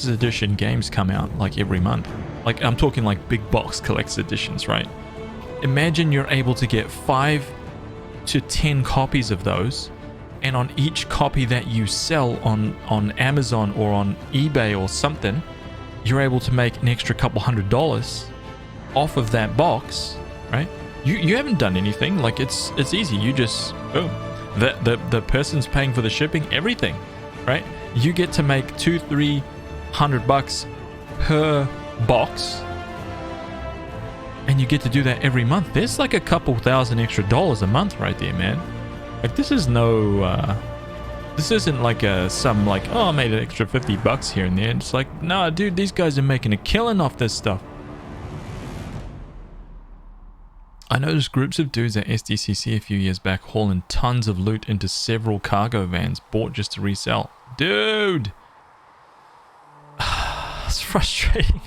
collector's edition games come out like every month. Like I'm talking like big box collector's editions, right? Imagine you're able to get 5 to 10 copies of those, and on each copy that you sell on Amazon or on eBay or something, you're able to make an extra couple $100 off of that box, right? You haven't done anything. Like it's easy. You just boom. The person's paying for the shipping, everything, right? You get to make $200-300 per box, and you get to do that every month. There's like a couple thousand extra dollars a month right there, man. Like this is no this isn't like some like, oh, I made an extra $50 here and there. It's like, nah, dude, these guys are making a killing off this stuff. I noticed groups of dudes at SDCC a few years back hauling tons of loot into several cargo vans bought just to resell. Dude! It's frustrating.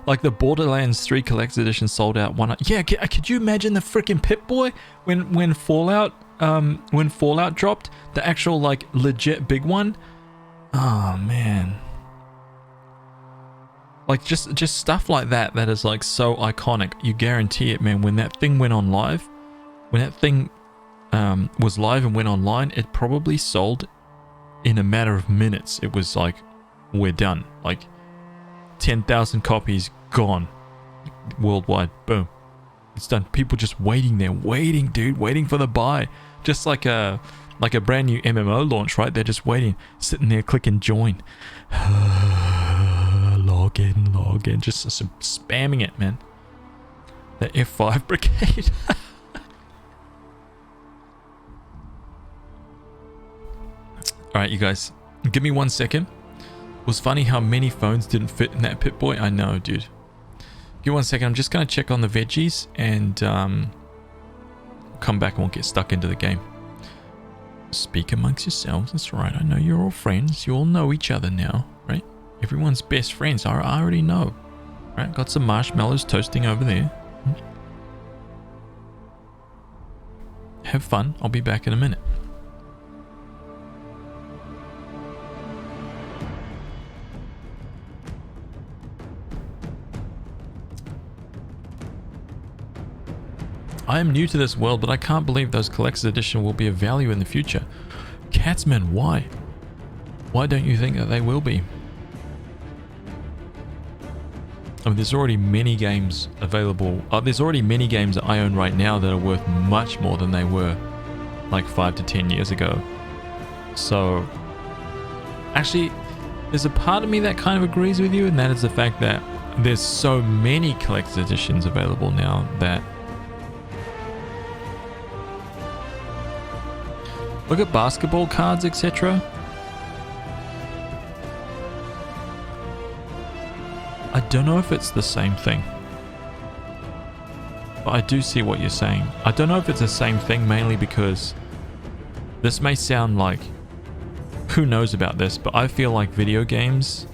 Like the Borderlands 3 Collector's Edition sold out one. Yeah, could you imagine the freaking Pip-Boy when Fallout dropped? The actual like legit big one? Oh man. Like just stuff like that is like so iconic. You guarantee it, man. When that thing went on live, when that thing was live and went online, it probably sold in a matter of minutes. It was like, we're done. Like 10,000 copies gone worldwide. Boom, it's done. People just waiting there, waiting, dude, waiting for the buy. Just like a brand new MMO launch, right? They're just waiting, sitting there clicking join. Log in, just spamming it, man. The F5 brigade. Alright, you guys, give me 1 second. It was funny how many phones didn't fit in that Pip-Boy. I know, dude. Give me 1 second. I'm just going to check on the veggies and come back and we'll get stuck into the game. Speak amongst yourselves. That's right. I know you're all friends. You all know each other now, right? Everyone's best friends. I already know. Right? Got some marshmallows toasting over there. Have fun. I'll be back in a minute. I am new to this world, but I can't believe those collector's edition will be of value in the future. Catsman, why? Why don't you think that they will be? I mean, there's already many games available. There's already many games that I own right now that are worth much more than they were like 5 to 10 years ago. So, actually, there's a part of me that kind of agrees with you, and that is the fact that there's so many collector's editions available now that look at basketball cards, etc. I don't know if it's the same thing. But I do see what you're saying. I don't know if it's the same thing, mainly because this may sound like, who knows about this, but I feel like video games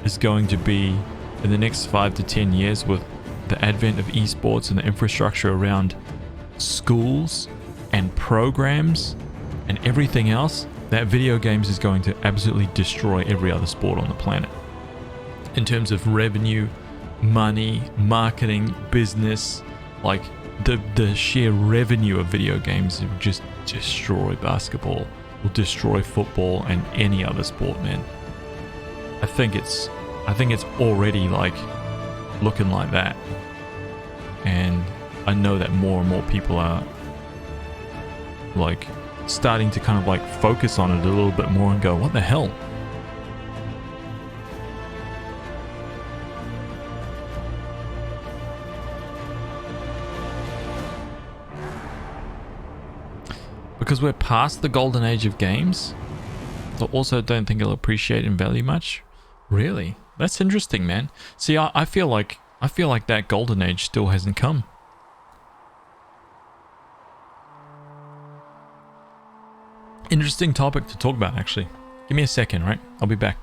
is going to be, in the next 5 to 10 years, with the advent of esports and the infrastructure around schools and programs and everything else, that video games is going to absolutely destroy every other sport on the planet. In terms of revenue, money, marketing, business, like the sheer revenue of video games will just destroy basketball, will destroy football and any other sport, man. I think it's already like looking like that. And I know that more and more people are like starting to kind of like focus on it a little bit more and go, what the hell? Because we're past the golden age of games, but also don't think it'll appreciate and value much. Really? That's interesting, man. See, I feel like that golden age still hasn't come. Interesting topic to talk about, actually. Give me a second, right? I'll be back.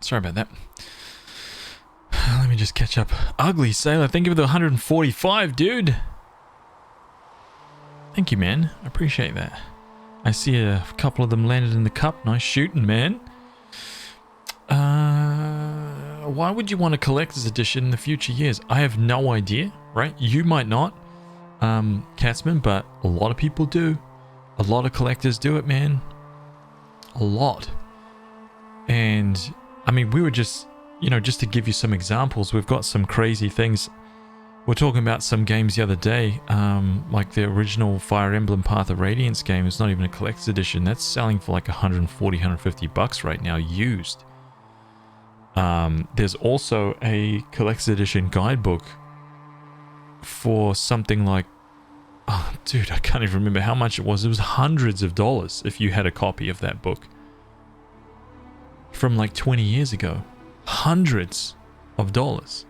Sorry about that. Let me just catch up. Ugly Sailor, thank you for the 145, dude. Thank you, man. I appreciate that. I see a couple of them landed in the cup. Nice shooting, man. Why would you want a collector's edition in the future years? I have no idea, right? You might not, Catsman, but a lot of people do. A lot of collectors do it, man. A lot. And, I mean, we were just, you know, just to give you some examples, we've got some crazy things. We're talking about some games the other day, like the original Fire Emblem Path of Radiance game. It's not even a collector's edition. That's selling for like 140, 150 bucks right now, used. There's also a collector's edition guidebook for something like, oh, dude, I can't even remember how much it was. It was hundreds of dollars if you had a copy of that book from like 20 years ago. Hundreds of dollars.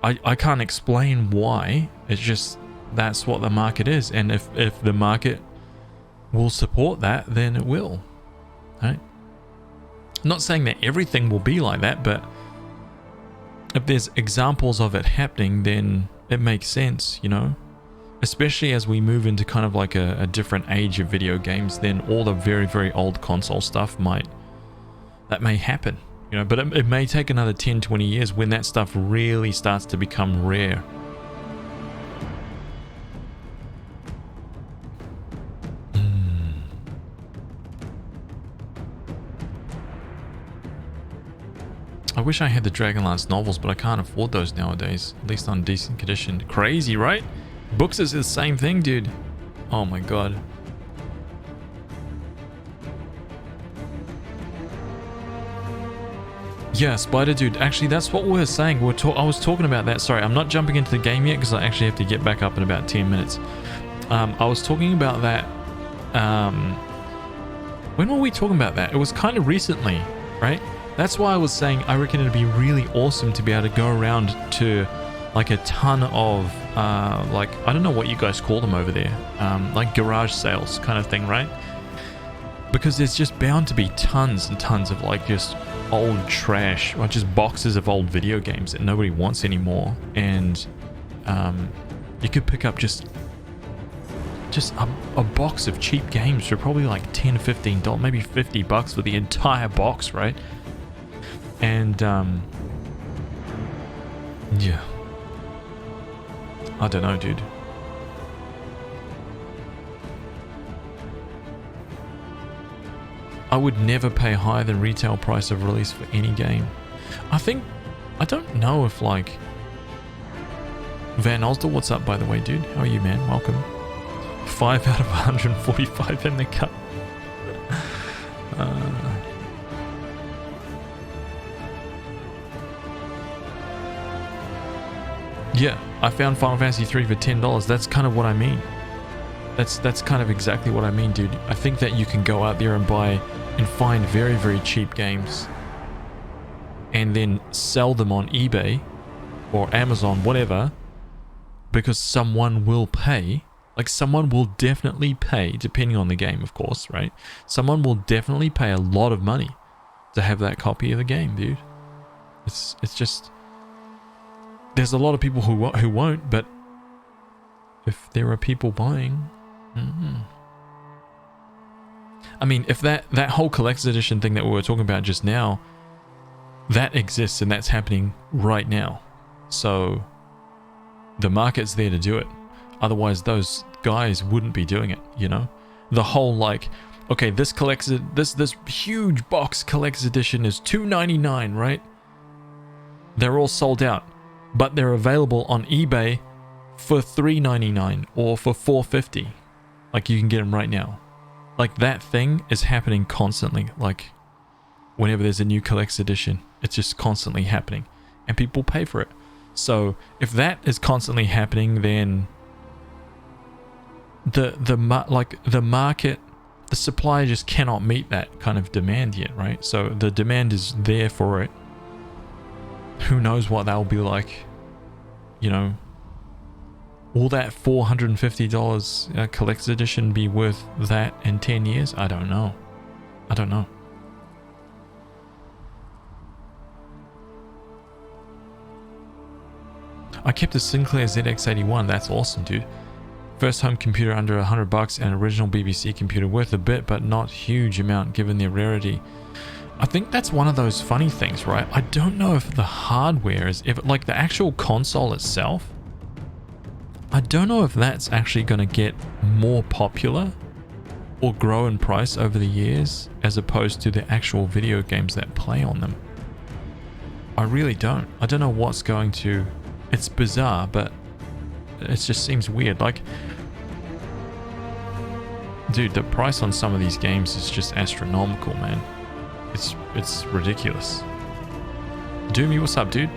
I can't explain why. It's just that's what the market is, and if the market will support that, then it will. Right? I'm not saying that everything will be like that, but if there's examples of it happening, then it makes sense, you know? Especially as we move into kind of like a different age of video games, then all the very, very old console stuff may happen, you know? But it may take another 10, 20 years when that stuff really starts to become rare. I wish I had the Dragonlance novels, but I can't afford those nowadays, at least on decent condition. Crazy, right? Books is the same thing, dude. Oh my god. Yeah, Spider Dude. Actually, that's what we were saying. I was talking about that. Sorry, I'm not jumping into the game yet because I actually have to get back up in about 10 minutes. I was talking about that. When were we talking about that? It was kind of recently, right? That's why I was saying I reckon it'd be really awesome to be able to go around to like a ton of like, I don't know what you guys call them over there, like garage sales kind of thing, right? Because there's just bound to be tons and tons of like just old trash, or just boxes of old video games that nobody wants anymore, and you could pick up just a box of cheap games for probably like $10, $15, maybe $50 for the entire box, right? And yeah, I don't know, dude. I would never pay higher than retail price of release for any game. I don't know if like Van Osdell, what's up by the way, dude? How are you, man? Welcome. 5 out of 145 in the cup. Yeah, I found Final Fantasy 3 for $10. That's kind of what I mean. That's kind of exactly what I mean, dude. I think that you can go out there and buy and find very, very cheap games and then sell them on eBay or Amazon, whatever, because someone will pay. Like, someone will definitely pay, depending on the game, of course, right? Someone will definitely pay a lot of money to have that copy of the game, dude. It's just... There's a lot of people who won't, but if there are people buying... I mean, if that whole collector's edition thing that we were talking about just now, that exists and that's happening right now. So the market's there to do it. Otherwise, those guys wouldn't be doing it, you know? The whole like, okay, this huge box collector's edition is $2.99, right? They're all sold out, but they're available on eBay for $3.99 or for $4.50. Like, you can get them right now. Like, that thing is happening constantly. Like, whenever there's a new collector's edition, it's just constantly happening, and people pay for it. So if that is constantly happening, then the market, the supply just cannot meet that kind of demand yet, right? So the demand is there for it. Who knows what that'll be like, you know? Will that $450 collector's edition be worth that in 10 years? I don't know. I kept a Sinclair ZX81. That's awesome, dude. First home computer under $100 and original BBC computer, worth a bit but not huge amount given their rarity. I think that's one of those funny things, right? I don't know if the hardware is, if like the actual console itself, I don't know if that's actually going to get more popular or grow in price over the years as opposed to the actual video games that play on them. I really don't. I don't know what's going to... It's bizarre, but it just seems weird. Like, dude, the price on some of these games is just astronomical, man. It's ridiculous. Doomy, what's up, dude?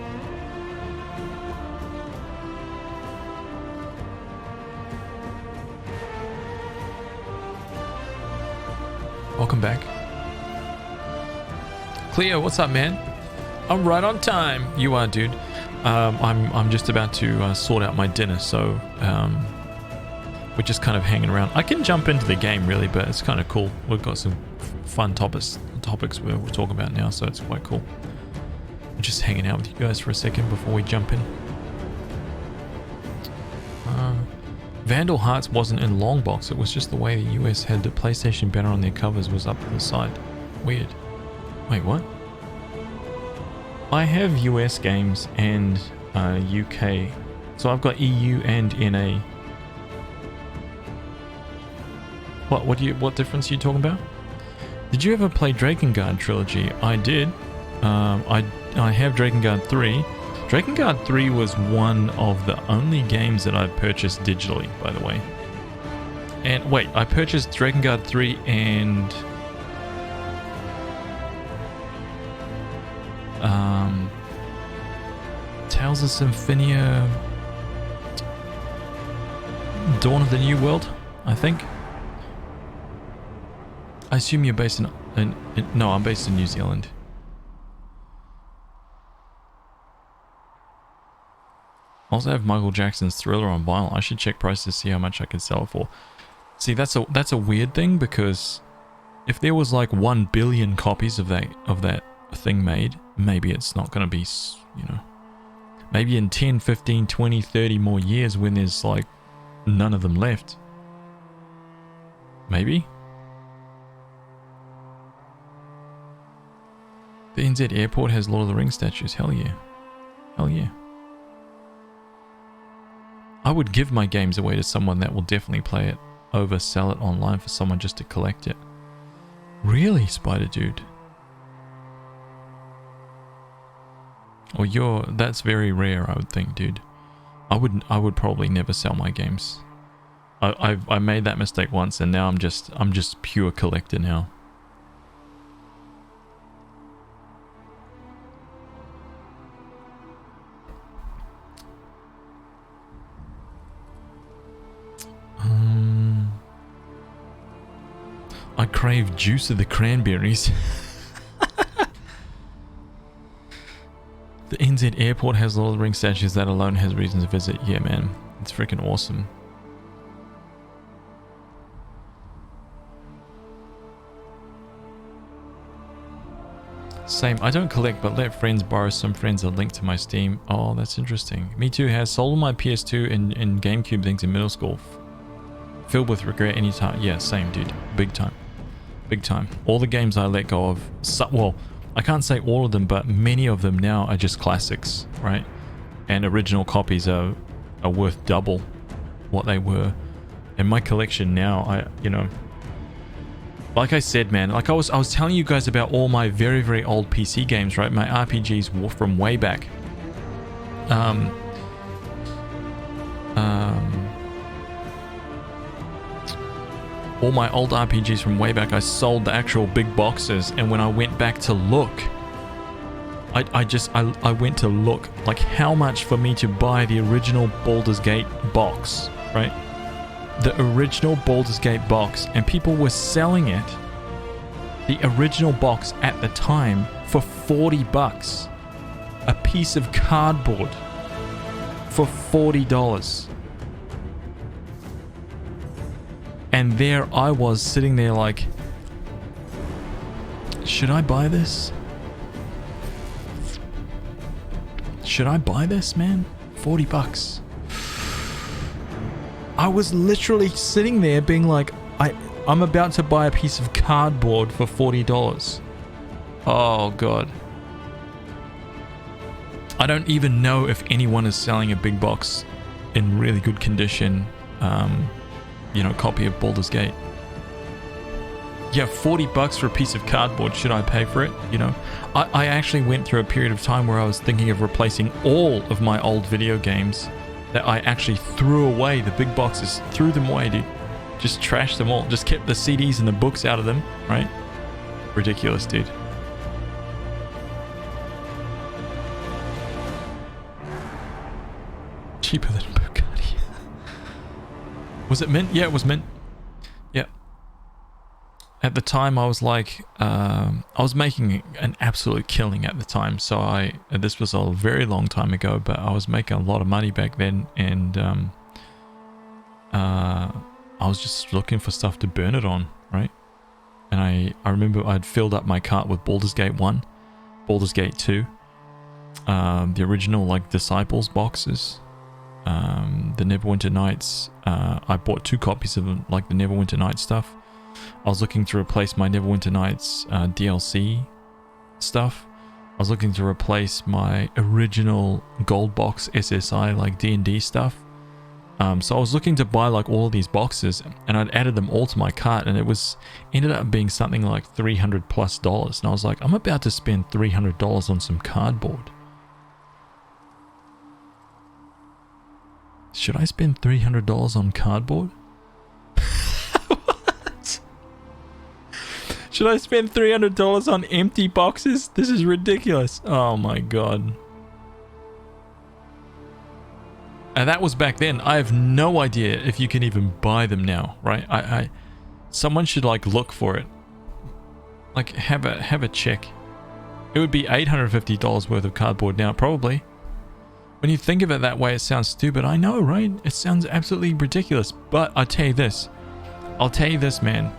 Welcome back. Cleo, what's up, man? I'm right on time. You are, dude. I'm just about to sort out my dinner, so we're just kind of hanging around. I can jump into the game, really, but it's kind of cool. We've got some fun topics we're talking about now, so it's quite cool. I'm just hanging out with you guys for a second before we jump in. Vandal Hearts wasn't in long box. It was just the way the US had the PlayStation banner on their covers was up to the side. Weird. Wait, what? I have US games and UK, so I've got EU and NA. What difference are you talking about? Did you ever play Drakengard Trilogy? I did. I have Drakengard 3. Drakengard 3 was one of the only games that I purchased digitally, by the way. And wait, I purchased Drakengard 3 and Tales of Symphonia, Dawn of the New World, I think. I assume you're based in no, I'm based in New Zealand. Also have Michael Jackson's Thriller on vinyl. I should check prices to see how much I can sell it for. See, that's a weird thing, because if there was like 1 billion copies of that thing made, maybe it's not going to be, you know, maybe in 10, 15, 20, 30 more years when there's like none of them left. Maybe. The NZ airport has Lord of the Rings statues. Hell yeah. Hell yeah. I would give my games away to someone that will definitely play it over sell it online for someone just to collect it. Really, Spider Dude? Or that's very rare, I would think, dude. I would probably never sell my games. I made that mistake once, and now I'm just pure collector now. I crave juice of the cranberries. The NZ airport has Lord of the Rings statues. That alone has reason to visit. Yeah, man. It's freaking awesome. Same. I don't collect, but let friends borrow some friends a link to my Steam. Oh, that's interesting. Me too. Has sold my PS2 and GameCube things in middle school. Filled with regret anytime. Yeah, same, dude. Big time. Big time. All the games I let go of, well, I can't say all of them, but many of them now are just classics, right? And original copies are worth double what they were. And my collection now, like I said, man, like I was telling you guys about all my very, very old PC games, right? My RPGs from way back. All my old RPGs from way back, I sold the actual big boxes, and when I went back to look, I went to look, like how much for me to buy the original Baldur's Gate box, right? The original Baldur's Gate box, and people were selling it, the original box at the time, for $40. A piece of cardboard for $40. And there I was sitting there like, should I buy this? Should I buy this, man? 40 bucks. I was literally sitting there being like, I'm about to buy a piece of cardboard for $40. Oh god. I don't even know if anyone is selling a big box in really good condition, copy of Baldur's Gate. Yeah, 40 bucks for a piece of cardboard. Should I pay for it? I actually went through a period of time where I was thinking of replacing all of my old video games that I actually threw away. The big boxes, threw them away, dude. Just trashed them all. Just kept the CDs and the books out of them, right? Ridiculous, dude. Cheaper than Bugatti. Was it mint? Yeah, it was mint. Yeah. At the time, I was like, I was making an absolute killing at the time. So this was a very long time ago, but I was making a lot of money back then, and I was just looking for stuff to burn it on, right? And I remember I'd filled up my cart with Baldur's Gate 1, Baldur's Gate 2, the original like Disciples boxes, the Neverwinter Nights. I bought 2 copies of like the Neverwinter Nights stuff. I was looking to replace my Neverwinter Nights DLC stuff. I was looking to replace my original gold box SSI like D&D stuff. So I was looking to buy like all of these boxes, and I'd added them all to my cart, and it ended up being something like $300+. And I was like, I'm about to spend $300 on some cardboard. Should I spend $300 on cardboard? What? Should I spend $300 on empty boxes? This is ridiculous. Oh my god. And that was back then. I have no idea if you can even buy them now, right? Someone should like look for it. Like have a check. It would be $850 worth of cardboard now, probably. When you think of it that way, it sounds stupid. I know, right? It sounds absolutely ridiculous. But I'll tell you this, man.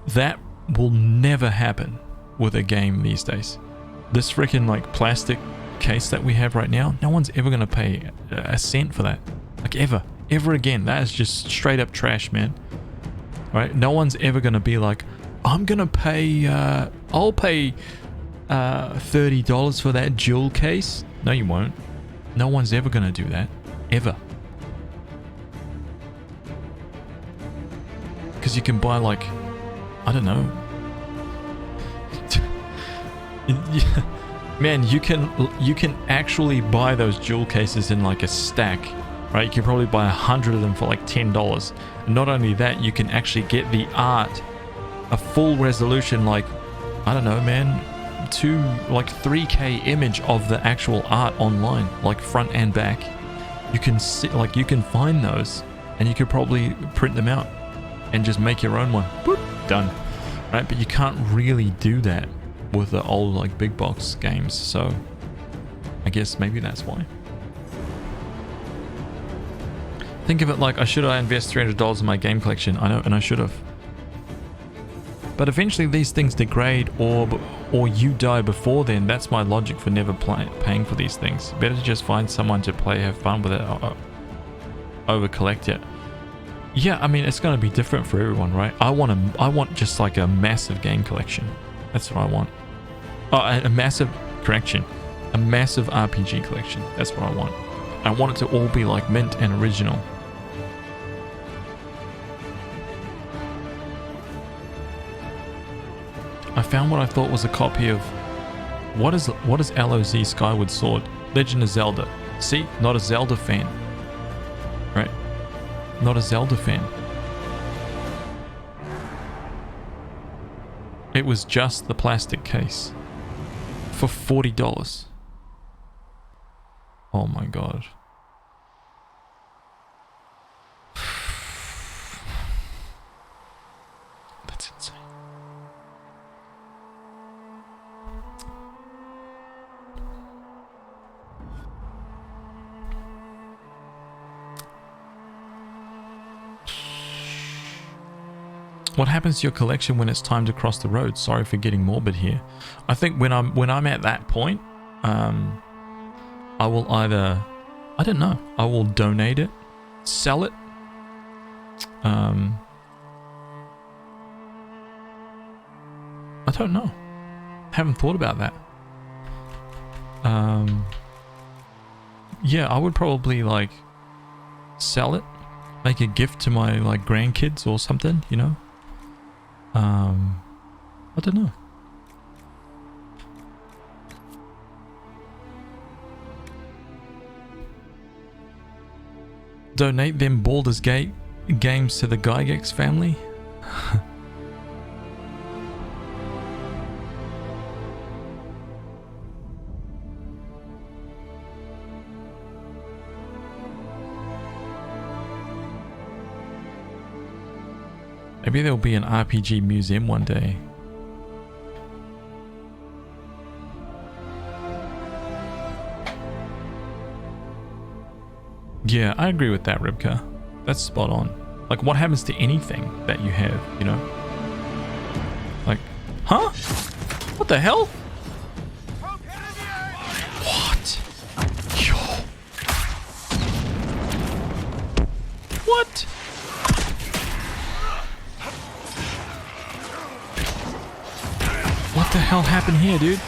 That will never happen with a game these days. This freaking like plastic case that we have right now, no one's ever going to pay a cent for that. Like ever again. That is just straight up trash, man. Right? No one's ever going to be like, I'm going to pay, I'll pay $30 for that jewel case. No, you won't. No one's ever going to do that. Ever. Because you can buy like, I don't know. Man, you can actually buy those jewel cases in like a stack, right? You can probably buy 100 of them for like $10. And not only that, you can actually get the art, a full resolution, like, I don't know, man, 3K image of the actual art online, like front and back. You can you can find those, and you could probably print them out and just make your own one. Boop, done, right? But you can't really do that with the old like big box games, so I guess maybe that's why. Think of it like, should I invest $300 in my game collection? I know, and I should have. But eventually these things degrade, or you die before then. That's my logic for never paying for these things. Better to just find someone to play, have fun with it, over collect it. Yeah, I mean, it's going to be different for everyone, right? I want just like a massive game collection. That's what I want. Oh, a massive RPG collection. That's what I want. I want it to all be like mint and original. I found what I thought was a copy of what is LOZ Skyward Sword? Legend of Zelda. See, not a Zelda fan. Right? Not a Zelda fan. It was just the plastic case for $40. Oh my god. That's insane. What happens to your collection when it's time to cross the road? Sorry for getting morbid here. I think when I'm at that point, I will either, I don't know, I will donate it, sell it, I don't know. Haven't thought about that. Yeah, I would probably like sell it, make a gift to my like grandkids or something, you know. I don't know. Donate them Baldur's Gate games to the Gygax family. Maybe there'll be an RPG museum one day. Yeah, I agree with that, Ribka. That's spot on. Like, what happens to anything that you have, you know? Like, huh? What the hell? What? Yo. What? What the hell happened here, dude?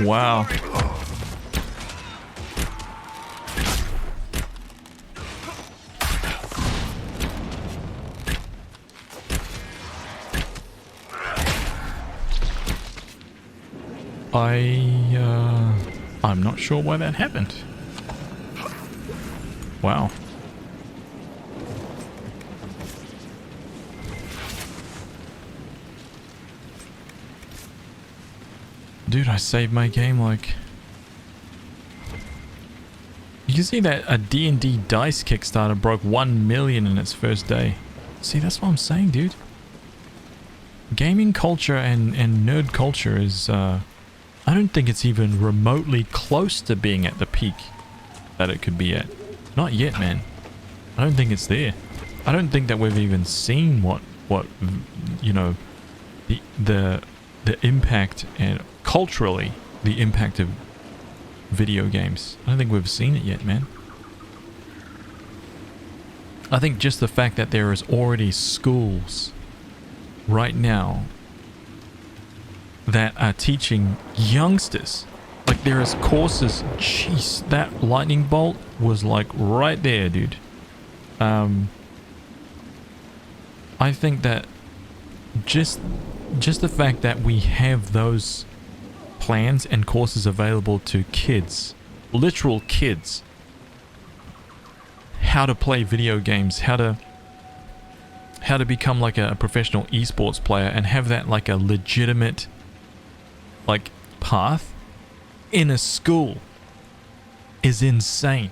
Wow. I'm not sure why that happened. Wow. Dude, I saved my game like... You can see that a D&D Dice Kickstarter broke 1 million in its first day. See, that's what I'm saying, dude. Gaming culture and nerd culture is... I don't think it's even remotely close to being at the peak that it could be at. Not yet, man. I don't think it's there. I don't think that we've even seen what you know, the impact, and culturally the impact of video games. I don't think we've seen it yet, man. I think just the fact that there is already schools right now that are teaching youngsters, like there is courses. Jeez, that lightning bolt was like right there, dude. I think that just the fact that we have those plans and courses available to kids, literal kids, how to play video games, how to become like a professional esports player and have that like a legitimate like path in a school is insane.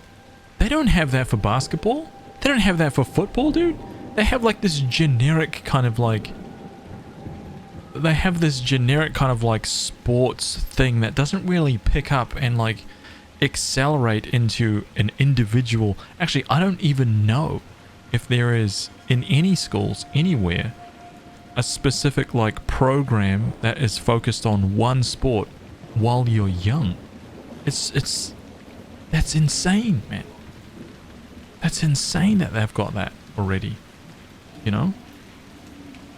They don't have that for basketball. They don't have that for football, dude. They have like this generic kind of like... They have this generic kind of like sports thing that doesn't really pick up and like accelerate into an individual... Actually, I don't even know if there is in any schools anywhere a specific like program that is focused on one sport while you're young. That's insane, man. That's insane that they've got that already, you know?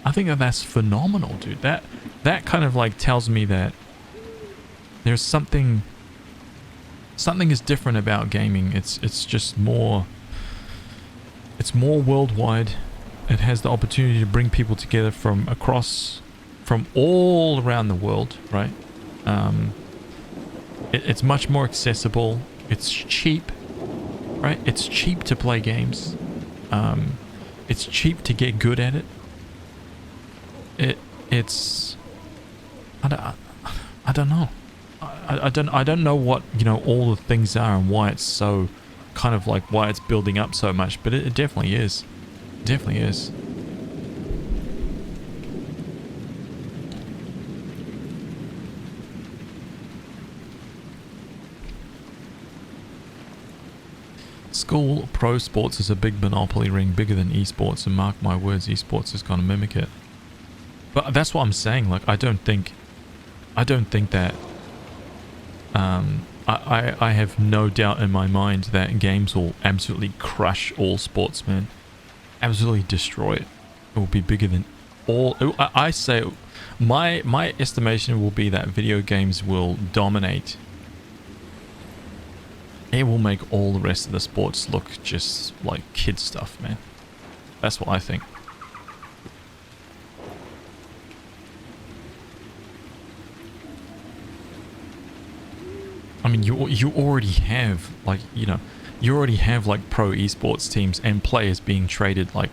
I think that that's phenomenal, dude. That kind of like tells me that there's something is different about gaming. It's just more, it's more worldwide. It has the opportunity to bring people together from all around the world, right? It's much more accessible. It's cheap, right? It's cheap to play games. It's cheap to get good at it. It's I don't know. I don't know what, you know, all the things are and why it's so kind of like why it's building up so much, but it definitely is. It definitely is. School pro sports is a big monopoly ring, bigger than esports, and mark my words, esports is gonna mimic it. But that's what I'm saying. Like, I don't think that. I have no doubt in my mind that games will absolutely crush all sports, man. Absolutely destroy it. It will be bigger than all. I say, my estimation will be that video games will dominate. It will make all the rest of the sports look just like kid stuff, man. That's what I think. I mean, you already have, like, you know, you already have like pro esports teams and players being traded, like,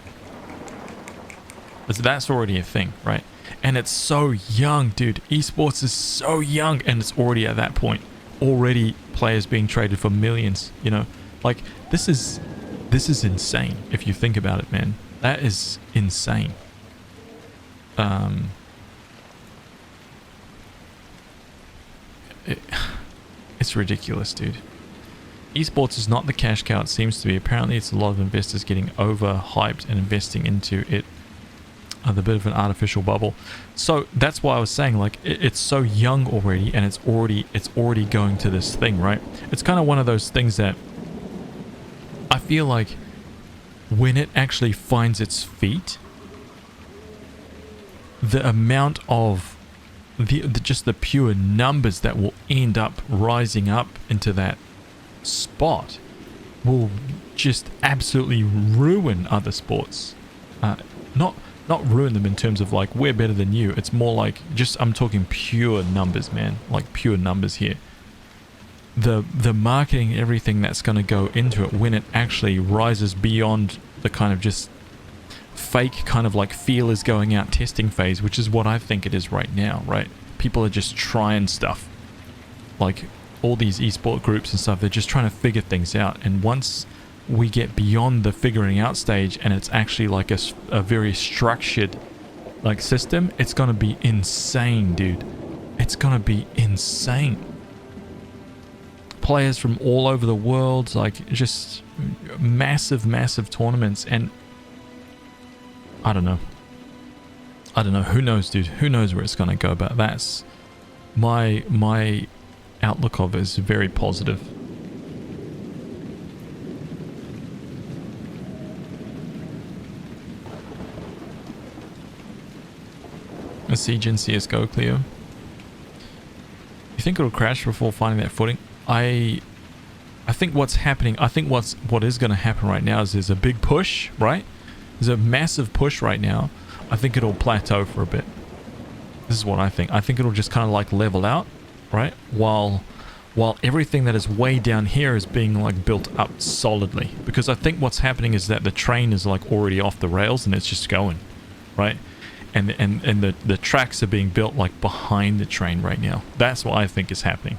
that's already a thing, right? And it's so young, dude. Esports is so young, and it's already at that point. Already players being traded for millions, you know? Like, this is insane if you think about it, man. That is insane. It's ridiculous, dude. Esports is not the cash cow it seems to be. Apparently it's a lot of investors getting overhyped and investing into it. The bit of an artificial bubble. So that's why I was saying, like, it's so young already, and it's already going to this thing, right? It's kind of one of those things that I feel like when it actually finds its feet, the amount of just the pure numbers that will end up rising up into that spot will just absolutely ruin other sports. Not ruin them in terms of like we're better than you. It's more like just, I'm talking pure numbers, man. Like pure numbers here. The marketing, everything that's going to go into it when it actually rises beyond the kind of just fake kind of like feelers going out testing phase, which is what I think it is right now, right? People are just trying stuff. Like all these esport groups and stuff, they're just trying to figure things out. And once we get beyond the figuring out stage and it's actually like a very structured like system, it's gonna be insane, dude. It's gonna be insane. Players from all over the world, like just massive tournaments. And I don't know, who knows, dude? Who knows where it's gonna go? But that's my outlook of it is very positive. A siege in CSGO, Cleo. You think it'll crash before finding that footing? I think what's happening, what is going to happen right now is there's a big push, right? There's a massive push right now. I think it'll plateau for a bit. This is what I think. I think it'll just kind of like level out, right? While everything that is way down here is being like built up solidly. Because I think what's happening is that the train is like already off the rails and it's just going, right? And the tracks are being built like behind the train right now. That's what I think is happening,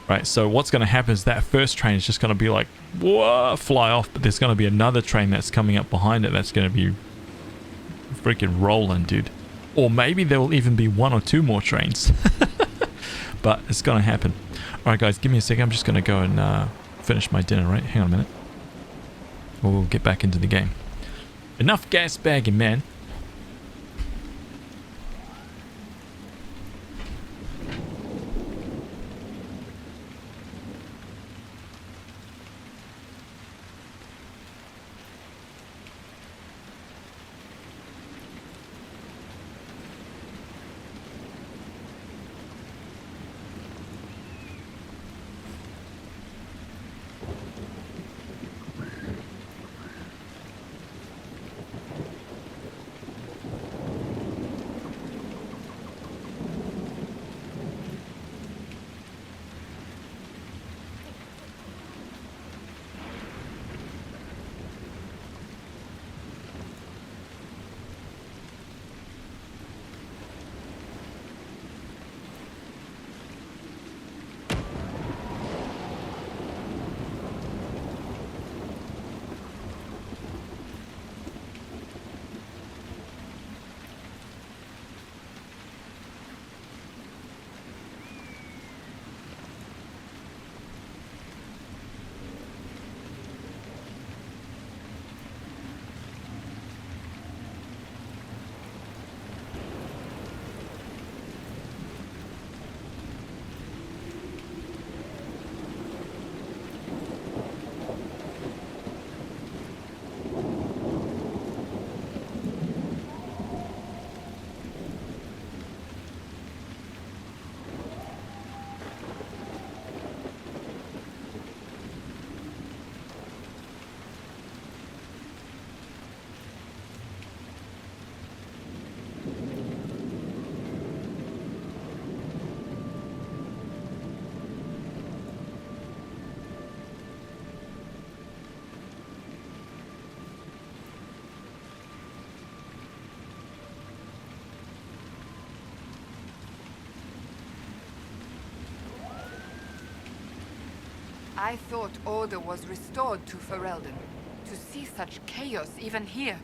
right? So what's going to happen is that first train is just going to be like, whoa, fly off. But there's going to be another train that's coming up behind it that's going to be freaking rolling, dude. Or maybe there will even be one or two more trains. But it's going to happen. All right, guys, give me a second. I'm just going to go and finish my dinner, right? Hang on a minute. We'll get back into the game. Enough gas bagging, man. I thought order was restored to Ferelden. To see such chaos even here.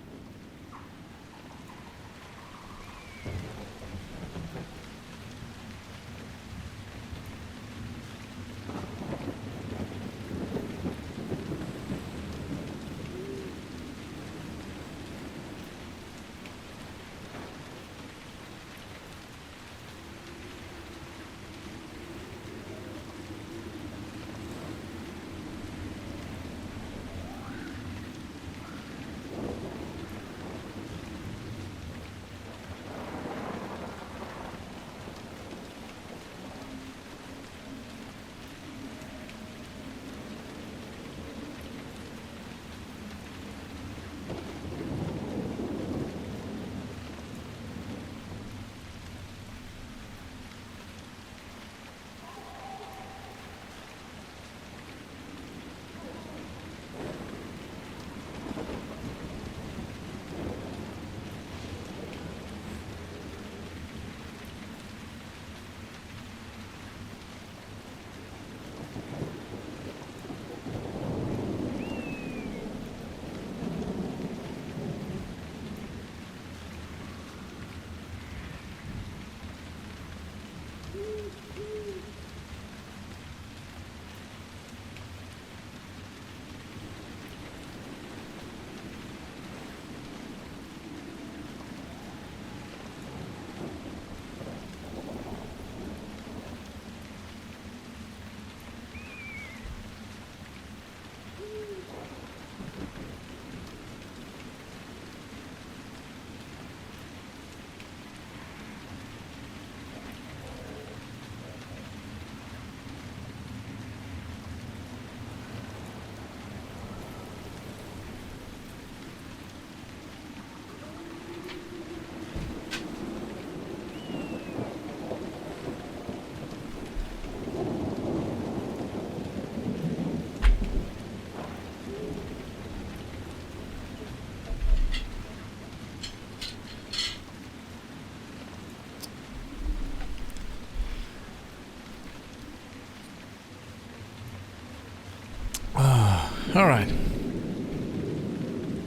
All right.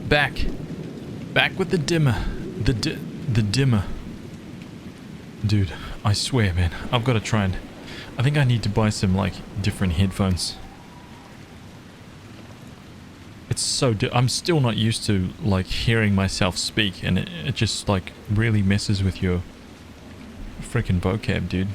Back with the dimmer. The dimmer. Dude, I swear, man, I've got to try and... I think I need to buy some, like, different headphones. It's so... I'm still not used to, like, hearing myself speak, and it just, like, really messes with your freaking vocab, dude.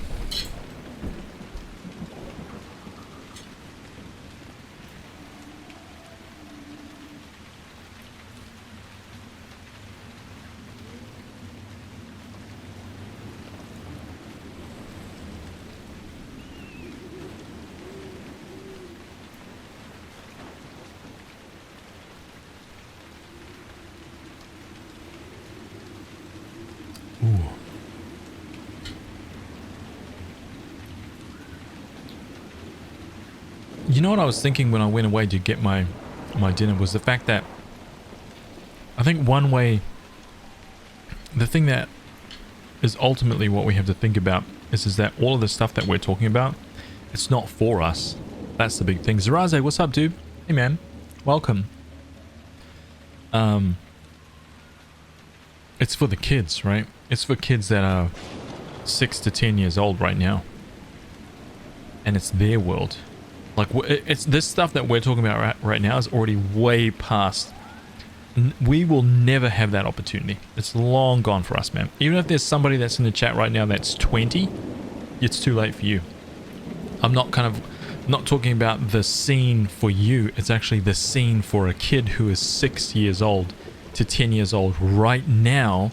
You know what I was thinking when I went away to get my dinner was the fact that I think one way, the thing that is ultimately what we have to think about is that all of the stuff that we're talking about, it's not for us. That's the big thing. Zaraze, what's up, dude? Hey, man. Welcome. It's for the kids, right? It's for kids that are 6 to 10 years old right now. And it's their world. Like, it's this stuff that we're talking about right now is already way past. We will never have that opportunity. It's long gone for us, man. Even if there's somebody that's in the chat right now that's 20, it's too late for you. I'm not talking about the scene for you. It's actually the scene for a kid who is 6 years old to 10 years old right now.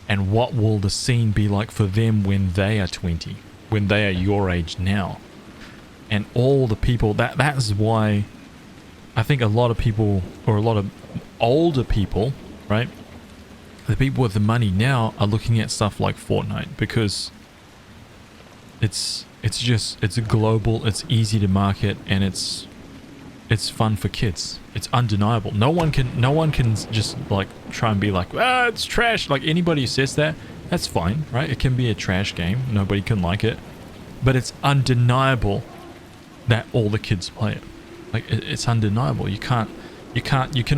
And what will the scene be like for them when they are 20, when they are your age now? And all the people, that is why I think a lot of people, or a lot of older people, right? The people with the money now are looking at stuff like Fortnite because it's global, it's easy to market, and it's fun for kids. It's undeniable. No one can just like try and be like, ah, it's trash. Like anybody who says that, that's fine, right? It can be a trash game. Nobody can like it, but it's undeniable that all the kids play it. Like, it's undeniable. You can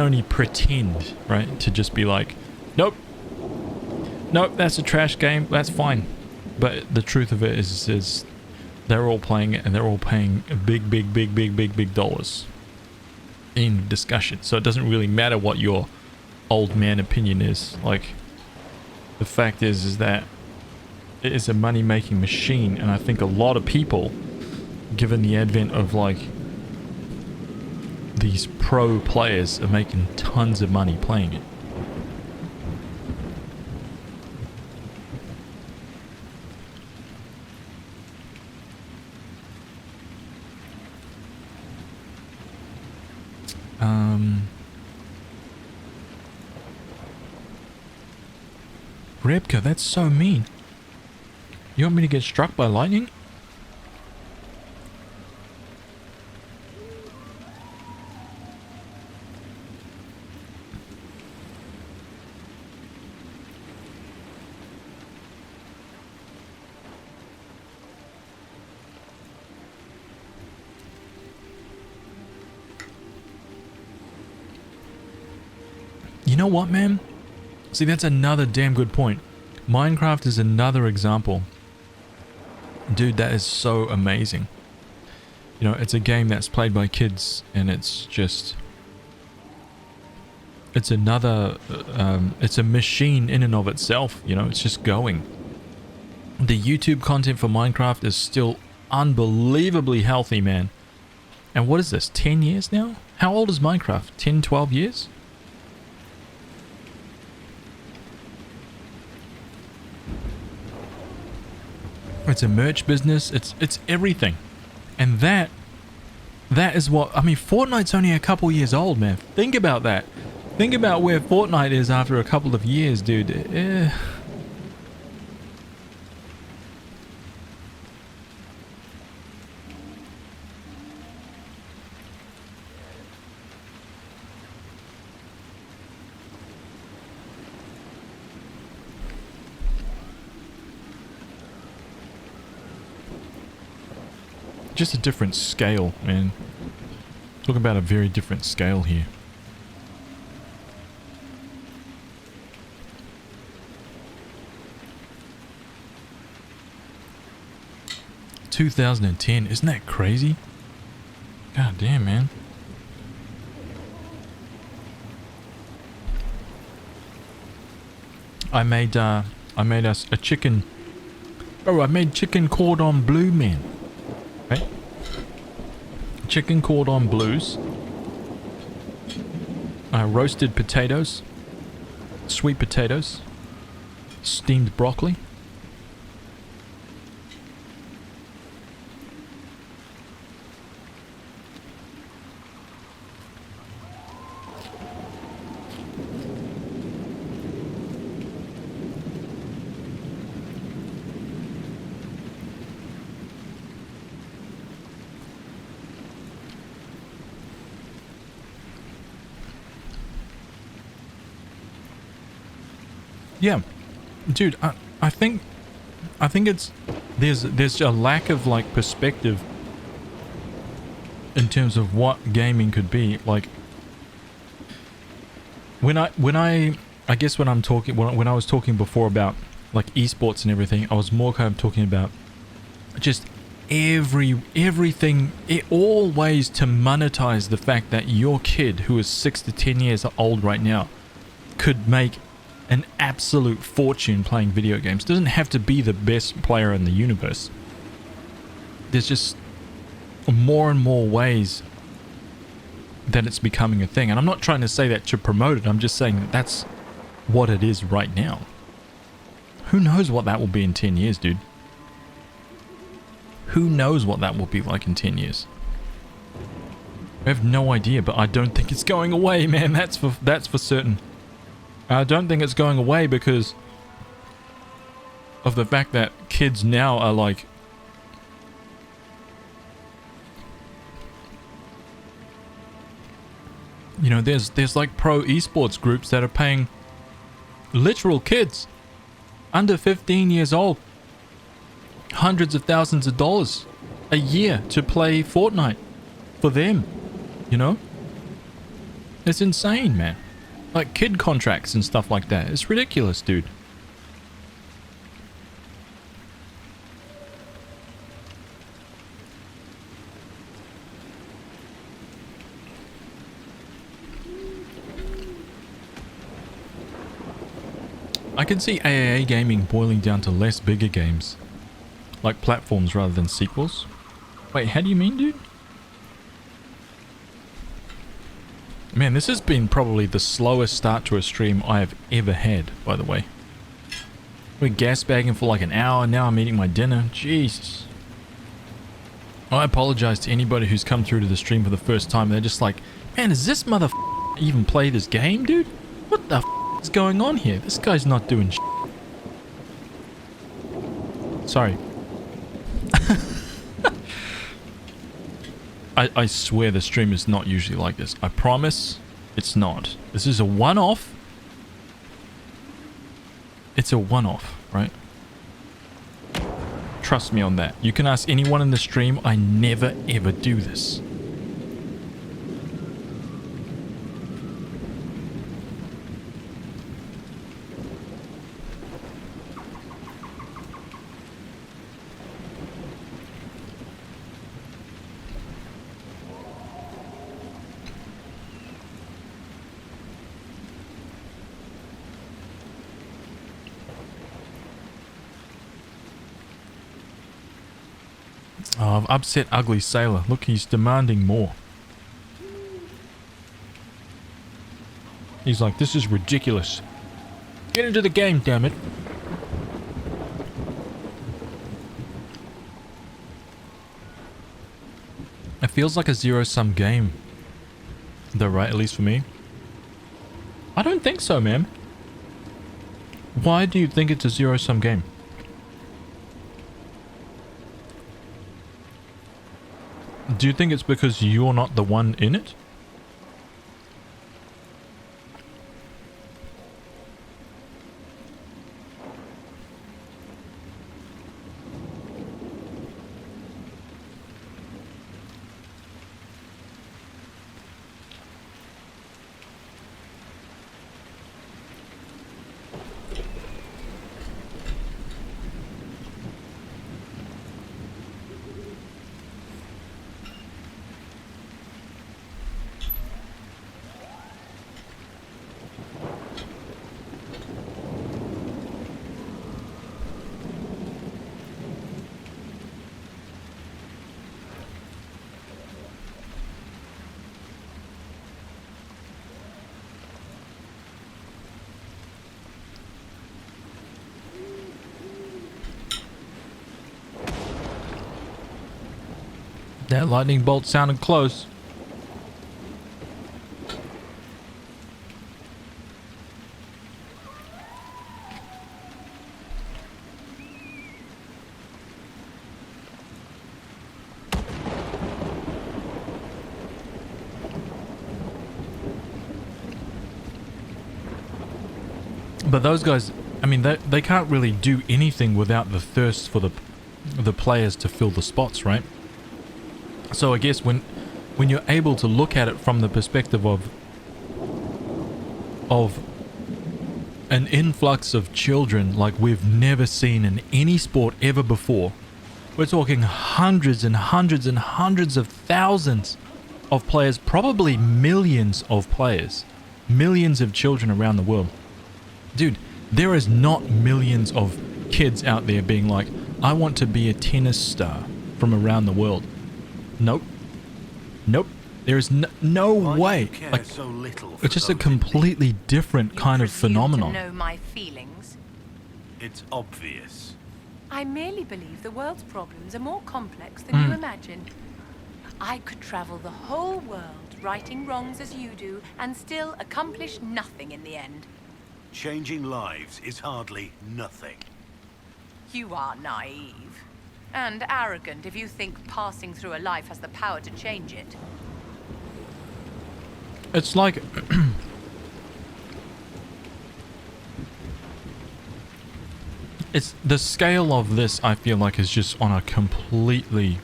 only pretend, right? To just be like, nope, that's a trash game, that's fine. But the truth of it is they're all playing it, and they're all paying big dollars in discussion. So it doesn't really matter what your old man opinion is. Like, the fact is that it is a money-making machine, and I think a lot of people, given the advent of like these pro players, are making tons of money playing it. Rebka, that's so mean. You want me to get struck by lightning? You know what, man? See, that's another damn good point. Minecraft is another example. Dude, that is so amazing. You know, it's a game that's played by kids, and it's just... It's another... it's a machine in and of itself, you know? It's just going. The YouTube content for Minecraft is still unbelievably healthy, man. And what is this, 10 years now? How old is Minecraft? 10, 12 years? It's a merch business. It's everything. And that is what... I mean, Fortnite's only a couple years old, man. Think about that. Think about where Fortnite is after a couple of years, dude. Just a different scale, man. Talking about a very different scale here. $2010, isn't that crazy? God damn, man. I made us a chicken. Oh, I made chicken cordon bleu, man. Okay. Chicken cordon bleus, roasted potatoes, sweet potatoes, steamed broccoli. Yeah, dude, I think it's there's a lack of like perspective in terms of what gaming could be. Like when I guess when I'm talking when I was talking before about like esports and everything, I was more kind of talking about just everything, all ways to monetize the fact that your kid who is 6 to 10 years old right now could make an absolute fortune playing video games. Doesn't have to be the best player in the universe. There's just more and more ways that it's becoming a thing. And I'm not trying to say that to promote it. I'm just saying that that's what it is right now. Who knows what that will be in 10 years, dude? Who knows what that will be like in 10 years? I have no idea, but I don't think it's going away, man. That's for certain. I don't think it's going away because of the fact that kids now are like... You know, there's like pro esports groups that are paying literal kids under 15 years old hundreds of thousands of dollars a year to play Fortnite for them. You know? It's insane, man. Like kid contracts and stuff like that. It's ridiculous, dude. I can see AAA gaming boiling down to less bigger games. Like platforms rather than sequels. Wait, how do you mean, dude? Man, this has been probably the slowest start to a stream I have ever had, by the way. We're gas bagging for like an hour, now I'm eating my dinner. Jesus. I apologize to anybody who's come through to the stream for the first time. They're just like, man, does this even play this game, dude? What the is going on here? This guy's not doing shit. Sorry. I swear the stream is not usually like this. I promise it's not. This is a one-off. It's a one-off, right? Trust me on that. You can ask anyone in the stream. I never ever do this. Oh, I've upset Ugly Sailor. Look, he's demanding more. He's like, this is ridiculous. Get into the game, damn it. It feels like a zero-sum game. Though, right? At least for me. I don't think so, man. Why do you think it's a zero-sum game? Do you think it's because you're not the one in it? That lightning bolt sounded close. But those guys, I mean, they can't really do anything without the thirst for the players to fill the spots, right? So I guess when you're able to look at it from the perspective of an influx of children like we've never seen in any sport ever before, we're talking hundreds and hundreds and hundreds of thousands of players, probably millions of players, millions of children around the world. Dude, there is not millions of kids out there being like, I want to be a tennis star from around the world. Nope. Nope. There is no way. Like, it's just a completely different kind of phenomenon. To know my feelings. It's obvious. I merely believe the world's problems are more complex than you imagine. I could travel the whole world, righting wrongs as you do, and still accomplish nothing in the end. Changing lives is hardly nothing. You are naive. And arrogant if you think passing through a life has the power to change it. It's like... it's the scale of this, I feel like, is just on a completely...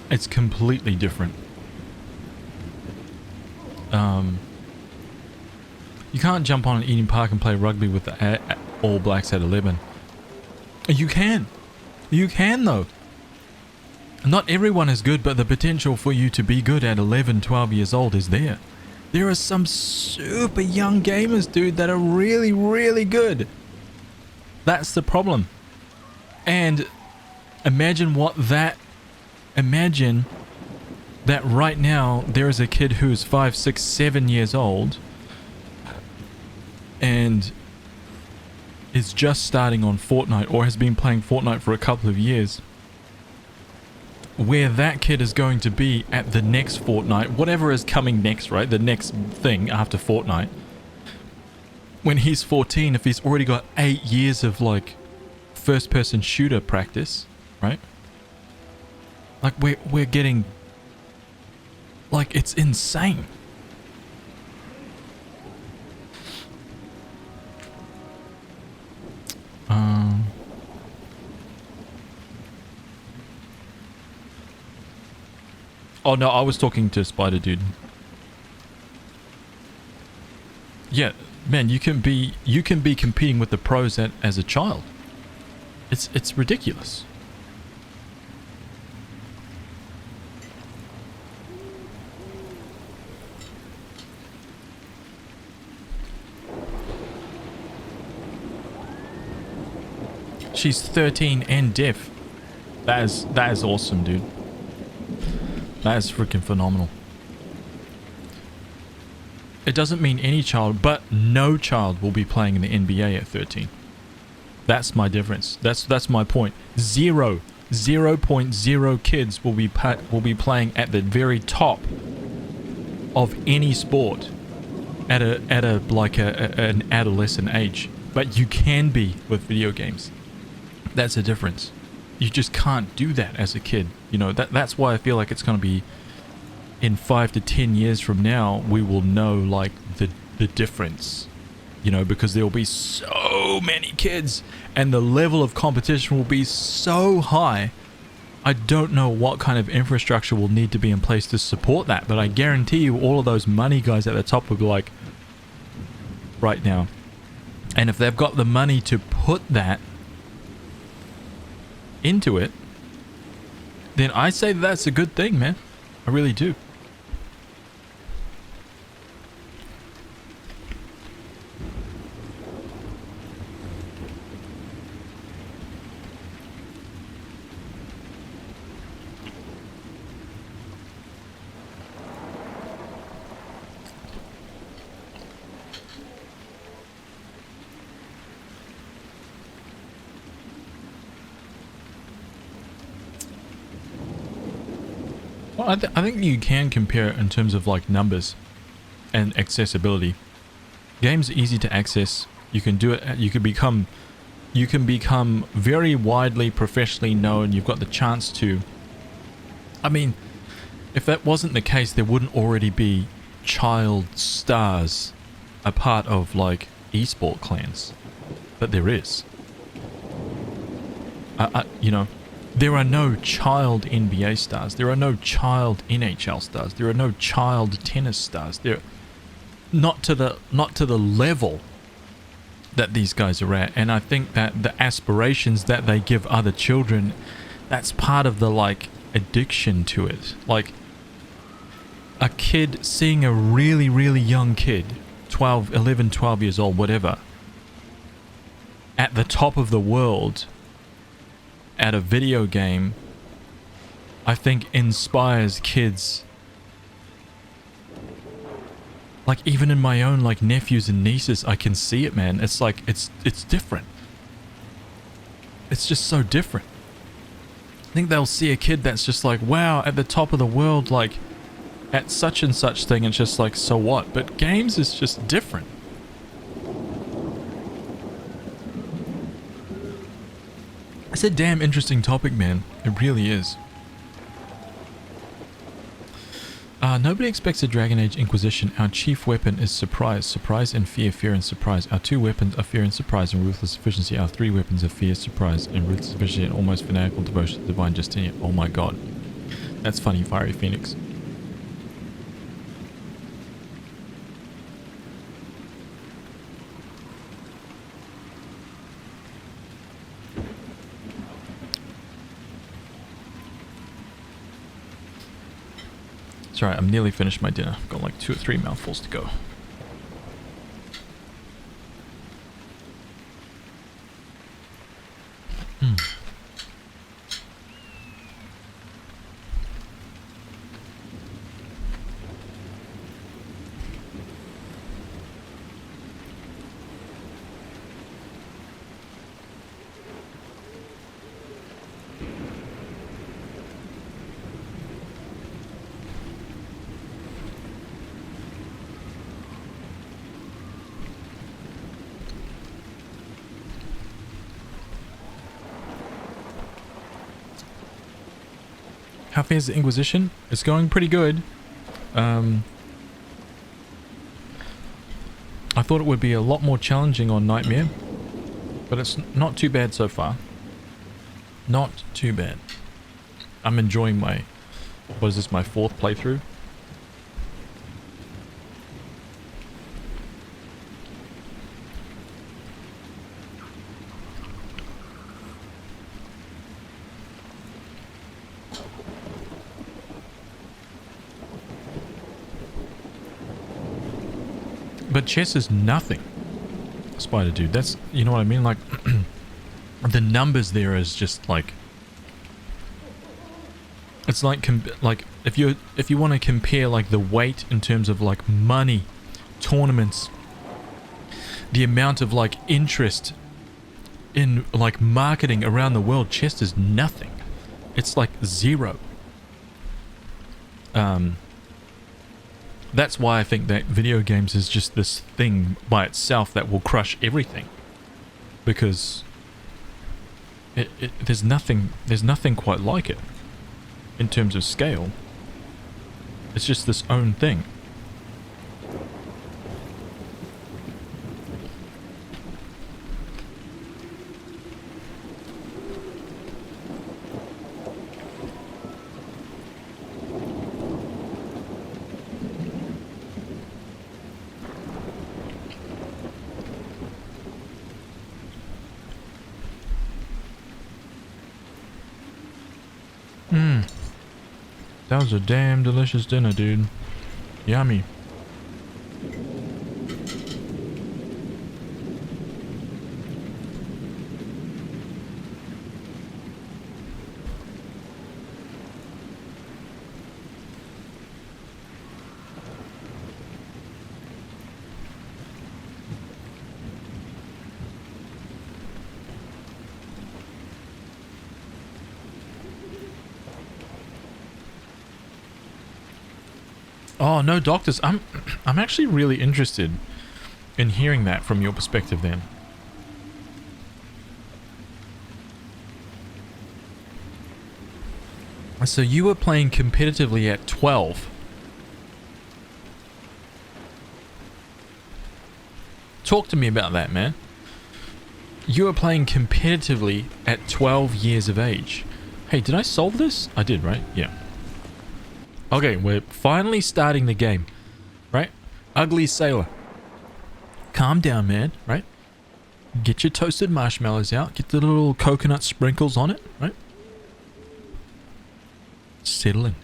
It's completely different. You can't jump on an Eden Park and play rugby with the All Blacks at 11. You can. You can though. Not everyone is good, but the potential for you to be good at 11, 12 years old is there. There are some super young gamers, dude, that are really, really good. That's the problem. And imagine that right now there is a kid who is 5, 6, 7 years old and is just starting on Fortnite or has been playing Fortnite for a couple of years, where that kid is going to be at the next Fortnite, whatever is coming next, right? The next thing after Fortnite. When he's 14, if he's already got 8 years of like first person shooter practice, right? Like we're getting, like, it's insane. Oh no, I was talking to Spider Dude. Yeah, man, you can be competing with the pros as a child. It's ridiculous. She's 13 and deaf. That is awesome, dude. That is freaking phenomenal. It doesn't mean any child, but no child will be playing in the NBA at 13. That's my difference. That's my point. 0.0 kids will be playing at the very top of any sport at an adolescent age. But you can be with video games. That's the difference. You just can't do that as a kid. You know, that's why I feel like it's going to be in 5 to 10 years from now, we will know like the difference, you know, because there will be so many kids and the level of competition will be so high. I don't know what kind of infrastructure will need to be in place to support that, but I guarantee you all of those money guys at the top will be like, right now. And if they've got the money to put that into it, then I say that's a good thing, man. I really do. Well, I think you can compare it in terms of like numbers and accessibility. Games are easy to access. You can do it. You can become very widely professionally known. You've got the chance to. I mean, if that wasn't the case, there wouldn't already be child stars a part of like esport clans, but there is. You know. There are no child NBA stars. There are no child NHL stars. There are no child tennis stars. They're not to the level that these guys are at. And I think that the aspirations that they give other children, that's part of the like addiction to it. Like a kid seeing a really, really young kid, 11, 12 years old, whatever, at the top of the world at a video game, I think inspires kids. Like even in my own like nephews and nieces, I can see it, man. It's like it's different. It's just so different. I think they'll see a kid that's just like, wow, at the top of the world, like at such and such thing. It's just like, so what? But games is just different. It's a damn interesting topic, man. It really is. Nobody expects a Dragon Age Inquisition. Our chief weapon is surprise. Surprise and fear. Fear and surprise. Our 2 weapons are fear and surprise and ruthless efficiency. Our 3 weapons are fear, surprise, and ruthless efficiency and almost fanatical devotion to divine Justinian. Oh my god. That's funny, Fiery Phoenix. It's alright, I'm nearly finished my dinner. I've got like 2 or 3 mouthfuls to go. How fares the Inquisition? It's going pretty good. I thought it would be a lot more challenging on Nightmare, but it's not too bad so far. Not too bad. I'm enjoying my... What is this, my 4th playthrough? But chess is nothing, Spider Dude. That's, you know what I mean? Like, the numbers there is just like... It's like, if you want to compare like the weight in terms of like money, tournaments, the amount of like interest in like marketing around the world, chess is nothing. It's like 0. That's why I think that video games is just this thing by itself that will crush everything, because there's nothing quite like it in terms of scale. It's just this own thing. That was a damn delicious dinner, dude. Yummy. Oh, no doctors. I'm actually really interested in hearing that from your perspective then. So you were playing competitively at 12. Talk to me about that, man. You were playing competitively at 12 years of age. Hey, did I solve this? I did, right? Yeah. Okay, we're finally starting the game, right? Ugly Sailor. Calm down, man, right? Get your toasted marshmallows out. Get the little coconut sprinkles on it, right? Settle in.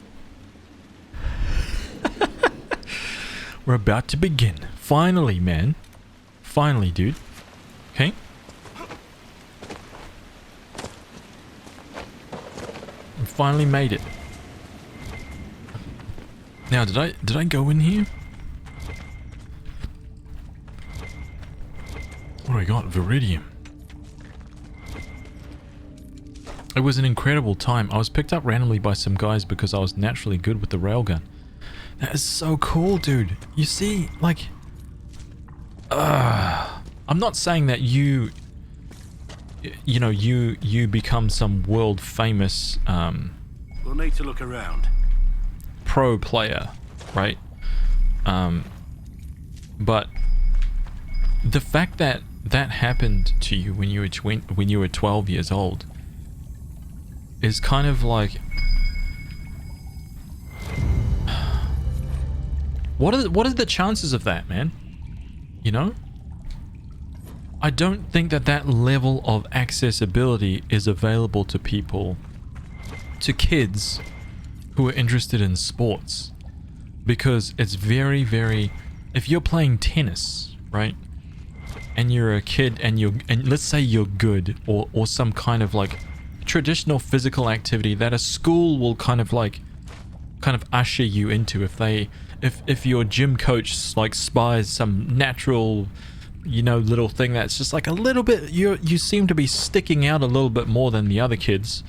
We're about to begin. Finally, man. Finally, dude. Okay? We finally made it. Now, did I go in here? What do I got? Viridium. It was an incredible time. I was picked up randomly by some guys because I was naturally good with the railgun. That is so cool, dude. You see, like... I'm not saying that you know, you become some world famous... We'll need to look around. Pro player, right? But the fact that that happened to you when you were 12 years old is kind of like, what are the chances of that, man? You know, I don't think that level of accessibility is available to people, to kids who are interested in sports. because it's very, very... If you're playing tennis, right? And you're a kid and let's say you're good, or some kind of like traditional physical activity that a school will kind of usher you into. If your gym coach like spies some natural, you know, little thing that's just like a little bit, you seem to be sticking out a little bit more than the other kids,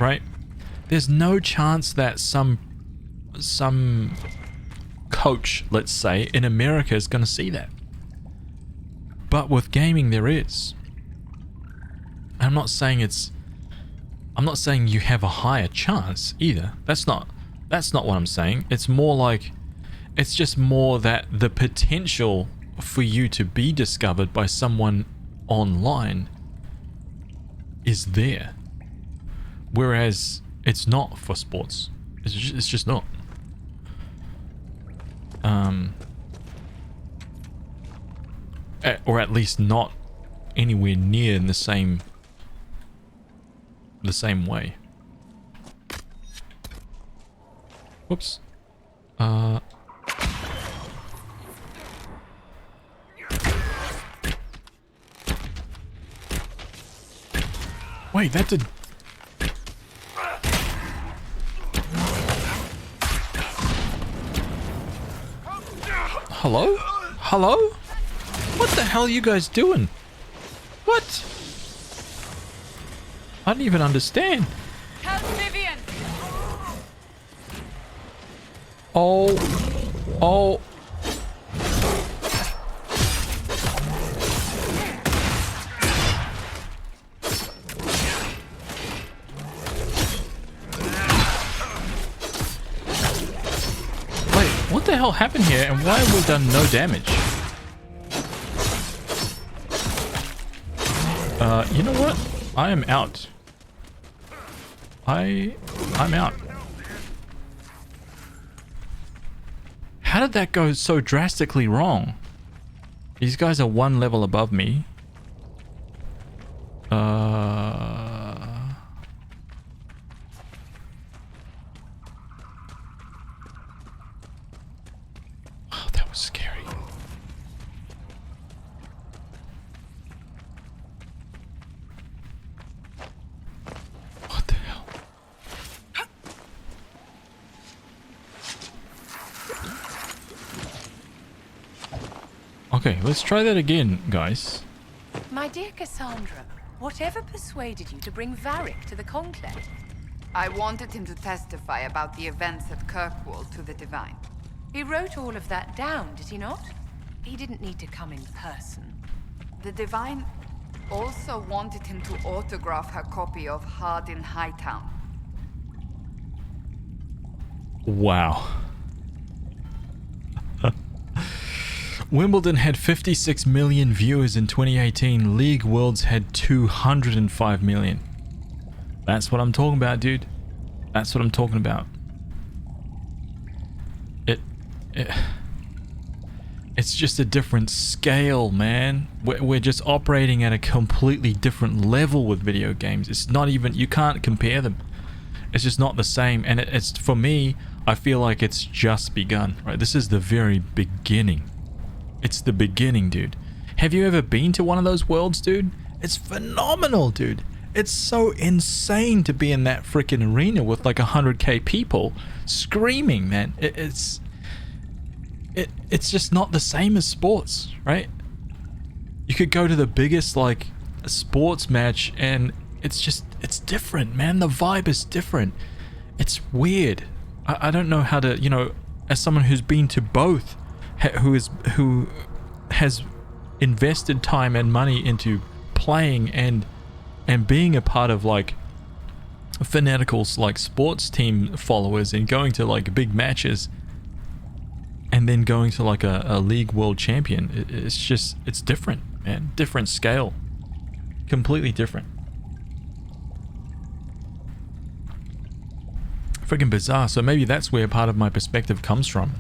right? There's no chance that some coach, let's say, in America is going to see that. But with gaming there is. I'm not saying you have a higher chance either. That's not what I'm saying. It's more like, it's just more that the potential for you to be discovered by someone online is there. Whereas it's not for sports. It's just not. Or at least not anywhere near in the same way. Whoops. Wait, that did... Hello? Hello? What the hell are you guys doing? What? I don't even understand. Oh. Oh. Wait, what the hell happened here and why have we done no damage? You know what? I am out. I'm out. How did that go so drastically wrong? These guys are one level above me. Oh, that was scary. What the hell? Okay, let's try that again, guys. My dear Cassandra, whatever persuaded you to bring Varric to the Conclave? I wanted him to testify about the events at Kirkwall to the Divine. He wrote all of that down, did he not? He didn't need to come in person. The Divine also wanted him to autograph her copy of Hard in Hightown. Wow. Wimbledon had 56 million viewers in 2018. League Worlds had 205 million. That's what I'm talking about, dude. That's what I'm talking about. It's just a different scale, man. We're just operating at a completely different level with video games. It's not even, you can't compare them. It's just not the same. And it's, for me, I feel like it's just begun, right? This is the very beginning. It's the beginning, dude. Have you ever been to one of those worlds, dude? It's phenomenal, dude. It's so insane to be in that freaking arena with like 100k people screaming, man. It's just not the same as sports, right? You could go to the biggest like sports match and it's different, man. The vibe is different. It's weird. I don't know how to, you know, as someone who's been to both, who has invested time and money into playing and being a part of like fanaticals like sports team followers and going to like big matches and then going to like a league world champion, it's different, man. Different scale, completely different. Freaking bizarre. So maybe that's where part of my perspective comes from.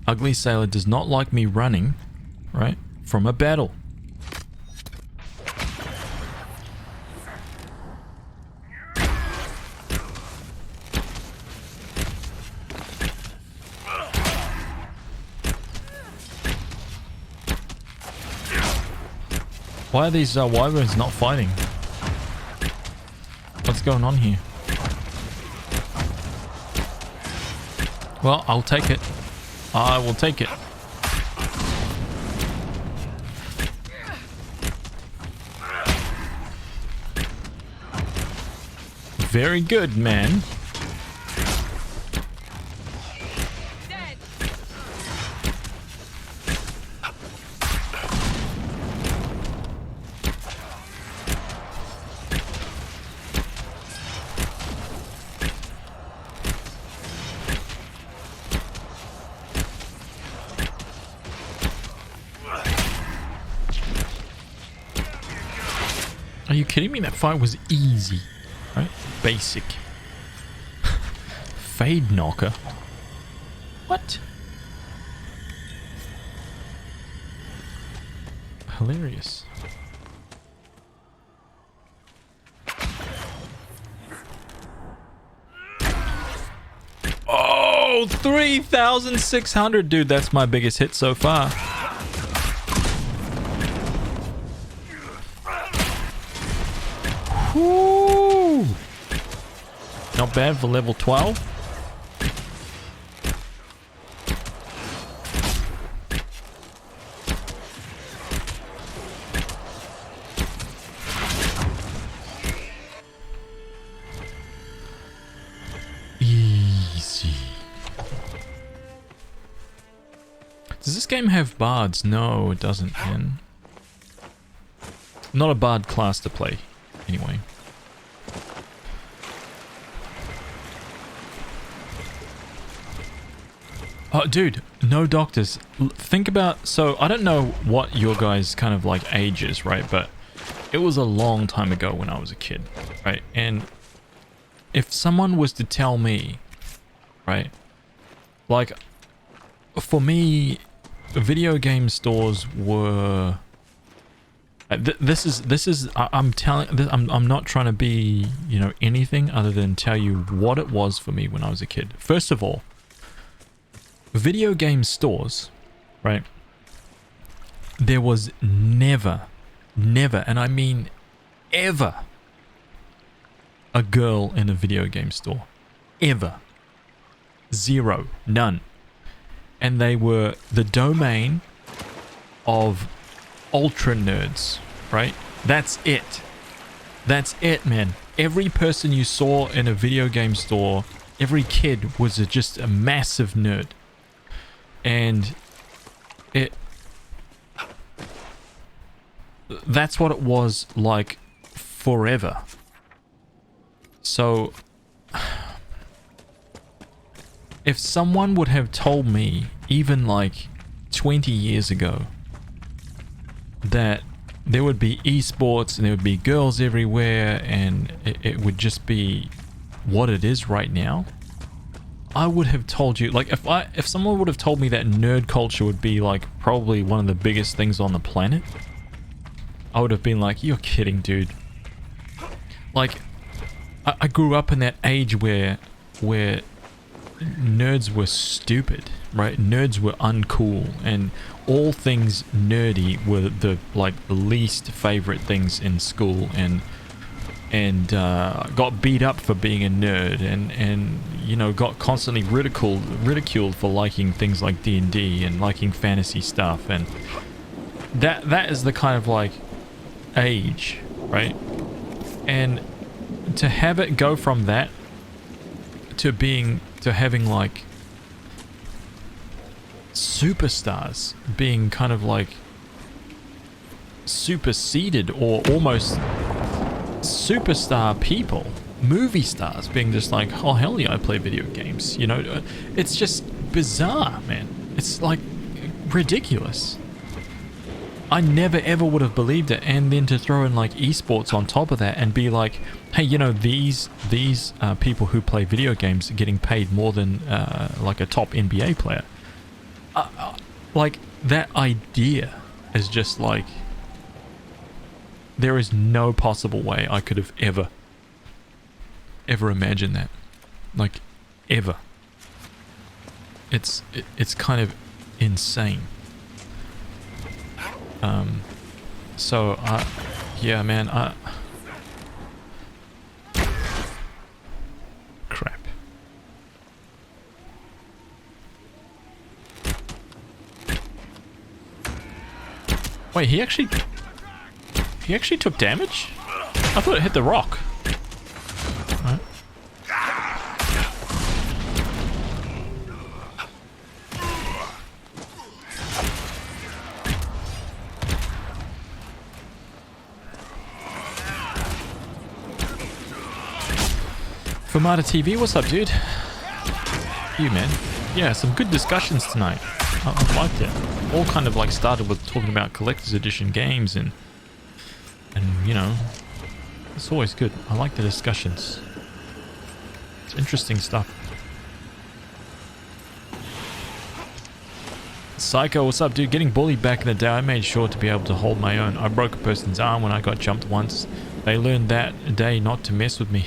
Ugly Sailor does not like me running, right, from a battle. Why are these wyverns not fighting? What's going on here? Well, I'll take it. I will take it. Very good, man. Are you kidding me? That fight was easy, right? Basic. Fade knocker. What? Hilarious. Oh, 3,600, dude. That's my biggest hit so far. Woo! Not bad for level 12. Easy. Does this game have bards? No, it doesn't, man. Not a bard class to play, anyway. Oh, dude, no doctors. Think about, so I don't know what your guys' kind of like age is, right? But it was a long time ago when I was a kid, right? And if someone was to tell me, right, like for me, video game stores were. This is. I'm not trying to be, you know, anything other than tell you what it was for me when I was a kid. First of all, video game stores, right? There was never, and I mean ever, a girl in a video game store. Ever. Zero. None. And they were the domain of ultra nerds, right? That's it. That's it, man. Every person you saw in a video game store, every kid was just a massive nerd. And that's what it was like forever. So if someone would have told me even like 20 years ago that there would be esports and there would be girls everywhere and it would just be what it is right now, I would have told you, like, if someone would have told me that nerd culture would be like probably one of the biggest things on the planet, I would have been like, you're kidding, dude. Like, I grew up in that age where nerds were stupid, right? Nerds were uncool, and all things nerdy were the least favorite things in school, and got beat up for being a nerd, and you know, got constantly ridiculed for liking things like D&D and liking fantasy stuff, and that is the kind of like age, right? And to have it go from that to having like superstars being kind of like superseded or almost superstar people, movie stars being just like, oh hell yeah, I play video games, you know, it's just bizarre, man. It's like ridiculous. I never ever would have believed it. And then to throw in like esports on top of that and be like, hey, you know, these people who play video games are getting paid more than like a top NBA player. Like, that idea is just like, there is no possible way I could have ever imagined that. Like, ever. It's kind of insane. So, yeah, man, crap. Wait, he actually took damage? I thought it hit the rock. Right. Fumata TV, what's up, dude? You, man. Yeah, some good discussions tonight. I liked it. All kind of like started with talking about collector's edition games and you know, it's always good. I like the discussions. It's interesting stuff. Psycho, what's up, dude? Getting bullied back in the day, I made sure to be able to hold my own. I broke a person's arm when I got jumped once. They learned that day not to mess with me.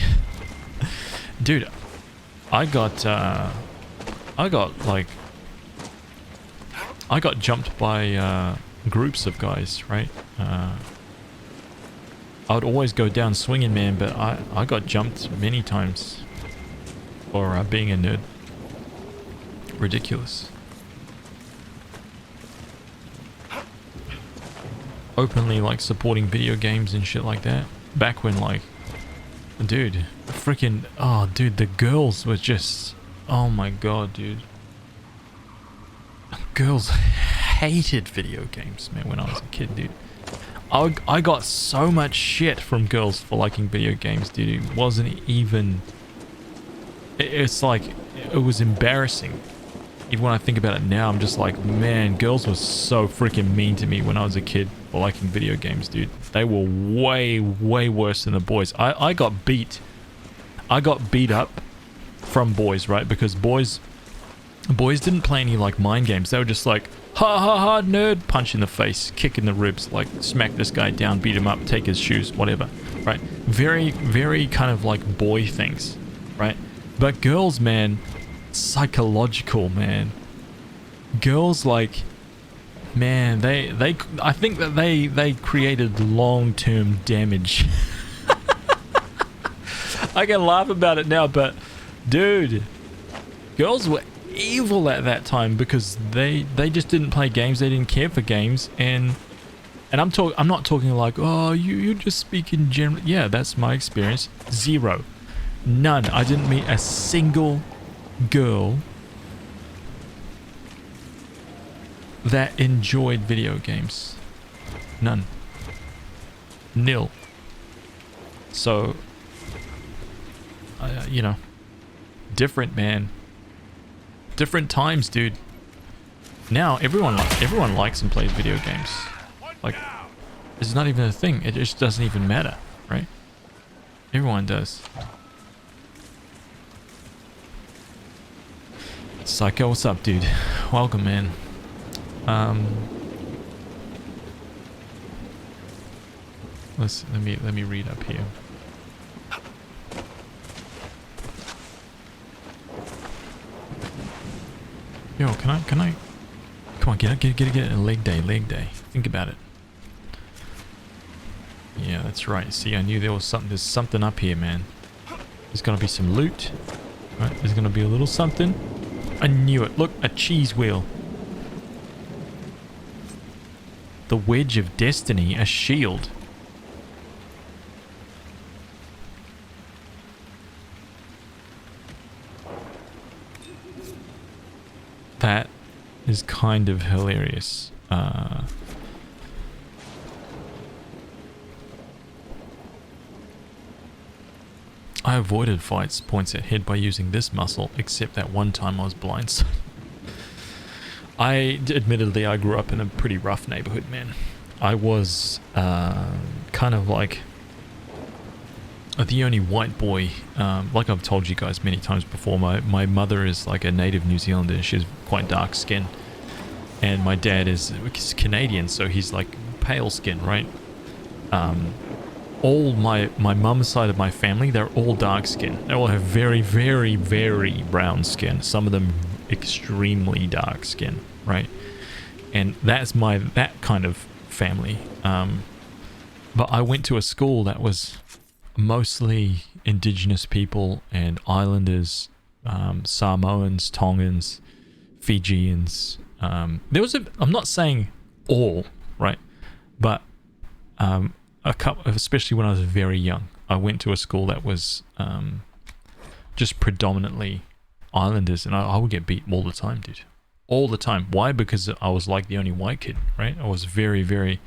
Dude, I got jumped by groups of guys, right? I would always go down swinging, man, but I got jumped many times for being a nerd. Ridiculous. Openly like supporting video games and shit like that. Back when like, dude, freaking, oh dude, the girls were just, oh my god, dude. Girls hated video games, man, when I was a kid, dude. I got so much shit from girls for liking video games, dude. It wasn't even... It's like... It was embarrassing. Even when I think about it now, I'm just like, man, girls were so freaking mean to me when I was a kid for liking video games, dude. They were way, way worse than the boys. I got beat. I got beat up from boys, right? Because boys didn't play any like mind games. They were just like, ha ha ha, nerd, punch in the face, kick in the ribs, like smack this guy down, beat him up, take his shoes, whatever, right? Very, very kind of like boy things, right? But girls, man, psychological, man. Girls, like, man, I think that they created long-term damage. I can laugh about it now, but dude, girls were evil at that time because they just didn't play games. They didn't care for games, and I'm not talking like, oh, you just speak in general. Yeah, that's my experience. Zero, none. I didn't meet a single girl that enjoyed video games. None. Nil. So you know, different, man. Different times, dude. Now everyone likes and plays video games. Like, it's not even a thing. It just doesn't even matter, right? Everyone does. Psycho, what's up, dude? Welcome, man. Let me read up here. Yo, can I? Come on, get it. Leg day. Think about it. Yeah, that's right. See, I knew there was something. There's something up here, man. There's gonna be some loot. Right? There's gonna be a little something. I knew it. Look, a cheese wheel. The wedge of destiny, a shield. That is kind of hilarious. I avoided fights points at head by using this muscle, except that one time I was blindsided. Admittedly, I grew up in a pretty rough neighborhood, man. I was kind of like the only white boy. Like I've told you guys many times before, my mother is like a native New Zealander. She's quite dark skin, and my dad is Canadian, so he's like pale skin, right? All my mum's side of my family, they're all dark skin. They all have very, very, very brown skin. Some of them extremely dark skin, right? And that's that kind of family. But I went to a school that was mostly indigenous people and islanders, Samoans, Tongans, Fijians. There was I'm not saying all, right? But a couple, especially when I was very young, I went to a school that was just predominantly islanders, and I would get beat all the time, dude. All the time. Why? Because I was like the only white kid, right? I was very, very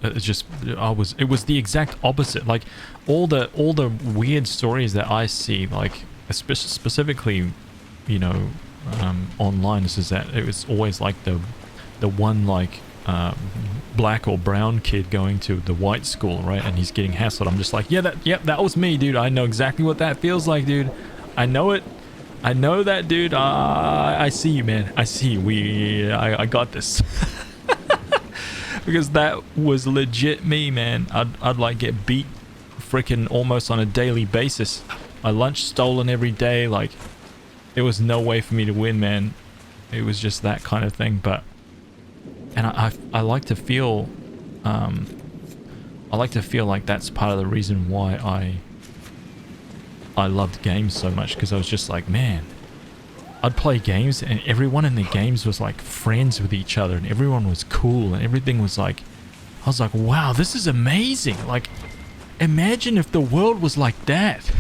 it was the exact opposite. Like all the weird stories that I see, like specifically, you know, online, is that it was always like the one like black or brown kid going to the white school, right? And he's getting hassled. I'm just like, that was me, dude. I know exactly what that feels like, dude. I know it. I know that, dude. I see you, man. I see you. I got this. Because that was legit me, man. I'd like get beat freaking almost on a daily basis. My lunch stolen every day. Like, there was no way for me to win, man. It was just that kind of thing. But, and I like to feel, like that's part of the reason why I loved games so much, because I was just like, man, I'd play games and everyone in the games was like friends with each other and everyone was cool and everything was like, I was like, wow, this is amazing. Like, imagine if the world was like that.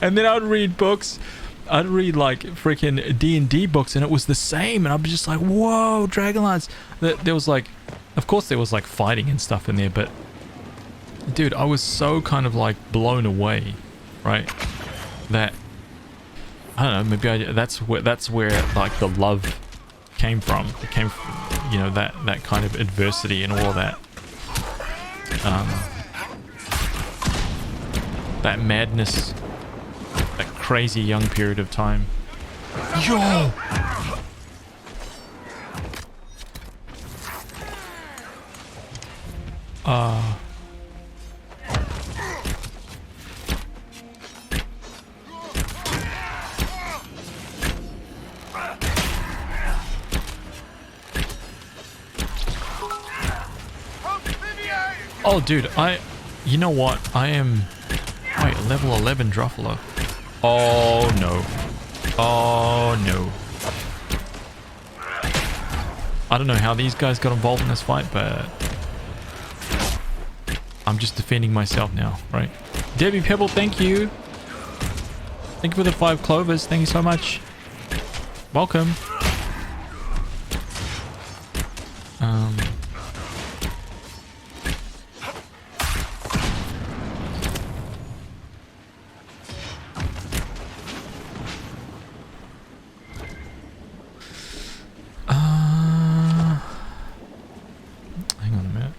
And then I'd read books. I'd read like freaking D&D books and it was the same. And I'd be just like, whoa, Dragonlance. There was like, of course there was like fighting and stuff in there, but dude, I was so kind of like blown away, right? That, I don't know, maybe that's where like the love came from. It came from, you know, that kind of adversity and all of that. That madness, that crazy young period of time. Yo! Oh, dude, you know what? I am, wait, level 11 Druffalo. Oh, no. Oh, no. I don't know how these guys got involved in this fight, but I'm just defending myself now, right? Debbie Pebble, thank you. Thank you for the 5 clovers. Thank you so much. Welcome. Hang on a minute.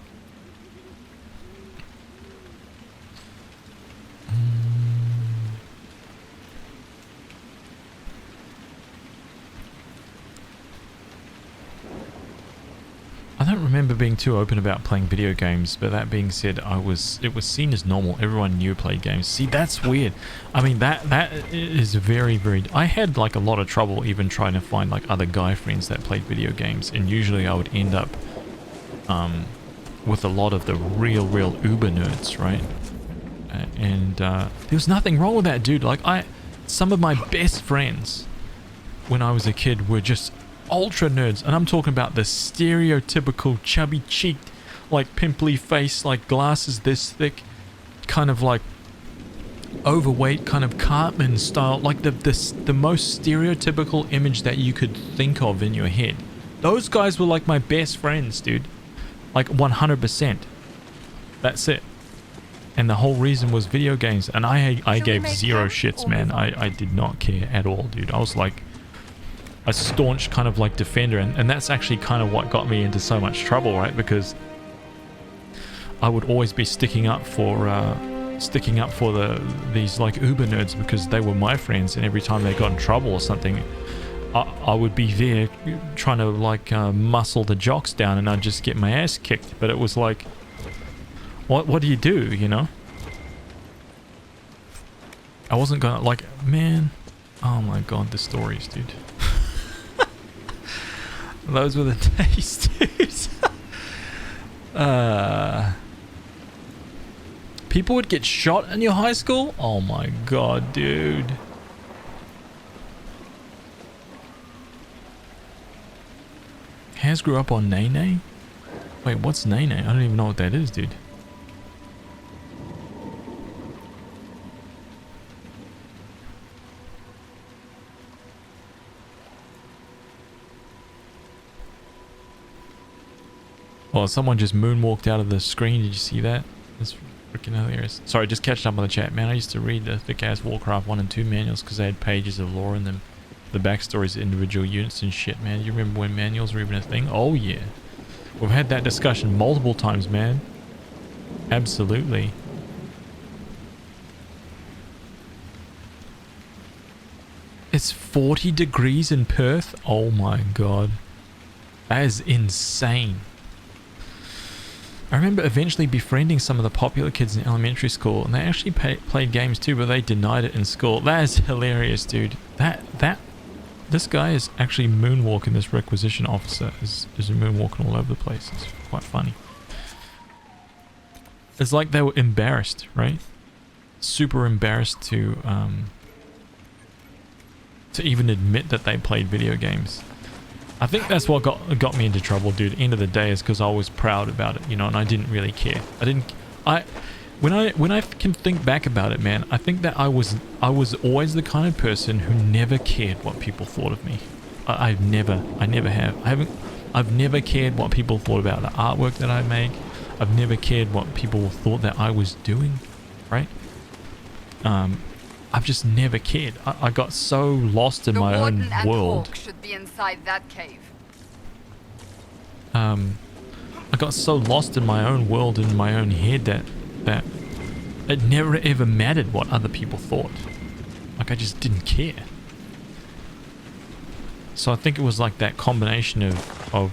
I don't remember being too open about playing video games, but that being said, it was seen as normal. Everyone knew played games. See, that's weird. I mean, that is very, very... I had like a lot of trouble even trying to find like other guy friends that played video games, and usually I would end up with a lot of the real uber nerds, right? And there was nothing wrong with that, dude. Like, some of my best friends when I was a kid were just ultra nerds, and I'm talking about the stereotypical chubby cheeked, like pimply face, like glasses this thick, kind of like overweight, kind of Cartman style, like the most stereotypical image that you could think of in your head. Those guys were like my best friends, dude. Like 100%. That's it. And the whole reason was video games, and I gave zero shits, man. I did not care at all, dude. I was like a staunch kind of like defender, and that's actually kind of what got me into so much trouble, right? Because I would always be sticking up for these like uber nerds, because they were my friends, and every time they got in trouble or something, I would be there trying to like muscle the jocks down, and I'd just get my ass kicked. But it was like, what do you do, you know? I wasn't gonna, like, man, oh my god, the stories, dude. Those were the days, dude. People would get shot in your high school? Oh my god, dude. Haz grew up on Nene? Wait, what's Nene? I don't even know what that is, dude. Oh, someone just moonwalked out of the screen. Did you see that? That's freaking hilarious. Sorry, just catching up on the chat, man. I used to read the thick-ass Warcraft 1 and 2 manuals because they had pages of lore in them. The backstories of individual units and shit, man. You remember when manuals were even a thing? Oh, yeah. We've had that discussion multiple times, man. Absolutely. It's 40 degrees in Perth? Oh my god. That is insane. I remember eventually befriending some of the popular kids in elementary school, and they actually played games too, but they denied it in school. That is hilarious, dude. This guy is actually moonwalking. This requisition officer is moonwalking all over the place. It's quite funny. It's like they were embarrassed, right? Super embarrassed to even admit that they played video games. I think that's what got me into trouble, dude. End of the day is because I was proud about it, you know, and I didn't really care. When I can think back about it, man, I think that I was always the kind of person who never cared what people thought of me. I've never cared what people thought about the artwork that I make. I've never cared what people thought that I was doing, right? I've just never cared. I got so lost in my own world. Hawk should be inside that cave. I got so lost in my own world, in my own head, that it never ever mattered what other people thought. Like, I just didn't care. So I think it was like that combination of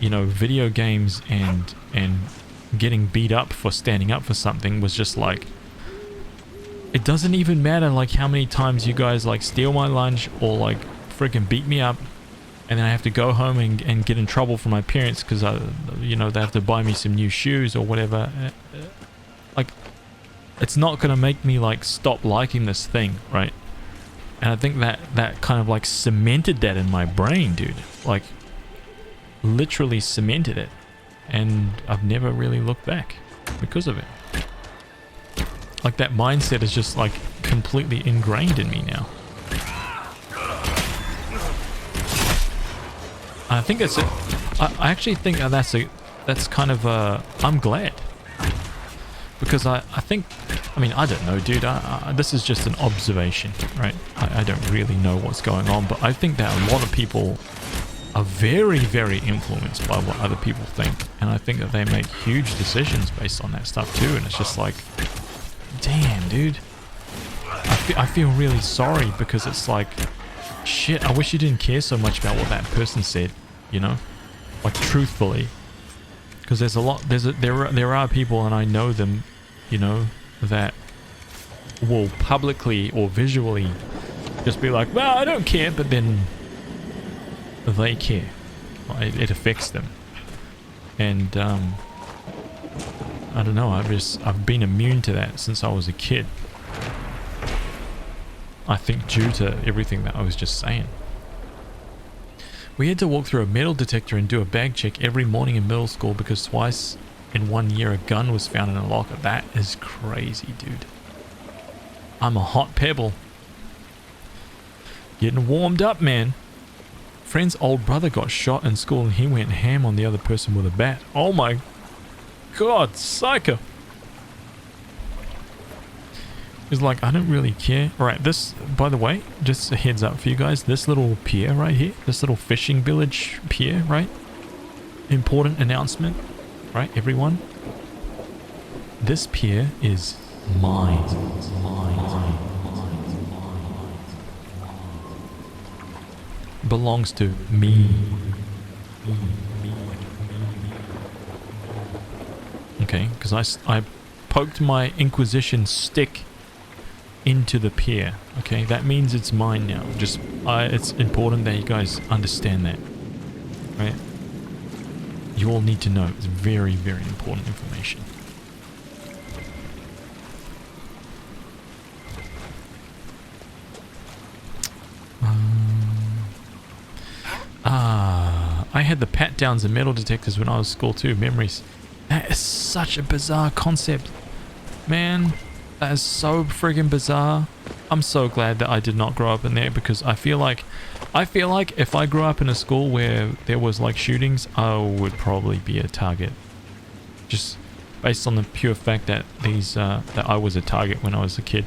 you know, video games and getting beat up for standing up for something was just like, it doesn't even matter like how many times you guys like steal my lunch or like freaking beat me up, and then I have to go home and get in trouble from my parents because you know, they have to buy me some new shoes or whatever. Like, it's not gonna make me like stop liking this thing, right? And I think that kind of like cemented that in my brain, dude. Like, literally cemented it, and I've never really looked back because of it. Like, that mindset is just like completely ingrained in me now. I think that's it. I actually think that's kind of I'm glad, because I think, I mean, I don't know, dude. This is just an observation, right? I don't really know what's going on, but I think that a lot of people are very, very influenced by what other people think, and I think that they make huge decisions based on that stuff too. And it's just like, damn, dude. I feel really sorry, because it's like, shit, I wish you didn't care so much about what that person said, you know, like, truthfully, because there's a lot, there are people, and I know them, you know, that will publicly or visually just be like, well, I don't care, but then they care. It affects them, and I don't know, I've been immune to that since I was a kid. I think due to everything that I was just saying. We had to walk through a metal detector and do a bag check every morning in middle school because twice in 1 year a gun was found in a locker. That is crazy, dude. I'm a hot pebble. Getting warmed up, man. Friend's old brother got shot in school and he went ham on the other person with a bat. Oh my god, psycho. He's like, I don't really care. Alright, this, by the way, just a heads up for you guys, this little pier right here, this little fishing village pier, right? Important announcement, right, everyone? This pier is mine. Belongs to me. Okay, because I poked my Inquisition stick into the pier. Okay, that means it's mine now. Just it's important that you guys understand that. right? You all need to know. It's very, very important information. I had the pat downs and metal detectors when I was school too. Memories. That is such a bizarre concept, man. That is so friggin' bizarre. I'm so glad that I did not grow up in there, because I feel like if I grew up in a school where there was like shootings, I would probably be a target. Just based on the pure fact that that I was a target when I was a kid.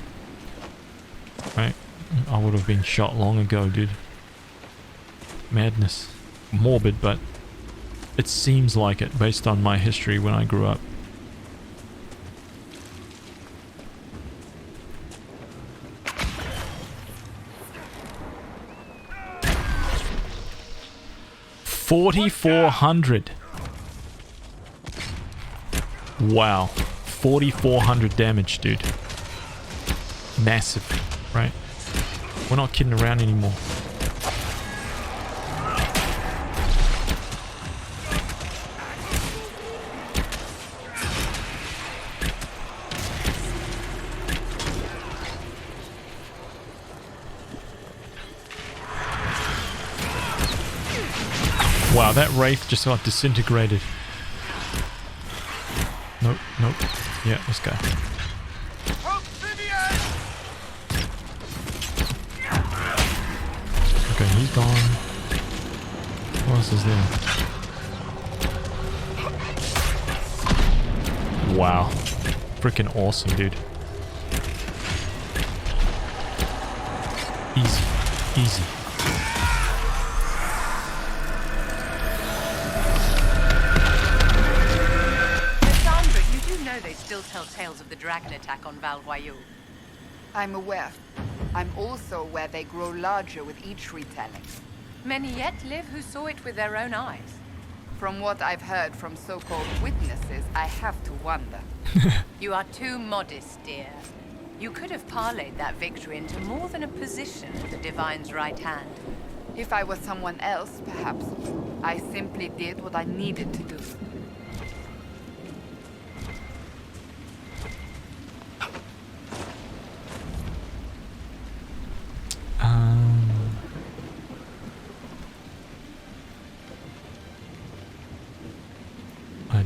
Right? I would have been shot long ago, dude. Madness. Morbid, but it seems like it based on my history when I grew up. $4,400. Wow. 4,400 damage, dude. Massive, right? We're not kidding around anymore. Wow, that Wraith just got disintegrated. Nope, nope. Yeah, let's go. Okay, he's gone. What else is there? Wow. Freaking awesome, dude. Easy. Easy. They still tell tales of the dragon attack on Val Royeaux. I'm aware. I'm also aware they grow larger with each retelling. Many yet live who saw it with their own eyes. From what I've heard from so-called witnesses, I have to wonder. You are too modest, dear. You could have parlayed that victory into more than a position at the Divine's right hand. If I was someone else, perhaps. I simply did what I needed to do.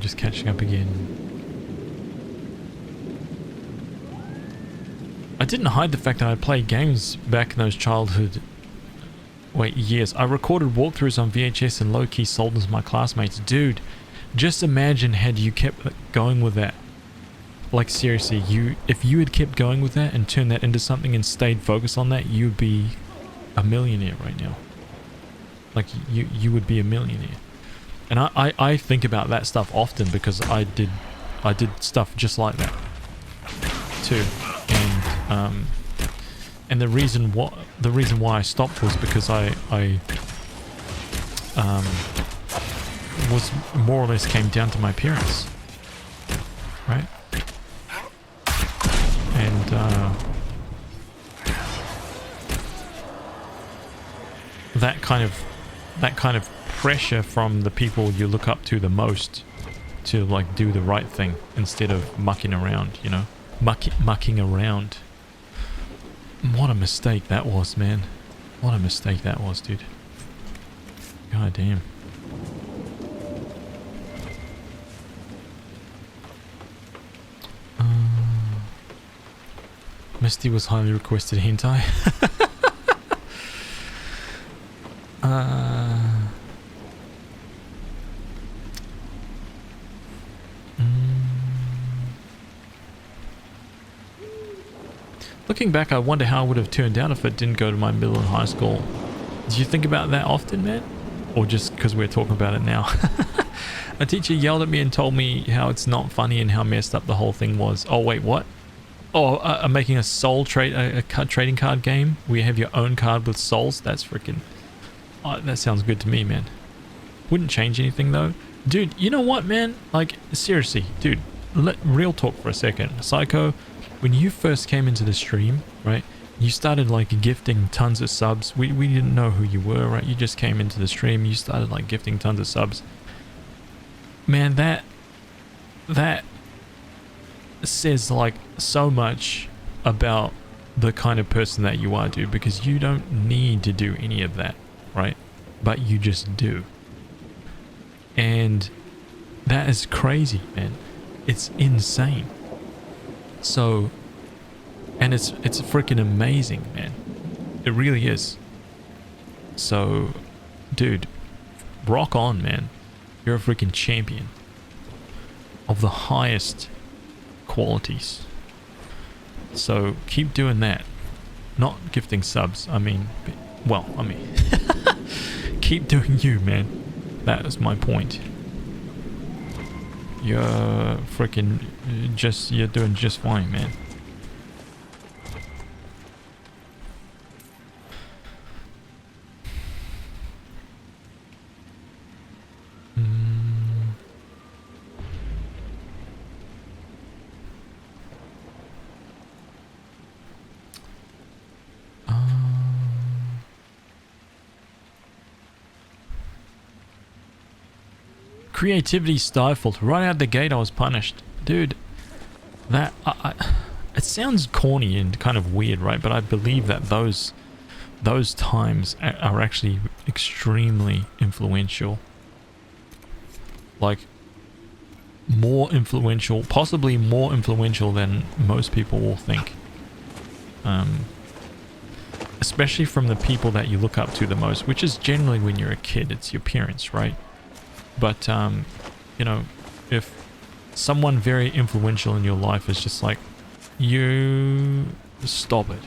Just catching up again. I didn't hide the fact that I played games back in those childhood years. I recorded walkthroughs on VHS and low-key sold them to my classmates. Dude, just imagine had you kept going with that. Like seriously, if you had kept going with that and turned that into something and stayed focused on that, you'd be a millionaire right now. Like you would be a millionaire. And I think about that stuff often because I did stuff just like that too. And the reason why I stopped was because I was more or less came down to my parents, right? And that kind of pressure from the people you look up to the most to like do the right thing instead of mucking around, you know, mucking around. What a mistake that was, man. What a mistake that was, dude. God damn. Misty was highly requested hentai. Looking back, I wonder how it would have turned out if it didn't go to my middle and high school. Do you think about that often, man? Or just because we're talking about it now? A teacher yelled at me and told me how it's not funny and how messed up the whole thing was. Oh, wait, what? Oh, I'm making a soul trading card game where you have your own card with souls? That's freaking... Oh, that sounds good to me, man. Wouldn't change anything, though. Dude, you know what, man? Like, seriously, dude. Real talk for a second. Psycho, when you first came into the stream, right? You started like gifting tons of subs. We didn't know who you were, right? You just came into the stream. You started like gifting tons of subs. Man, that says like so much about the kind of person that you are, dude, because you don't need to do any of that, right? But you just do. And that is crazy, man. It's insane. So, and it's freaking amazing, man. It really is. So, dude, rock on, man. You're a freaking champion of the highest qualities. So keep doing that. Not gifting subs. I mean, keep doing you, man. That is my point. You're freaking you're doing just fine, man. Creativity stifled. Right out the gate I was punished. Dude, that... it sounds corny and kind of weird, right? But I believe that those times are actually extremely influential. Like, more influential, possibly more influential than most people will think. Especially from the people that you look up to the most, which is generally when you're a kid, it's your parents, right? But, you know, if someone very influential in your life is just like, you stop it.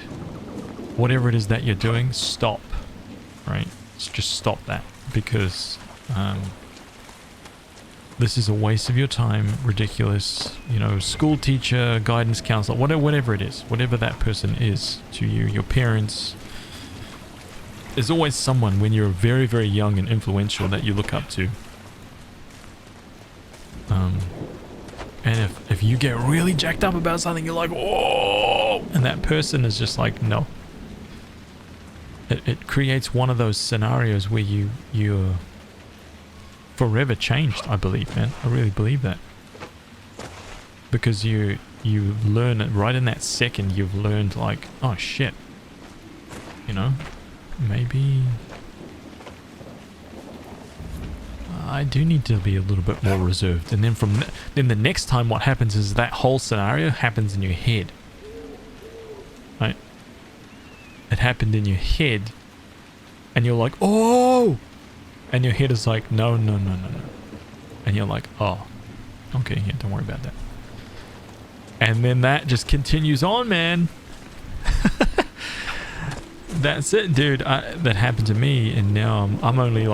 Whatever it is that you're doing, stop, right? Just stop that, because this is a waste of your time, ridiculous, you know, school teacher, guidance counselor, whatever it is, whatever that person is to you, your parents. There's always someone when you're very, very young and influential that you look up to. And if you get really jacked up about something, you're like, whoa, and that person is just like, no. It creates one of those scenarios where you're forever changed, I believe, man. I really believe that. Because you learn it right in that second. You've learned like, oh shit, you know, maybe I do need to be a little bit more reserved. And then then the next time what happens is that whole scenario happens in your head, right? It happened in your head and you're like, oh, and your head is like, no, and you're like, oh, okay, yeah, don't worry about that. And then that just continues on, man. That's it, dude. That happened to me, and now I'm only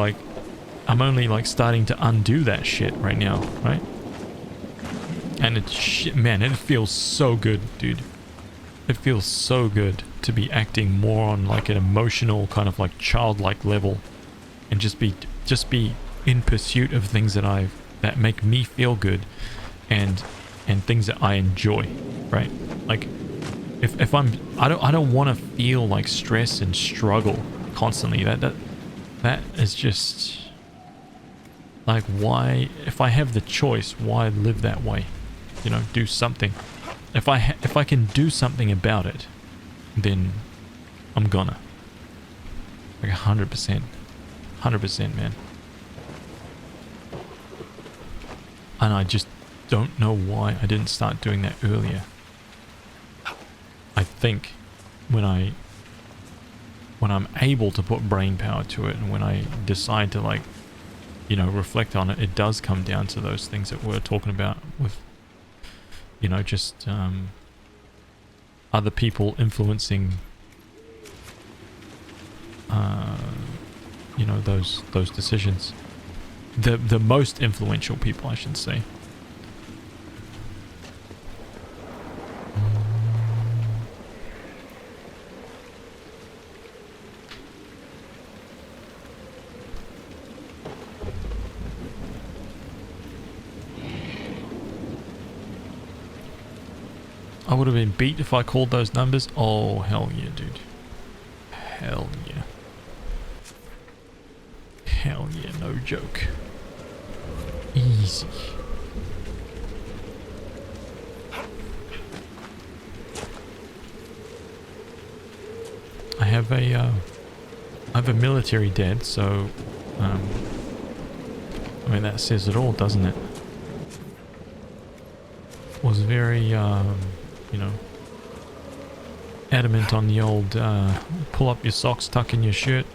like starting to undo that shit right now, right? And it's shit, man, it feels so good, dude. It feels so good to be acting more on like an emotional kind of like childlike level, and just be in pursuit of things that make me feel good, and things that I enjoy, right? Like if I don't want to feel like stress and struggle constantly. That is just like, why, if I have the choice, why live that way? You know, do something. If I can do something about it, then I'm gonna. Like 100%. 100%, man. And I just don't know why I didn't start doing that earlier. I think when I'm able to put brain power to it, and when I decide to, like, you know, reflect on it, it does come down to those things that we're talking about with, you know, just other people influencing, you know, those decisions. The most influential people, I should say. would have been beat if I called those numbers. Oh, hell yeah, dude. Hell yeah. Hell yeah, no joke. Easy. I have a military dead, so I mean that says it all, doesn't it? Was very you know, adamant on the old pull up your socks, tuck in your shirt.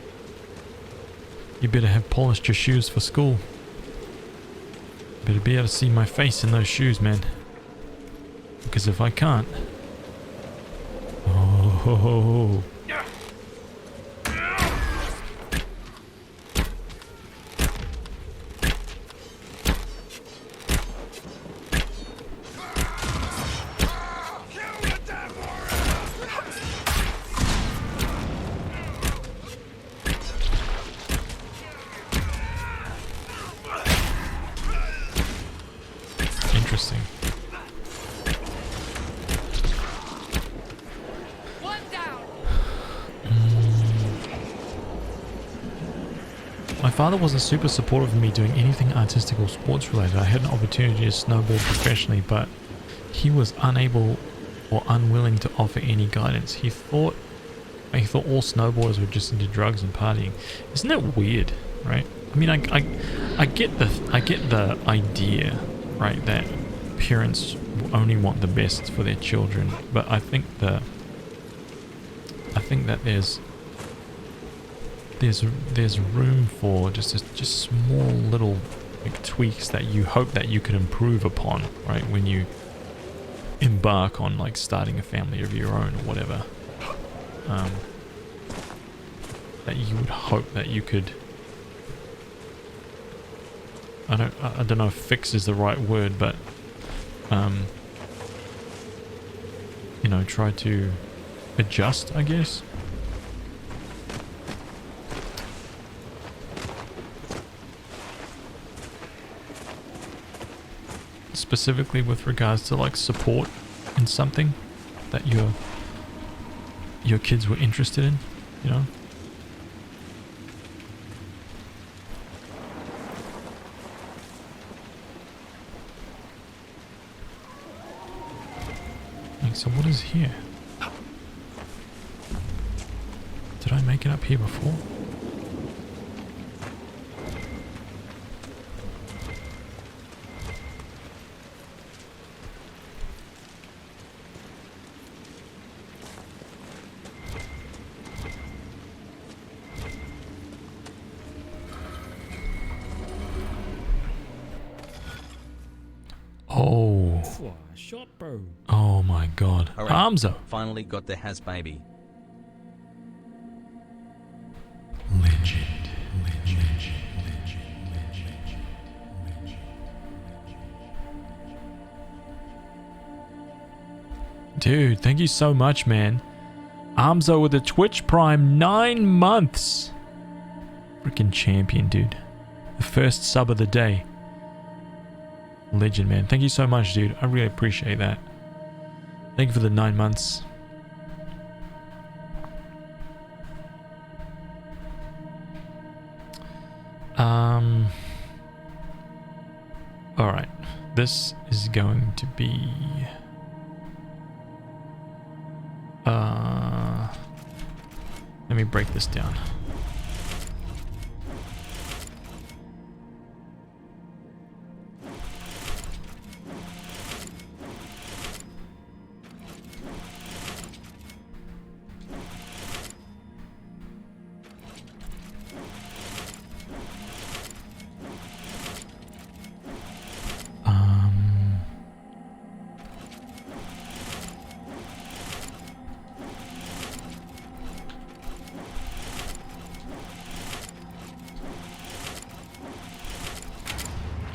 You better have polished your shoes for school. Better be able to see my face in those shoes, man. Because if I can't, oh. Interesting. One down. My father wasn't super supportive of me doing anything artistic or sports related. I had an opportunity to snowboard professionally, but he was unable or unwilling to offer any guidance. He thought all snowboarders were just into drugs and partying. Isn't that weird, right? I mean, I get the idea, right, that parents only want the best for their children, but I think that there's room for just small little like tweaks that you hope that you can improve upon, right, when you embark on like starting a family of your own or whatever. That you would hope that you could, I don't know if fix is the right word, but you know, try to adjust, I guess. Specifically with regards to like support in something that your kids were interested in, you know. So what is here? Did I make it up here before? Oh. Shot, bro. Oh my god. All right. Hamza. Finally got the HazBaby. Legend. Dude, thank you so much, man. Armzo with a Twitch Prime 9 months. Freaking champion, dude. The first sub of the day. Legend, man. Thank you so much, dude. I really appreciate that. Thank you for the 9 months. Alright. This is going to be... let me break this down.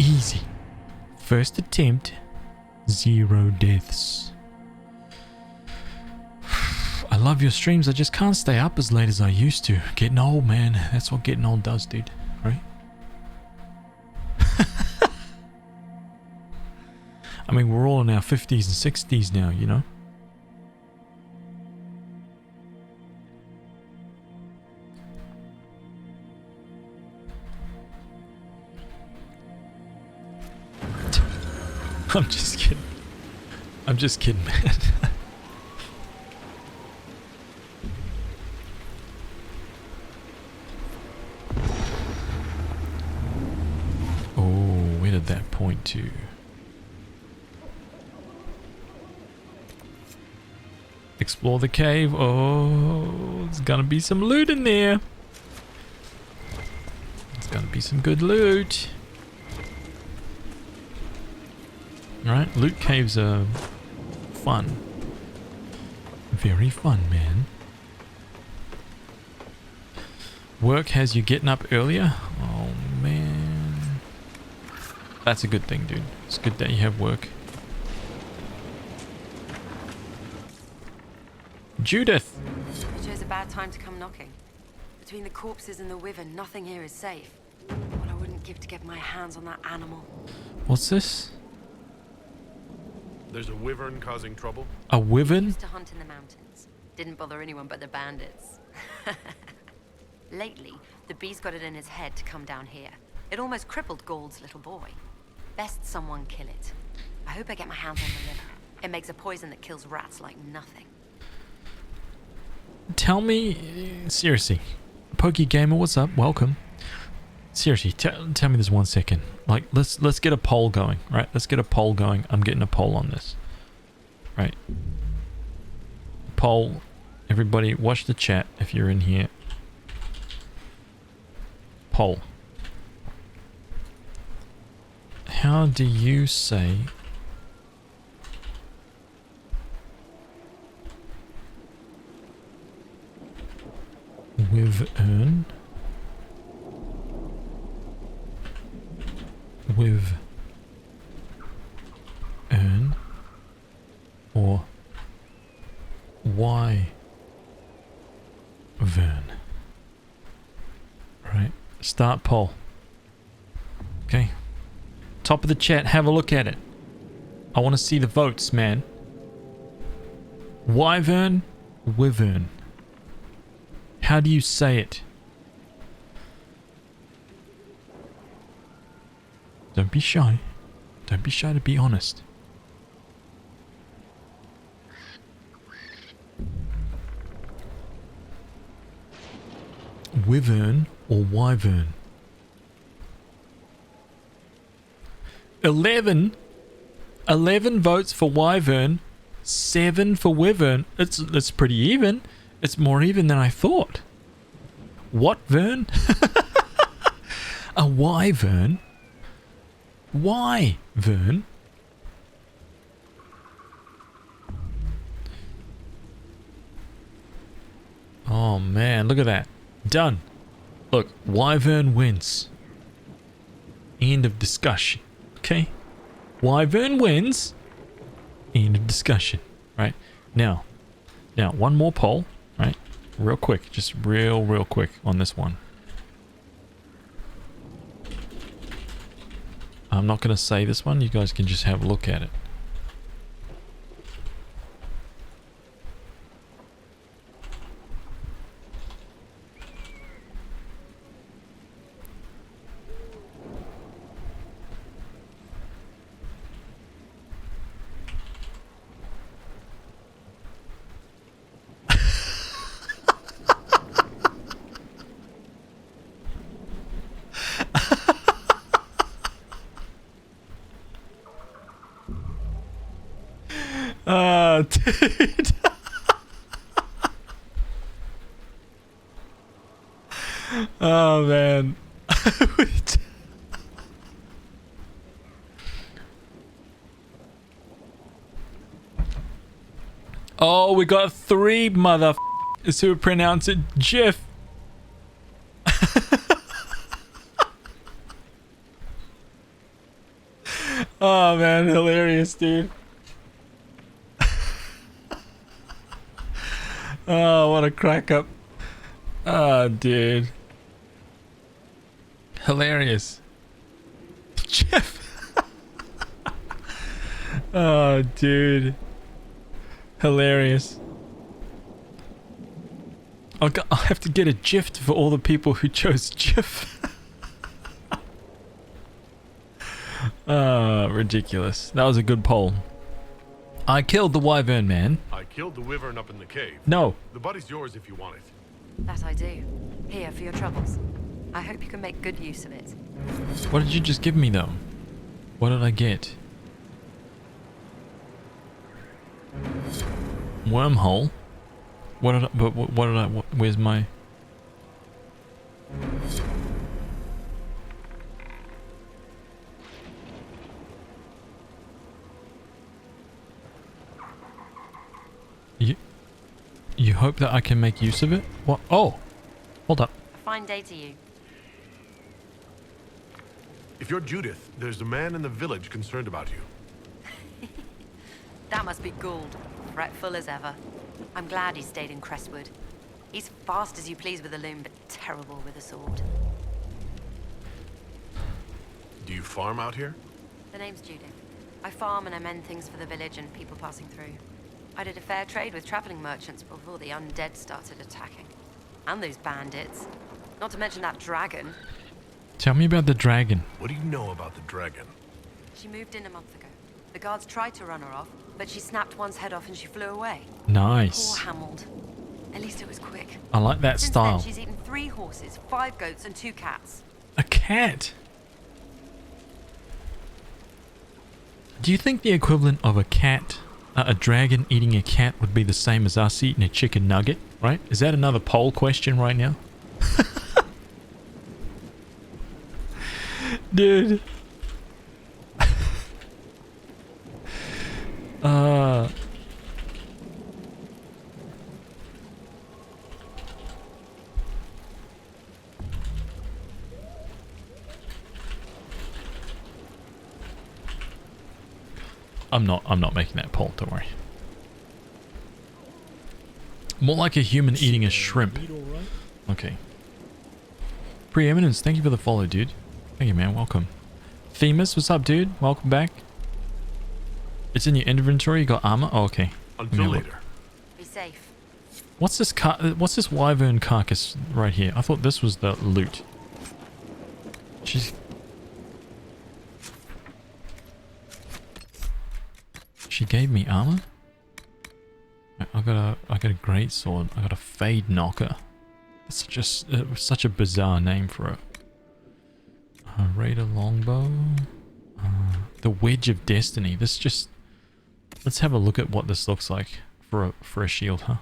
Easy. First attempt, 0 deaths. I love your streams, I just can't stay up as late as I used to. Getting old, man. That's what getting old does, dude. Right? I mean, we're all in our 50s and 60s now, you know? I'm just kidding. I'm just kidding, man. Oh, where did that point to? Explore the cave. Oh, there's gonna be some loot in there. There's gonna be some good loot. Alright, loot caves are fun. Very fun, man. Work has you getting up earlier? Oh, man. That's a good thing, dude. It's good that you have work. Judith! You chose a bad time to come knocking. Between the corpses and the wyvern, nothing here is safe. What I wouldn't give to get my hands on that animal. What's this? There's a wyvern causing trouble. A wyvern? Used to hunt in the mountains. Didn't bother anyone but the bandits. Lately, the beast got it in his head to come down here. It almost crippled Gauld's little boy. Best someone kill it. I hope I get my hands on the liver. It makes a poison that kills rats like nothing. Tell me, seriously, Pokey Gamer, what's up? Welcome. Seriously, tell me this 1 second. Like, let's get a poll going, right? Let's get a poll going. I'm getting a poll on this, right? Poll. Everybody, watch the chat if you're in here. Poll. How do you say wyvern? Wyvern or wyvern? Right, start poll. Okay, top of the chat, have a look at it. I want to see the votes, man. Wyvern, wyvern. How do you say it? Don't be shy. Don't be shy to be honest. Wyvern or wyvern? 11 votes for wyvern, 7 for wyvern. It's pretty even. It's more even than I thought. What vern? A wyvern? Wyvern? Oh man, look at that. Done. Look, wyvern wins. End of discussion. Okay? Wyvern wins. End of discussion. Right? Now, one more poll. Right? Real quick. Just real quick on this one. I'm not going to say this one. You guys can just have a look at it. Dude. Oh man. Oh, we got 3 motherfuckers who pronounce it Jiff. Oh man, hilarious, dude. Oh, what a crack up. Oh, dude. Hilarious. Jeff. Oh, dude. Hilarious. I'll have to get a gift for all the people who chose GIF. Ridiculous. That was a good poll. I killed the wyvern man. I killed the wyvern up in the cave. No. The body's yours if you want it. That I do. Here for your troubles. I hope you can make good use of it. What did you just give me though? What did I get? Wormhole? What did I, but what did I, where's my... You hope that I can make use of it? What? Oh! Hold up. A fine day to you. If you're Judith, there's a man in the village concerned about you. That must be Gould. Fretful as ever. I'm glad he stayed in Crestwood. He's fast as you please with a loom, but terrible with a sword. Do you farm out here? The name's Judith. I farm and I mend things for the village and people passing through. I did a fair trade with traveling merchants before the undead started attacking. And those bandits. Not to mention that dragon. Tell me about the dragon. What do you know about the dragon? She moved in a month ago. The guards tried to run her off, but she snapped one's head off and she flew away. Nice. Poor Hamold. At least it was quick. I like that Since style. then, she's eaten 3 horses, 5 goats, and 2 cats. A cat? Do you think the equivalent of a cat, a dragon eating a cat would be the same as us eating a chicken nugget, right? Is that another poll question right now? Dude. I'm not making that poll, don't worry. More like a human eating a shrimp. Okay. Preeminence, thank you for the follow, dude. Thank you, man. Welcome. Themis, what's up, dude? Welcome back. It's in your inventory. You got armor. Oh, okay. Until later. Be safe. What's this wyvern carcass right here? I thought this was the loot. She gave me armor. I got a great sword. I got a fade knocker. It's just such a bizarre name for it. Raider longbow. The wedge of destiny. Let's have a look at what this looks like for a shield, huh?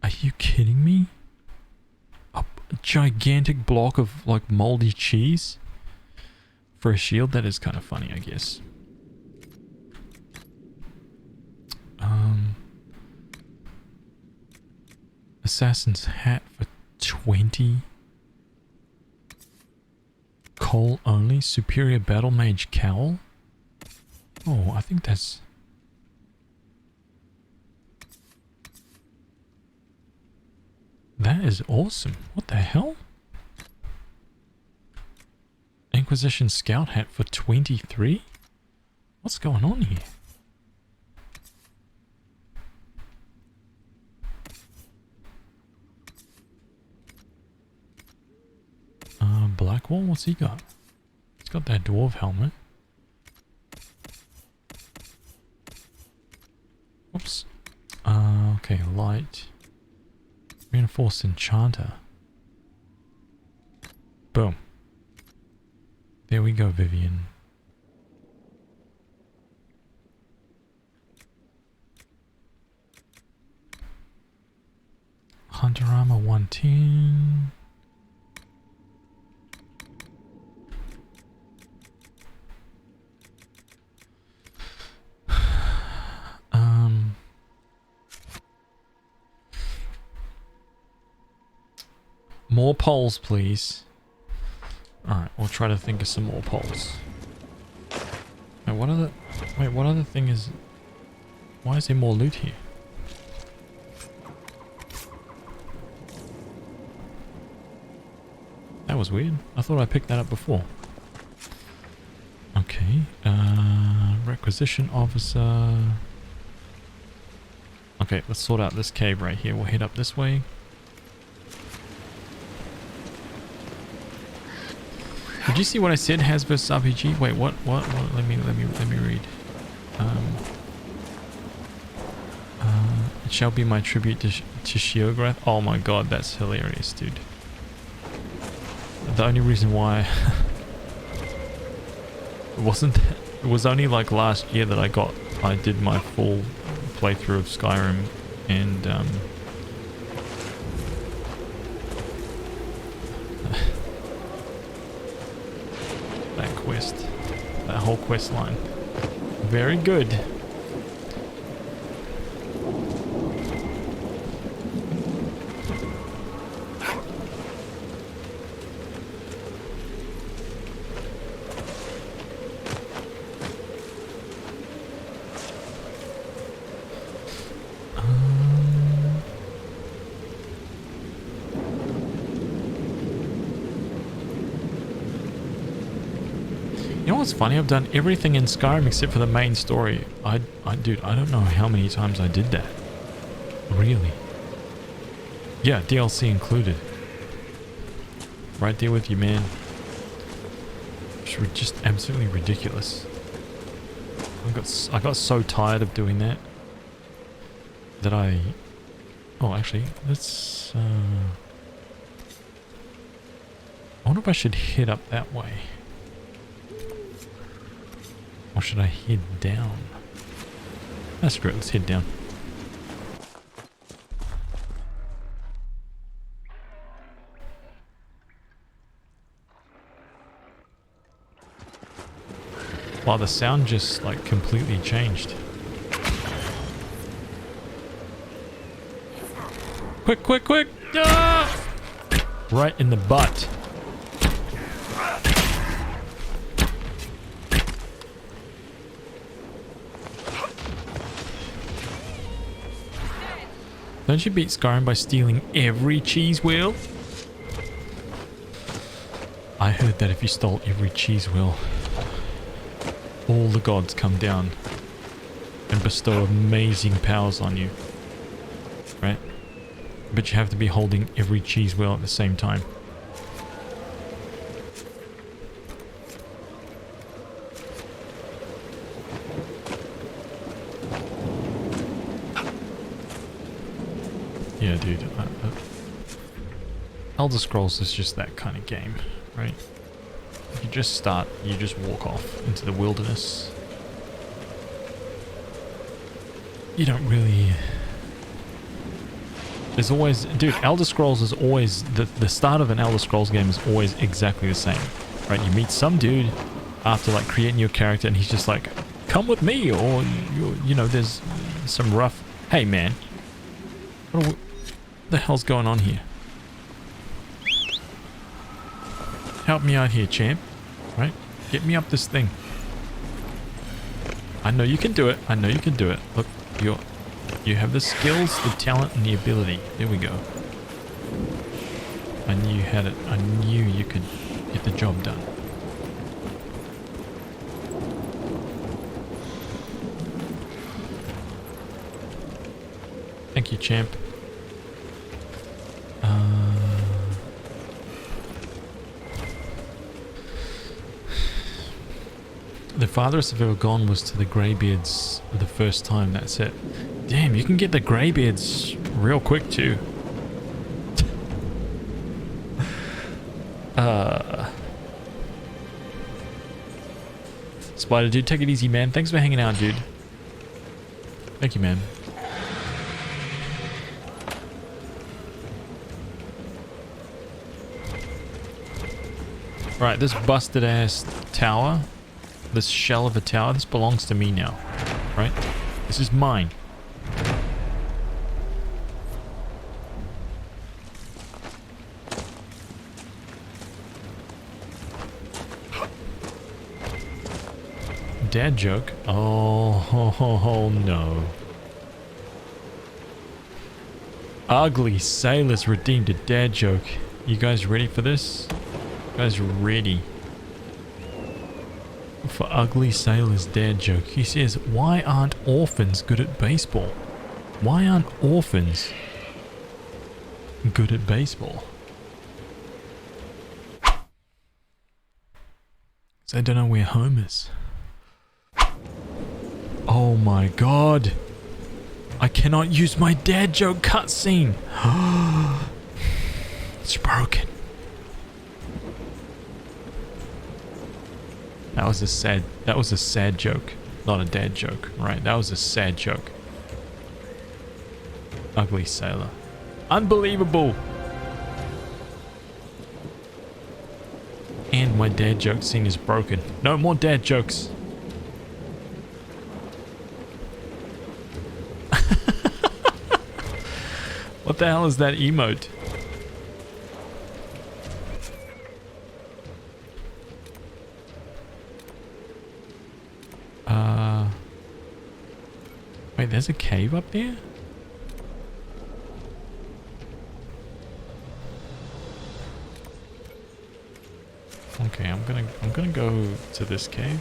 Are you kidding me? A gigantic block of like moldy cheese for a shield? That is kind of funny, I guess. Assassin's hat for 20. Coal only. Superior battle mage cowl. Oh, I think that's... That is awesome. What the hell? Inquisition scout hat for 23? What's going on here? Blackwall, what's he got? He's got that dwarf helmet. Oops. Okay, light. Reinforced enchanter. Boom. There we go, Vivian. Hunter armor 110. More polls, please. Alright, we'll try to think of some more polls. Wait, what other thing is... Why is there more loot here? That was weird. I thought I picked that up before. Okay. Requisition officer. Okay, let's sort out this cave right here. We'll head up this way. Did you see what I said? HazVsRPG. Wait, what? Let me read. It shall be my tribute to Shiograth. Oh my god, that's hilarious, dude. The only reason why it was only like last year that I did my full playthrough of Skyrim, and that quest, that whole quest line, very good. You know what's funny? I've done everything in Skyrim except for the main story. Dude, I don't know how many times I did that. Really? Yeah, DLC included. Right there with you, man. It's just absolutely ridiculous. I got so tired of doing that oh, actually, let's I wonder if I should head up that way. Or should I head down? That's great, let's head down. Wow, the sound just like completely changed. Quick, quick, quick! Ah! Right in the butt. Don't you beat Skyrim by stealing every cheese wheel? I heard that if you stole every cheese wheel, all the gods come down and bestow amazing powers on you. Right? But you have to be holding every cheese wheel at the same time. Yeah, dude. Elder Scrolls is just that kind of game, right? You just start, you just walk off into the wilderness. You don't really... There's always... Dude, Elder Scrolls is always... The start of an Elder Scrolls game is always exactly the same, right? You meet some dude after like creating your character and he's just like, come with me, or you know, there's some rough... Hey man, what the hell's going on here? Help me out here, champ. Right? Get me up this thing. I know you can do it. I know you can do it. Look, you have the skills, the talent, and the ability. There we go. I knew you had it. I knew you could get the job done. Thank you, champ. The farthest I've ever gone was to the Greybeards the first time, that's it. Damn, you can get the Greybeards real quick too. Spider dude, take it easy, man. Thanks for hanging out, dude. Thank you, man. Right, this busted ass tower, this shell of a tower, this belongs to me now, right? This is mine. Dad joke? Oh, no. Ugly Sailors redeemed a dad joke. You guys ready for this? You guys ready for Ugly Sailor's dad joke? He says, why aren't orphans good at baseball? Why aren't orphans good at baseball? 'Cause I don't know where home is. Oh my god. I cannot use my dad joke cutscene. It's broken. That was a sad joke. Not a dad joke, right? That was a sad joke. Ugly sailor. Unbelievable. And my dad joke scene is broken. No more dad jokes. What the hell is that emote? Wait, there's a cave up there? Okay, I'm gonna go to this cave.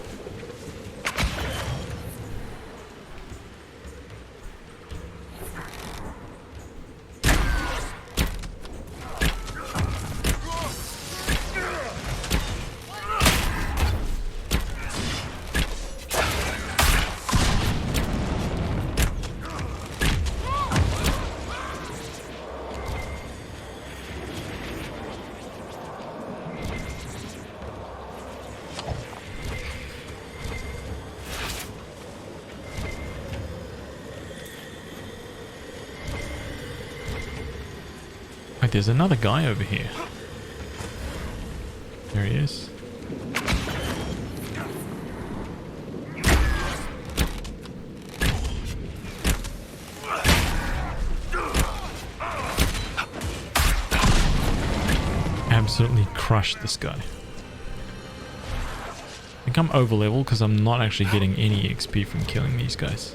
Wait, there's another guy over here. There he is. Absolutely crushed this guy. I think I'm over level because I'm not actually getting any XP from killing these guys.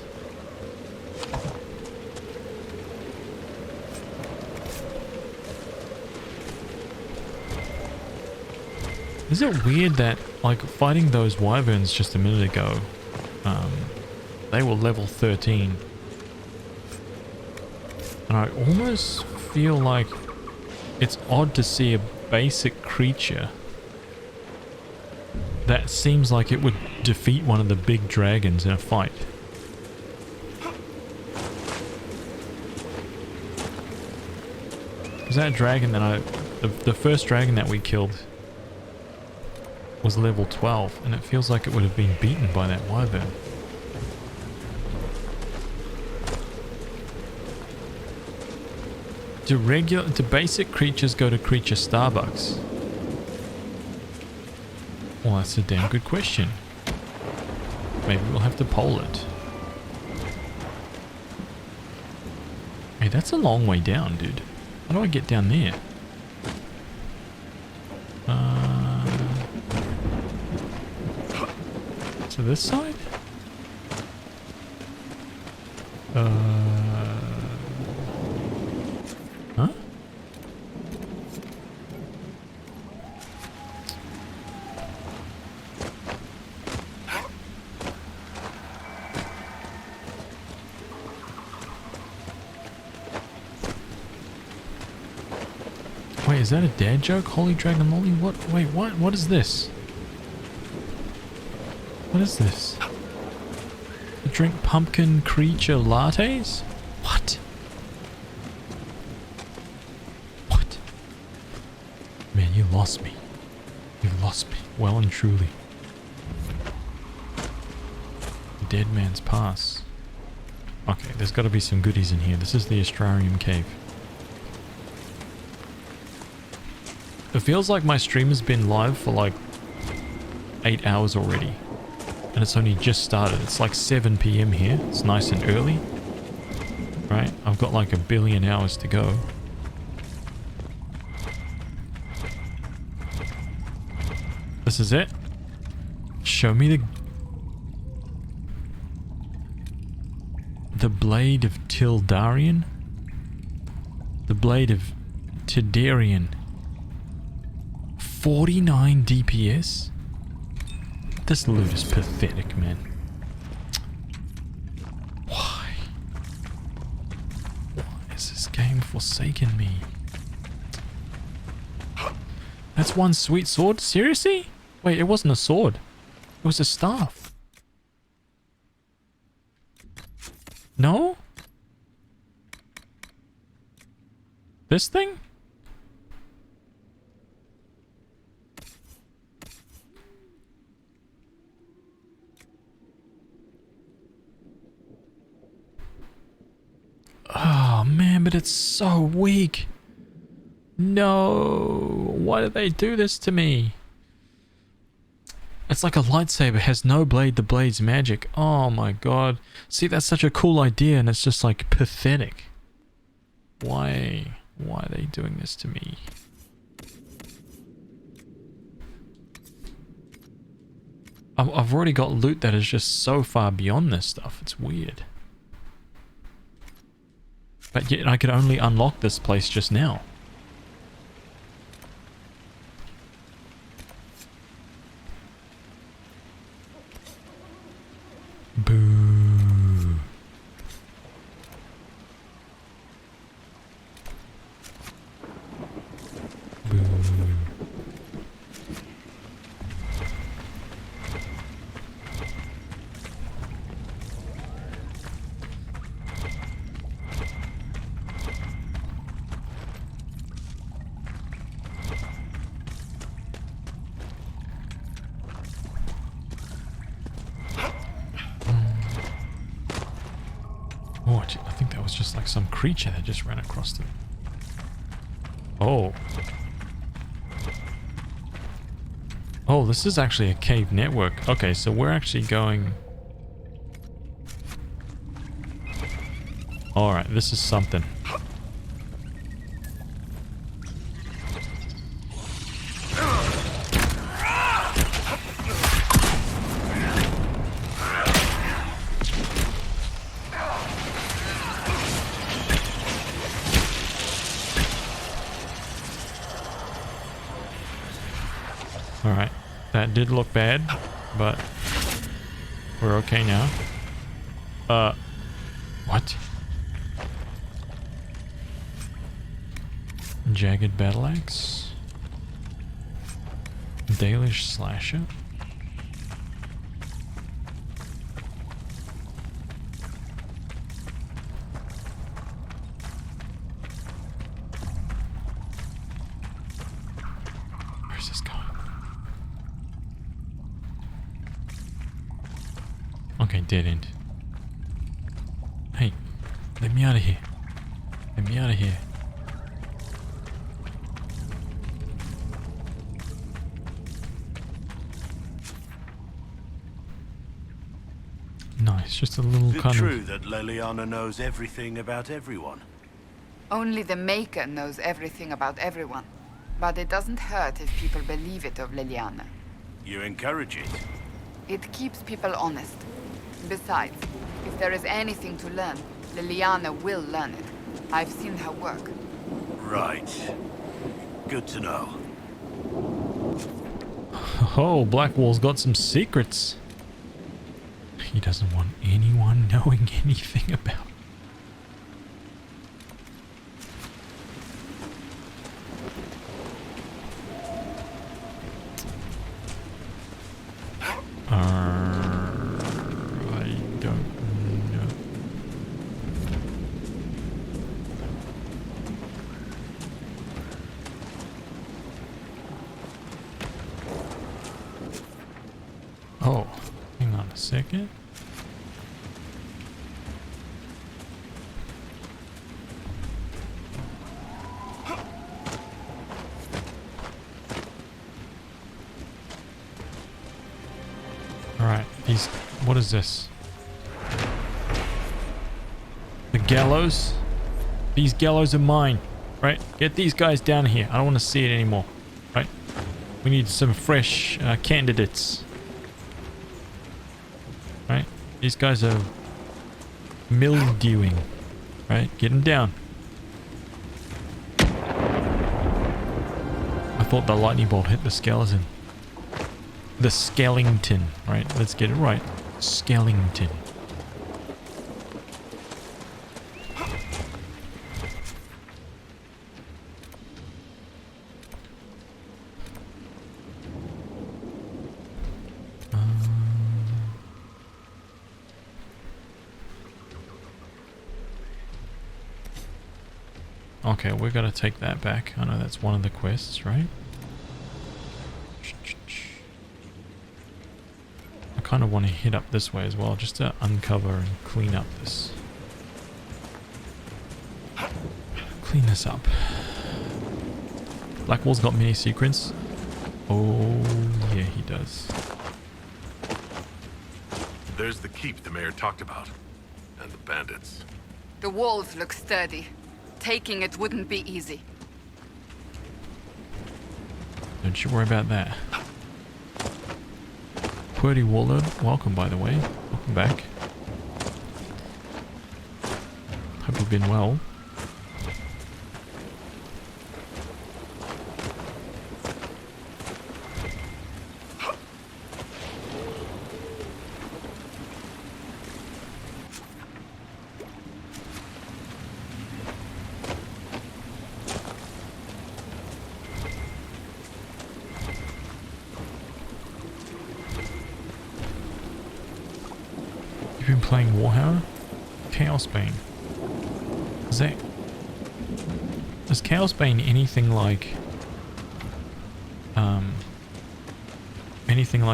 Is it weird that, like, fighting those wyverns just a minute ago, they were level 13. And I almost feel like it's odd to see a basic creature that seems like it would defeat one of the big dragons in a fight. Was that dragon that the first dragon that we killed was level 12, and it feels like it would have been beaten by that wyvern. Do basic creatures go to creature Starbucks? Well, that's a damn good question. Maybe we'll have to poll it. Hey, that's a long way down, dude. How do I get down there? To this side? Huh? Wait, is that a dad joke? Holy Dragon Lolly? What? Wait, what? What is this? What is this? You drink pumpkin creature lattes? What? What? Man, you lost me. You lost me. Well and truly. The dead man's pass. Okay, there's got to be some goodies in here. This is the Astrarium Cave. It feels like my stream has been live for like 8 hours already. And it's only just started. It's like 7 PM here. It's nice and early. Right? I've got like 1 billion hours to go. This is it. Show me the Blade of Tildarian. The Blade of Tidarian. 49 DPS? This loot is pathetic, man. Why? Why has this game forsaken me? That's one sweet sword? Seriously? Wait, it wasn't a sword. was a staff. No? This thing? Oh man, but it's so weak. No, why did they do this to me? It's like a lightsaber has no blade, the blade's magic. Oh my god. See, that's such a cool idea and it's just like pathetic. Why are they doing this to me? I've already got loot that is just so far beyond this stuff. It's weird. But yet I could only unlock this place just now. Boo. Boo. Oh, I think that was just like some creature that just ran across them. Oh. Oh, this is actually a cave network. Okay, so we're actually going... Alright, this is something. Alright, that did look bad, but we're okay now. What? Jagged battle axe? Dalish slasher? Where's this going? Okay, dead end. Hey, let me out of here. Let me out of here. Nice, just a little Is it kind true of... that Leliana knows everything about everyone? Only the Maker knows everything about everyone. But it doesn't hurt if people believe it of Leliana. You encourage it? It keeps people honest. Besides, if there is anything to learn, Leliana will learn it. I've seen her work. Right. Good to know. Oh, Blackwall's got some secrets. He doesn't want anyone knowing anything about. I don't know. Oh, hang on a second. Alright, these... What is this? The gallows? These gallows are mine. Right? Get these guys down here. I don't want to see it anymore. Right? We need some fresh candidates. Right? These guys are mildewing. Right? Get them down. I thought the lightning bolt hit the skeleton. The skeleton, right? Let's get it right. Skeleton. Okay, we're gonna take that back. I know that's one of the quests, right? I kind of want to head up this way as well, just to uncover and clean up this. Clean this up. Blackwall's got mini secrets. Oh, yeah, he does. There's the keep the mayor talked about. And the bandits. The walls look sturdy. Taking it wouldn't be easy. Don't you worry about that. Purdy Warlord, welcome by the way. Welcome back. Hope you've been well. You've been playing Warhammer? Chaosbane. Is Chaosbane anything like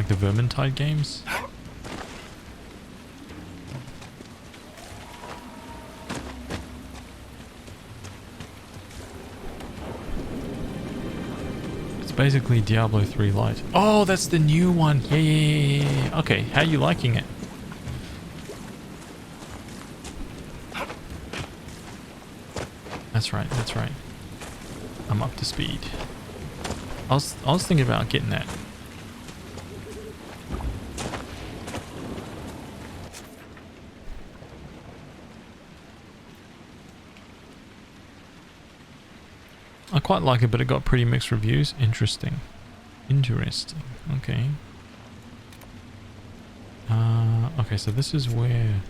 the Vermintide games? It's basically Diablo 3 Lite. Oh, that's the new one. Yeah. Okay, how are you liking it? That's right. I'm up to speed. I was thinking about getting that. I quite like it, but it got pretty mixed reviews. Interesting. Okay. Okay, so this is where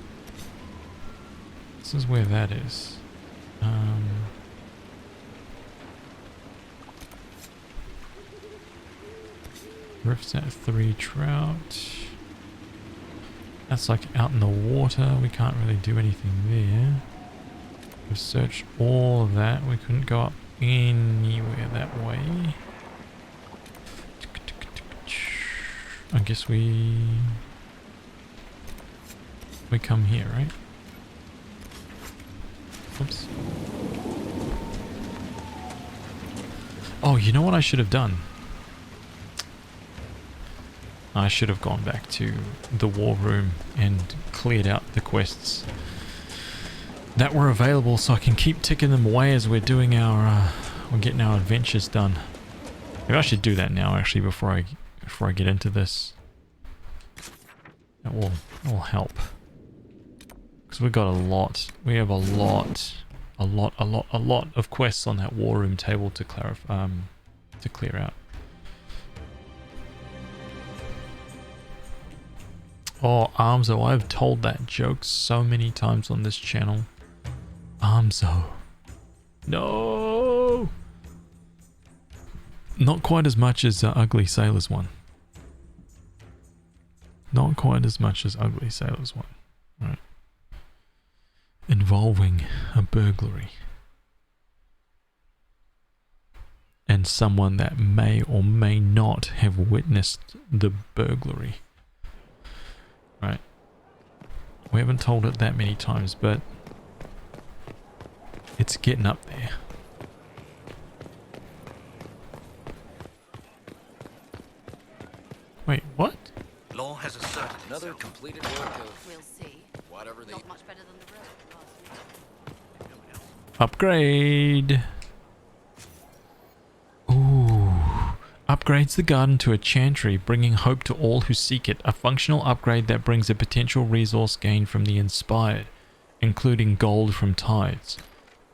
that is. Rifts at 3 trout. That's like out in the water. We can't really do anything there. We've searched all of that. We couldn't go up anywhere that way. I guess we come here, right? Oops. Oh, you know what I should have done? I should have gone back to the war room and cleared out the quests that were available, so I can keep ticking them away as we're doing we're getting our adventures done. Maybe I should do that now, actually, before I get into this. That will help, because we've got a lot. We have a lot of quests on that war room table to clarify, to clear out. Oh, Armzo, I've told that joke so many times on this channel. Armzo. No! Not quite as much as Ugly Sailor's one. Not quite as much as Ugly Sailor's one. Right. Involving a burglary. And someone that may or may not have witnessed the burglary. Right. We haven't told it that many times, but it's getting up there. Wait, what? Law has asserted Another itself. completed work of We'll see. whatever they... Not much better than the road. Upgrade. Ooh. Upgrades the garden to a chantry, bringing hope to all who seek it. A functional upgrade that brings a potential resource gain from the inspired, including gold from tides.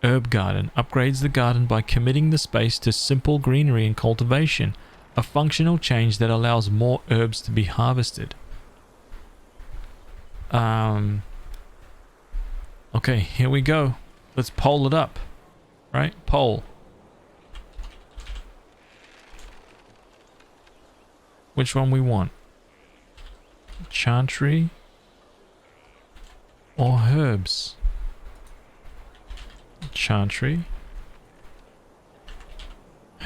Herb garden upgrades the garden by committing the space to simple greenery and cultivation. A functional change that allows more herbs to be harvested. Okay, here we go. Let's poll it up. Right? Poll. Which one we want? Chantry or herbs? Chantry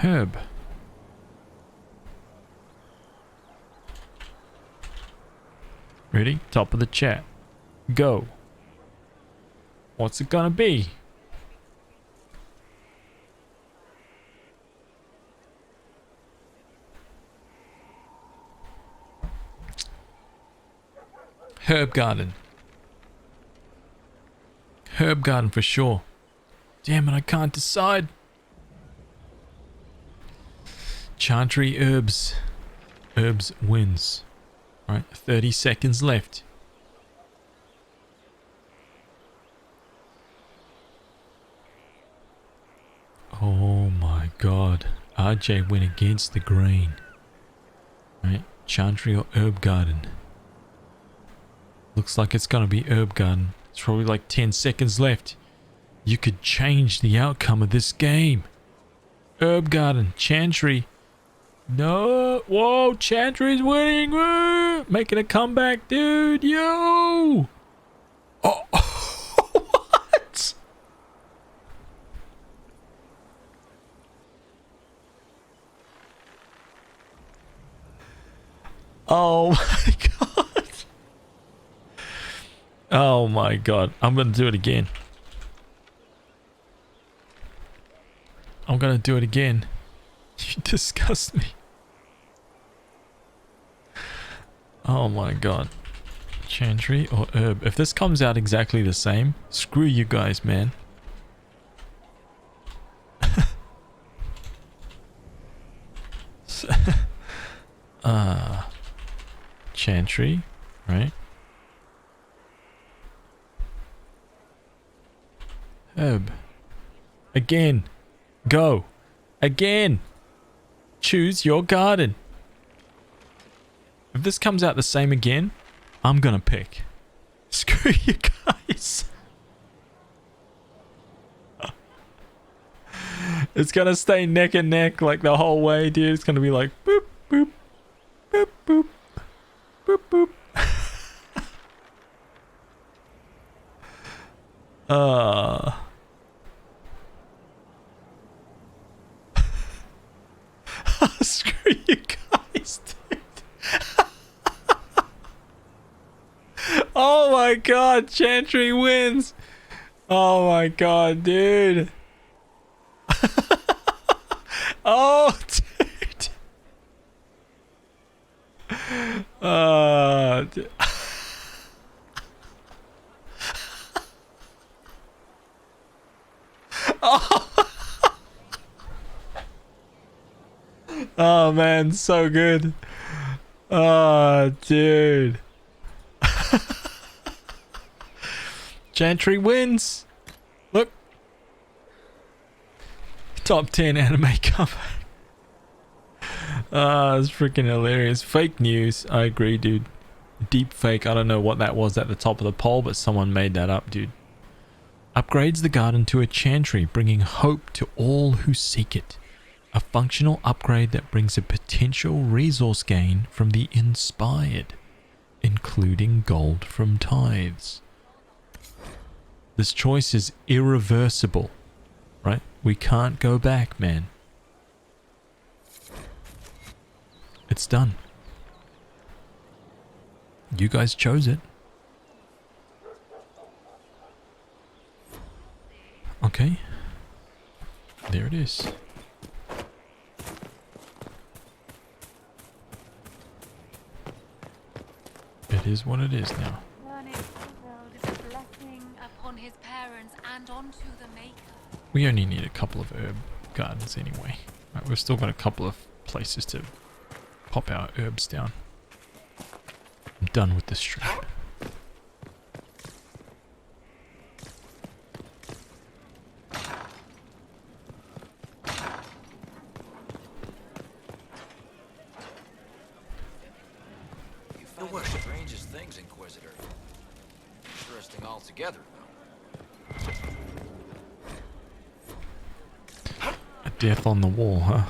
Herb. Ready? Top of the chat. Go. What's it gonna be? Herb garden. Herb garden for sure. Damn it, I can't decide. Chantry herbs. Herbs wins. Alright, 30 seconds left. Oh my god. RJ went against the grain. Right, Chantry or herb garden. Looks like it's gonna be herb garden. It's probably like 10 seconds left. You could change the outcome of this game. Herb garden, Chantry. No, whoa, Chantry's winning. Woo! Making a comeback, dude. Yo. Oh, what? Oh my god. Oh my god. I'm gonna do it again. I'm gonna do it again. You disgust me. Oh my god. Chantry or herb? If this comes out exactly the same, screw you guys, man. Chantry, right? Herb. Again. Go. Again. Choose your garden. If this comes out the same again, I'm gonna pick. Screw you guys. It's gonna stay neck and neck like the whole way, dude. It's gonna be like boop, boop, boop, boop, boop, boop. Screw you guys, dude. Oh my god, Chantry wins. Oh my god, dude. Oh, dude. Dude. Oh. Oh man, so good. Oh, dude. Chantry wins. Look. Top 10 anime cover. It's freaking hilarious. Fake news. I agree, dude. Deep fake. I don't know what that was at the top of the poll, but someone made that up, dude. Upgrades the garden to a chantry, bringing hope to all who seek it. A functional upgrade that brings a potential resource gain from the inspired, including gold from tithes. This choice is irreversible, right? We can't go back, man. It's done. You guys chose it. Okay. There it is. It is what it is now. Learning the world is a blessing upon his parents and onto the maker. We only need a couple of herb gardens anyway. Right, we've still got a couple of places to pop our herbs down. I'm done with this stream. You find the strangest things, Inquisitor. Interesting altogether, though. A death on the wall, huh?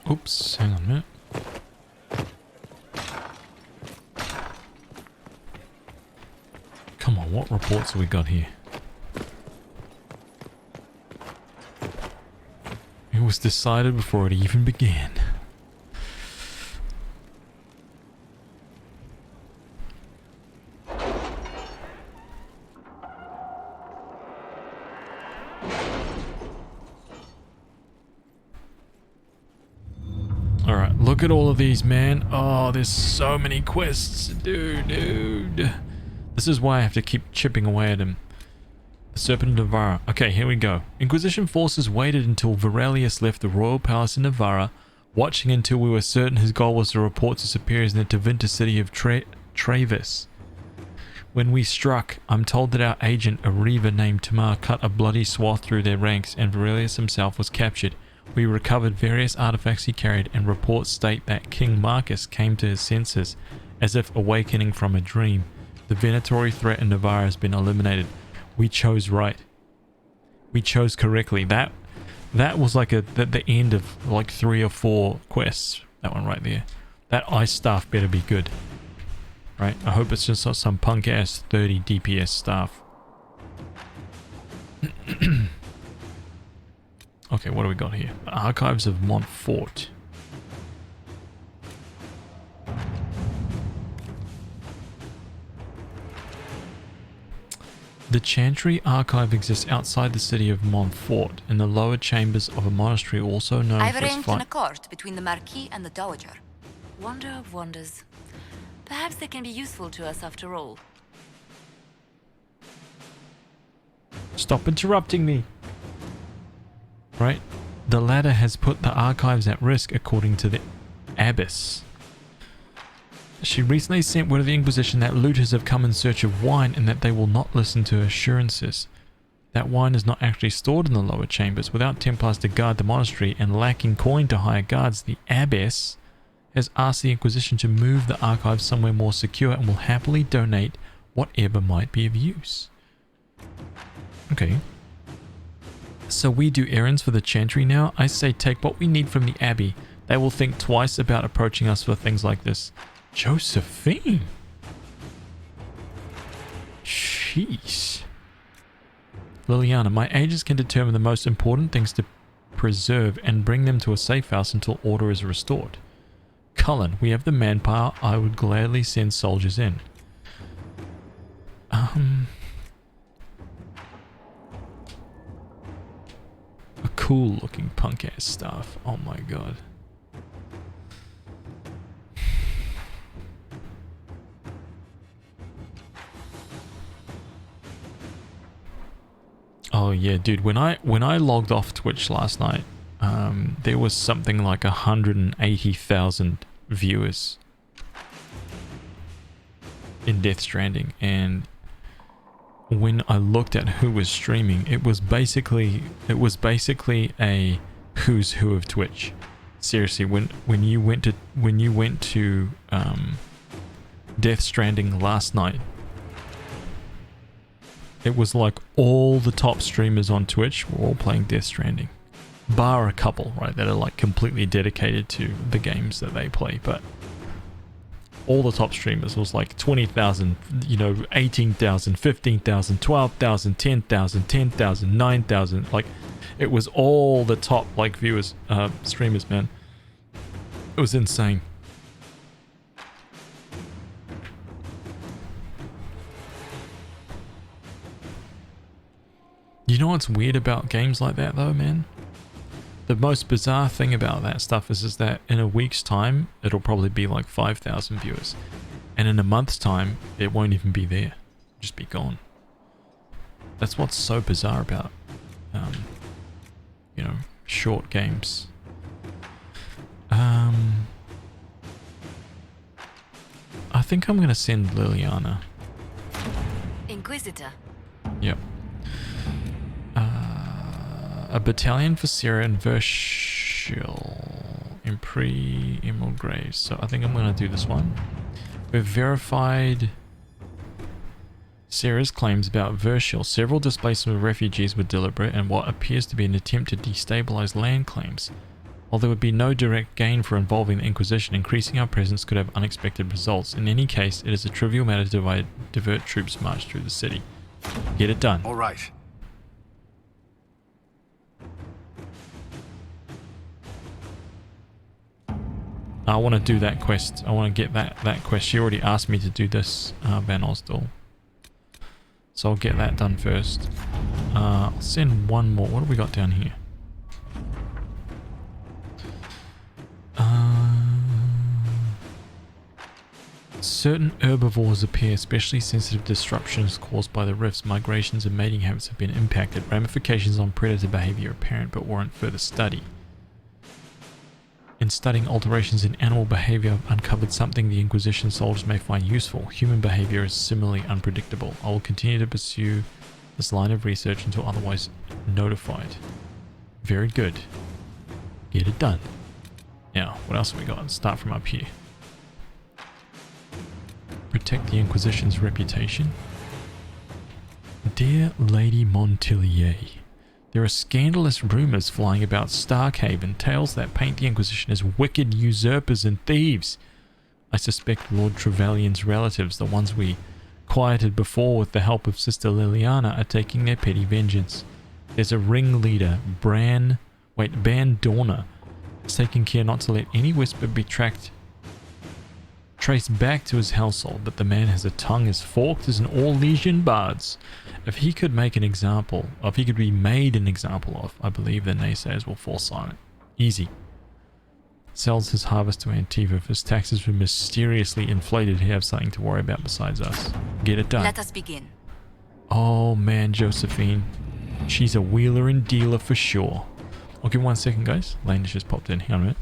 Oops, hang on a minute. Come on, what reports have we got here? It was decided before it even began. Alright, look at all of these, man. Oh, there's so many quests. Dude. This is why I have to keep chipping away at him. The Serpent of Navarra. Okay, here we go. Inquisition forces waited until Varelius left the royal palace in Navarra, watching until we were certain his goal was to report to superiors in the Tevinter city of Travis. When we struck, I'm told that our agent, a reaver named Tamar, cut a bloody swath through their ranks and Varelius himself was captured. We recovered various artifacts he carried, and reports state that King Marcus came to his senses, as if awakening from a dream. The Venatori threat in Navarra has been eliminated. We chose right. We chose correctly. That was like the end of like 3 or 4 quests. That one right there. That ice staff better be good. Right? I hope it's just not some punk ass 30 DPS staff. Okay, what do we got here? The Archives of Montfort. The Chantry Archive exists outside the city of Montfort, in the lower chambers of a monastery also known I've for its arranged an accord between the Marquis and the Dowager. Wonder of wonders. Perhaps they can be useful to us after all. Stop interrupting me! Right? The latter has put the archives at risk, according to the abbess. She recently sent word of the Inquisition that looters have come in search of wine and that they will not listen to assurances. That wine is not actually stored in the lower chambers. Without Templars to guard the monastery and lacking coin to hire guards, the abbess has asked the Inquisition to move the archives somewhere more secure and will happily donate whatever might be of use. Okay. So we do errands for the Chantry now? I say take what we need from the Abbey. They will think twice about approaching us for things like this. Josephine! Jeez. Liliana, my agents can determine the most important things to preserve and bring them to a safe house until order is restored. Cullen, we have the manpower. I would gladly send soldiers in. A cool looking punk ass staff. Oh my god. Oh yeah, dude, when I logged off Twitch last night, there was something like 180,000 viewers in Death Stranding, and when I looked at who was streaming, it was basically a who's who of Twitch. Seriously, when you went to Death Stranding last night, it was like all the top streamers on Twitch were all playing Death Stranding. Bar a couple, right, that are like completely dedicated to the games that they play, but all the top streamers was like 20,000, 18,000, 15,000, 12,000, 10,000, 10,000, 9,000. Like, it was all the top like viewers, streamers, man. It was insane. You know what's weird about games like that though, man? The most bizarre thing about that stuff is that in a week's time, it'll probably be like 5,000 viewers. And in a month's time, it won't even be there. Just be gone. That's what's so bizarre about, short games. I think I'm going to send Liliana. Inquisitor. Yep. A battalion for Sarah and Verschil in pre-Emerald Graves. So I think I'm going to do this one. We've verified Sarah's claims about Verschil. Several displacement of refugees were deliberate and what appears to be an attempt to destabilize land claims. While there would be no direct gain for involving the Inquisition, increasing our presence could have unexpected results. In any case, it is a trivial matter to divert troops march through the city. Get it done. All right. I want to do that quest. I want to get that quest. She already asked me to do this, Van Osdal. So I'll get that done first. I'll send one more. What have we got down here? Certain herbivores appear especially sensitive to disruptions caused by the rifts. Migrations and mating habits have been impacted. Ramifications on predator behavior are apparent but warrant further study. In studying alterations in animal behavior, I've uncovered something the Inquisition soldiers may find useful. Human behavior is similarly unpredictable. I will continue to pursue this line of research until otherwise notified. Very good. Get it done. Now, what else have we got? Let's start from up here. Protect the Inquisition's reputation. Dear Lady Montilier, there are scandalous rumors flying about Starkhaven, tales that paint the Inquisition as wicked usurpers and thieves. I suspect Lord Trevelyan's relatives, the ones we quieted before with the help of Sister Liliana, are taking their petty vengeance. There's a ringleader, Ban Dorner, is taking care not to let any whisper be traced back to his household, but the man has a tongue as forked as an Orlesian bard's. If he could make an example, or if he could be made an example of, I believe the naysayers will fall silent. Easy. Sells his harvest to Antiva. If his taxes were mysteriously inflated, he'd have something to worry about besides us. Get it done. Let us begin. Oh man, Josephine. She's a wheeler and dealer for sure. I'll give 1 second, guys. Lane just popped in. Hang on a minute.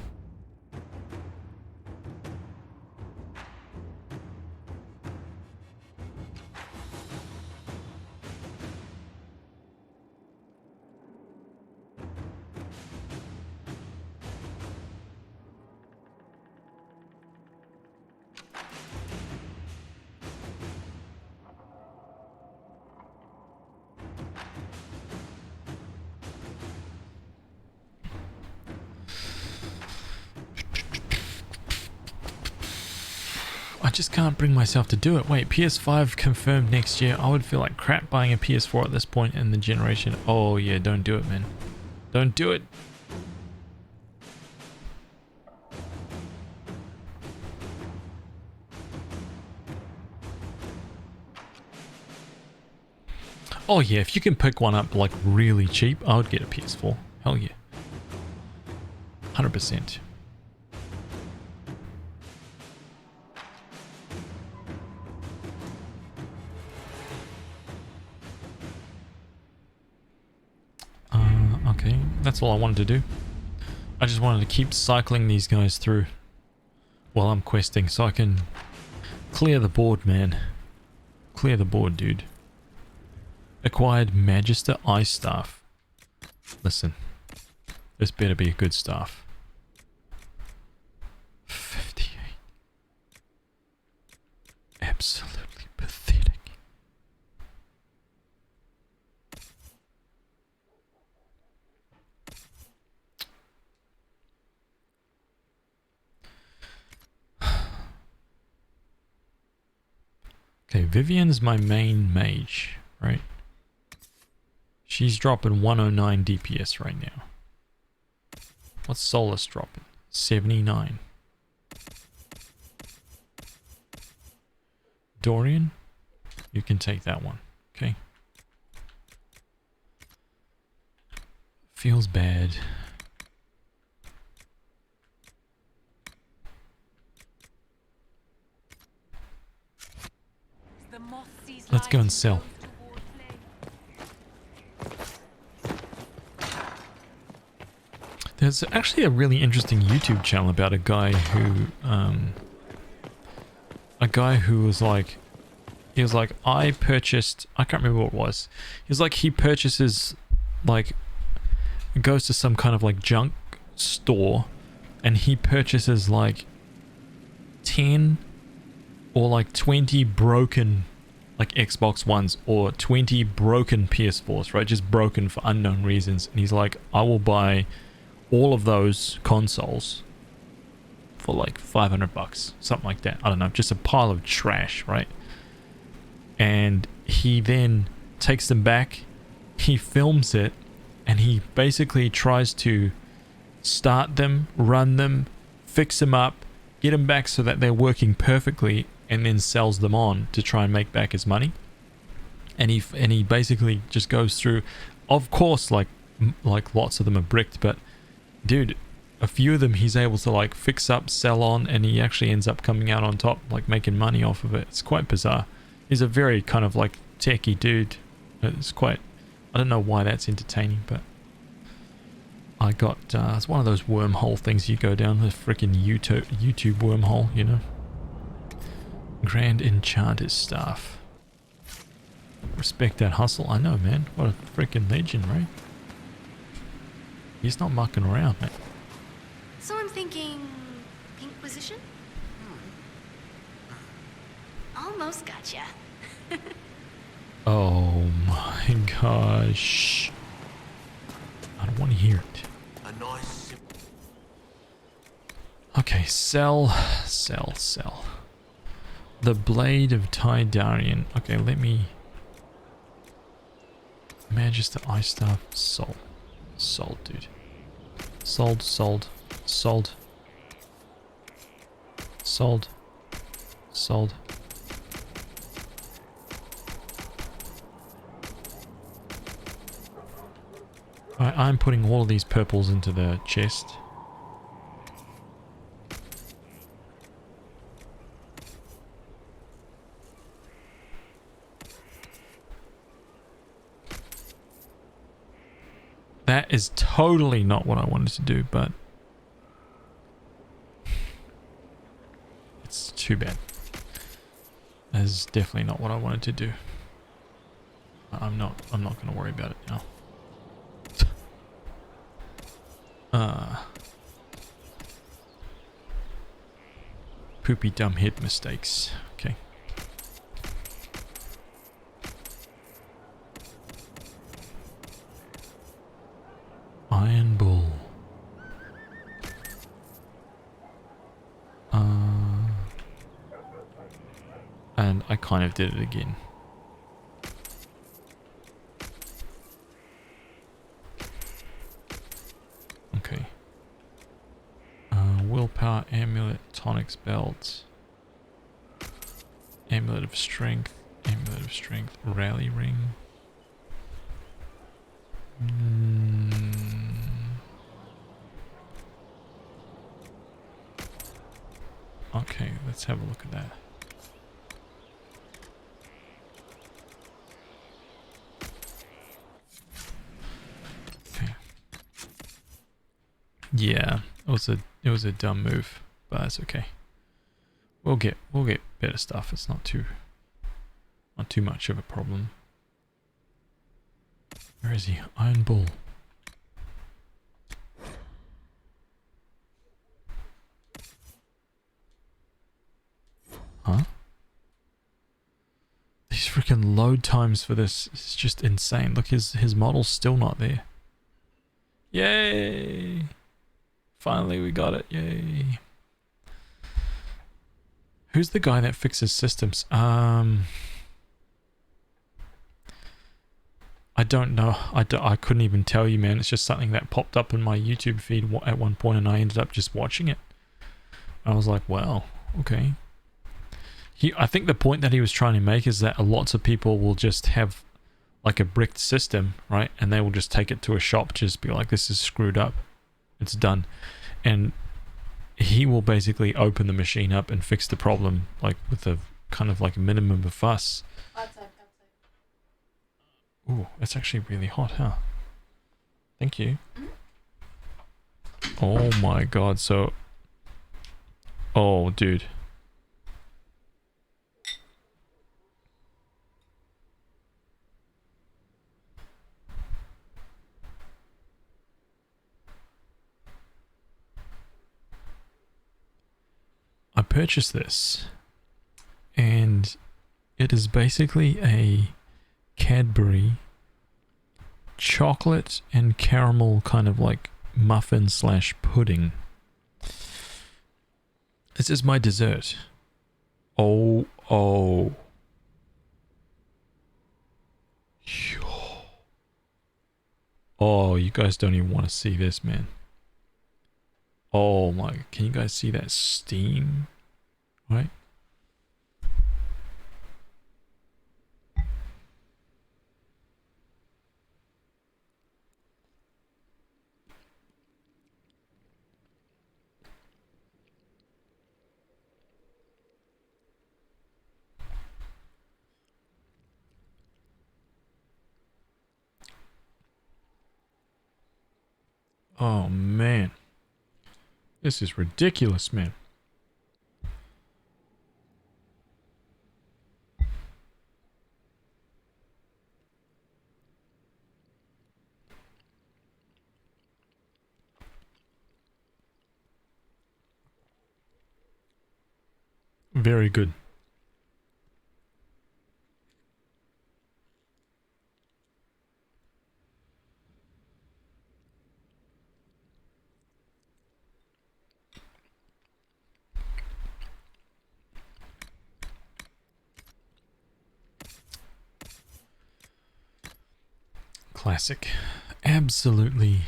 I just can't bring myself to do it. Wait, PS5 confirmed next year. I would feel like crap buying a PS4 at this point in the generation. Oh yeah, don't do it, man. Don't do it. Oh yeah, if you can pick one up like really cheap, I would get a PS4. Hell yeah. 100%. Okay, that's all I wanted to do. I just wanted to keep cycling these guys through while I'm questing so I can clear the board, man. Clear the board, dude. Acquired Magister Ice Staff. Listen, this better be a good staff. 58. Absolutely pathetic. Okay, Vivian's my main mage, right? She's dropping 109 DPS right now. What's Solus dropping? 79. Dorian, you can take that one, okay? Feels bad. Let's go and sell. There's actually a really interesting YouTube channel about a guy who was like, he was like, I purchased, I can't remember what it was. He was like, he purchases, like, goes to some kind of like junk store and he purchases like 10 or like 20 broken like Xbox Ones or 20 broken PS4s, right? Just broken for unknown reasons. And he's like, I will buy all of those consoles for like 500 bucks, something like that. I don't know, just a pile of trash, right? And he then takes them back, he films it, and he basically tries to start them, run them, fix them up, get them back so that they're working perfectly, and then sells them on to try and make back his money. And he basically just goes through, of course, like lots of them are bricked, but dude, a few of them he's able to like fix up, sell on, and he actually ends up coming out on top, like making money off of it. It's quite bizarre. He's a very kind of like techie dude. It's quite, I don't know why that's entertaining, but I got, it's one of those wormhole things you go down, the freaking YouTube wormhole, you know. Grand Enchanter's staff. Respect that hustle. I know, man. What a freaking legend, right? He's not mucking around, mate. So I'm thinking Inquisition? Almost gotcha. Oh my gosh. I don't want to hear it. A nice. Okay, sell. The Blade of Tidarian. Okay, let me... Magister Ice Staff. Sold, dude. Sold. Alright, I'm putting all of these purples into the chest. That is totally not what I wanted to do, but it's too bad. That is definitely not what I wanted to do. I'm not going to worry about it now. Poopy dumb head mistakes. Okay. Iron Bull. And I kind of did it again. Okay. Willpower, amulet, tonics belt, amulet of strength, rally ring. Okay, let's have a look at that. Okay. Yeah, it was a dumb move, but that's okay. We'll get better stuff. It's not too much of a problem. Where is he? Iron Bull. Huh? These freaking load times for this is just insane. Look, his model's still not there. Yay! Finally we got it. Yay. Who's the guy that fixes systems? I don't know. I couldn't even tell you, man. It's just something that popped up in my YouTube feed at one point, and I ended up just watching it. I was like, wow, okay. I think the point that he was trying to make is that lots of people will just have like a bricked system, right? And they will just take it to a shop, just be like, this is screwed up. It's done. And he will basically open the machine up and fix the problem, like with a kind of like a minimum of fuss. Outside. Ooh, it's actually really hot, huh? Thank you. Oh my god, so... Oh, dude. I purchased this, and it is basically a Cadbury chocolate and caramel kind of like muffin slash pudding. This is my dessert. Oh. Oh, you guys don't even want to see this, man. Oh my, can you guys see that steam? Right? Oh man. This is ridiculous, man. Very good. Classic. Absolutely.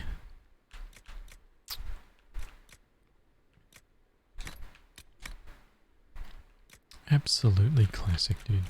Absolutely classic, dude.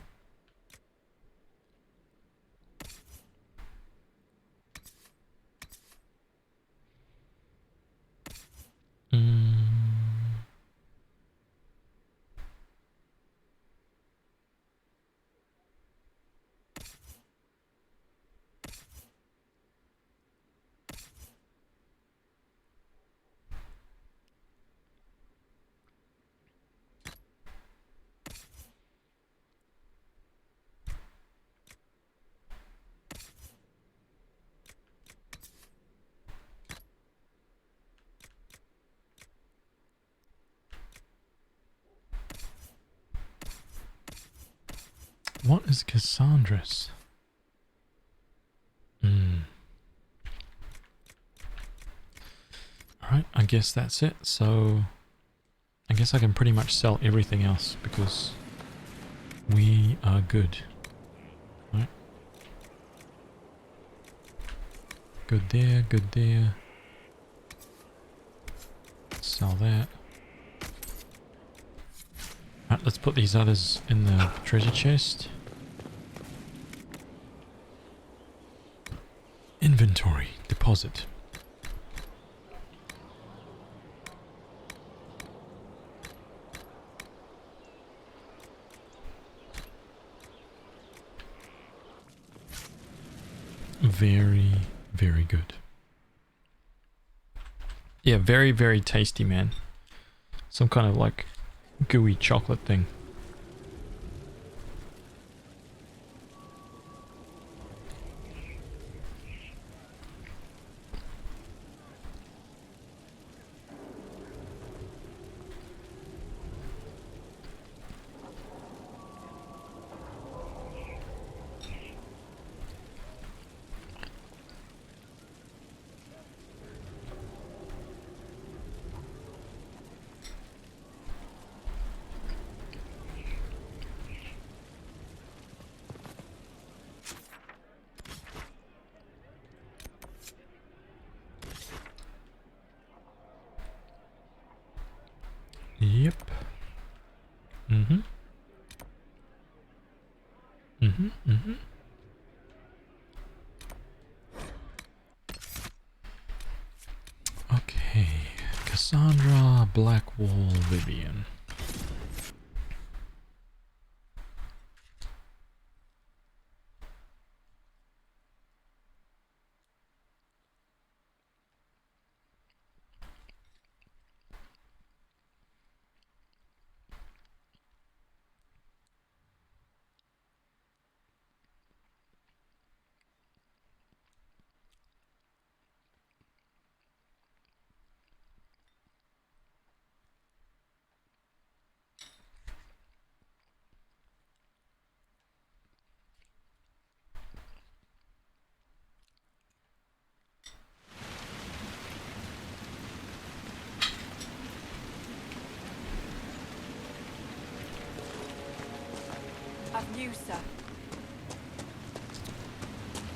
What is Cassandra's? Alright, I guess that's it. So, I guess I can pretty much sell everything else because we are good. Right? Good there, good there. Sell that. Right, let's put these others in the treasure chest. Inventory, deposit. Very, very good. Yeah, very, very tasty, man. Some kind of like gooey chocolate thing. Yep. Okay. Cassandra, Blackwall, Vivian.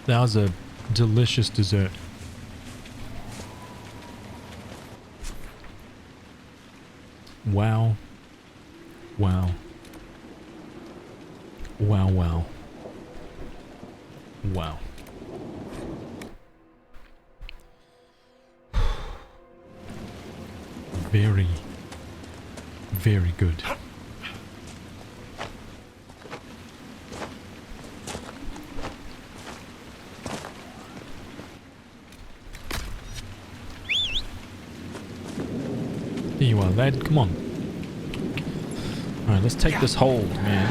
That was a delicious dessert. Wow. Wow. Wow, wow. Wow. Very, very good. Here you are, lad. Come on. Alright, let's take this hold, man.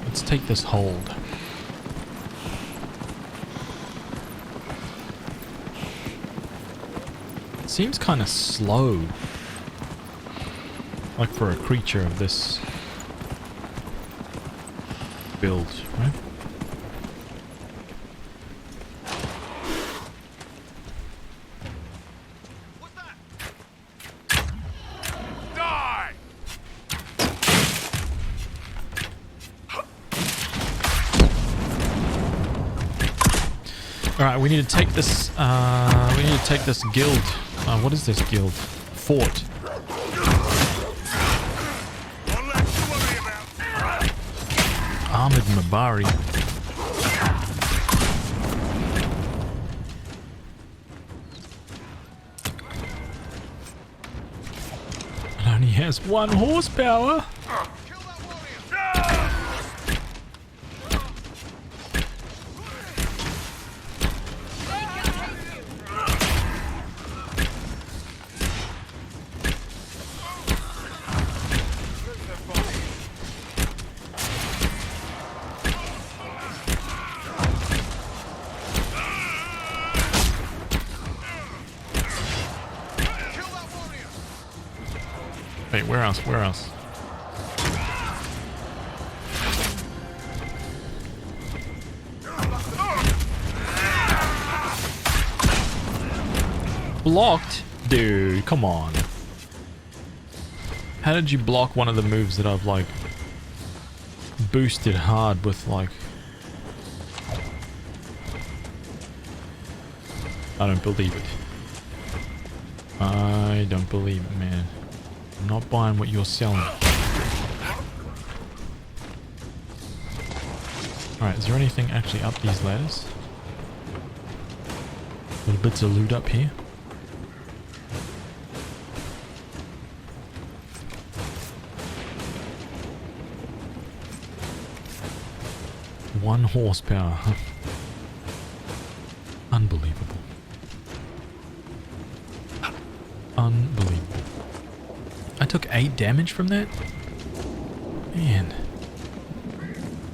Let's take this hold. It seems kind of slow. Like for a creature of this build, right? Alright, we need to take this, guild. What is this guild? Fort. Ahmed Mabari. It only has 1 horsepower. Wait, where else? Where else? Blocked? Dude, come on. How did you block one of the moves that I've, like, boosted hard with, like... I don't believe it. I don't believe it, man. I'm not buying what you're selling. Alright, is there anything actually up these ladders? Little bits of loot up here. One horsepower, huh? Unbelievable. Unbelievable. I took 8 damage from that? Man.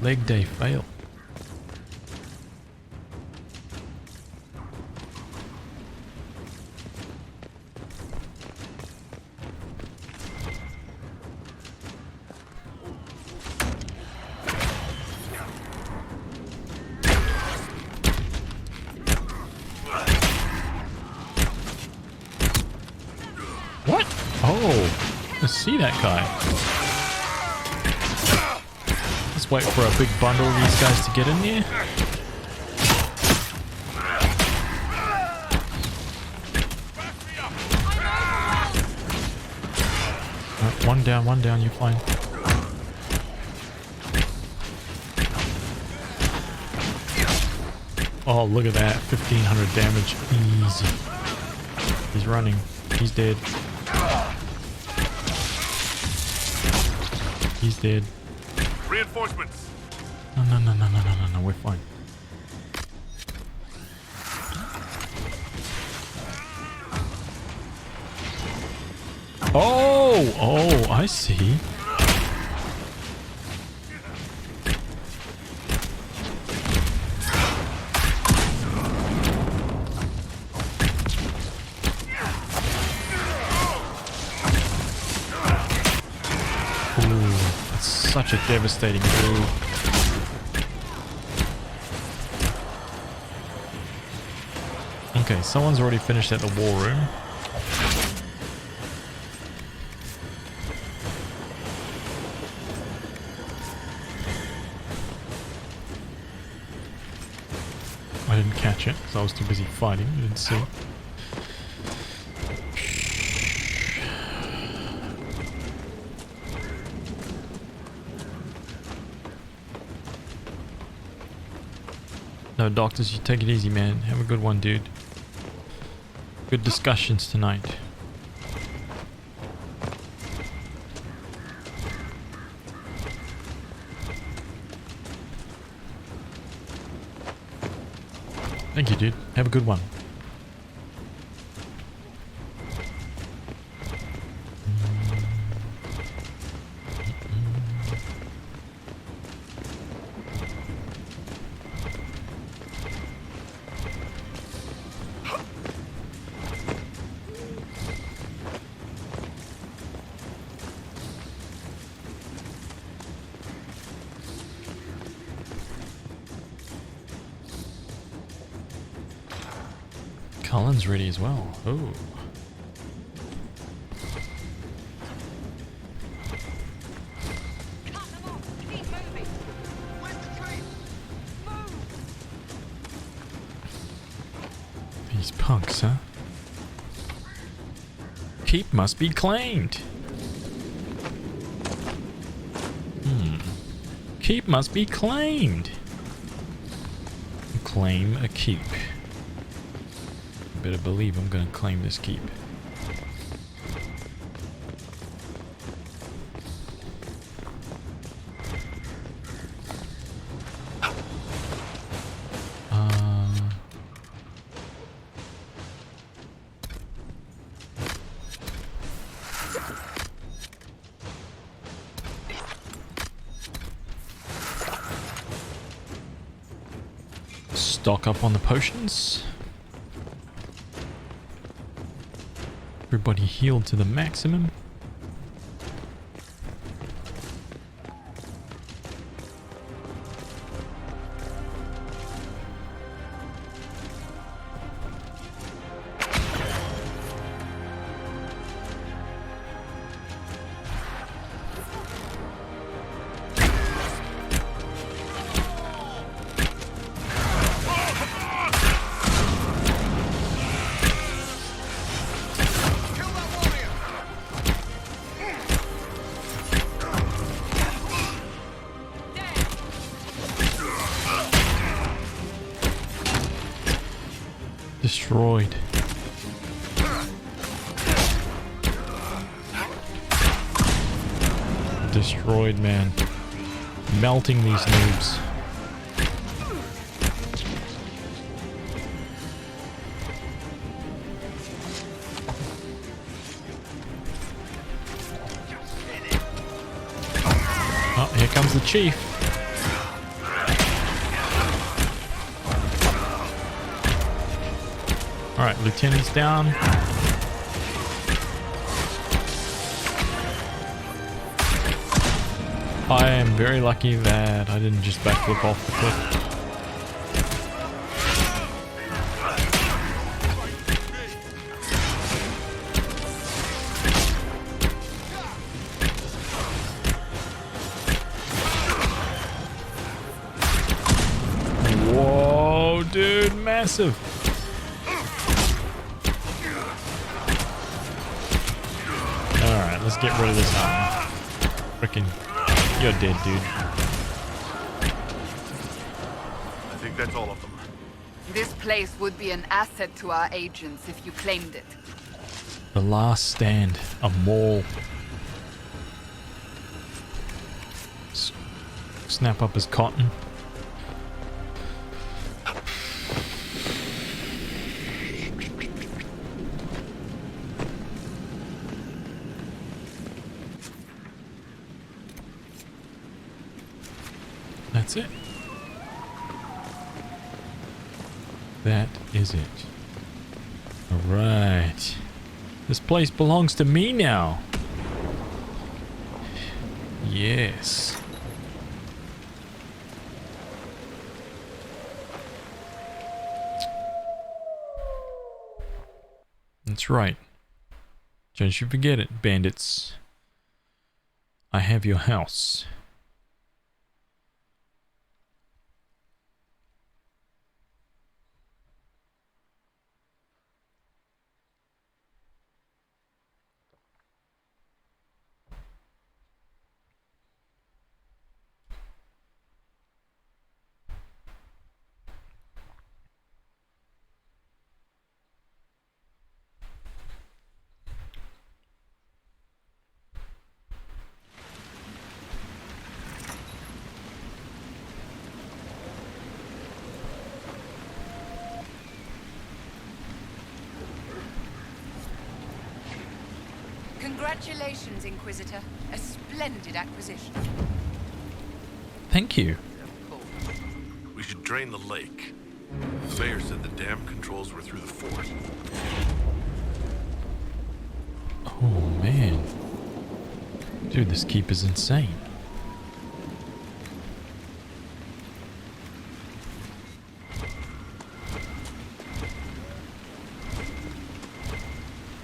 Leg day fail. What? Oh, let's see that guy. Let's wait for a big bundle of these guys to get in there. Right, one down, you're fine. Oh, look at that. 1500 damage. Easy. He's running. He's dead. He's dead. Reinforcements. No, we're fine. Oh, I see. Such a devastating move. Okay, someone's already finished at the war room. I didn't catch it because I was too busy fighting. I didn't see. No, doctors, you take it easy, man. Have a good one, dude. Good discussions tonight. Thank you, dude. Have a good one. Colin's ready as well. Oh. These punks, huh? Keep must be claimed. Keep must be claimed. Claim a keep. Better believe I'm gonna claim this keep. Stock up on the potions. Everybody healed to the maximum. Destroyed. Destroyed, man. Melting these noobs. Oh, here comes the chief. Alright, lieutenant's down. I am very lucky that I didn't just backflip off the cliff. Whoa, dude, massive. Let's get rid of this arm. Frickin', you're dead, dude. I think that's all of them. This place would be an asset to our agents if you claimed it. The last stand, a mall. Snap up his cotton. That's it. That is it. Alright. This place belongs to me now. Yes. That's right. Don't you forget it, bandits. I have your house. Congratulations, Inquisitor. A splendid acquisition. Thank you. We should drain the lake. The mayor said the dam controls were through the fort. Oh man. Dude, this keep is insane.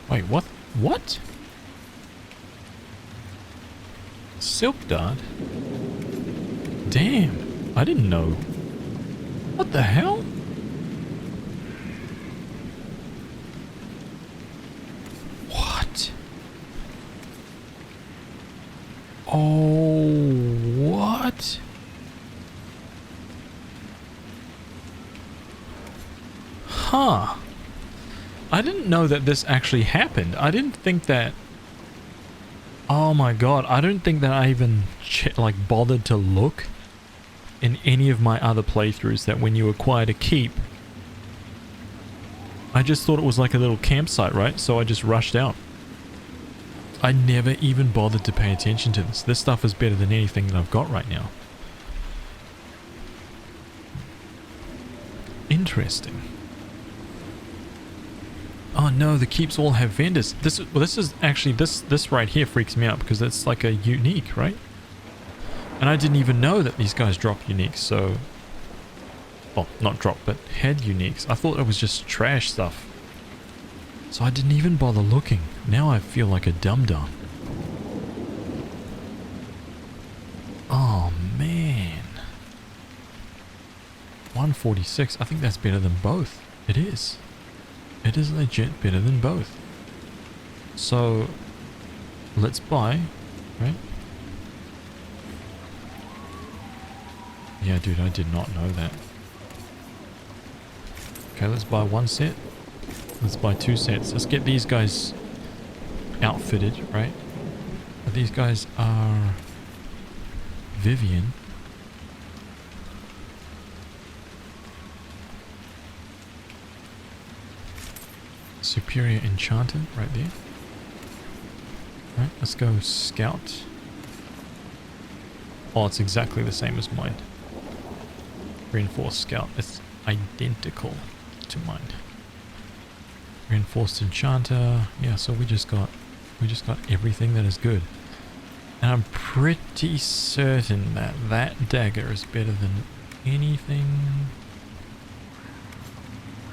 Wait, what? What? Silk dart? Damn, I didn't know. What the hell? What? Oh, what? Huh. I didn't know that this actually happened. I didn't think that... Oh my god, I don't think that I even bothered to look in any of my other playthroughs that when you acquired a keep, I just thought it was like a little campsite, right? So I just rushed out. I never even bothered to pay attention to this. This stuff is better than anything that I've got right now. Interesting. Oh no, the keeps all have vendors. This is actually this right here freaks me out because it's like a unique, right? And I didn't even know that these guys drop uniques, so... Well, not drop, but had uniques. I thought it was just trash stuff. So I didn't even bother looking. Now I feel like a dum-dum. Oh, man. 146. I think that's better than both. It is. It is legit better than both. So, let's buy, right? Yeah, dude, I did not know that. Okay, let's buy one set. Let's buy two sets. Let's get these guys outfitted, right? These guys are Vivian. Superior Enchanter, right there. Right, let's go Scout. Oh, it's exactly the same as mine. Reinforced Scout. It's identical to mine. Reinforced Enchanter. Yeah, so we just got everything that is good. And I'm pretty certain that that dagger is better than anything.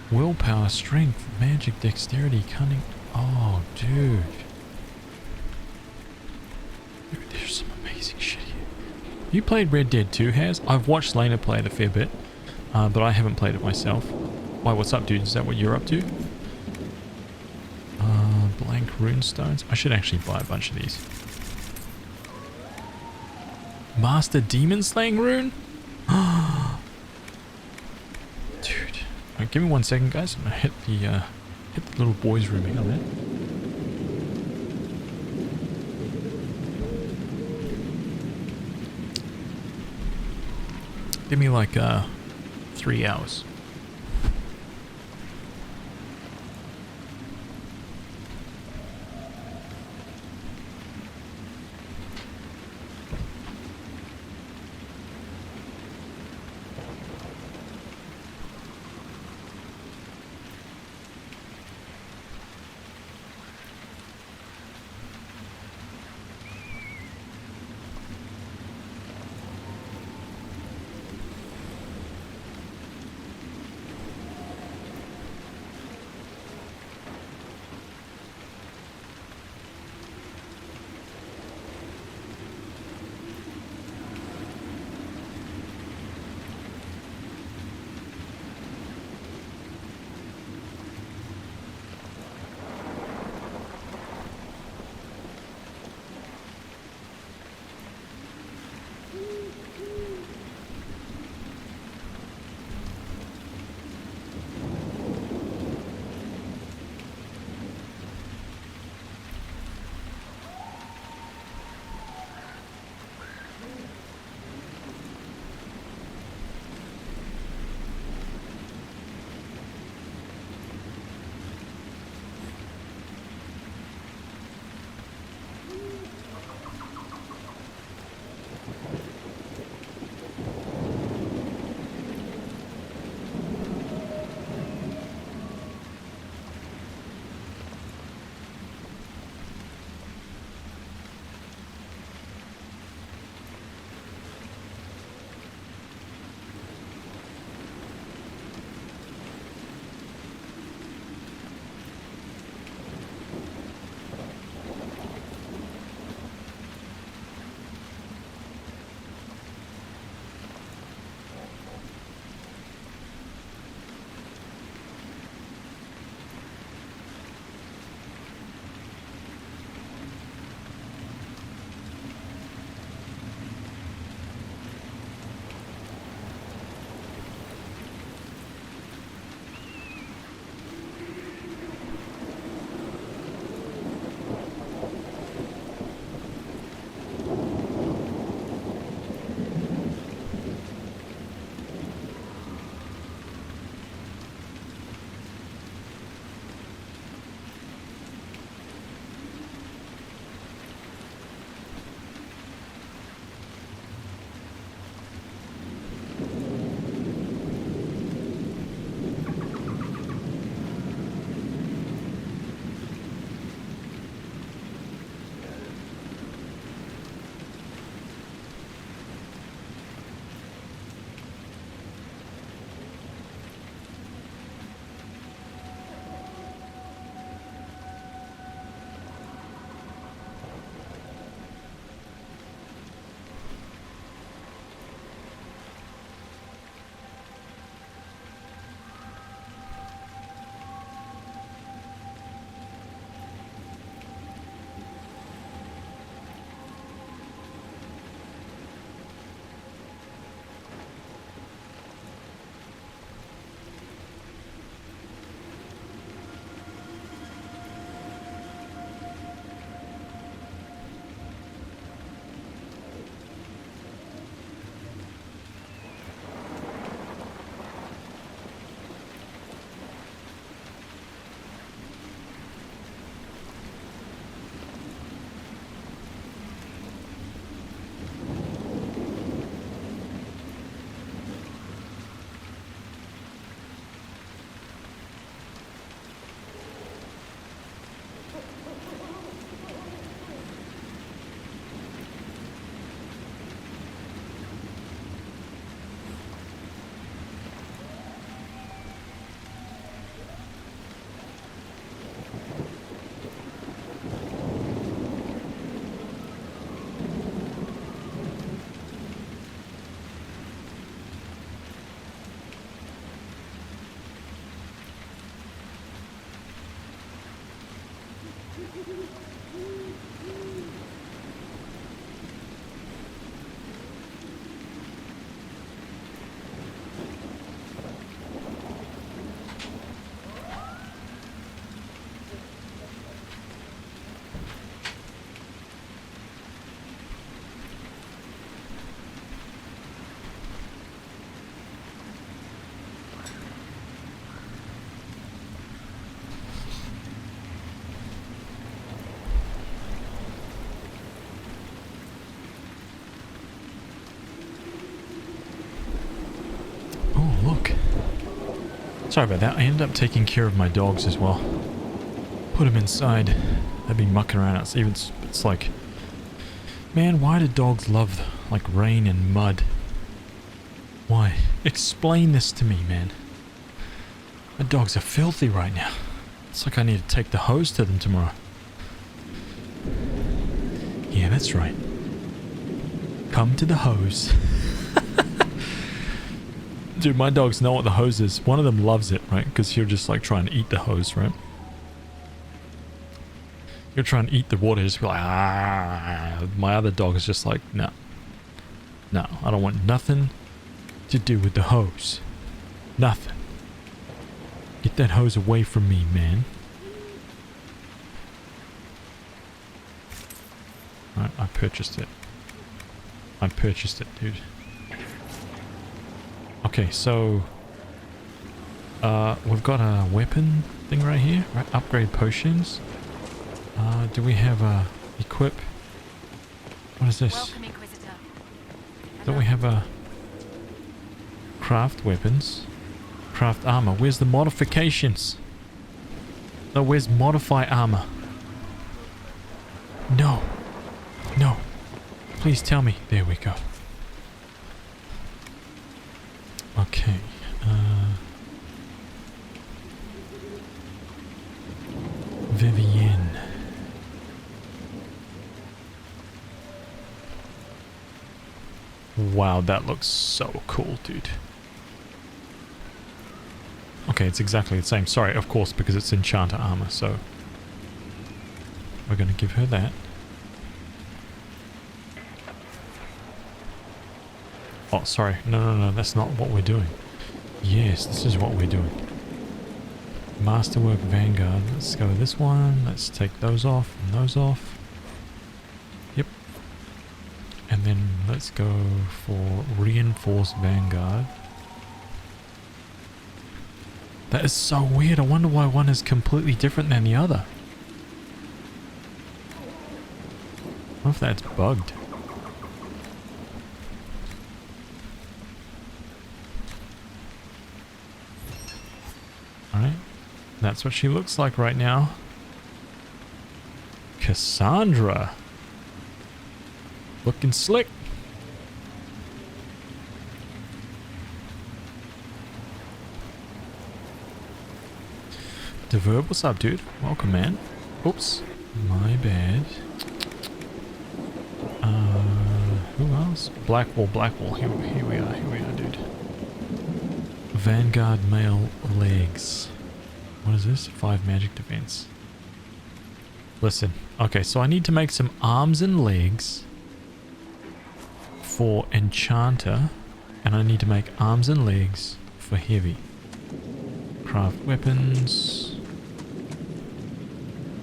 Willpower, strength, magic, dexterity, cunning. Oh, dude. Dude, there's some amazing shit here. You played Red Dead 2, Haz? I've watched Lena play it a fair bit, but I haven't played it myself. Why, what's up, dude? Is that what you're up to? Blank runestones. I should actually buy a bunch of these. Master Demon Slaying Rune? Dude. Right, give me 1 second, guys. I'm gonna hit the little boys' room here, man. Give me like 3 hours. look. Sorry about that. I ended up taking care of my dogs as well. Put them inside. They'd be mucking around. It's like, man, why do dogs love like rain and mud? Why? Explain this to me, man. My dogs are filthy right now. It's like I need to take the hose to them tomorrow. Yeah, that's right. Come to the hose. Dude, my dogs know what the hose is. One of them loves it, right? Because he'll just like try and eat the hose, right? He'll try and eat the water, just be like, ah. My other dog is just like, no. No, I don't want nothing to do with the hose. Nothing. Get that hose away from me, man. Alright, I purchased it. I purchased it, dude. Okay, so we've got a weapon thing right here, right? Upgrade potions. Do we have a equip? What is this? Welcome, Inquisitor. Don't we have a craft weapons? Craft armor. Where's the modifications? No, where's modify armor? No. No. Please tell me. There we go. Okay. Vivienne. Wow, that looks so cool, dude. Okay, it's exactly the same. Sorry, of course, because it's enchanter armor, so we're going to give her that. Oh, sorry. No, that's not what we're doing. Yes, this is what we're doing. Masterwork Vanguard. Let's go with this one. Let's take those off and those off. Yep. And then let's go for Reinforced Vanguard. That is so weird. I wonder why one is completely different than the other. I wonder if that's bugged. Alright. That's what she looks like right now. Cassandra. Looking slick. Deverb, what's up, dude? Welcome, man. Oops. My bad. Who else? Blackwall. Here we are, dude. Vanguard male legs. What is this? 5 magic defense. Listen. Okay, so I need to make some arms and legs for enchanter. And I need to make arms and legs for heavy. Craft weapons.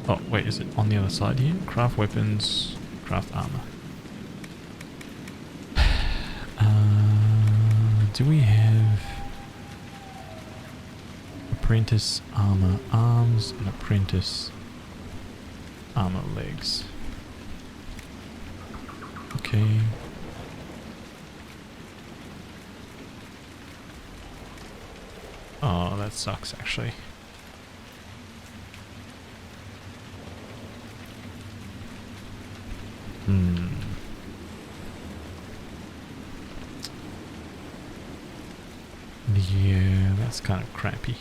Oh, wait, is it on the other side here? Craft weapons, craft armor. Do we have apprentice armor arms and apprentice armor legs? Okay. Oh, that sucks actually. Yeah, that's kind of crappy.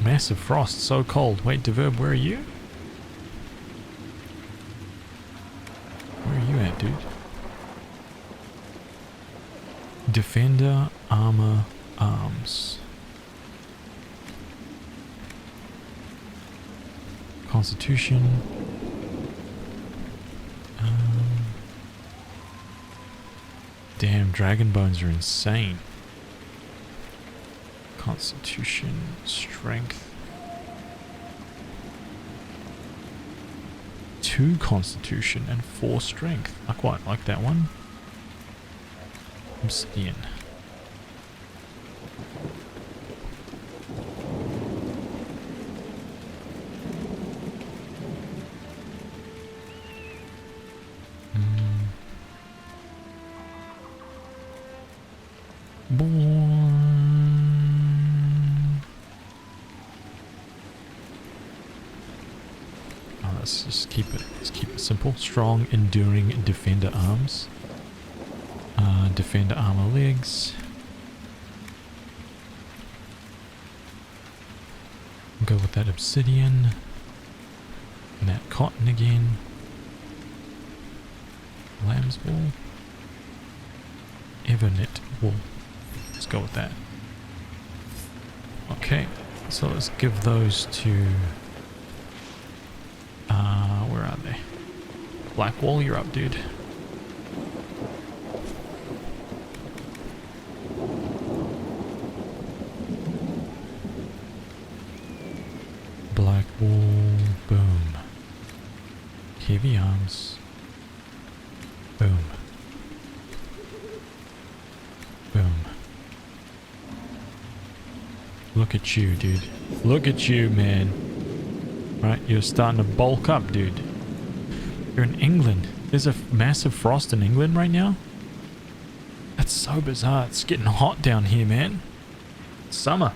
Massive frost, so cold. Wait, Deverb, where are you? Where are you at, dude? Defender, armor, arms. Constitution. Damn, dragon bones are insane. Constitution, strength. 2 constitution and 4 strength. I quite like that one. Obsidian. Oh, let's just keep it. Let's keep it simple. Strong, enduring defender arms. Defender armor legs. Go with that obsidian. And that cotton again. Lamb's wool. Evernet wool. Let's go with that. Okay, so let's give those to... where are they? Blackwall, you're up, dude. Blackwall, boom. Heavy arms. Boom. Boom. Look at you, dude. Look at you, man. Right, you're starting to bulk up, dude. You're in England. There's a massive frost in England right now. That's so bizarre. It's getting hot down here, man. Summer.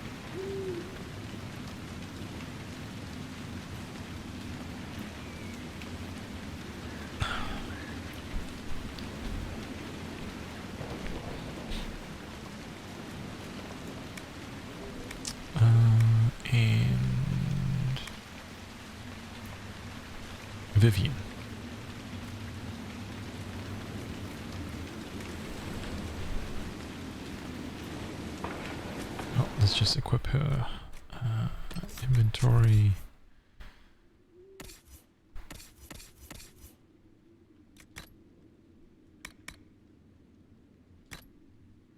Vivian. Oh, let's just equip her. Inventory.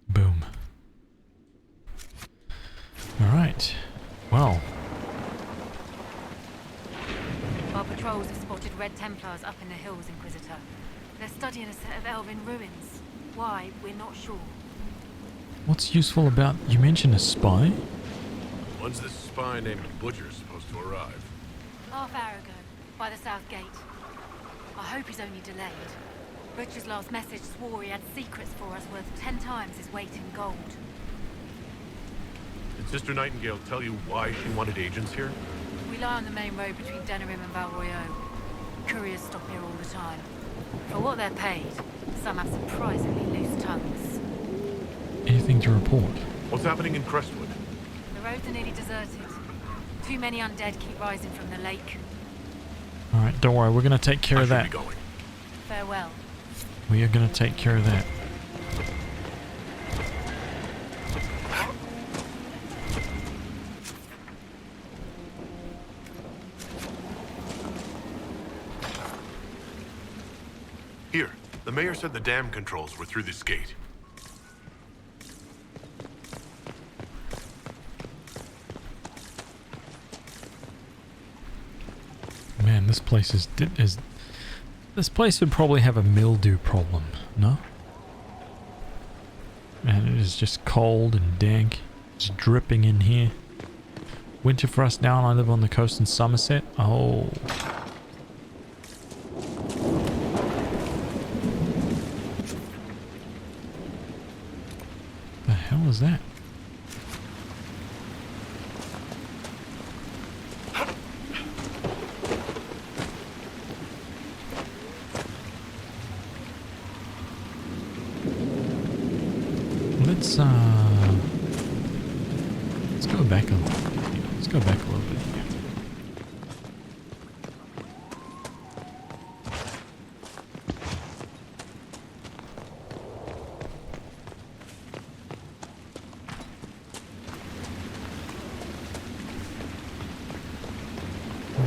Boom. All right. Well. Our patrols have spotted Red Templars up in the hills, Inquisitor. They're studying a set of elven ruins. Why, we're not sure. What's useful about... You mentioned a spy? When's this spy named Butcher supposed to arrive? Half hour ago, by the south gate. I hope he's only delayed. Butcher's last message swore he had secrets for us worth 10 times his weight in gold. Did Sister Nightingale tell you why she wanted agents here? We lie on the main road between Denerim and Valroyo. Couriers stop here all the time. For what they're paid, some have surprisingly loose tongues. Anything to report? What's happening in Crestwood? The roads are nearly deserted. Too many undead keep rising from the lake. Alright, don't worry, we're gonna take care of that. Be going. Farewell. We are gonna take care of that. Here, the mayor said the dam controls were through this gate. Man, this place is this place would probably have a mildew problem, no? Man, it is just cold and dank. It's dripping in here. Winter for us now, and I live on the coast in Somerset. Oh. The hell is that? Let's go back a little bit here. Let's go back a little bit here.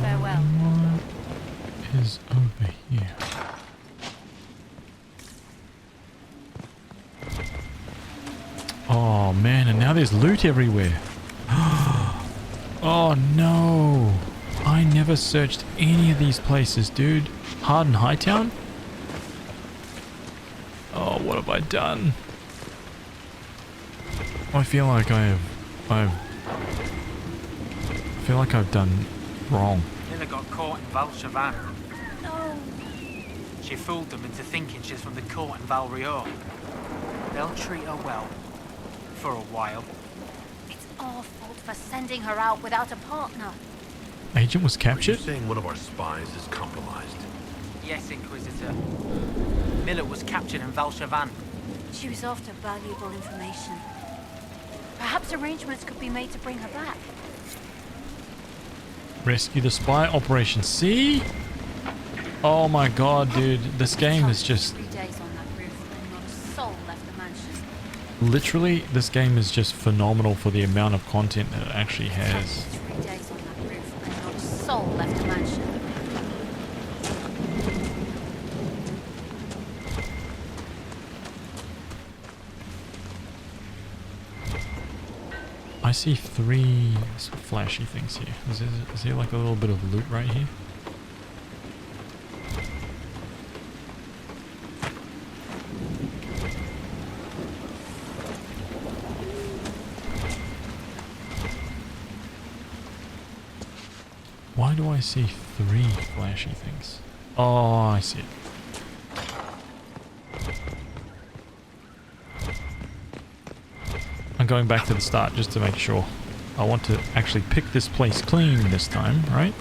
Farewell. What is over here? Oh man, and now there's loot everywhere. Oh no. I never searched any of these places, dude. Harden Hightown? Oh, what have I done? I feel like I feel like I've done wrong. Lilla got caught in Valshavan. No. She fooled them into thinking she's from the court in Valrior. They'll treat her well. for a while. It's our fault for sending her out without a partner. Agent was Are you captured? saying one of our spies is compromised? Yes, Inquisitor. Millet was captured in Valshavan. She was after valuable information. Perhaps arrangements could be made to bring her back. Rescue the spy, Operation C? Oh my god, dude. This game is just... 3 days on that roof and not a soul left the mansion. Literally, this game is just phenomenal for the amount of content that it actually has. 3 days on that roof and not a soul left the mansion. I see 3 flashy things here. Is there like a little bit of loot right here? Why do I see 3 flashy things? Oh, I see it. I'm going back to the start just to make sure. I want to actually pick this place clean this time, right?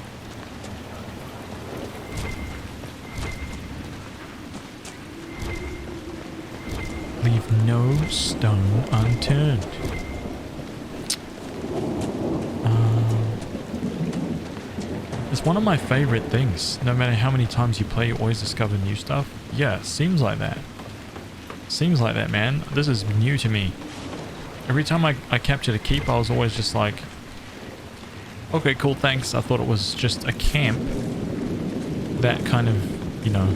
Leave no stone unturned. It's one of my favorite things. No matter how many times you play, you always discover new stuff. Yeah, seems like that. Seems like that, man. This is new to me. Every time I captured a keep, I was always just like, okay, cool, thanks. I thought it was just a camp. That kind of, you know...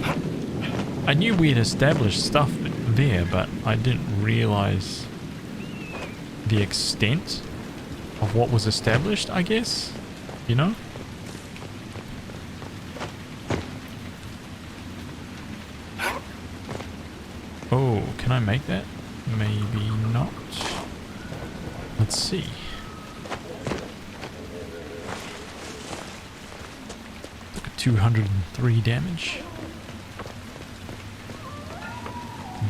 I knew we had established stuff there, but I didn't realize the extent of what was established, I guess. You know? Oh, can I make that? Maybe not. Let's see. Look at 203 damage.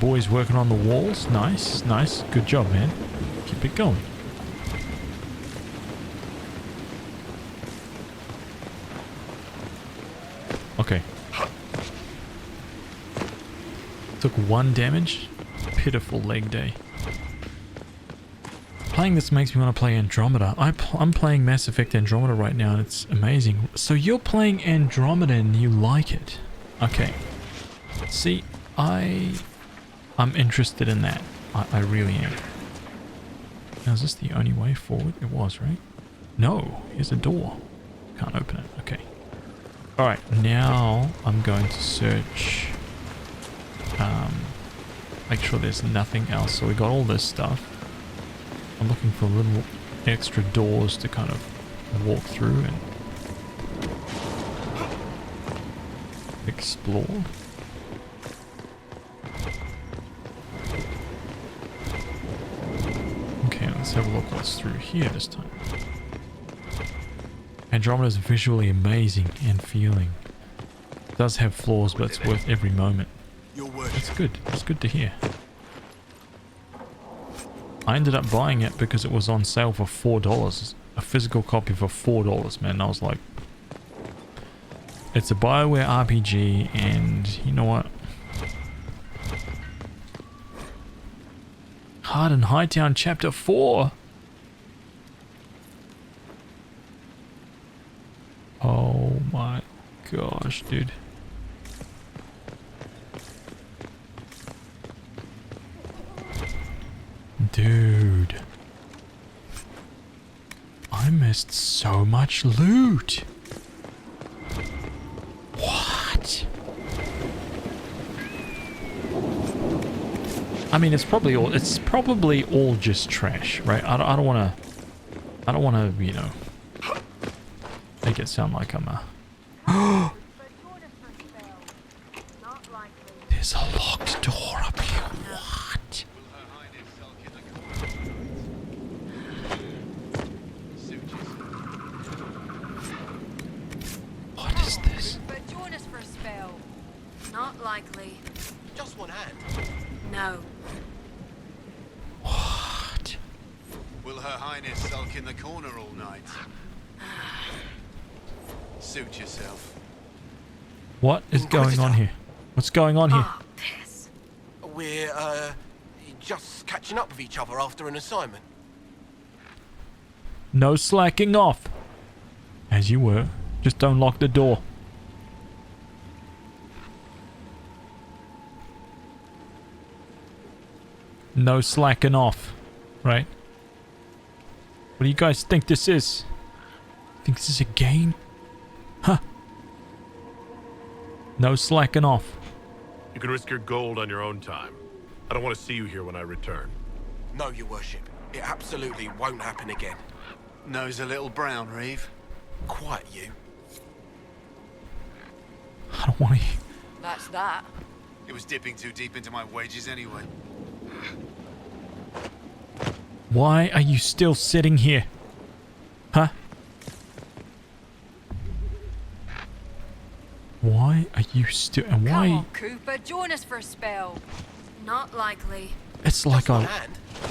Boys working on the walls. Nice, nice. Good job, man. Keep it going. Okay. Took 1 damage. Pitiful leg day. Playing this makes me want to play Andromeda. I'm playing Mass Effect Andromeda right now and it's amazing. So you're playing Andromeda and you like it. Okay. See, I'm interested in that. I really am. Now is this the only way forward? It was, right? No, here's a door. Can't open it. Okay. Alright, now I'm going to search. Make sure there's nothing else. So we got all this stuff. I'm looking for little extra doors to kind of walk through and explore. Okay, let's have a look what's through here this time. Andromeda is visually amazing and feeling. It does have flaws, but it's worth every moment. That's good. That's good to hear. I ended up buying it because it was on sale for $4. A physical copy for $4, man. I was like, it's a BioWare RPG, and you know what? Hard and Hightown Chapter 4. Oh my gosh, dude. Dude. I missed so much loot. What? I mean, it's probably all just trash, right? I don't want to, you know, make it sound like I'm a... There's a locked door up here. What? What is this? But join us for a spell. Not likely. Just one hand. No. What? Will Her Highness sulk in the corner all night? Suit yourself. What is going on here? What's going on here? Oh, piss. We're, just catching up with each other after an assignment. No slacking off. As you were. Just don't lock the door. No slacking off. Right? What do you guys think this is? Think this is a game? Huh. No slacking off. You can risk your gold on your own time. I don't want to see you here when I return. No, your worship. It absolutely won't happen again. Nose a little brown, Reeve. Quiet, you. I don't want to... That's that. It was dipping too deep into my wages anyway. Why are you still sitting here? Huh? Why are you still... And why... Come on, Cooper, join us for a spell. Not likely. It's like I...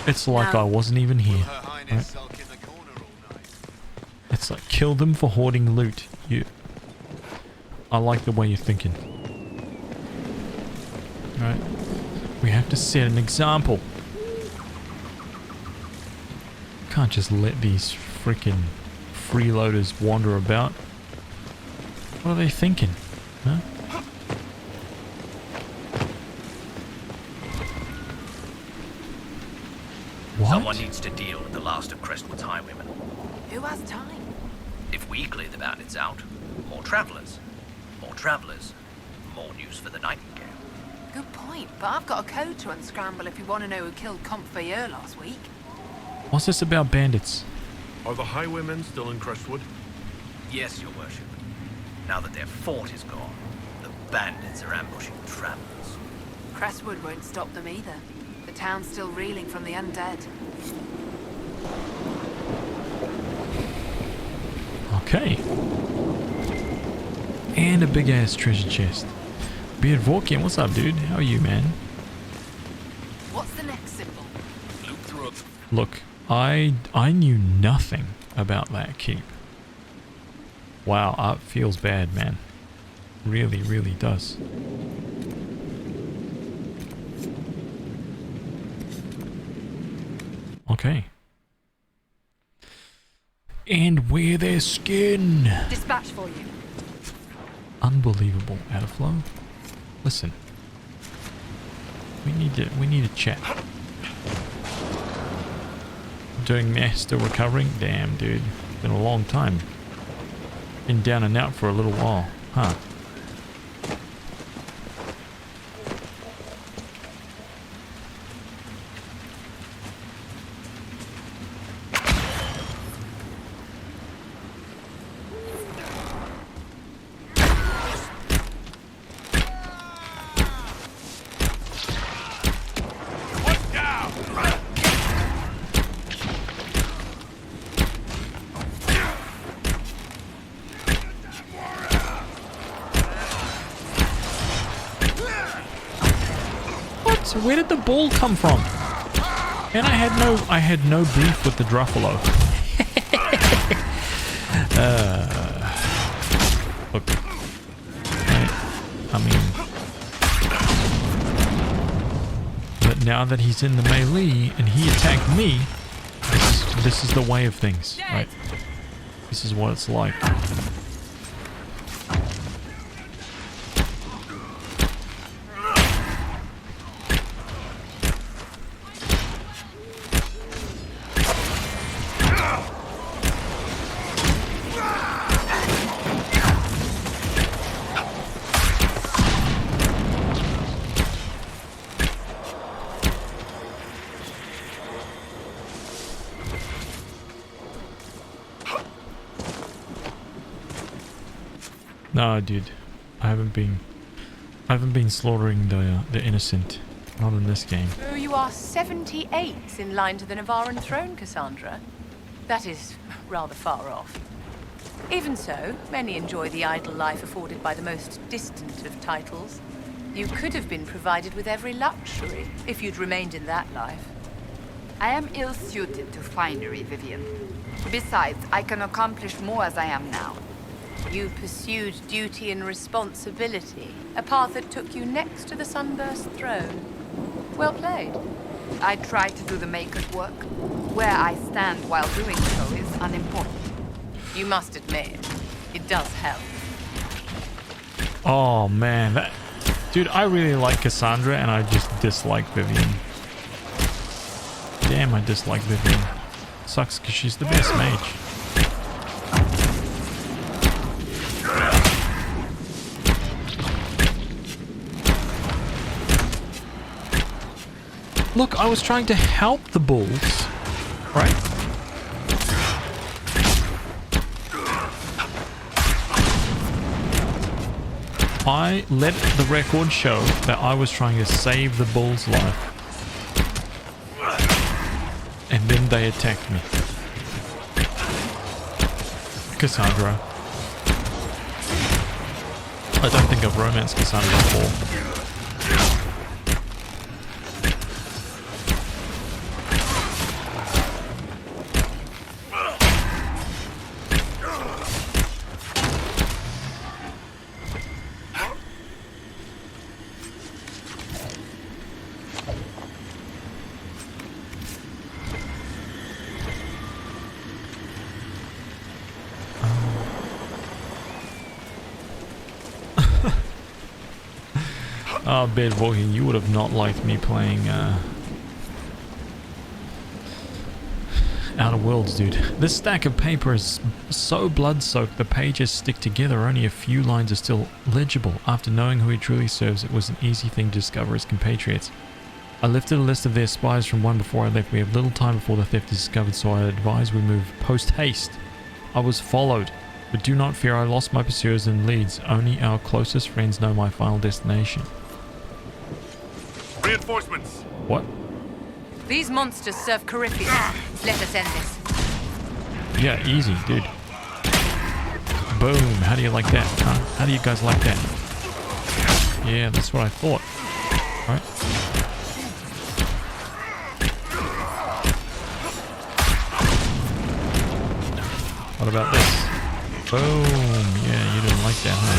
It's like I wasn't even here. Will Her Highness sulk in the corner all night? It's like, kill them for hoarding loot. You... I like the way you're thinking. Alright. We have to set an example. Can't just let these freaking freeloaders wander about. What are they thinking? Huh? What? Someone needs to deal with the last of Crestwood's highwaymen. Who has time? If we clear the bandits out, more travelers. More travelers. More news for the Nightingale. Good point, but I've got a code to unscramble if you want to know who killed Comte Fayeur last week. What's this about bandits? Are the highwaymen still in Crestwood? Yes, your worship. Now that their fort is gone, the bandits are ambushing travelers. Crestwood won't stop them either. The town's still reeling from the undead. Okay. And a big ass treasure chest. Beard Vorkian, what's up, dude? How are you, man? What's the next symbol? Loop through a... Look, I knew nothing about that keep. Wow, it feels bad, man. Really, really does. Okay. And wear their skin. Dispatch for you. Unbelievable, Outflow. Listen. We need to chat. Doing mess, still recovering? Damn, dude. Been a long time. Been down and out for a little while. Huh. So where did the ball come from? And I had no beef with the Druffalo. Look. I mean, but now that he's in the melee and he attacked me, this is the way of things, right? This is what it's like. No, dude, I haven't been slaughtering the innocent, not in this game. Oh, you are 78 in line to the Navaran throne, Cassandra. That is rather far off. Even so, many enjoy the idle life afforded by the most distant of titles. You could have been provided with every luxury if you'd remained in that life. I am ill-suited to finery, Vivian. Besides, I can accomplish more as I am now. You pursued duty and responsibility, a path that took you next to the Sunburst throne. Well played. I try to do the Maker's work. Where I stand while doing so is unimportant. You must admit, it does help. Oh man, dude, I really like Cassandra and I just dislike Vivian. Damn, I dislike Vivian. Sucks because she's the best mage. Look, I was trying to help the bulls, right? I let the record show that I was trying to save the bull's life. And then they attacked me. Cassandra. I don't think I've romanced Cassandra before. Oh, Bedwalking, you would have not liked me playing Outer Worlds, dude. This stack of paper is so blood-soaked the pages stick together, only a few lines are still legible. After knowing who he truly serves, it was an easy thing to discover his compatriots. I lifted a list of their spies from one before I left. We have little time before the theft is discovered, so I advise we move post-haste. I was followed, but do not fear, I lost my pursuers and leads. Only our closest friends know my final destination. Reinforcements! What? These monsters serve Corypheus. Let us end this. Yeah, easy, dude. Boom. How do you like that, huh? How do you guys like that? Yeah, that's what I thought. All right. What about this? Boom. Yeah, you didn't like that, huh?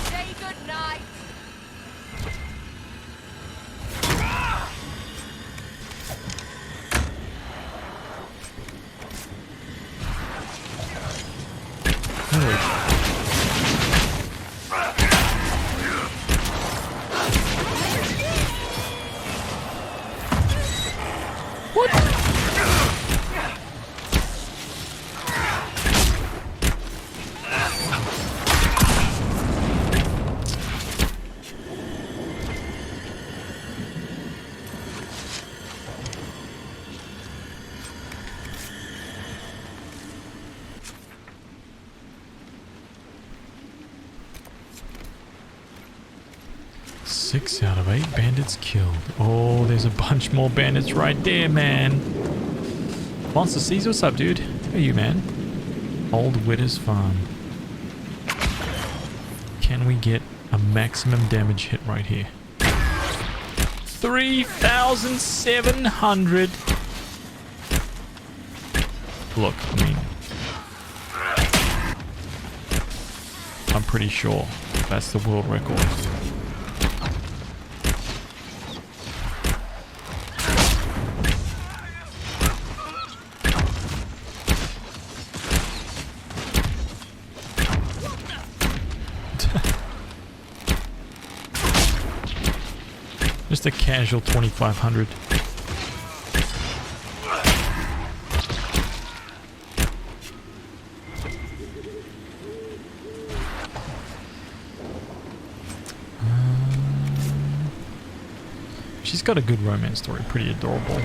Say goodnight. Six out of 8 bandits killed. Oh, there's a bunch more bandits right there, man. Monster Caesar, what's up, dude? How are you, man? Old Widder's Farm. Can we get a maximum damage hit right here? 3,700. Look, I mean, I'm pretty sure that's the world record. Just a casual 2,500. She's got a good romance story, pretty adorable.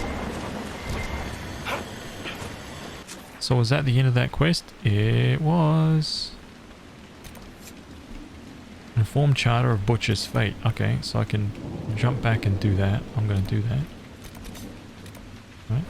So was that the end of that quest? It was. Inform Charter of Butcher's fate. Okay, so I can jump back and do that. I'm going to do that. Right.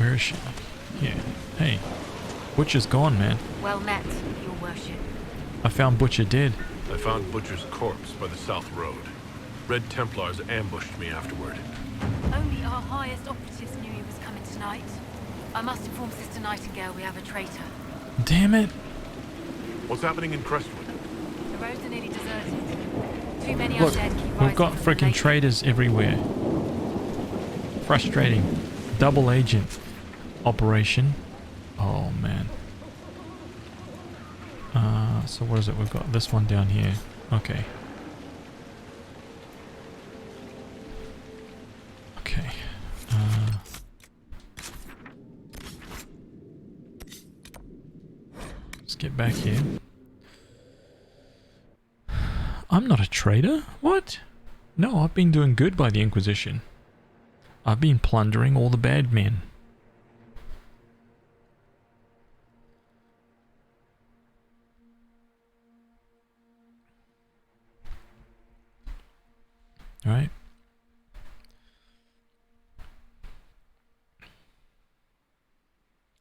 Where is she? Here. Hey. Butcher's gone, man. Well met, your worship. I found Butcher dead. I found Butcher's corpse by the South Road. Red Templars ambushed me afterward. Only our highest operatives knew he was coming tonight. I must inform Sister Nightingale we have a traitor. Damn it. What's happening in Crestwood? The roads are nearly deserted. Too many Look, undead keep we've rising got from the freaking lake. traitors everywhere. Frustrating. Double agent operation. Oh, man. So what is it? We've got this one down here. Okay. Okay. Let's get back here. I'm not a traitor. What? No, I've been doing good by the Inquisition. I've been plundering all the bad men. Right?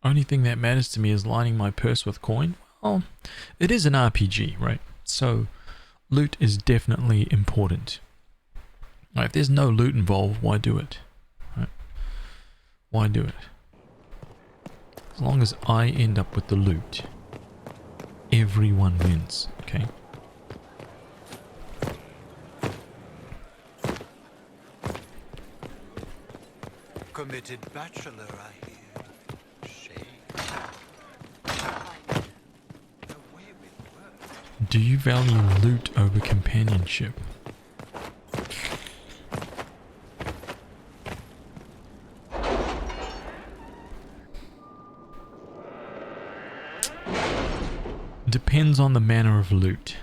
Only thing that matters to me is lining my purse with coin. Well, it is an RPG, right? So, loot is definitely important. Right, if there's no loot involved, why do it? Right? Why do it? As long as I end up with the loot, everyone wins, okay? Committed bachelor, I hear. Shame. Do you value loot over companionship? Depends on the manner of loot.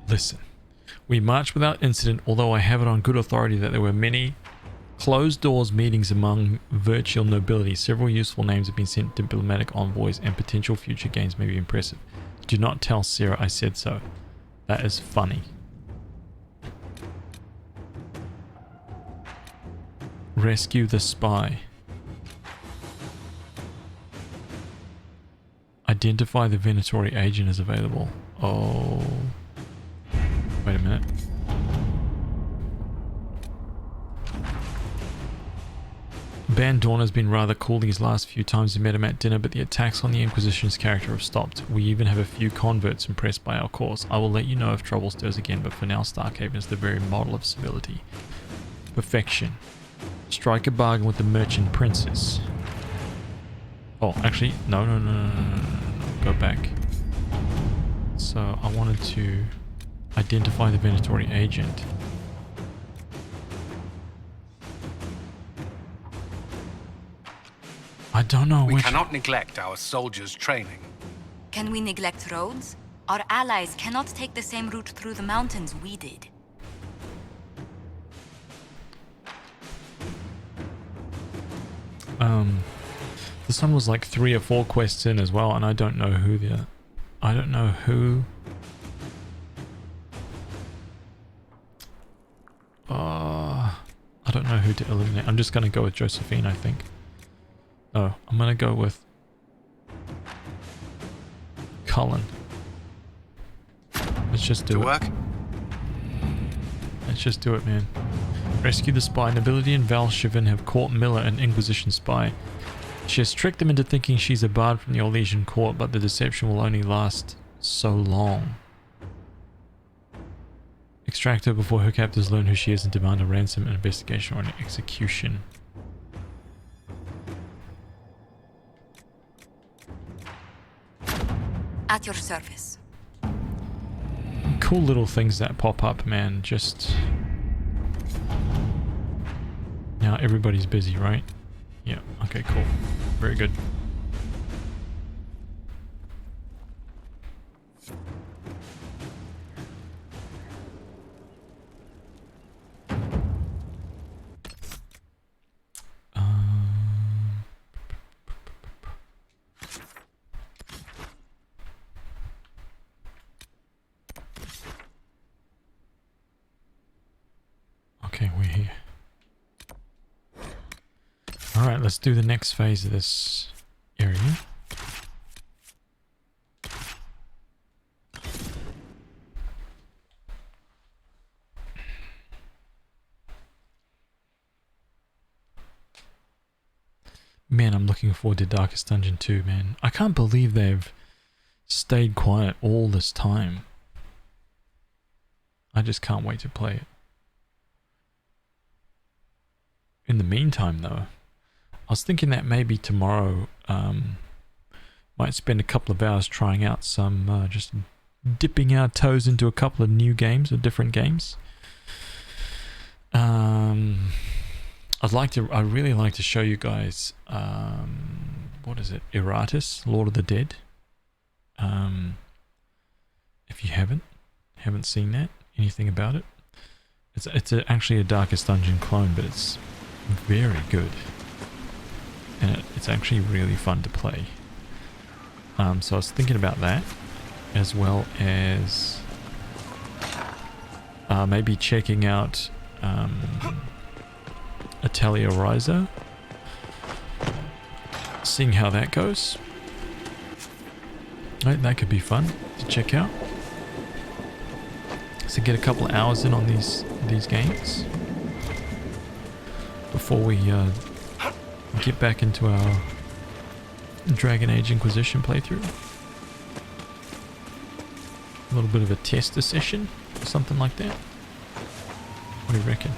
Listen, we marched without incident, although I have it on good authority that there were many closed doors meetings among virtual nobility. Several useful names have been sent to diplomatic envoys, and potential future gains may be impressive. Do not tell Sarah I said so. That is funny. Rescue the spy. Identify the Venatori agent is available. Oh. Wait a minute. Bandorn has been rather cool these last few times we met him at dinner, but the attacks on the Inquisition's character have stopped. We even have a few converts impressed by our course. I will let you know if trouble stirs again, but for now Starkhaven is the very model of civility. Perfection. Strike a bargain with the merchant princess. Oh, actually, no. Go back. So I wanted to identify the Venatori agent. I don't know We which... cannot neglect our soldiers' training. Can we neglect roads? Our allies cannot take the same route through the mountains we did. This one was like 3 or 4 quests in as well, and I don't know who the... I don't know who... I don't know who to eliminate. I'm just going to go with Josephine, I think. No, I'm going to go with... Cullen. Let's just do it. Let's just do it, man. Rescue the spy. Nobility and Valshivan have caught Miller, an Inquisition spy. She has tricked them into thinking she's a bard from the Orlesian court, but the deception will only last so long. Extract her before her captors learn who she is and demand a ransom, an investigation, or an execution. At your service. Cool little things that pop up, man. Just... Now everybody's busy, right? Yeah, okay, cool. Very good. we're here. Alright, let's do the next phase of this area. Man, I'm looking forward to Darkest Dungeon 2, man. I can't believe they've stayed quiet all this time. I just can't wait to play it. In the meantime, though, I was thinking that maybe tomorrow might spend a couple of hours trying out some, just dipping our toes into a couple of new games or different games. I'd really like to show you guys, what is it? Eratus, Lord of the Dead. If you haven't seen that, anything about it, it's actually a Darkest Dungeon clone, but it's very good, and it's actually really fun to play. So I was thinking about that, as well as maybe checking out Atelier Ryza, seeing how that goes. Right, that could be fun to check out. So get a couple of hours in on these games before we get back into our Dragon Age Inquisition playthrough. A little bit of a tester session, or something like that. What do you reckon?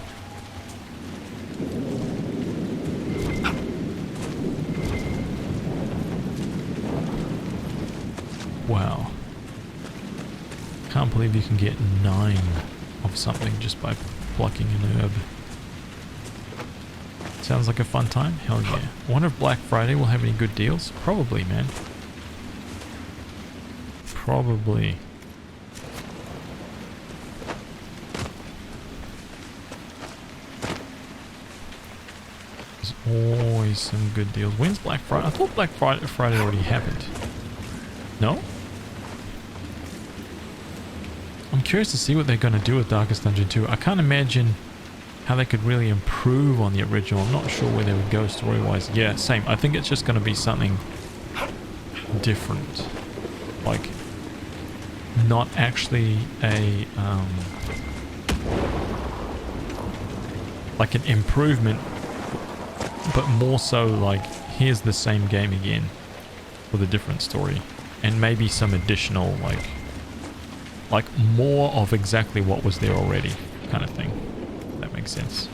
Wow. Can't believe you can get 9 of something just by plucking an herb. Sounds like a fun time? Hell yeah. I wonder if Black Friday will have any good deals? Probably, man. Probably. There's always some good deals. When's Black Friday? I thought Black Friday already happened. No? I'm curious to see what they're going to do with Darkest Dungeon 2. I can't imagine how they could really improve on the original. I'm not sure where they would go story-wise. Yeah, same. I think it's just going to be something different. Like, not actually a, like an improvement, but more so like, here's the same game again with a different story. And maybe some additional, like more of exactly what was there already kind of thing. That makes sense.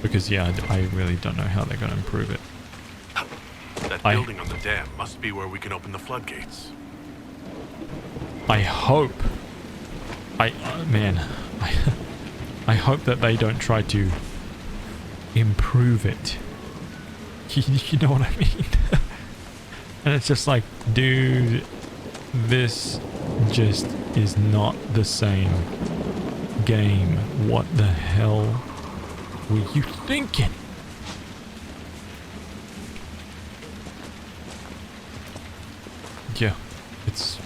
Because yeah, I really don't know how they're going to improve it. That building on the dam must be where we can open the floodgates. I hope, man, I hope that they don't try to improve it. You know what I mean? And it's just like, dude, this just is not the same game. What the hell were you thinking? Yeah, it's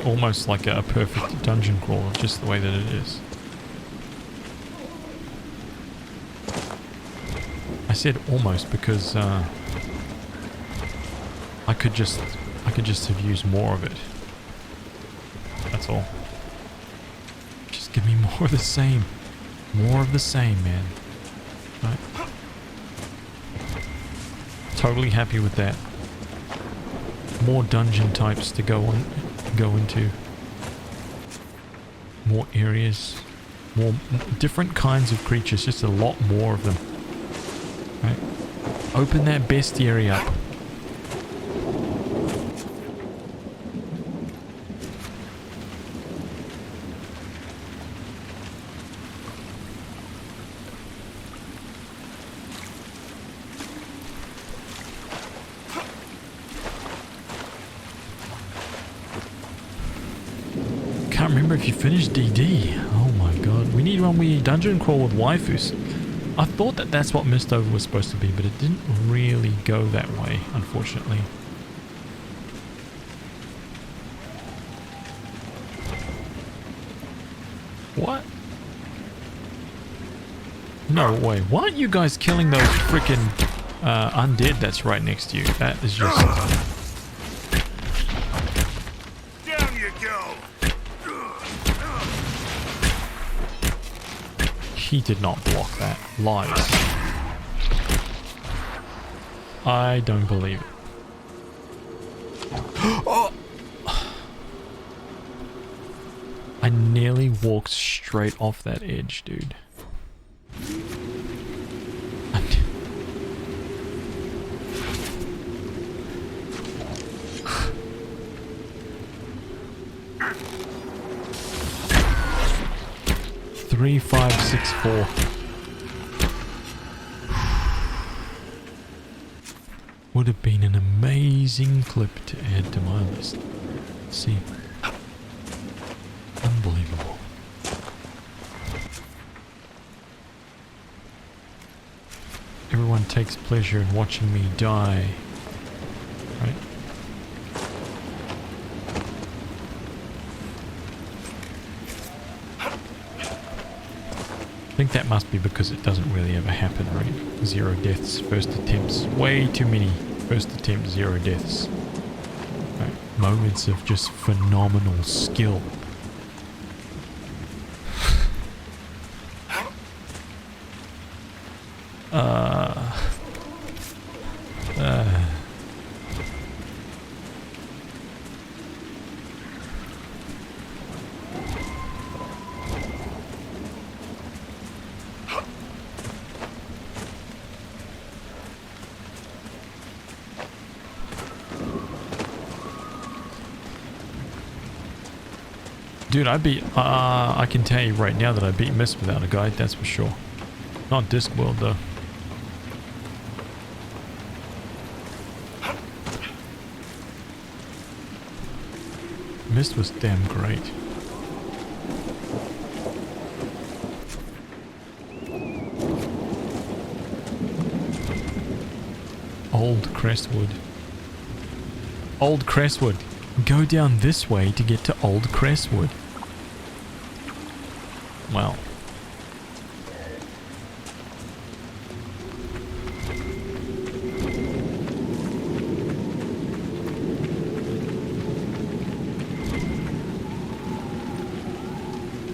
almost like a perfect dungeon crawler, just the way that it is. I said almost because I could just have used more of it. That's all. Just give me more of the same. More of the same, man. Right? Totally happy with that. More dungeon types to go into. More areas. More different kinds of creatures. Just a lot more of them. Right? Open that bestiary up. Can't remember if you finished DD. Oh my god. We need one where you dungeon crawl with waifus. I thought that that's what Mistover was supposed to be, but it didn't really go that way, unfortunately. What? No way. Why aren't you guys killing those freaking undead that's right next to you? That is just... Down you go. He did not block that. Lies. I don't believe it. Oh! I nearly walked straight off that edge, dude. Three, 5, 6, 4. Would have been an amazing clip to add to my list. See. Unbelievable. Everyone takes pleasure in watching me die. Right? I think that must be because it doesn't really ever happen, right? 0 deaths, first attempts. Way too many first attempt 0 deaths. Right? Moments of just phenomenal skill. Dude, I can tell you right now that I beat Mist without a guide, that's for sure. Not Discworld though. Mist was damn great. Old Crestwood. Old Crestwood. Go down this way to get to Old Crestwood. Well.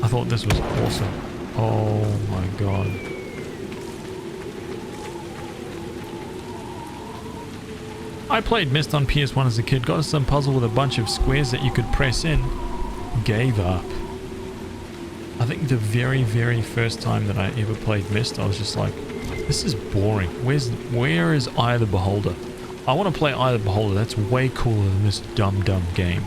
I thought this was awesome. Oh my god. I played Myst on PS1 as a kid, got some puzzle with a bunch of squares that you could press in. Gave up. I think the very, very first time that I ever played Myst, I was just like, this is boring. Where is Eye the Beholder? I want to play Eye the Beholder. That's way cooler than this dumb game.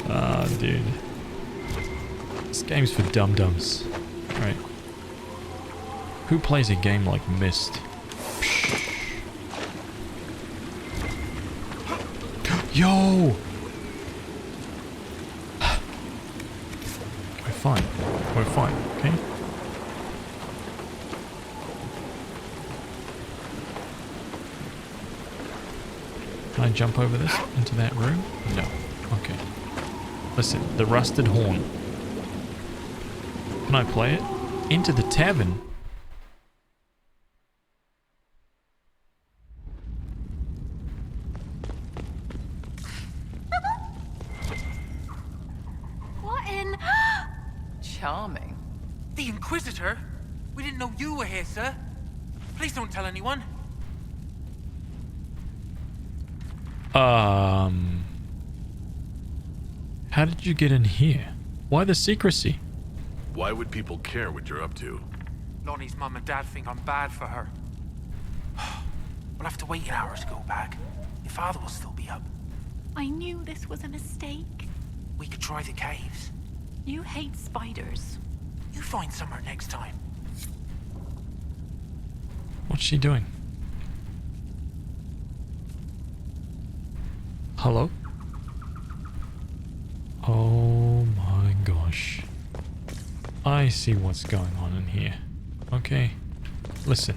Ah, dude. This game's for dum-dums. Right. Who plays a game like Myst? Yo! We're fine. We're fine, okay? Can I jump over this into that room? No. Okay. Listen, the rusted horn. Can I play it? Into the tavern? What in? Charming. The Inquisitor? We didn't know you were here, sir. Please don't tell anyone. How did you get in here? Why the secrecy? Why would people care what you're up to? Lonnie's mum and dad think I'm bad for her. We'll have to wait an hour to go back. Your father will still be up. I knew this was a mistake. We could try the caves. You hate spiders. You find somewhere next time. What's she doing? Hello? Oh my gosh. I see what's going on in here. Okay. Listen.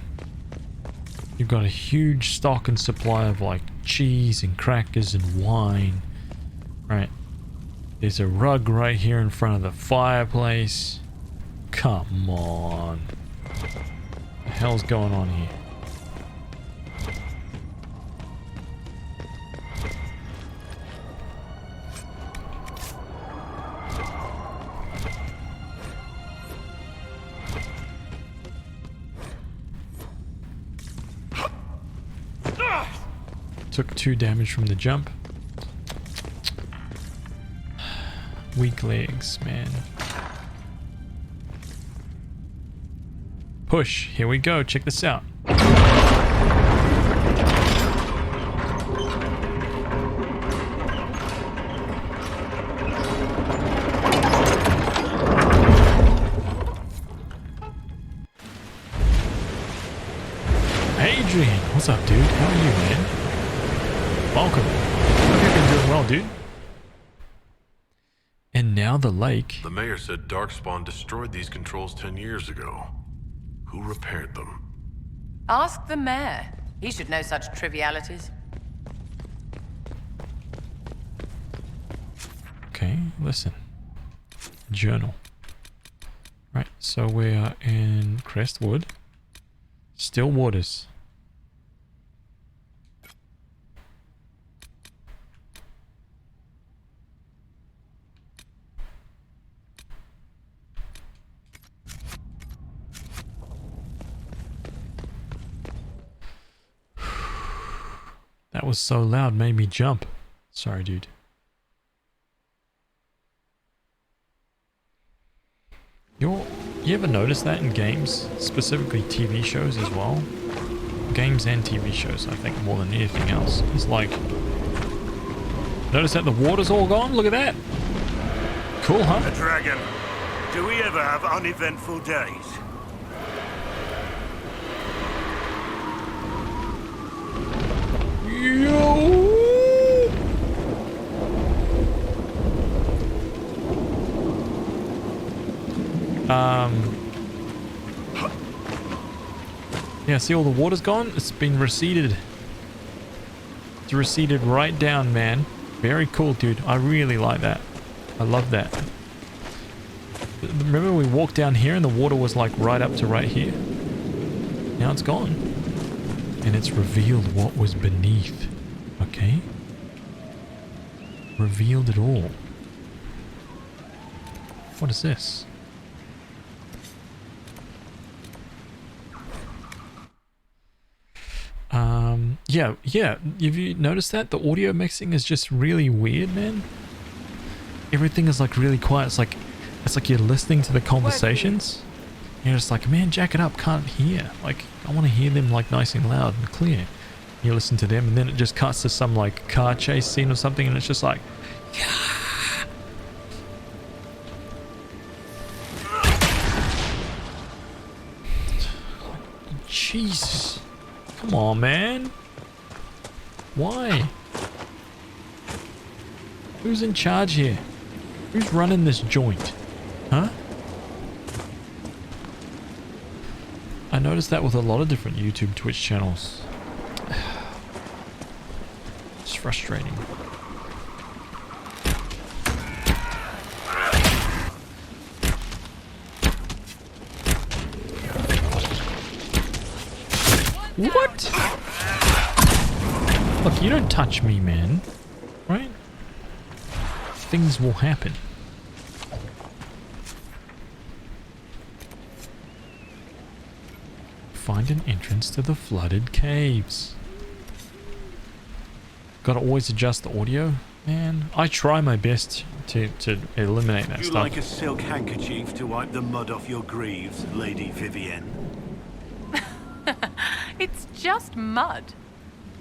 You've got a huge stock and supply of like cheese and crackers and wine. Right. There's a rug right here in front of the fireplace. Come on. What the hell's going on here? Took 2 damage from the jump. Weak legs, man. Push. Here we go. Check this out. Adrian, what's up, dude? How are you, man? Welcome. Hope you've been doing well, dude. And now the lake. The mayor said Darkspawn destroyed these controls 10 years ago. Who repaired them? Ask the mayor. He should know such trivialities. Okay, listen. Journal. Right, so we are in Crestwood. Still waters. That was so loud, made me jump. Sorry, dude. You ever notice that in games? Specifically TV shows as well? Games and TV shows, I think, more than anything else. It's like... Notice that the water's all gone? Look at that! Cool, huh? A dragon. Do we ever have uneventful days? Yo! Yeah, see all the water's gone? It's been receded. It's receded right down, man. Very cool, dude. I really like that. I love that. Remember we walked down here and the water was like right up to right here? Now it's gone. And it's revealed what was beneath. Okay? Revealed it all. What is this? Yeah. Have you noticed that? The audio mixing is just really weird, man. Everything is like really quiet. It's like you're listening to the conversations. You're just like, man, jack it up, can't hear. Like, I want to hear them like nice and loud and clear. You listen to them and then it just cuts to some like car chase scene or something and it's just like, yeah. Jesus. Come on, man. Why? Who's in charge here? Who's running this joint? Huh? I noticed that with a lot of different YouTube, Twitch channels. It's frustrating. What? Look, you don't touch me, man. Right? Things will happen. Find an entrance to the flooded caves. Gotta always adjust the audio. Man, I try my best to eliminate that You stuff. like a silk handkerchief to wipe the mud off your greaves, Lady Vivienne? It's just mud.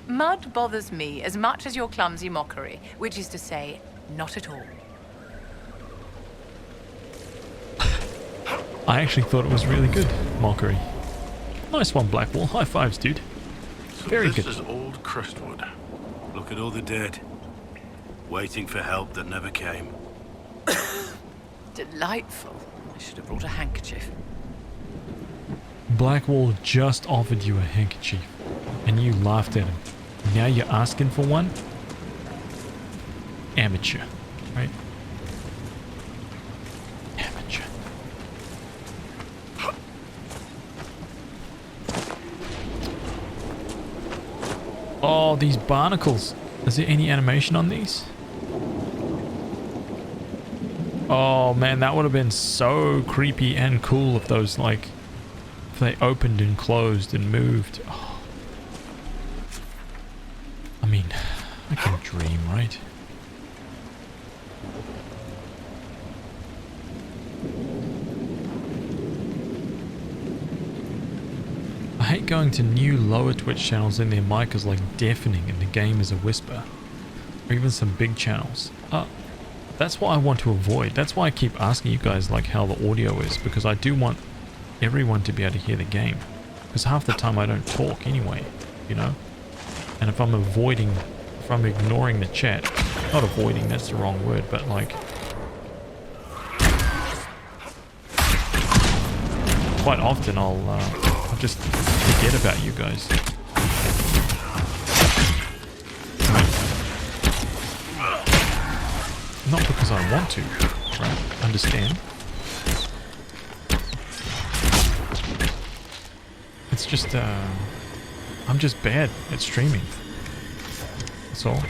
Mud bothers me as much as your clumsy mockery, which is to say, not at all. I actually thought it was really good, mockery. Nice one, Blackwall. High fives, dude. So Very this good. is old Crestwood. Look at all the dead. Waiting for help that never came. Delightful. I should have brought a handkerchief. Blackwall just offered you a handkerchief, and you laughed at him. Now you're asking for one? Amateur, right? Oh, these barnacles. Is there any animation on these? Oh man, that would have been so creepy and cool if those, like, if they opened and closed and moved. Oh. I mean, I can dream, right? I hate going to new lower Twitch channels and their mic is like deafening and the game is a whisper. Or even some big channels. That's what I want to avoid. That's why I keep asking you guys like how the audio is, because I do want everyone to be able to hear the game. Because half the time I don't talk anyway, you know? And if I'm ignoring the chat, not avoiding, that's the wrong word, but like... quite often I'll just forget about you guys. Not because I want to, right? Understand? It's just, I'm just bad at streaming. That's all.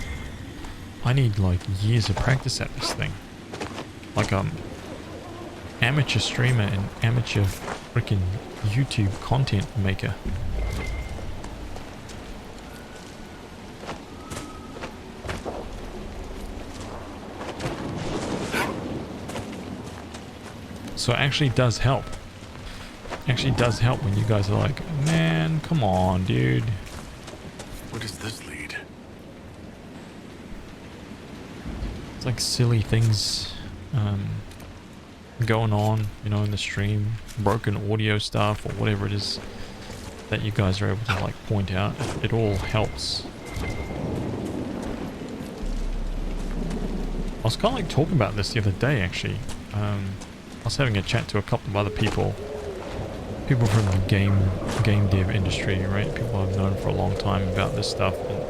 I need like years of practice at this thing. Like amateur streamer and amateur freaking YouTube content maker. So it actually does help. Actually does help when you guys are like, man, come on, dude. Where does this lead? It's like silly things going on, you know, in the stream. Broken audio stuff or whatever it is that you guys are able to like point out. It all helps. I was kind of like talking about this the other day actually. I was having a chat to a couple of other people from the game dev industry, right? People I've known for a long time about this stuff. And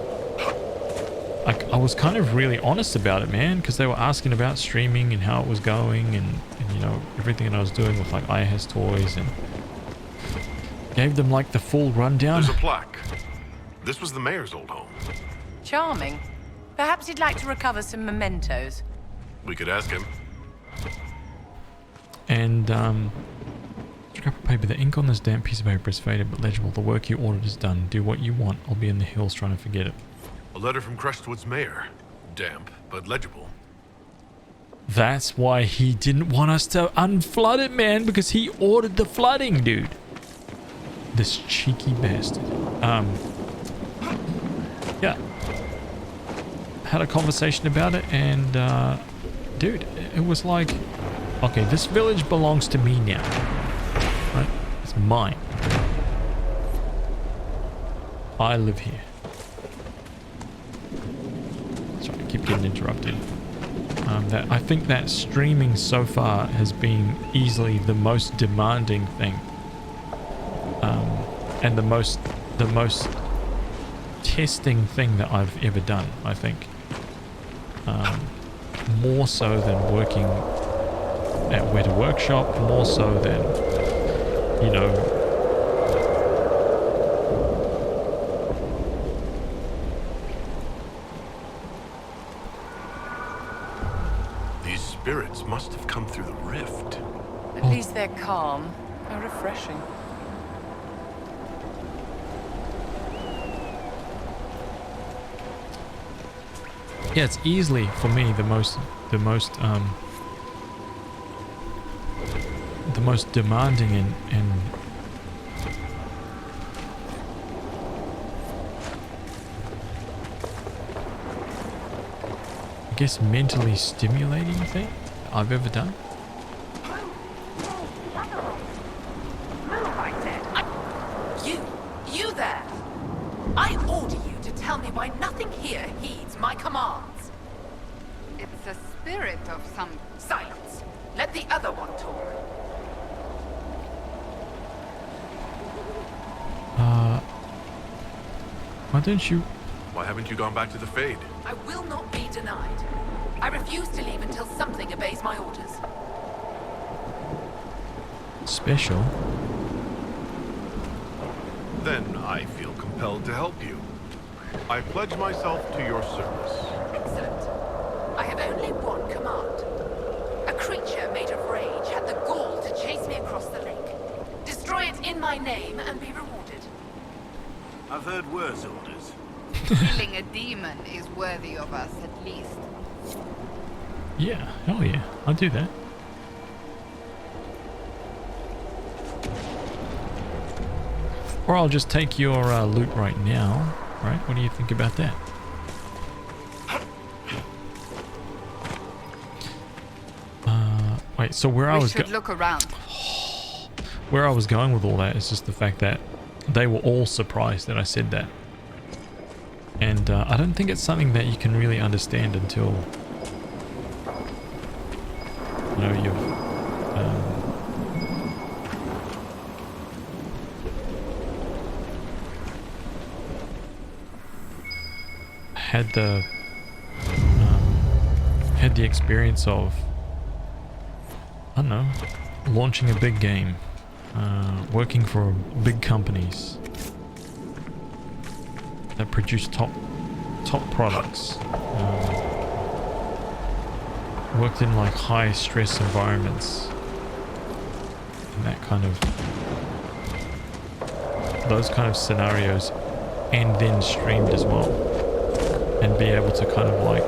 I was kind of really honest about it, man, because they were asking about streaming and how it was going and you know, everything that I was doing with like IHAS toys, and gave them like the full rundown. There's a plaque. This was the mayor's old home. Charming. Perhaps he'd like to recover some mementos. We could ask him. And scrap of paper. The ink on this damp piece of paper is faded but legible. The work you ordered is done. Do what you want. I'll be in the hills trying to forget it. A letter from Crestwood's mayor. Damp but legible. That's why he didn't want us to unflood it, man, because he ordered the flooding, dude. This cheeky bastard. Yeah. Had a conversation about it, and dude, it was like, okay, this village belongs to me now, right? It's mine. I live here. Sorry, I keep getting interrupted. I think that streaming so far has been easily the most demanding thing, and the most testing thing that I've ever done. I think more so than working at Weta Workshop, more so than, you know, Spirits must have come through the rift. At least they're calm. How refreshing. Yeah, it's easily for me the most demanding and I guess mentally stimulating thing I've ever done. You there! I order you to tell me why nothing here heeds my commands. It's a spirit of some... Silence. Let the other one talk. Why don't you... Why haven't you gone back to the Fade? I will not be denied. I refuse to leave until something obeys my orders. Special? Then I feel compelled to help you. I pledge myself to your service. Excellent. I have only one command. A creature made of rage had the gall to chase me across the lake. Destroy it in my name and be rewarded. I've heard worse orders. Killing a demon is worthy of us, at least. Yeah, hell yeah, I'll do that. Or I'll just take your loot right now, right? What do you think about that? Wait, so where I was look around. Where I was going with all that is just the fact that they were all surprised that I said that. And I don't think it's something that you can really understand until, you know, you've had the experience of, I don't know, launching a big game, working for big companies that produce top products, worked in like high stress environments, and that kind of, those kind of scenarios, and then streamed as well, and be able to kind of like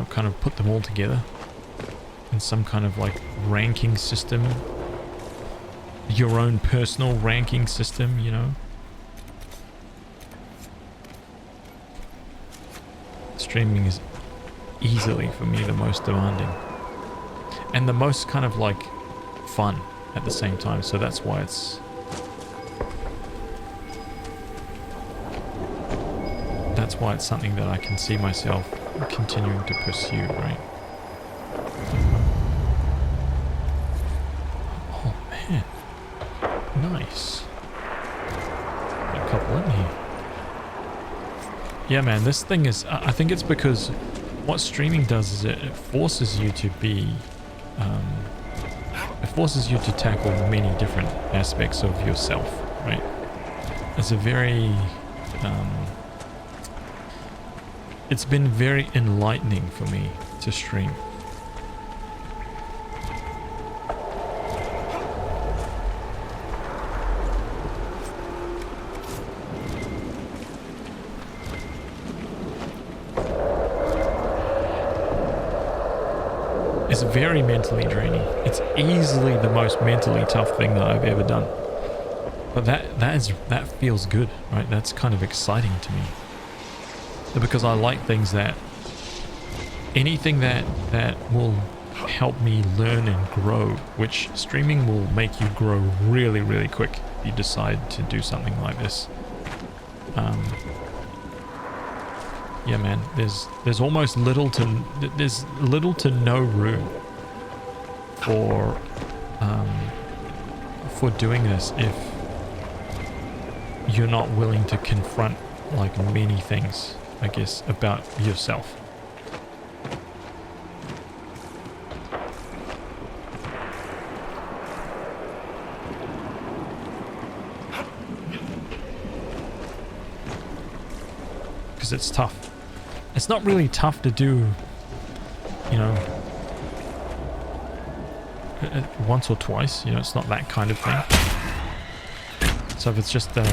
kind of put them all together in some kind of like ranking system, your own personal ranking system, you know. Streaming is easily for me the most demanding and the most kind of like fun at the same time, so that's why it's something that I can see myself continuing to pursue, right? Oh man, nice. Got a couple in here. Yeah man, this thing is, I think it's because what streaming does is it forces you to be, it forces you to tackle many different aspects of yourself, right? It's a very, it's been very enlightening for me to stream. It's very mentally draining. It's easily the most mentally tough thing that I've ever done. But that feels good, right? That's kind of exciting to me. Because I like things that, anything that will help me learn and grow, which streaming will make you grow really, really quick if you decide to do something like this. Yeah man, there's almost little to no room for doing this if you're not willing to confront like many things, I guess, about yourself. Because it's tough. It's not really tough to do, you know, once or twice, you know, it's not that kind of thing. So if it's just a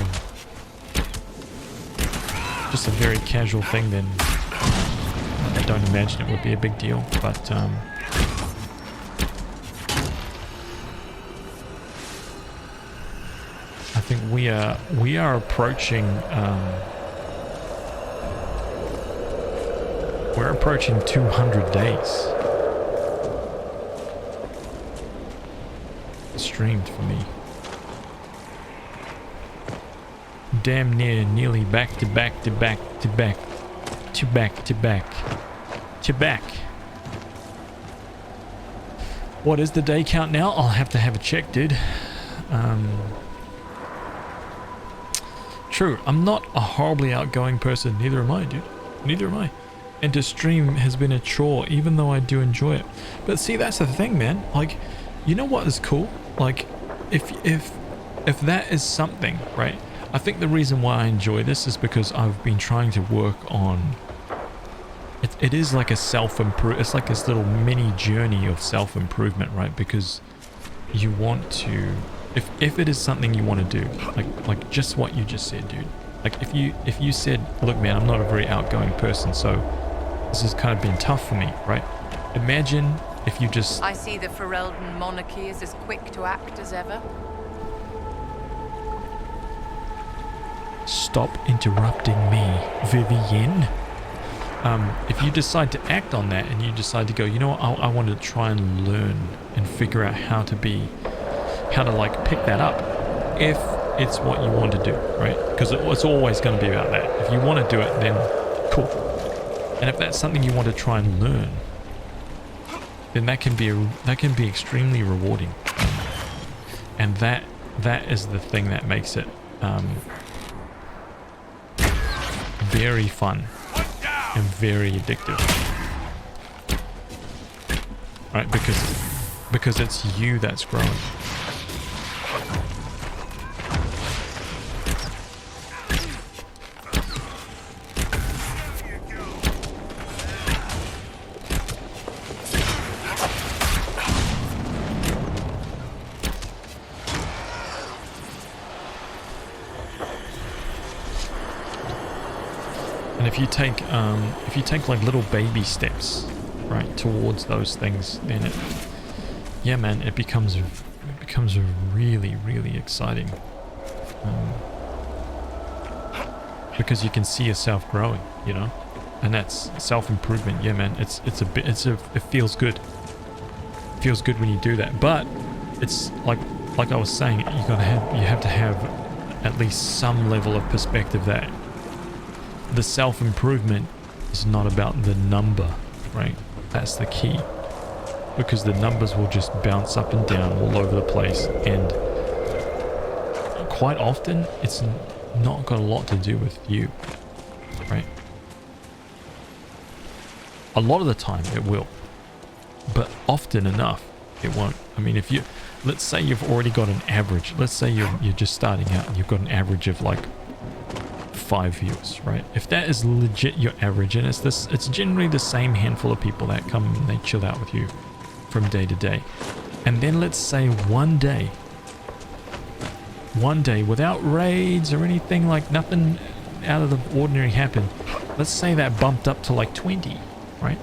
very casual thing, then I don't imagine it would be a big deal, but I think we are approaching we're approaching 200 days streamed for me. Damn nearly back to back to back to back to back to back to back. What is the day count now? I'll have to have a check, dude. True, I'm not a horribly outgoing person, neither am I, dude. Neither am I. And to stream has been a chore, even though I do enjoy it. But see, that's the thing, man. Like, you know what is cool? Like, if that is something, right? I think the reason why I enjoy this is because I've been trying to work on it is like a self-improve, it's like this little mini journey of self-improvement, right? Because you want to, if it is something you want to do, like just what you just said, dude. Like if you said, look man, I'm not a very outgoing person, so this has kind of been tough for me, right? Imagine if you just... I see the Ferelden monarchy is as quick to act as ever. Stop interrupting me, Vivienne. If you decide to act on that and you decide to go, you know what, I want to try and learn and figure out how to like pick that up, if it's what you want to do, right? Because it's always going to be about that. If you want to do it, then cool. And if that's something you want to try and learn, then that can be extremely rewarding. And that is the thing that makes it very fun and very addictive, right? Because it's you that's growing. If you take like little baby steps, right, towards those things, then it becomes really, really exciting, because you can see yourself growing, you know, and that's self-improvement. Yeah, man, it feels good. It feels good when you do that, but it's like I was saying, you have to have at least some level of perspective that the self-improvement is not about the number, right? That's the key, because the numbers will just bounce up and down all over the place, and quite often it's not got a lot to do with you, right? A lot of the time it will, but often enough it won't. I mean, if you, let's say you've already got an average, let's say you're just starting out and you've got an average of like 5 viewers, right? If that is legit your average, and it's generally the same handful of people that come and they chill out with you from day to day, and then let's say one day without raids or anything, like nothing out of the ordinary happened, let's say that bumped up to like 20, right?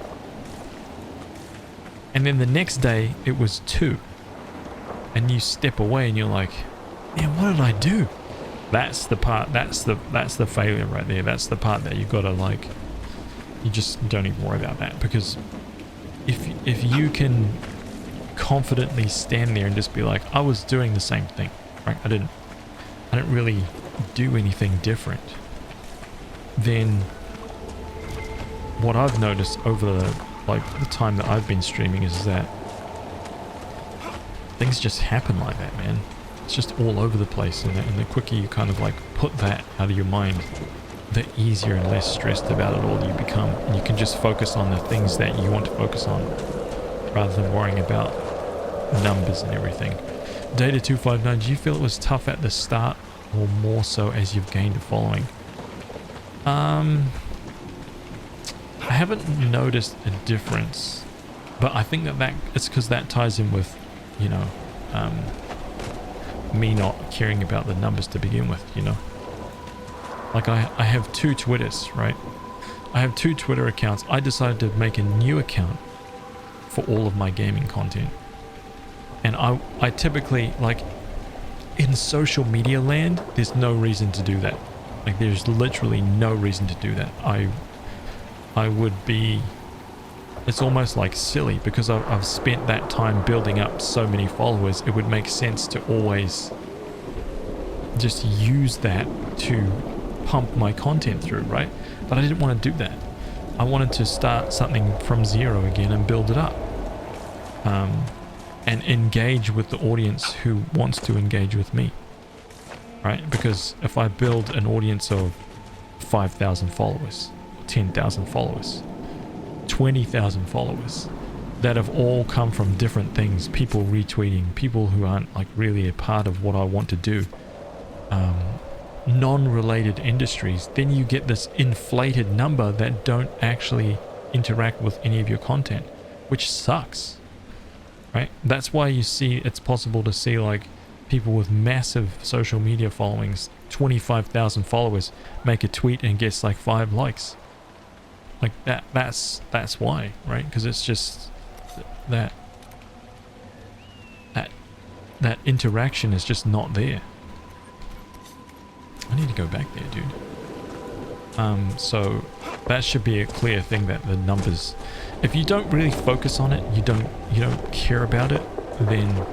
And then the next day it was 2, and you step away and you're like, man, what did I do? That's the part, that's the failure right there. That's the part that you gotta, like, you just don't even worry about that, because if you can confidently stand there and just be like, I was doing the same thing, right? I didn't really do anything different. Then what I've noticed over the time that I've been streaming is that things just happen like that, man. It's just all over the place, and the quicker you kind of like put that out of your mind, the easier and less stressed about it all you become. And you can just focus on the things that you want to focus on, rather than worrying about numbers and everything. Data259, do you feel it was tough at the start, or more so as you've gained a following? I haven't noticed a difference, but I think that it's because that ties in with, you know, me not caring about the numbers to begin with, you know. Like I have 2 Twitters, right? I have 2 Twitter accounts. I decided to make a new account for all of my gaming content, and I typically, like, in social media land, there's no reason to do that. Like, there's literally no reason to do that. I would be, it's almost like silly, because I've spent that time building up so many followers. It would make sense to always just use that to pump my content through, right? But I didn't want to do that. I wanted to start something from zero again and build it up, and engage with the audience who wants to engage with me, right? Because if I build an audience of 5,000 followers, 10,000 followers, 20,000 followers, that have all come from different things. People retweeting, people who aren't like really a part of what I want to do. Non-related industries. Then you get this inflated number that don't actually interact with any of your content, which sucks, right? That's why you see it's possible to see like people with massive social media followings, 25,000 followers, make a tweet and gets like 5 likes. Like that's why, right? Because it's just that interaction is just not there. I need to go back there, dude. So that should be a clear thing, that the numbers, if you don't really focus on it, you don't care about it, then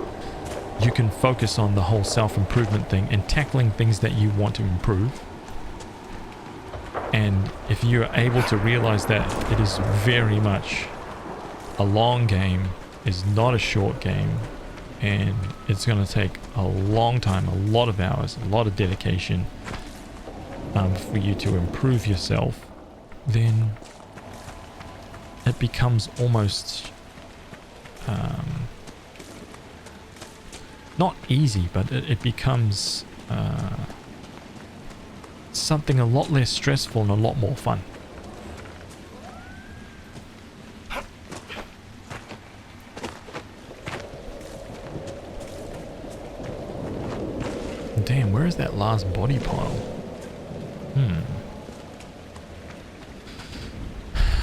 you can focus on the whole self-improvement thing and tackling things that you want to improve. And if you're able to realize that it is very much a long game, is not a short game, and it's going to take a long time, a lot of hours, a lot of dedication for you to improve yourself, then it becomes almost not easy, but it becomes something a lot less stressful and a lot more fun. Damn, where is that last body pile?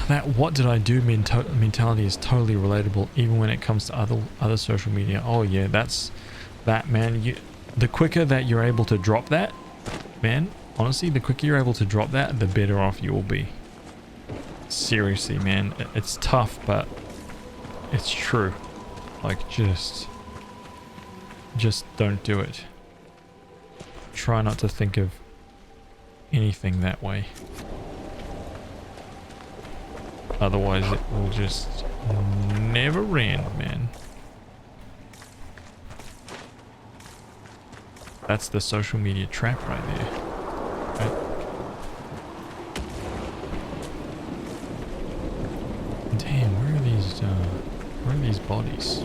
That what did I do mentality is totally relatable, even when it comes to other social media. Oh yeah, that's that, man. The quicker that you're able to drop that, man, honestly, the quicker you're able to drop that, the better off you will be. Seriously, man, it's tough, but it's true. Like, just don't do it. Try not to think of anything that way. Otherwise it will just never end, man. That's the social media trap right there. Right? Damn, where are these bodies?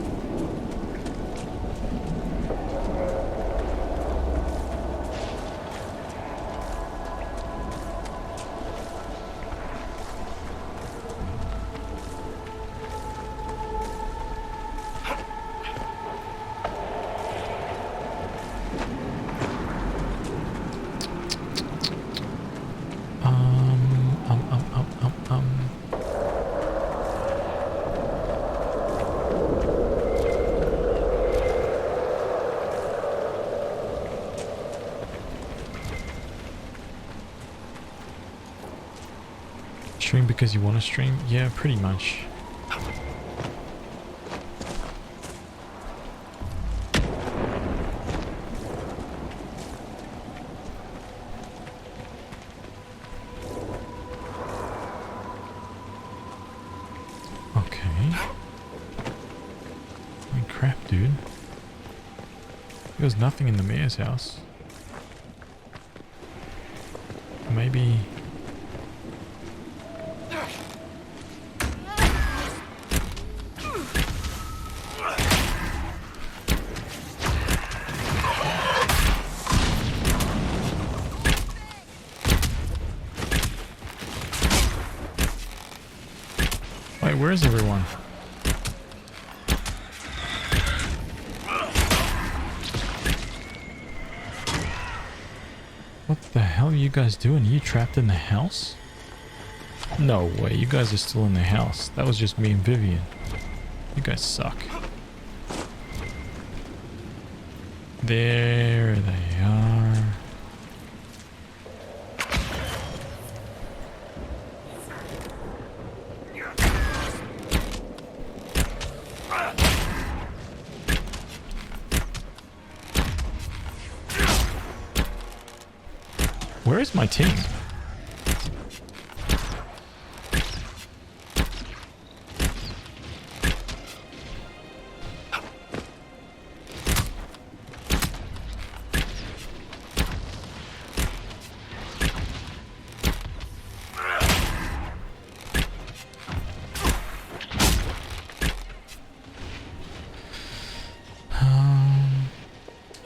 Stream because you want to stream? Yeah, pretty much. Okay. Holy crap, dude. There's nothing in the mayor's house. Maybe... Wait, where's everyone? What the hell are you guys doing? Are you trapped in the house? No way, you guys are still in the house. That was just me and Vivian. You guys suck. There they are. Where is my team?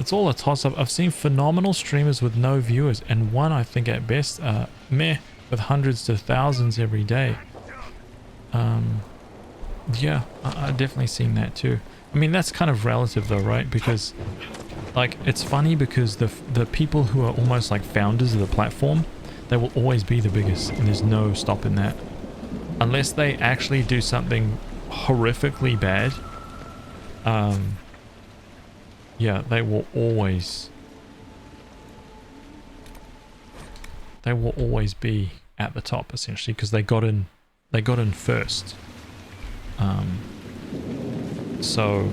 it's all a toss-up. I've seen phenomenal streamers with no viewers, and one I think at best meh, with hundreds to thousands every day. Yeah, I've definitely seen that too. I mean, that's kind of relative though, right? Because like, it's funny because the people who are almost like founders of the platform, they will always be the biggest, and there's no stopping that. Unless they actually do something horrifically bad, yeah, they will always be at the top essentially, because they got in first. So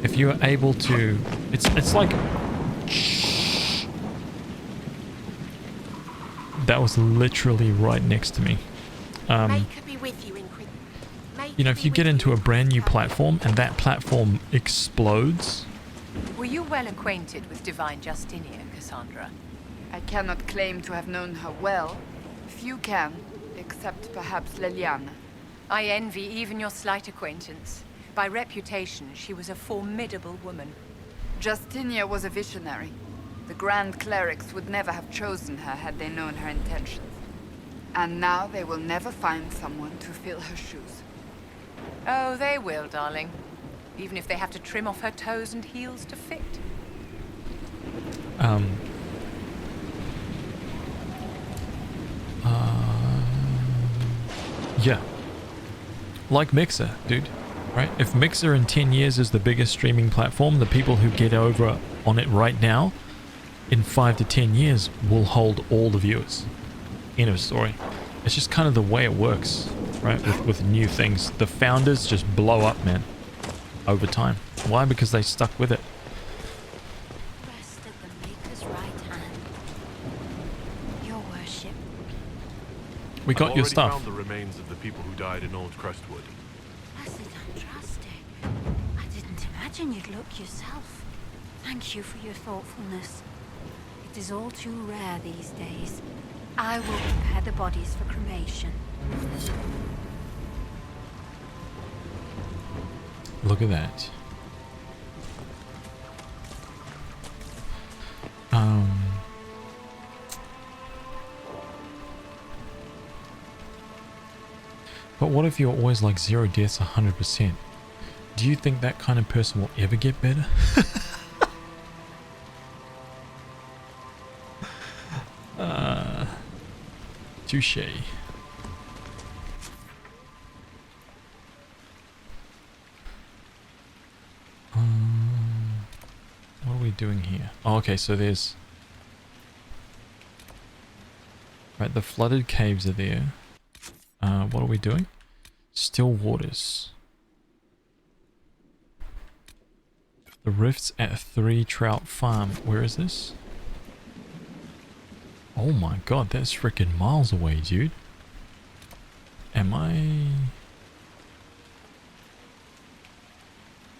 if you're able to, it's like, that was literally right next to me. You know, if you get into a brand new platform and that platform explodes. Were you well acquainted with Divine Justinia, Cassandra? I cannot claim to have known her well. Few can, except perhaps Leliana. I envy even your slight acquaintance. By reputation, she was a formidable woman. Justinia was a visionary. The Grand Clerics would never have chosen her had they known her intentions. And now they will never find someone to fill her shoes. Oh, they will, darling. Even if they have to trim off her toes and heels to fit. Yeah. Like Mixer, dude. Right? If Mixer in 10 years is the biggest streaming platform, the people who get over on it right now, in 5 to 10 years, will hold all the viewers. End of story. It's just kind of the way it works, right? With new things. The founders just blow up, man. Over time. Why? Because they stuck with it. Rest at the Maker's right hand. Your worship. We got your stuff. Found the remains of the people who died in Old Crestwood. Blessed Andraste. I didn't imagine you'd look yourself. Thank you for your thoughtfulness. It is all too rare these days. I will prepare the bodies for cremation. Look at that. But what if you're always like 0 deaths 100%? Do you think that kind of person will ever get better? Touche. What are we doing here? Oh, okay, so there's... Right, the flooded caves are there. What are we doing? Still waters. The rifts at 3 Trout Farm. Where is this? Oh my god, that's freaking miles away, dude. Am I...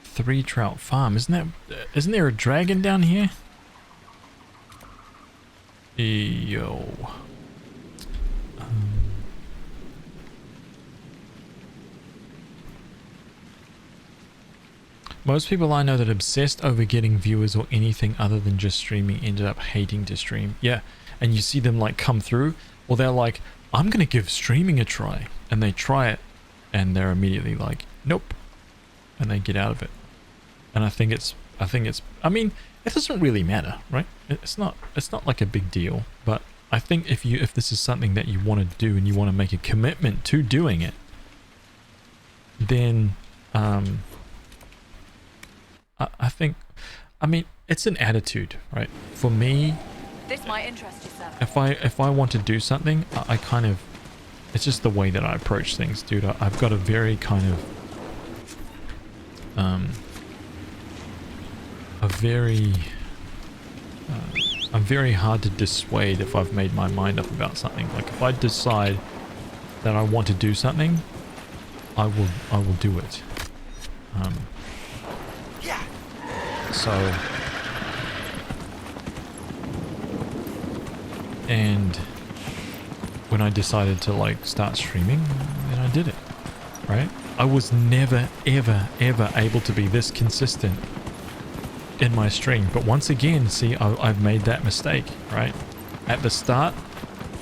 3 Trout Farm. Isn't there a dragon down here? Yo. Most people I know that obsessed over getting viewers or anything other than just streaming ended up hating to stream. Yeah, and you see them like come through, or they're like, I'm gonna give streaming a try, and they try it, and they're immediately like, nope, and they get out of it. And I mean, it doesn't really matter, right? It's not like a big deal, but I think if this is something that you want to do and you want to make a commitment to doing it, then I think, I mean, it's an attitude, right? For me, this might interest you, sir. If I want to do something, I kind of, it's just the way that I approach things, dude. I've got a very kind of I'm very hard to dissuade if I've made my mind up about something. Like if I decide that I want to do something, I will do it. So, and when I decided to like start streaming, then I did it, right? I was never ever able to be this consistent in my stream. But once again, see, I've made that mistake, right? At the start,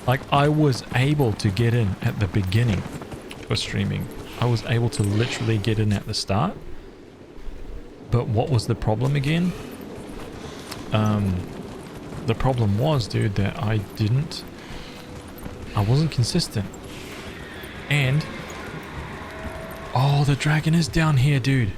like I was able to get in at the beginning for streaming. I was able to literally get in at the start. But what was the problem again? The problem was, dude, that I wasn't consistent. And, oh, the dragon is down here, dude.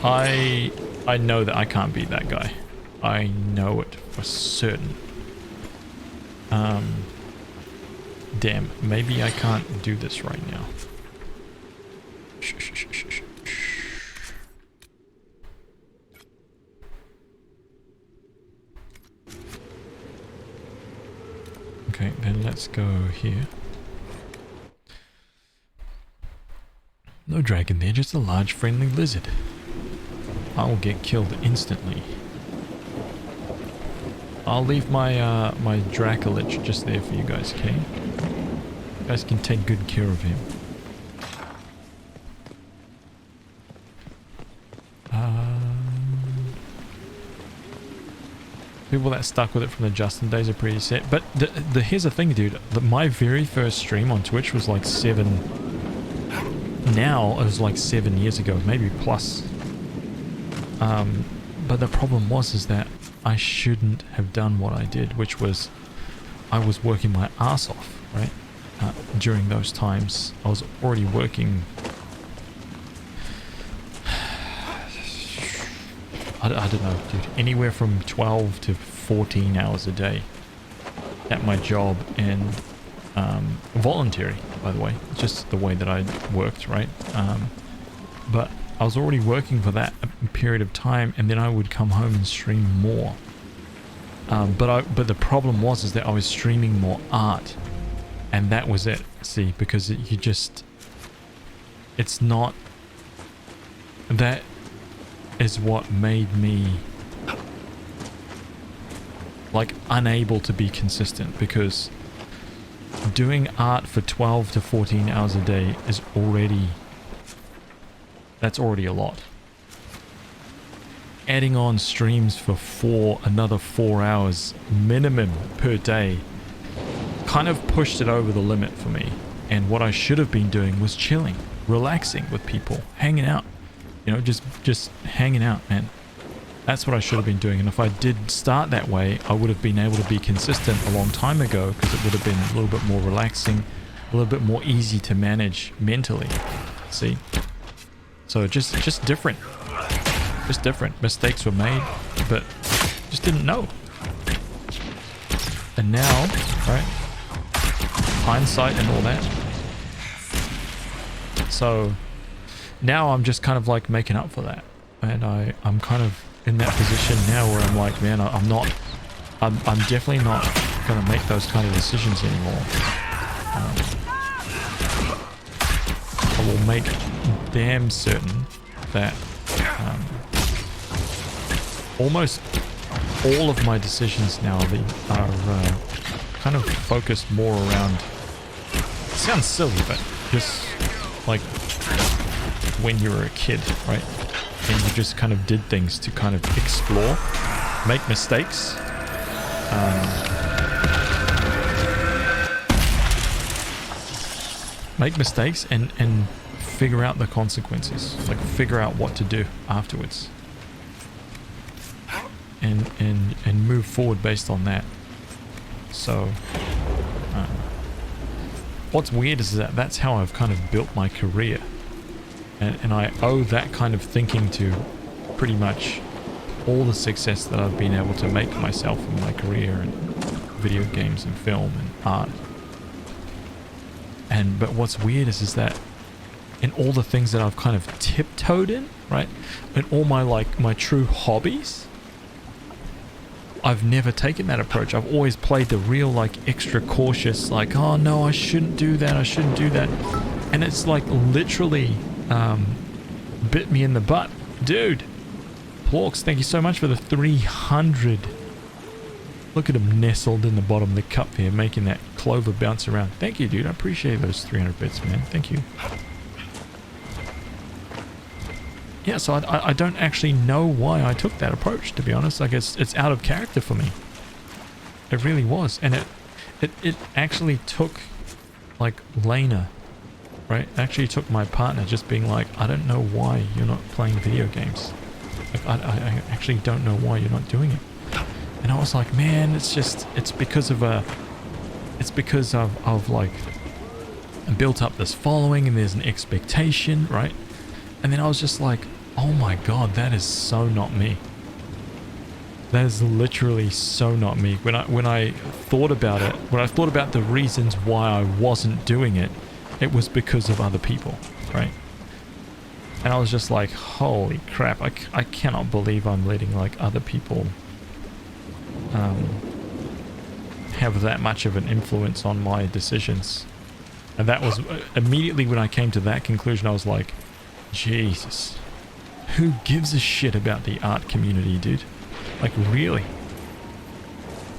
I know that I can't beat that guy. I know it for certain. Damn, maybe I can't do this right now. Shh, shh, shh, shh, shh. Okay, then let's go here. No dragon there, just a large friendly lizard. I will get killed instantly. I'll leave my my Dracolich just there for you guys, okay? You guys can take good care of him. People that stuck with it from the Justin days are pretty set. But here's the thing, dude. My very first stream on Twitch was like 7... Now, it was like 7 years ago, maybe plus. But the problem was that I shouldn't have done what I did, which was I was working my ass off, right? During those times, I was already working... I don't know, dude. Anywhere from 12 to 14 hours a day at my job, and voluntary, by the way. Just the way that I worked, right? But I was already working for that period of time, and then I would come home and stream more. But the problem was that I was streaming more art, and that was it. See, because it's not that is what made me like unable to be consistent, because doing art for 12 to 14 hours a day is that's already a lot. Adding on streams for another 4 hours minimum per day kind of pushed it over the limit for me. And what I should have been doing was chilling, relaxing with people, hanging out. You know, just hanging out, man. That's what I should have been doing. And if I did start that way, I would have been able to be consistent a long time ago, because it would have been a little bit more relaxing, a little bit more easy to manage mentally. See? So just different. Just different. Mistakes were made, but just didn't know. And now, right? Hindsight and all that. So now I'm just kind of like making up for that. And I'm kind of in that position now where I'm like, man, I'm definitely not going to make those kind of decisions anymore. I will make damn certain that almost all of my decisions now are kind of focused more around, it sounds silly, but just like when you were a kid, right? And you just kind of did things to kind of explore, make mistakes, and figure out the consequences, like figure out what to do afterwards, and move forward based on that. So what's weird is that that's how I've kind of built my career, and I owe that kind of thinking to pretty much all the success that I've been able to make myself in my career in video games and film and art. But what's weird is that in all the things that I've kind of tiptoed in, right, in all my true hobbies, I've never taken that approach. I've always played the real like extra cautious, like, oh no, I shouldn't do that, I shouldn't do that. And it's like literally bit me in the butt. Dude, Plorks, thank you so much for the 300. Look at him nestled in the bottom of the cup here, making that clover bounce around. Thank you, dude. I appreciate those 300 bits, man. Thank you. Yeah, so I don't actually know why I took that approach, to be honest. Like, it's out of character for me. It really was. And it actually took, like, Lena, right? It actually took my partner just being like, I don't know why you're not playing video games. Like, I actually don't know why you're not doing it. And I was like, man, it's because of like, I built up this following and there's an expectation, right? And then I was just like, oh my god, that is so not me. That is literally so not me. When I thought about it, when I thought about the reasons why I wasn't doing it, it was because of other people, right? And I was just like, holy crap, I cannot believe I'm letting like other people have that much of an influence on my decisions. And that was immediately when I came to that conclusion, I was like, Jesus, who gives a shit about the art community, dude? Like, really?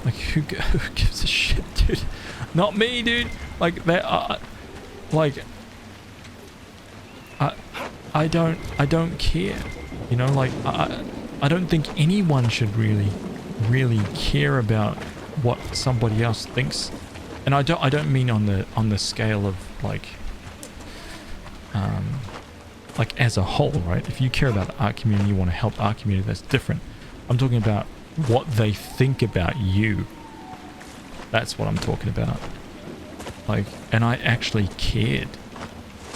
Like, who gives a shit, dude? Not me, dude. Like, that, like, I don't care. You know, like, I don't think anyone should really care about what somebody else thinks. And I don't mean on the scale of like as a whole, right? If you care about the art community, you want to help the art community, that's different. I'm talking about what they think about you. That's what I'm talking about. Like, and I actually cared.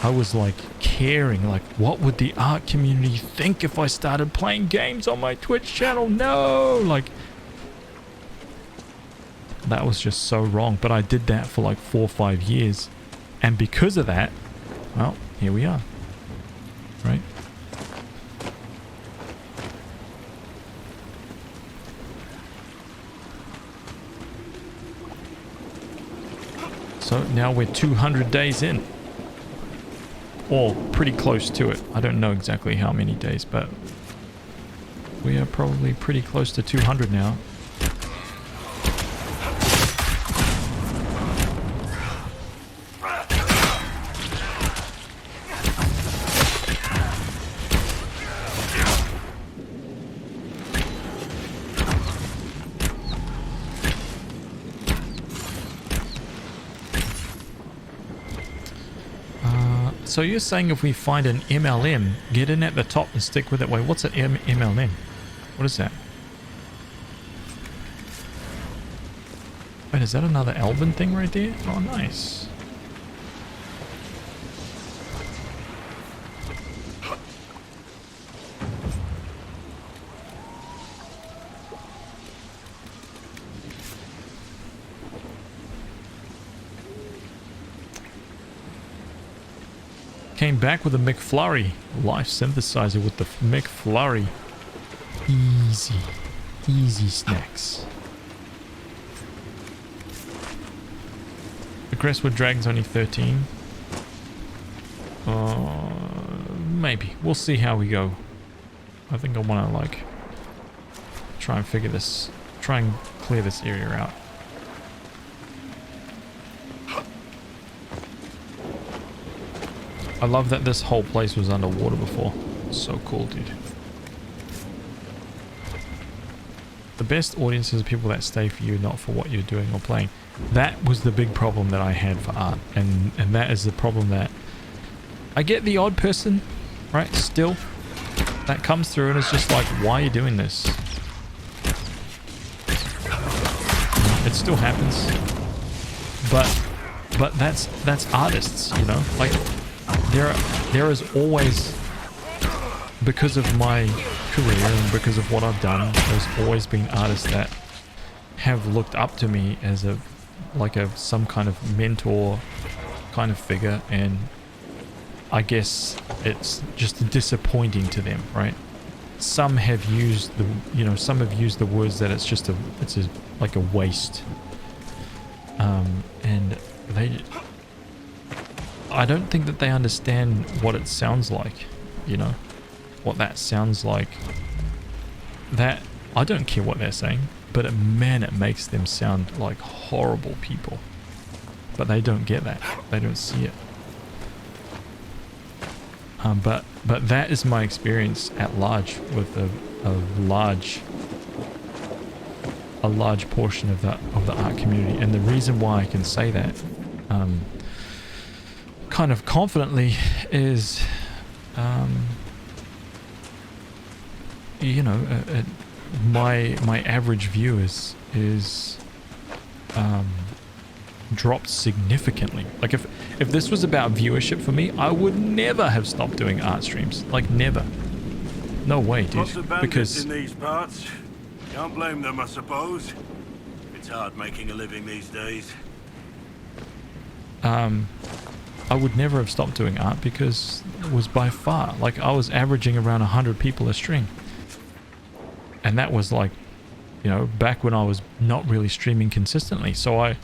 I was like caring, like, what would the art community think if I started playing games on my Twitch channel? No, like, that was just so wrong. But I did that for like 4 or 5 years, and because of that, well, here we are, right? So now we're 200 days in. Or pretty close to it. I don't know exactly how many days, but we are probably pretty close to 200 now. So you're saying if we find an MLM, get in at the top and stick with it. Wait, what's an MLM? What is that? Wait, is that another Elven thing right there? Oh, nice. Came back with a McFlurry. Life synthesizer with the McFlurry. Easy. Easy snacks. The Crestwood Dragon's only 13. Maybe. We'll see how we go. I think I want to, like, try and figure this... Try and clear this area out. I love that this whole place was underwater before. So cool, dude. The best audiences are people that stay for you, not for what you're doing or playing. That was the big problem that I had for art. And that is the problem that... I get the odd person, right, still, that comes through and it's just like, why are you doing this? It still happens. But that's artists, you know? Like... There is always, because of my career and because of what I've done, there's always been artists that have looked up to me as some kind of mentor kind of figure, and I guess it's just disappointing to them, right? Some have used the words that it's like a waste, and I don't think that they understand what it sounds like, you know, what that sounds like. That, I don't care what they're saying, but man, it makes them sound like horrible people. but they don't get that. They don't see it. But that is my experience at large with a large portion of the art community. And the reason why I can say that kind of confidently is you know, my average view is dropped significantly. Like if this was about viewership for me, I would never have stopped doing art streams. Like never. No way, dude. Lots of bandits Because in these parts. Can't blame them, I suppose. It's hard making a living these days. I would never have stopped doing art because it was by far, like I was averaging around 100 people a stream. And that was like, you know, back when I was not really streaming consistently. So I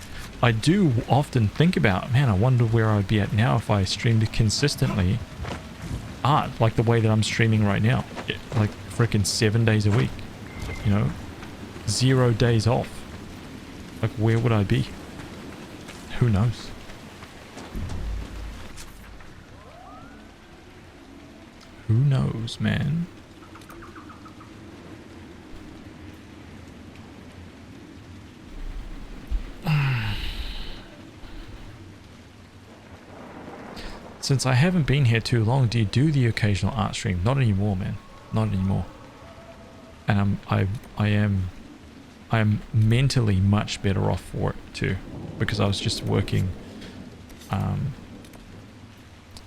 do often think about, man, I wonder where I'd be at now if I streamed consistently art like the way that I'm streaming right now. Like freaking 7 days a week, you know, 0 days off. Like where would I be? Who knows? Who knows, man? Since I haven't been here too long, do you do the occasional art stream? Not anymore, man. Not anymore. And I am mentally much better off for it too, because I was just working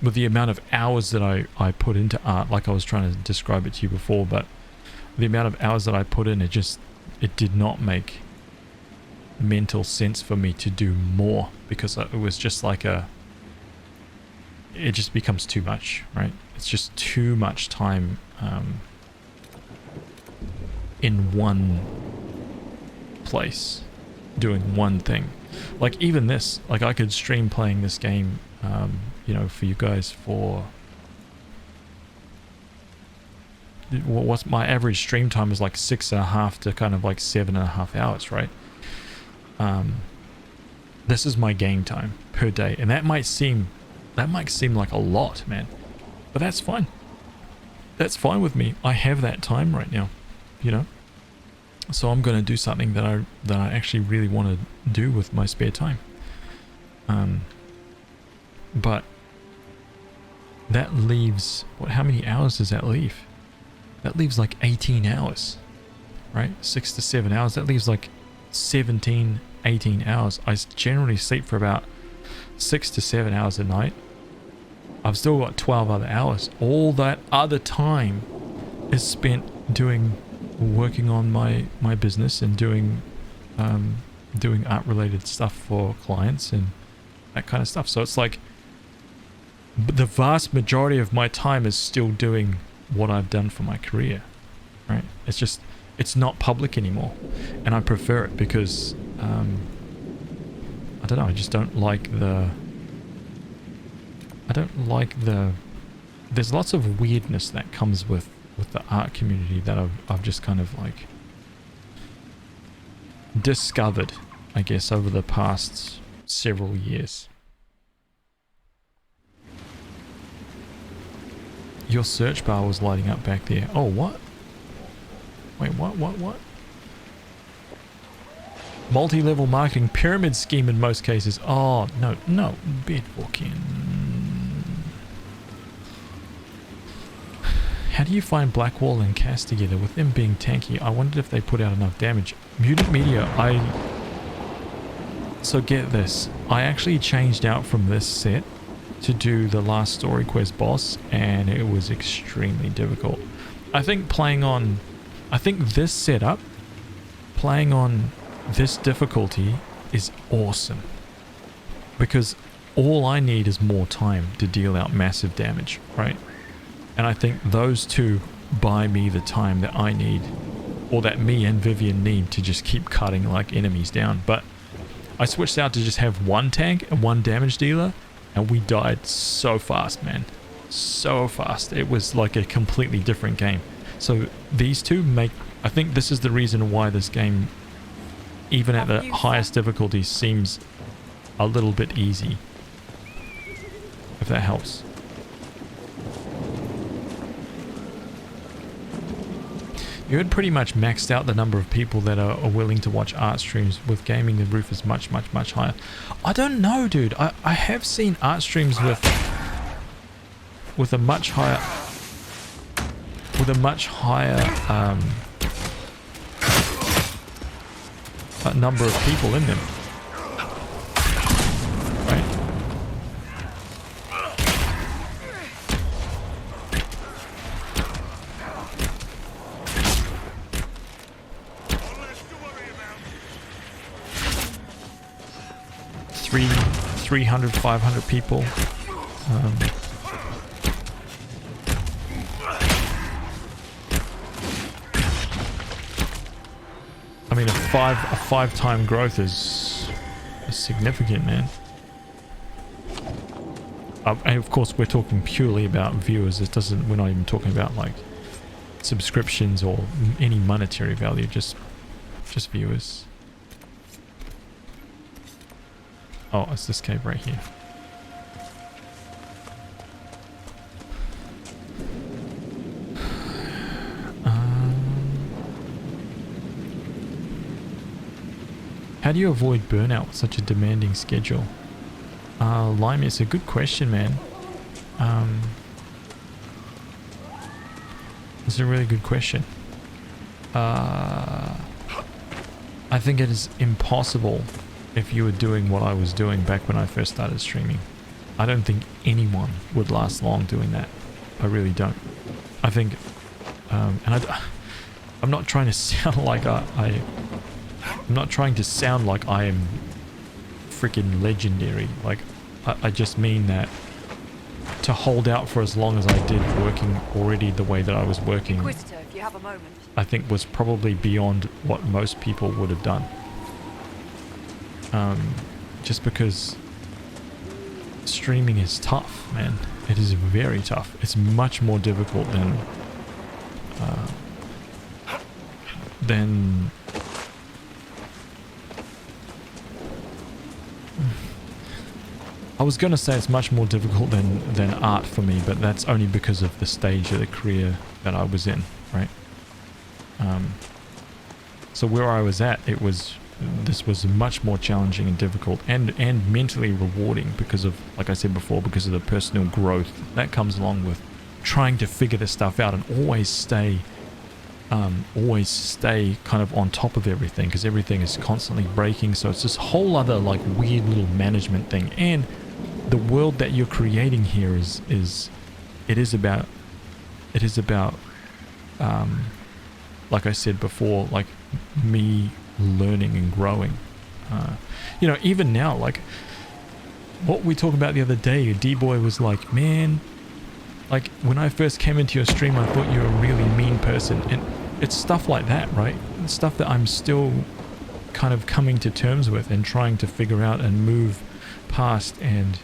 with the amount of hours that I put into art, like I was trying to describe it to you before, but the amount of hours that I put in, it did not make mental sense for me to do more, because it was just like it just becomes too much, right? It's just too much time in one place doing one thing. Like even this, like I could stream playing this game, you know, for you guys for what's my average stream time is like 6.5 to kind of like 7.5 hours, right? This is my game time per day, and that might seem like a lot, man, but that's fine. That's fine with me. I have that time right now, you know. So I'm going to do something that I actually really want to do with my spare time. But that leaves, how many hours does that leave? That leaves like 18 hours, right? 6 to 7 hours. That leaves like 17, 18 hours. I generally sleep for about 6 to 7 hours a night. I've still got 12 other hours. All that other time is spent working on my business and doing art related stuff for clients and that kind of stuff. So it's like the vast majority of my time is still doing what I've done for my career, right? It's not public anymore, and I prefer it because I don't know, I just don't like there's lots of weirdness that comes with the art community that I've just kind of like discovered, I guess, over the past several years. Your search bar was lighting up back there. Oh, what? Wait, what? Multi-level marketing pyramid scheme in most cases. Oh, no, bedwalking. How do you find Blackwall and Cass together? With them being tanky, I wondered if they put out enough damage. Mutant Meteor, so get this. I actually changed out from this set to do the last story quest boss, and it was extremely difficult. I think this setup, playing on this difficulty is awesome, because all I need is more time to deal out massive damage, right? And I think those two buy me the time that I need, or that me and Vivian need, to just keep cutting like enemies down. But I switched out to just have one tank and one damage dealer, and we died so fast, man. So fast. It was like a completely different game. So these two I think this is the reason why this game, even at the highest difficulty, seems a little bit easy. If that helps. You had pretty much maxed out the number of people that are willing to watch art streams. With gaming, the roof is much higher. I don't know, dude. I have seen art streams with a much higher number of people in them. Right? 300, 500 people. I mean, a five-time growth is significant, man. And of course, we're talking purely about viewers. It doesn't. We're not even talking about like subscriptions or any monetary value. Just viewers. Oh, it's this cave right here. How do you avoid burnout with such a demanding schedule? Lime, it's a good question, man. It's a really good question. I think it is impossible if you were doing what I was doing back when I first started streaming. I don't think anyone would last long doing that. I really don't. I think, and I'm not trying to sound like I'm not trying to sound like I am freaking legendary. Like, I just mean that to hold out for as long as I did working already the way that I was working, Inquisitor, if you have a moment. I think was probably beyond what most people would have done. Just because streaming is tough, man. It is very tough. It's much more difficult than I was gonna say it's much more difficult than art for me, but that's only because of the stage of the career that I was in, right? So where I was at, this was much more challenging and difficult and mentally rewarding because of, like I said before, because of the personal growth that comes along with trying to figure this stuff out and always stay kind of on top of everything, because everything is constantly breaking. So it's this whole other like weird little management thing. And the world that you're creating here is about like I said before, like me learning and growing. You know, even now, like what we talked about the other day, D-Boy was like, man, like when I first came into your stream, I thought you were a really mean person. And it's stuff like that, right? It's stuff that I'm still kind of coming to terms with and trying to figure out and move past. And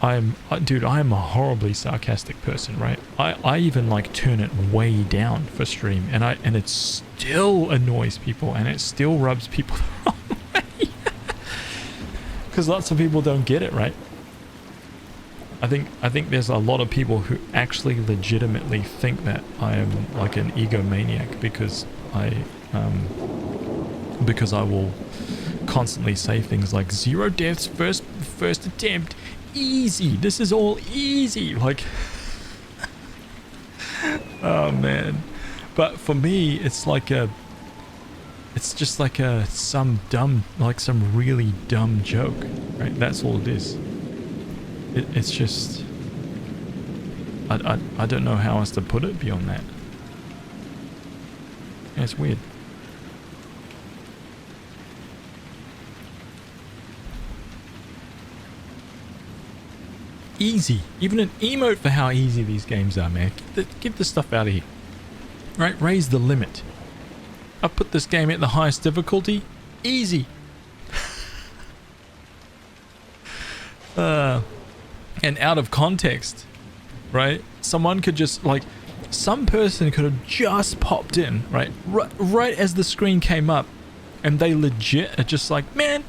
I am a horribly sarcastic person, right? I even like turn it way down for stream, and it still annoys people, and it still rubs people the wrong way. Because lots of people don't get it, right? I think there's a lot of people who actually legitimately think that I am like an egomaniac because I will constantly say things like 0 deaths first attempt, easy, this is all easy, like oh man. But for me, it's just like some really dumb joke, right? That's all it is. It's just I don't know how else to put it beyond that. Yeah, it's weird. Easy. Even an emote for how easy these games are, man. Get this stuff out of here. Right? Raise the limit. I put this game at the highest difficulty. Easy. And out of context, right? Someone could just like, some person could have just popped in, right? Right as the screen came up, and they legit are just like, man,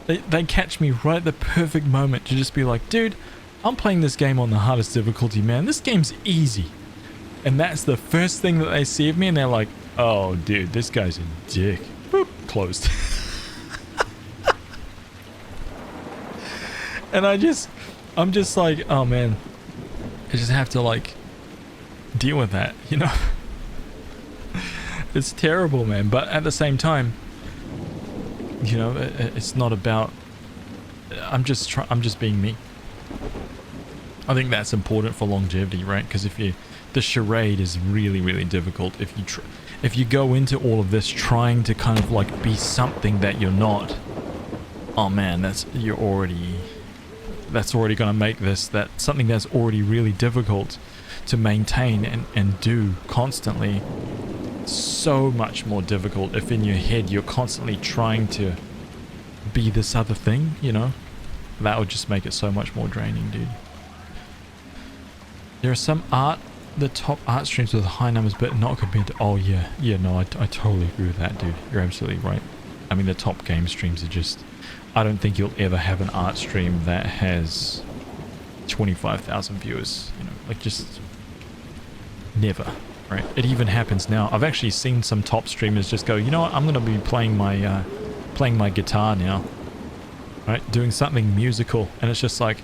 They catch me right at the perfect moment to just be like, dude, I'm playing this game on the hardest difficulty, man. This game's easy. And that's the first thing that they see of me, and they're like, oh, dude, this guy's a dick. Boop, closed. And I'm just like, oh man, I just have to like deal with that, you know? It's terrible, man. But at the same time, you know, it's not about, I'm just being me. I think that's important for longevity, right? Because the charade is really, really difficult. If you go into all of this trying to kind of like be something that you're not, oh man, that's already going to make that something that's already really difficult to maintain and do constantly so much more difficult if in your head you're constantly trying to be this other thing, you know? That would just make it so much more draining, dude. There are some the top art streams with high numbers, but not compared to, oh yeah, no, I totally agree with that, dude. You're absolutely right. I mean, the top game streams are just, I don't think you'll ever have an art stream that has 25,000 viewers, you know, like just never, right? It even happens now. I've actually seen some top streamers just go, you know what, I'm going to be playing my guitar now, right? Doing something musical, and it's just like,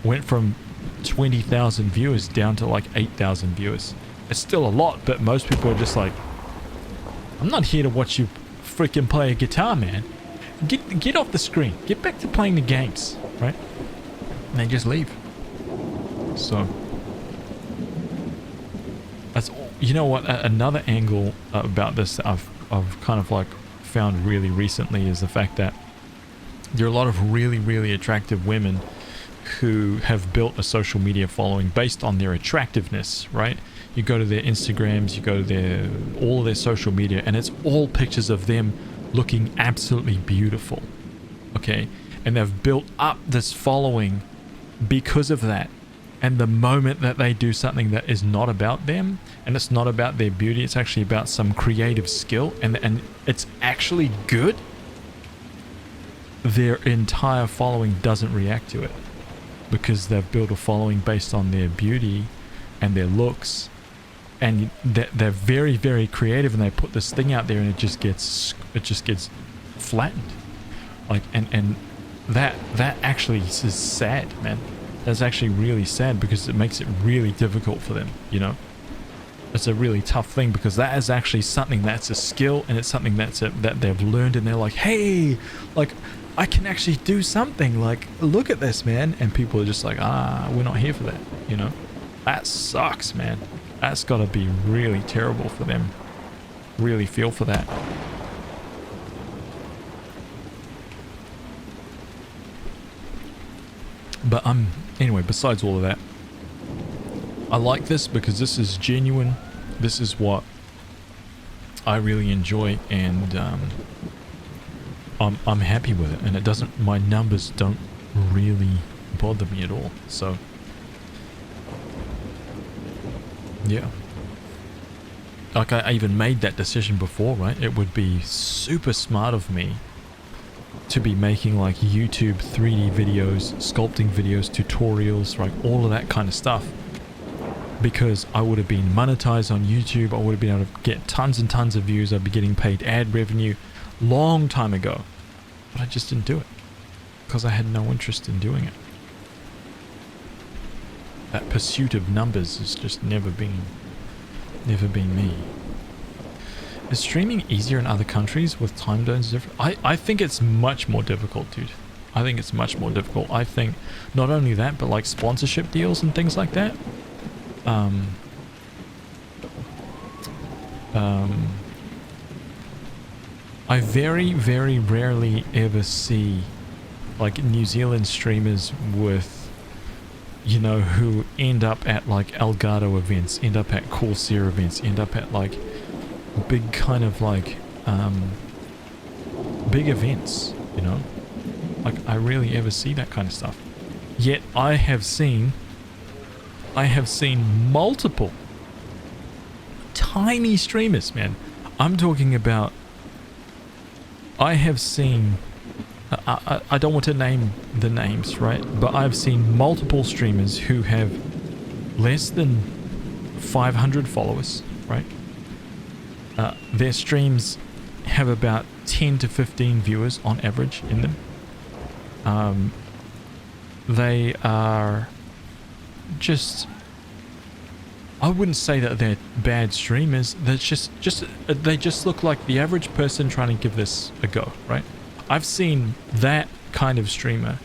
went from 20,000 viewers down to like 8,000 viewers. It's still a lot, but most people are just like, I'm not here to watch you freaking play a guitar, man. Get off the screen. Get back to playing the games, right? And they just leave. So that's all. You know what? Another angle about this that I've kind of like found really recently is the fact that there are a lot of really, really attractive women who have built a social media following based on their attractiveness, right? You go to their Instagrams, you go to all of their social media, and it's all pictures of them looking absolutely beautiful, okay? And they've built up this following because of that. And the moment that they do something that is not about them, and it's not about their beauty, it's actually about some creative skill, and it's actually good, their entire following doesn't react to it. Because they've built a following based on their beauty and their looks, and they're very, very creative, and they put this thing out there, and it just gets flattened. Like, and that actually is sad, man. That's actually really sad, because it makes it really difficult for them, you know? It's a really tough thing, because that is actually something that's a skill, and it's something that they've learned, and they're like, hey, like, I can actually do something, like, look at this, man. And people are just like, we're not here for that, you know? That sucks, man. That's got to be really terrible for them. Really feel for that. But anyway, besides all of that, I like this because this is genuine. This is what I really enjoy, and I'm happy with it, and it doesn't, my numbers don't really bother me at all. So yeah, like I even made that decision before, right? It would be super smart of me to be making like YouTube 3D videos, sculpting videos, tutorials, like all of that kind of stuff, because I would have been monetized on YouTube. I would have been able to get tons and tons of views. I'd be getting paid ad revenue long time ago, but I just didn't do it because I had no interest in doing it. That pursuit of numbers has just never been me. Is streaming easier in other countries with time zones different? I think it's much more difficult, dude. I think it's much more difficult. I think not only that, but like sponsorship deals and things like that. I very, very rarely ever see like New Zealand streamers with, you know, who end up at like Elgato events, end up at Corsair events, end up at like big kind of like big events, you know? Like I rarely ever see that kind of stuff. Yet I have seen multiple tiny streamers, man. I'm talking about I have seen, I don't want to name the names, right? But I've seen multiple streamers who have less than 500 followers, right? Their streams have about 10 to 15 viewers on average in them. They are just, I wouldn't say that they're bad streamers. They're they just look like the average person trying to give this a go, right? I've seen that kind of streamer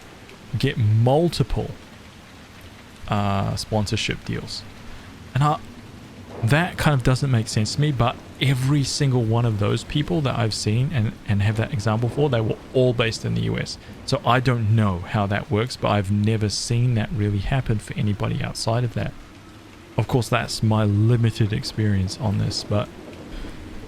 get multiple sponsorship deals, and that kind of doesn't make sense to me. But every single one of those people that I've seen and have that example for, they were all based in the US. So I don't know how that works, but I've never seen that really happen for anybody outside of that. Of course, that's my limited experience on this, but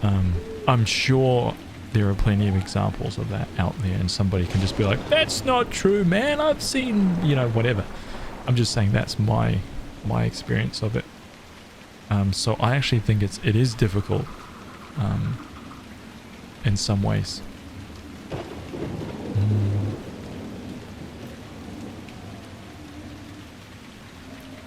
I'm sure there are plenty of examples of that out there, and somebody can just be like, that's not true, man, I've seen, you know, whatever. I'm just saying that's my experience of it. So I actually think it is difficult in some ways.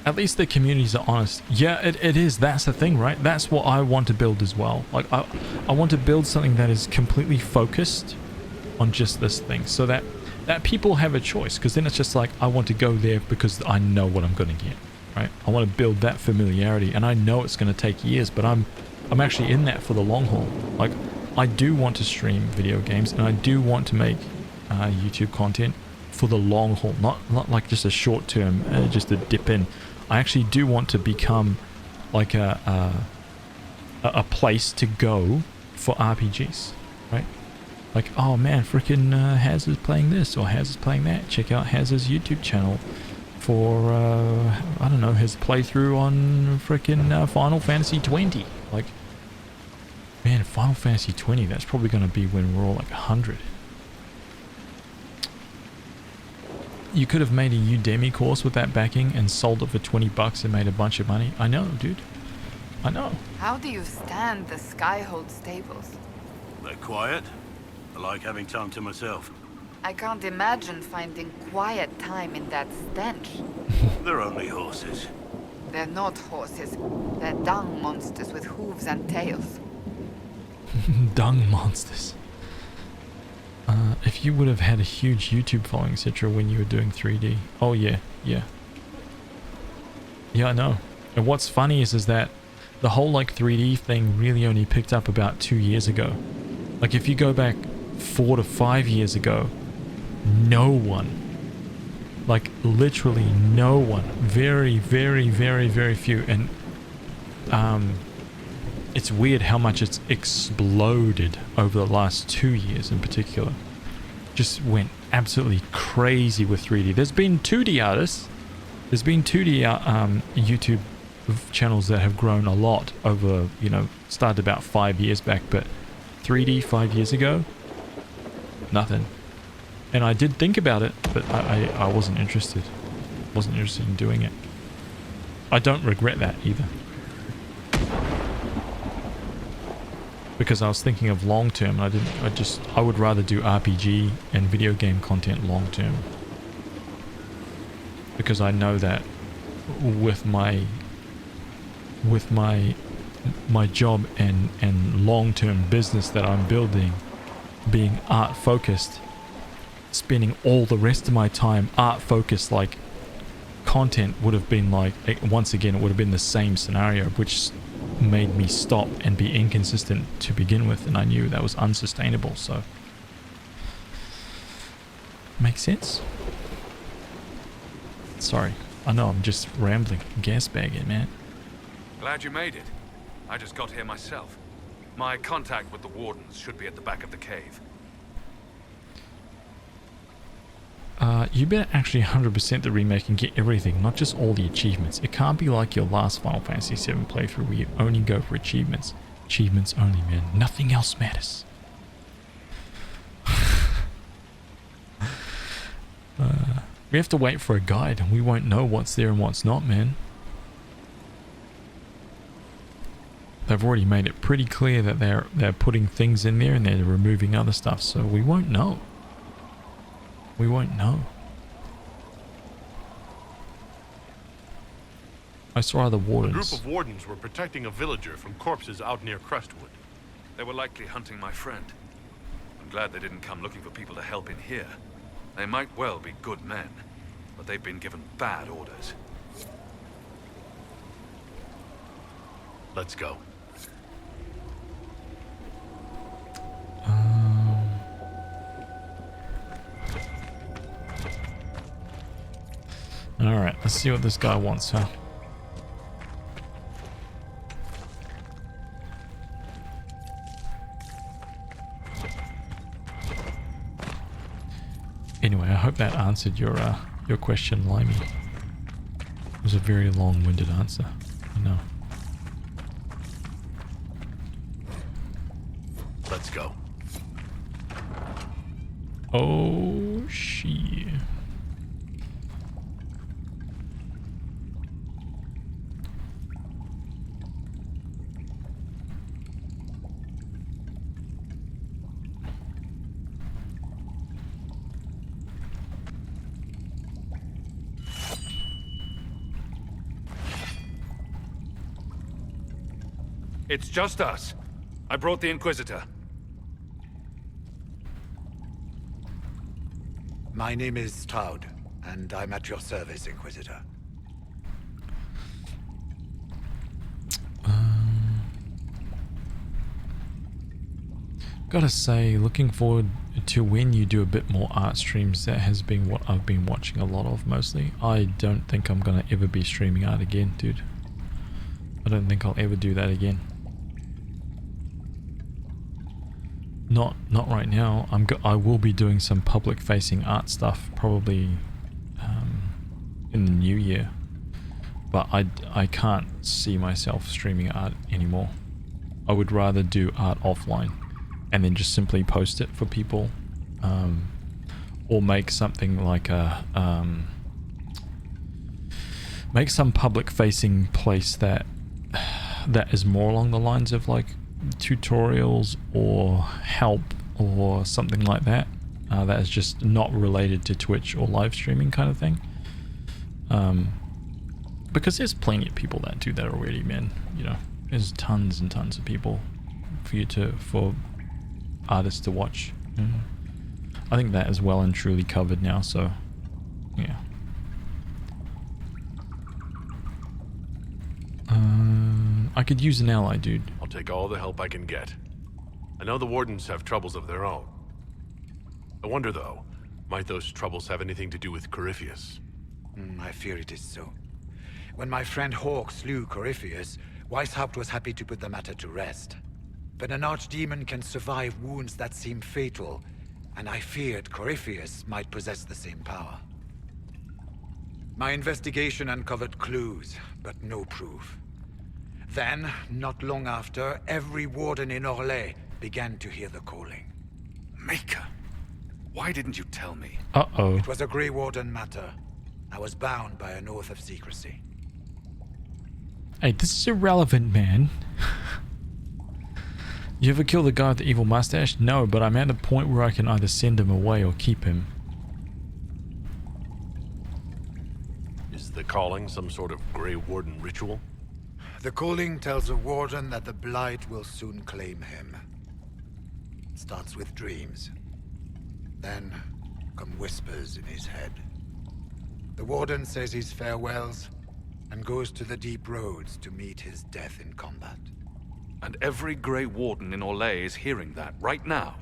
At least the communities are honest. Yeah, it is. That's the thing, right? That's what I want to build as well. Like, I want to build something that is completely focused on just this thing, so that people have a choice, because then it's just like, I want to go there because I know what I'm going to get, right? I want to build that familiarity, and I know it's going to take years, but I'm actually in that for the long haul. Like, I do want to stream video games, and I do want to make YouTube content for the long haul, not like just a short term, just a dip in. I actually do want to become like a place to go for RPGs, right? Like, oh man, freaking Haz is playing this, or Haz is playing that. Check out Haz's YouTube channel for, I don't know, his playthrough on freaking Final Fantasy 20. Like, man, Final Fantasy 20, that's probably going to be when we're all like 100. You could have made a Udemy course with that backing and sold it for 20 bucks and made a bunch of money. I know, dude. I know. How do you stand the Skyhold stables? They're quiet. I like having time to myself. I can't imagine finding quiet time in that stench. They're only horses. They're not horses. They're dung monsters with hooves and tails. Dung monsters. If you would have had a huge YouTube following, etc., when you were doing 3D. Oh yeah, yeah. Yeah, I know. And what's funny is that the whole like 3D thing really only picked up about 2 years ago. Like, if you go back 4 to 5 years ago, no one, like literally no one, very, very, very, very few. And it's weird how much it's exploded over the last 2 years in particular. Just went absolutely crazy with 3D. There's been 2D artists. There's been 2D YouTube channels that have grown a lot over, you know, started about 5 years back, but 3D 5 years ago, nothing. And I did think about it, but I wasn't interested. Wasn't interested in doing it. I don't regret that either. Because I was thinking of long term. I would rather do RPG and video game content long term. Because I know that with my job and long term business that I'm building, being art focused, spending all the rest of my time art focused, like content would have been like, once again, it would have been the same scenario, which made me stop and be inconsistent to begin with, and I knew that was unsustainable. So makes sense. Sorry, I know I'm just rambling, gas bagging, man. Glad you made it. I just got here myself. My contact with the wardens should be at the back of the cave. You better actually 100% the remake and get everything, not just all the achievements. It can't be like your last Final Fantasy VII playthrough where you only go for achievements. Achievements only, man. Nothing else matters. We have to wait for a guide, and we won't know what's there and what's not, man. they've already made it pretty clear that they're putting things in there and they're removing other stuff, so we won't know. We won't know. I saw the A wardens. group of wardens were protecting a villager from corpses out near Crestwood. They were likely hunting my friend. I'm glad they didn't come looking for people to help in here. They might well be good men, but they've been given bad orders. Let's go. Alright, let's see what this guy wants, huh? Anyway, I hope that answered your question, Limey. It was a very long-winded answer, I know. Let's go. Oh, shit. It's just us. I brought the Inquisitor. My name is Stroud, and I'm at your service, Inquisitor. Gotta say, looking forward to when you do a bit more art streams. That has been what I've been watching a lot of mostly. I don't think I'm gonna ever be streaming art again, dude. I don't think I'll ever do that again. Not right now. I will be doing some public facing art stuff probably in the new year, but I can't see myself streaming art anymore. I would rather do art offline and then just simply post it for people, or make something like a make some public facing place that is more along the lines of like tutorials or help or something like that, that is just not related to Twitch or live streaming kind of thing, because there's plenty of people that do that already, man. You know, there's tons and tons of people for artists to watch. I think that is well and truly covered now, so yeah. I could use an ally, dude. I'll take all the help I can get. I know the wardens have troubles of their own. I wonder, though, might those troubles have anything to do with Corypheus? I fear it is so. When my friend Hawk slew Corypheus, Weishaupt was happy to put the matter to rest. But an archdemon can survive wounds that seem fatal, and I feared Corypheus might possess the same power. My investigation uncovered clues, but no proof. Then, not long after, every warden in Orlais began to hear the calling. Maker, why didn't you tell me? Uh-oh. It was a Grey Warden matter. I was bound by an oath of secrecy. Hey, this is irrelevant, man. You ever kill the guy with the evil mustache? No, but I'm at a point where I can either send him away or keep him. Is the calling some sort of Grey Warden ritual? The calling tells a warden that the Blight will soon claim him. It starts with dreams. Then come whispers in his head. The warden says his farewells and goes to the deep roads to meet his death in combat. And every Grey Warden in Orlais is hearing that right now.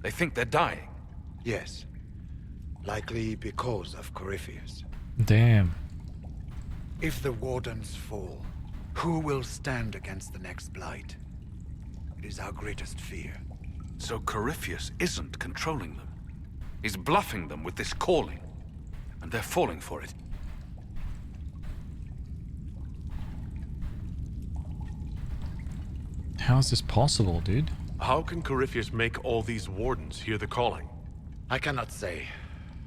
They think they're dying. Yes. Likely because of Corypheus. Damn. If the wardens fall, who will stand against the next Blight? It is our greatest fear. So Corypheus isn't controlling them. He's bluffing them with this calling. And they're falling for it. How is this possible, dude? How can Corypheus make all these wardens hear the calling? I cannot say.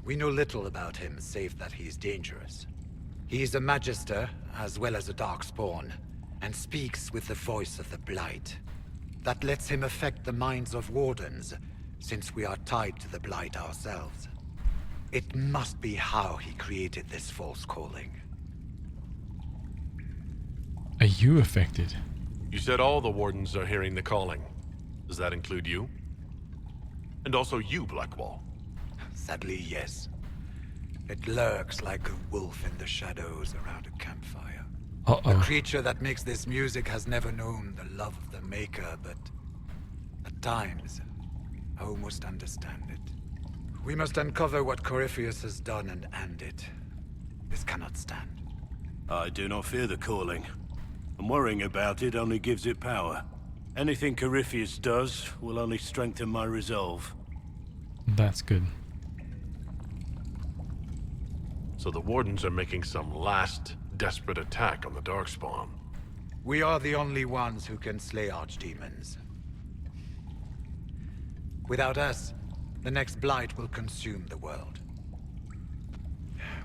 We know little about him, save that he is dangerous. He is a Magister, as well as a Darkspawn, and speaks with the voice of the Blight. That lets him affect the minds of wardens, since we are tied to the Blight ourselves. It must be how he created this false calling. Are you affected? You said all the wardens are hearing the calling. Does that include you? And also you, Blackwall? Sadly, yes. It lurks like a wolf in the shadows around a campfire. Uh-oh. The creature that makes this music has never known the love of the Maker, but at times, I almost understand it. We must uncover what Corypheus has done and end it. This cannot stand. I do not fear the calling. And worrying about it only gives it power. Anything Corypheus does will only strengthen my resolve. That's good. So the wardens are making some last, desperate attack on the Darkspawn. We are the only ones who can slay archdemons. Without us, the next Blight will consume the world.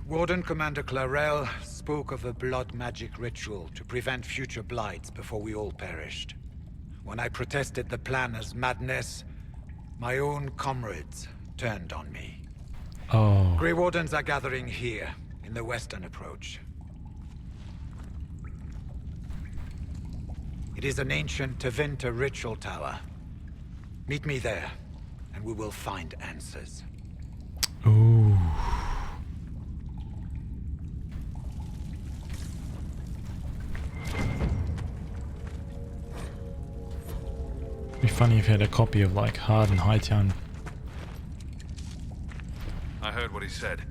Warden Commander Clarel spoke of a blood magic ritual to prevent future Blights before we all perished. When I protested the plan as madness, my own comrades turned on me. Oh. Grey Wardens are gathering here, in the western approach. It is an ancient Tevinter ritual tower. Meet me there, and we will find answers. Ooh. It'd be funny if you had a copy of like Hard and Hightown. I heard what he said.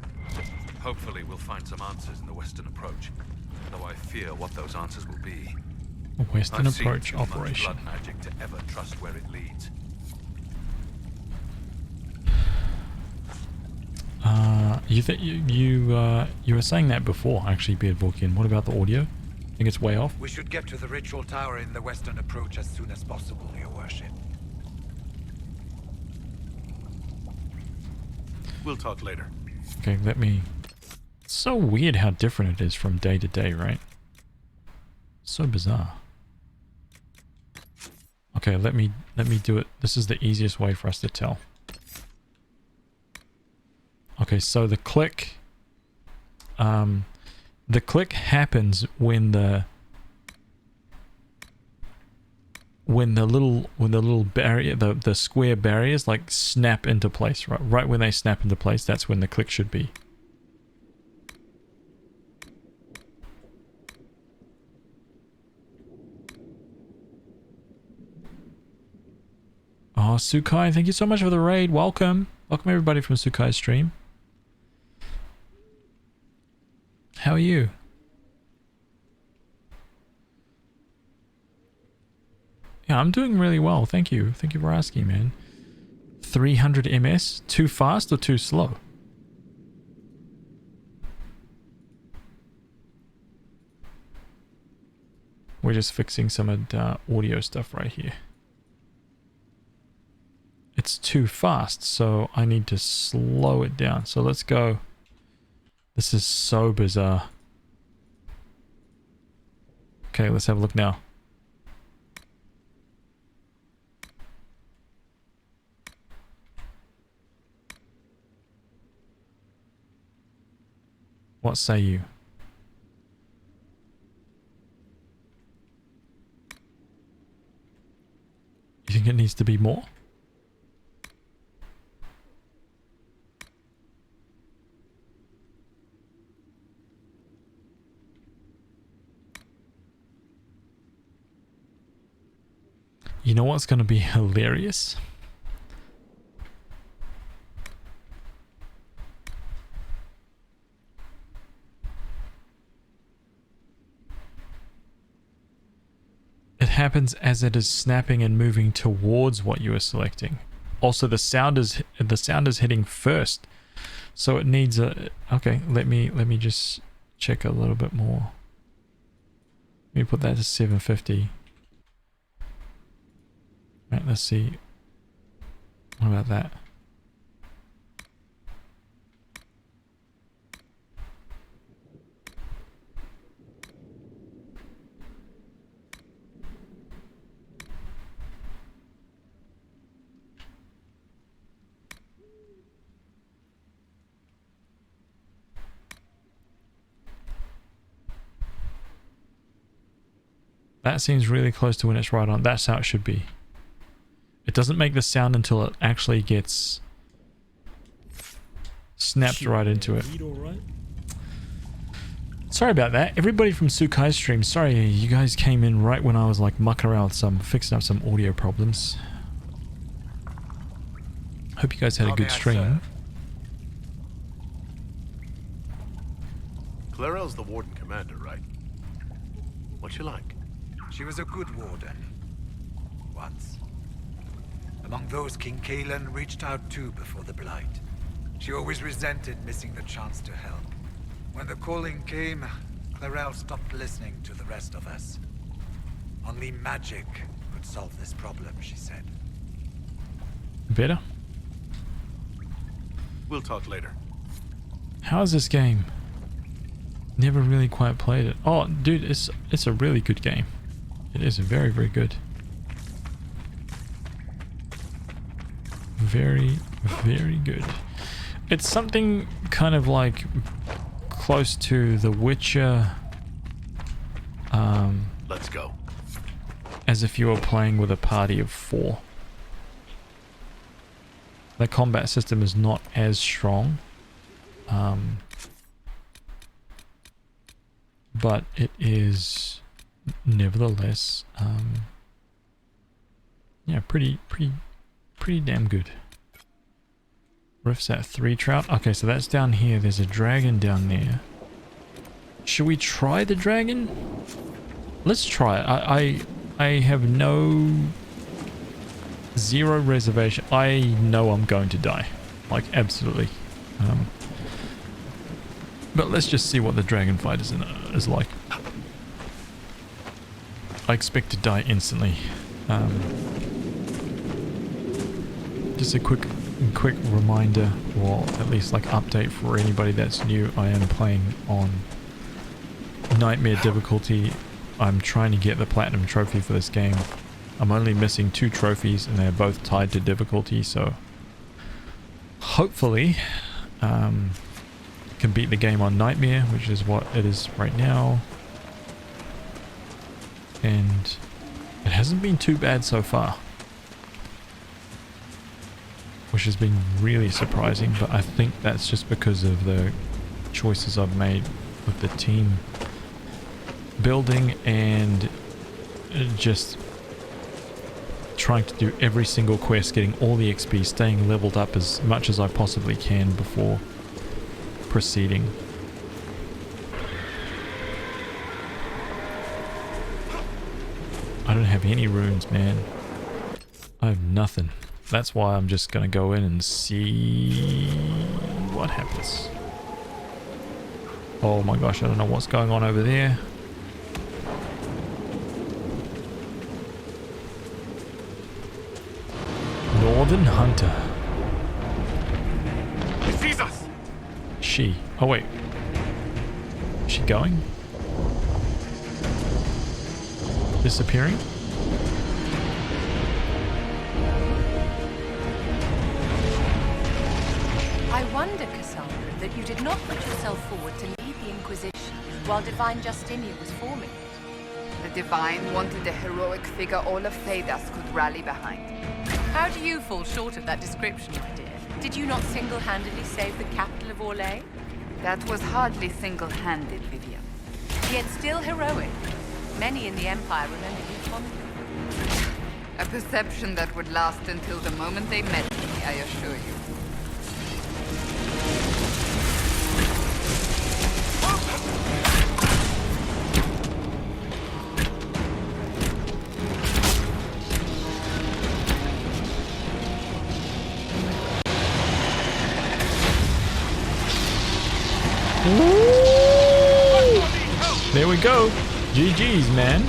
Hopefully we'll find some answers in the western approach. Though I fear what those answers will be. A western I've approach seen too much operation. blood magic to ever trust where it leads. You were saying that before, actually, Beardwalkian. What about the audio? I think it's way off. We should get to the ritual tower in the western approach as soon as possible, Your Worship. We'll talk later. Okay, let me... It's so weird how different it is from day to day, right? So bizarre. Okay, let me do it. This is the easiest way for us to tell. Okay, so the click happens when the little barrier, the square barriers like snap into place, right when they snap into place, that's when the click should be. Oh, Sukai, thank you so much for the raid. Welcome everybody from Sukai's stream. How are you? Yeah, I'm doing really well. Thank you. Thank you for asking, man. 300 MS? Too fast or too slow? We're just fixing some of the audio stuff right here. It's too fast, so I need to slow it down. So let's go. This is so bizarre. Okay, let's have a look now. What say you? You think it needs to be more? You know what's going to be hilarious? It happens as it is snapping and moving towards what you are selecting. Also, the sound is hitting first, so it needs a. Okay, let me just check a little bit more. Let me put that to 750. Right, let's see. What about that? That seems really close to when it's right on. That's how it should be. It doesn't make the sound until it actually gets snapped right into it. Sorry about that. Everybody from Sukai stream, sorry you guys came in right when I was like mucking around with fixing up some audio problems. Hope you guys had a good stream. Clarel's the Warden Commander, right? What's she like? She was a good warden. Once. Among those King Kalen reached out to before the Blight. She always resented missing the chance to help. When the calling came, Clarel stopped listening to the rest of us. Only magic could solve this problem, she said. Better? We'll talk later. How's this game? Never really quite played it. Oh, dude, it's a really good game. It is very, very good. Very, very good. It's something kind of like close to The Witcher. Let's go. As if you were playing with a party of 4. The combat system is not as strong. But it is nevertheless yeah, pretty damn good. Rift's at 3 trout. Okay, so that's down here. There's a dragon down there. Should we try the dragon? Let's try it. I have zero reservation. I know I'm going to die. Like, absolutely. But let's just see what the dragon fight is like. I expect to die instantly. Just a quick reminder, or at least like update for anybody that's new. I am playing on Nightmare difficulty. I'm trying to get the platinum trophy for this game. I'm only missing 2 trophies and they're both tied to difficulty, so hopefully can beat the game on Nightmare, which is what it is right now. And it hasn't been too bad so far, which has been really surprising, but I think that's just because of the choices I've made with the team building and just trying to do every single quest, getting all the XP, staying leveled up as much as I possibly can before proceeding. I don't have any runes, man. I have nothing. That's why I'm just gonna go in and see what happens. Oh my gosh, I don't know what's going on over there. Northern Hunter. He sees us! She. Oh wait. Is she going? Disappearing? I wonder, Cassandra, that you did not put yourself forward to lead the Inquisition while Divine Justinian was forming it. The Divine wanted a heroic figure all of Thedas could rally behind. How do you fall short of that description, my dear? Did you not single-handedly save the capital of Orlais? That was hardly single-handed, Vivian. Yet still heroic. Many in the Empire remember you fondly. A perception that would last until the moment they met me, I assure you. There we go. GG's, man.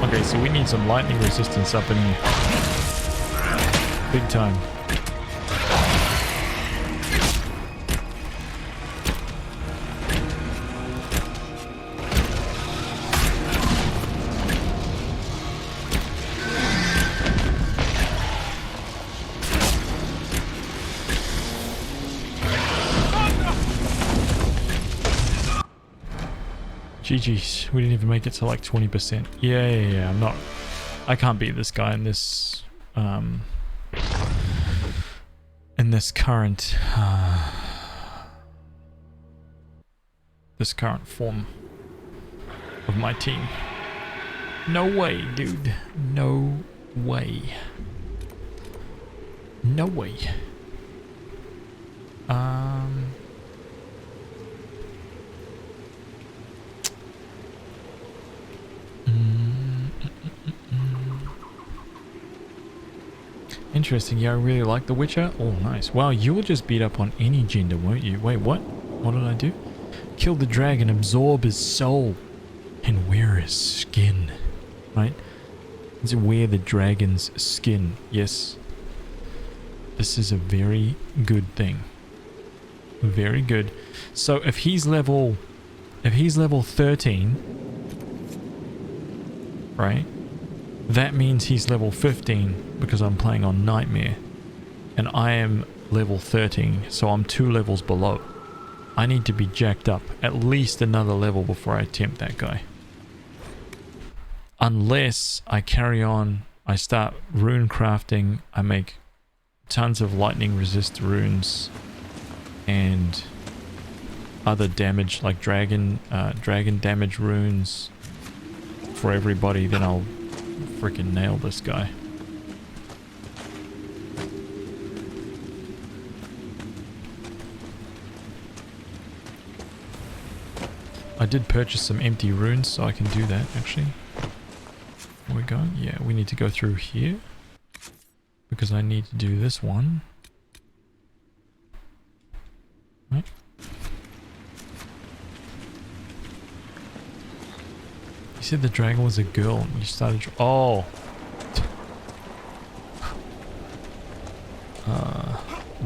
Okay, so we need some lightning resistance up in here. Big time. GG's, we didn't even make it to like 20%. Yeah, I can't beat this guy in this current this current form of my team. No way, dude. No way. No way. Interesting. Yeah, I really like The Witcher. Oh, nice. Wow, you will just beat up on any gender, won't you? Wait, what? What did I do? Kill the dragon, absorb his soul, and wear his skin. Right? Let's wear the dragon's skin. Yes. This is a very good thing. Very good. So if he's level 13, right? That means he's level 15 because I'm playing on Nightmare. And I am level 13, so I'm 2 levels below. I need to be jacked up at least another level before I attempt that guy. Unless I carry on, I start rune crafting, I make tons of lightning resist runes and other damage like dragon damage runes for everybody, then I'll freaking nail this guy. I did purchase some empty runes, so I can do that actually. Where are we going? Yeah, we need to go through here because I need to do this one. Right. You said the dragon was a girl and you started... Oh!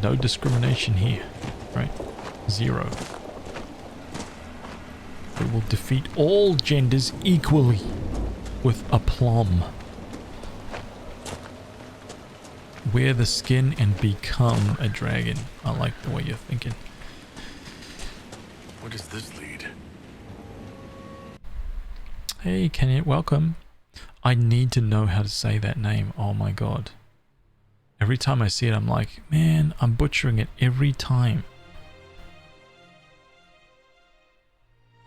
No discrimination here. Right? 0. We will defeat all genders equally with aplomb. Wear the skin and become a dragon. I like the way you're thinking. Where does this lead? Hey, Kenya, welcome. I need to know how to say that name. Oh my god. Every time I see it, I'm like, man, I'm butchering it every time.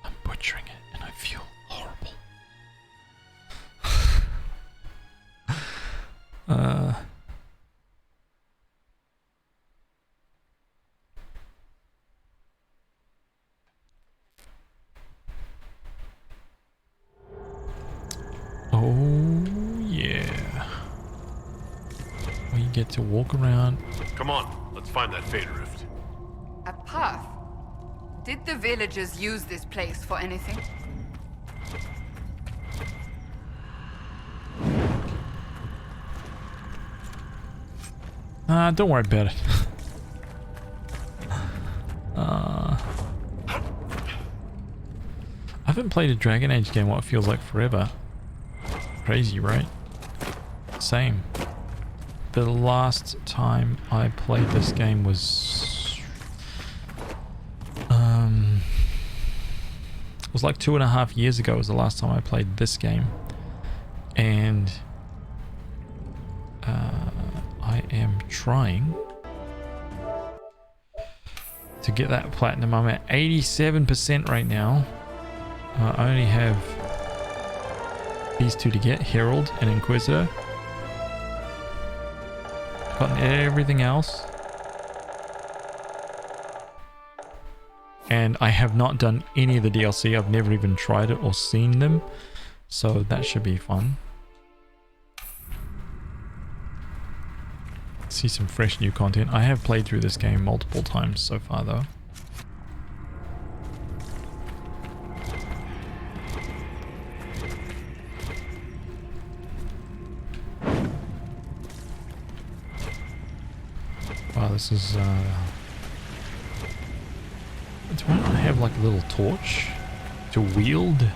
I'm butchering it and I feel horrible. Oh yeah. We get to walk around. Come on, let's find that Fade Rift. A path? Did the villagers use this place for anything? Don't worry about it. I haven't played a Dragon Age game what feels like forever. Crazy, right? Same. The last time I played this game was... it was like 2.5 years ago was the last time I played this game. And... I am trying to get that platinum. I'm at 87% right now. I only have these two to get, Herald and Inquisitor. I've gotten everything else. And I have not done any of the DLC. I've never even tried it or seen them. So that should be fun. See some fresh new content. I have played through this game multiple times so far though. Wow, this is do I not have like a little torch to wield?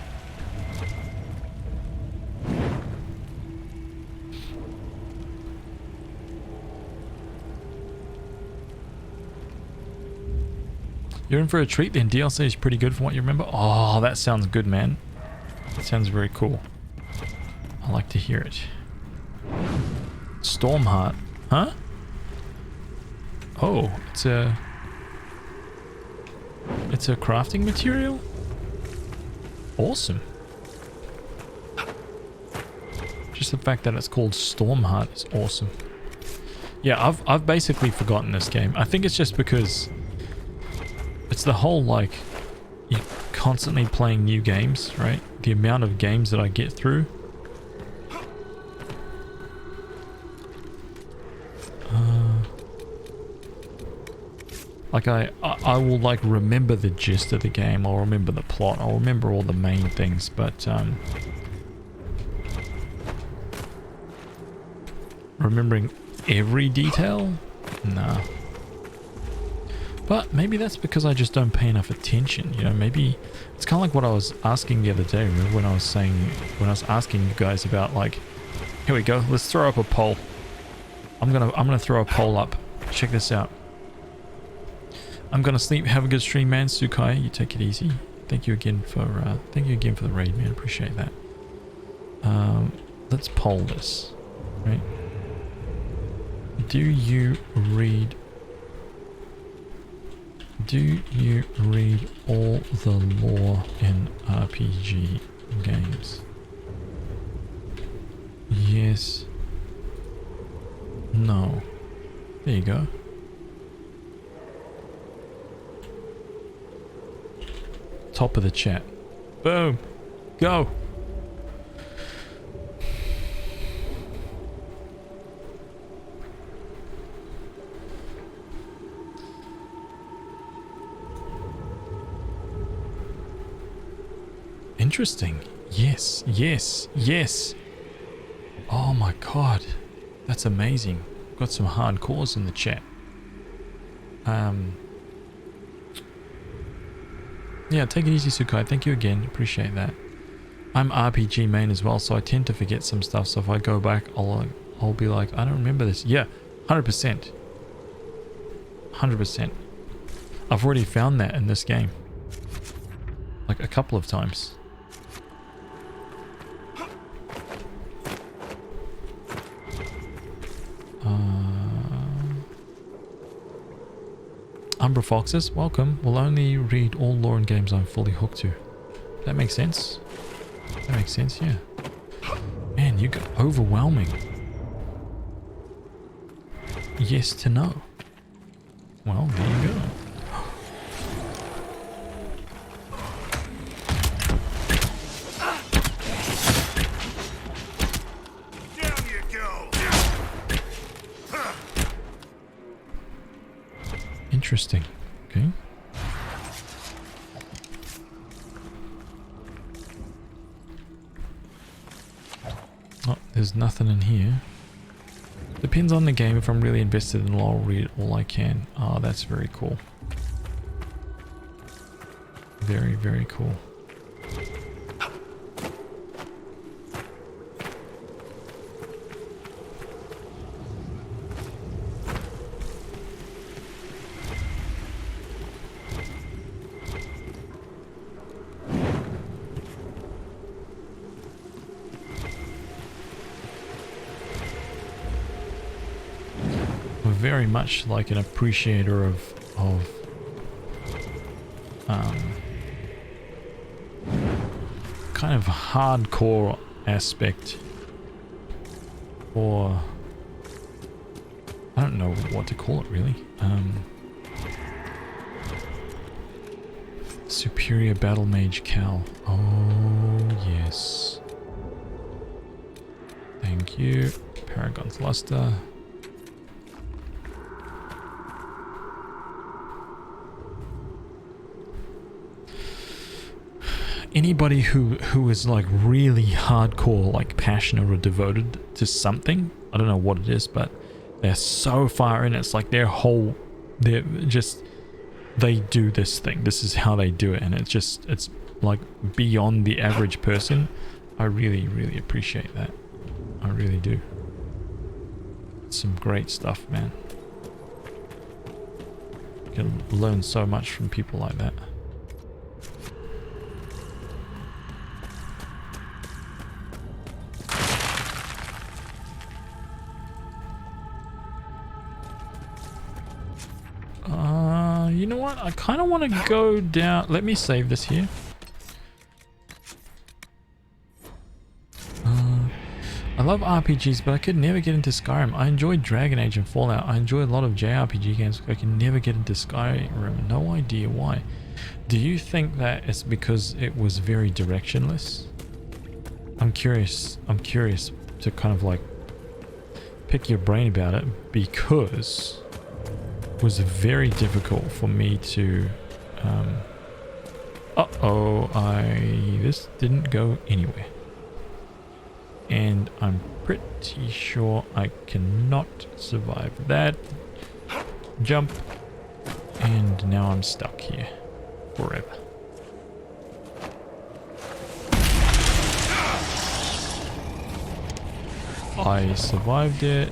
You're in for a treat then. DLC is pretty good from what you remember. Oh, that sounds good, man. That sounds very cool. I like to hear it. Stormheart. Huh? Oh, it's a crafting material? Awesome. Just the fact that it's called Stormheart is awesome. Yeah, I've basically forgotten this game. I think it's just because it's the whole, like, you're constantly playing new games, right? The amount of games that I get through. Like I will like remember the gist of the game, I'll remember the plot, I'll remember all the main things, but remembering every detail? Nah. But maybe that's because I just don't pay enough attention, you know, maybe it's kind of like what I was asking the other day, remember when I was asking you guys about, like, here we go, let's throw up a poll. I'm gonna throw a poll up. Check this out. I'm gonna sleep. Have a good stream, man. Sukai, you take it easy. Thank you again for the raid, man. Appreciate that. Let's poll this, right? Do you read all the lore in RPG games? Yes. No. There you go. Top of the chat. Boom. Go. Interesting. Yes, yes, yes. Oh my god. That's amazing. Got some hardcores in the chat. Yeah, take it easy, Sukai. Thank you again. Appreciate that. I'm RPG main as well, so I tend to forget some stuff. So if I go back, I'll be like, I don't remember this. Yeah, 100%. 100%. I've already found that in this game. Like a couple of times. Umbra Foxes, welcome. Will only read all lore in games I'm fully hooked to. That makes sense. That makes sense, yeah. Man, you got overwhelming. Yes to no. Well, there you go. Interesting. Okay. Oh, there's nothing in here. Depends on the game. If I'm really invested in lore, I'll read all I can. Oh, that's very cool. Very, very cool. Very much like an appreciator of kind of hardcore aspect, or I don't know what to call it really. Superior Battle Mage Cal. Oh yes. Thank you. Paragon's Luster. Anybody who is like really hardcore, like passionate or devoted to something, I don't know what it is, but they're so far in, it's like they do this thing. This is how they do it, and it's like beyond the average person. I really, really appreciate that. I really do. It's some great stuff, man. You can learn so much from people like that. You know what? I kind of want to go down. Let me save this here. I love RPGs, but I could never get into Skyrim. I enjoyed Dragon Age and Fallout. I enjoy a lot of JRPG games, but I can never get into Skyrim. No idea why. Do you think that it's because it was very directionless? I'm curious to kind of like pick your brain about it, because it was very difficult for me to this didn't go anywhere. And I'm pretty sure I cannot survive that jump. And now I'm stuck here forever. I survived it,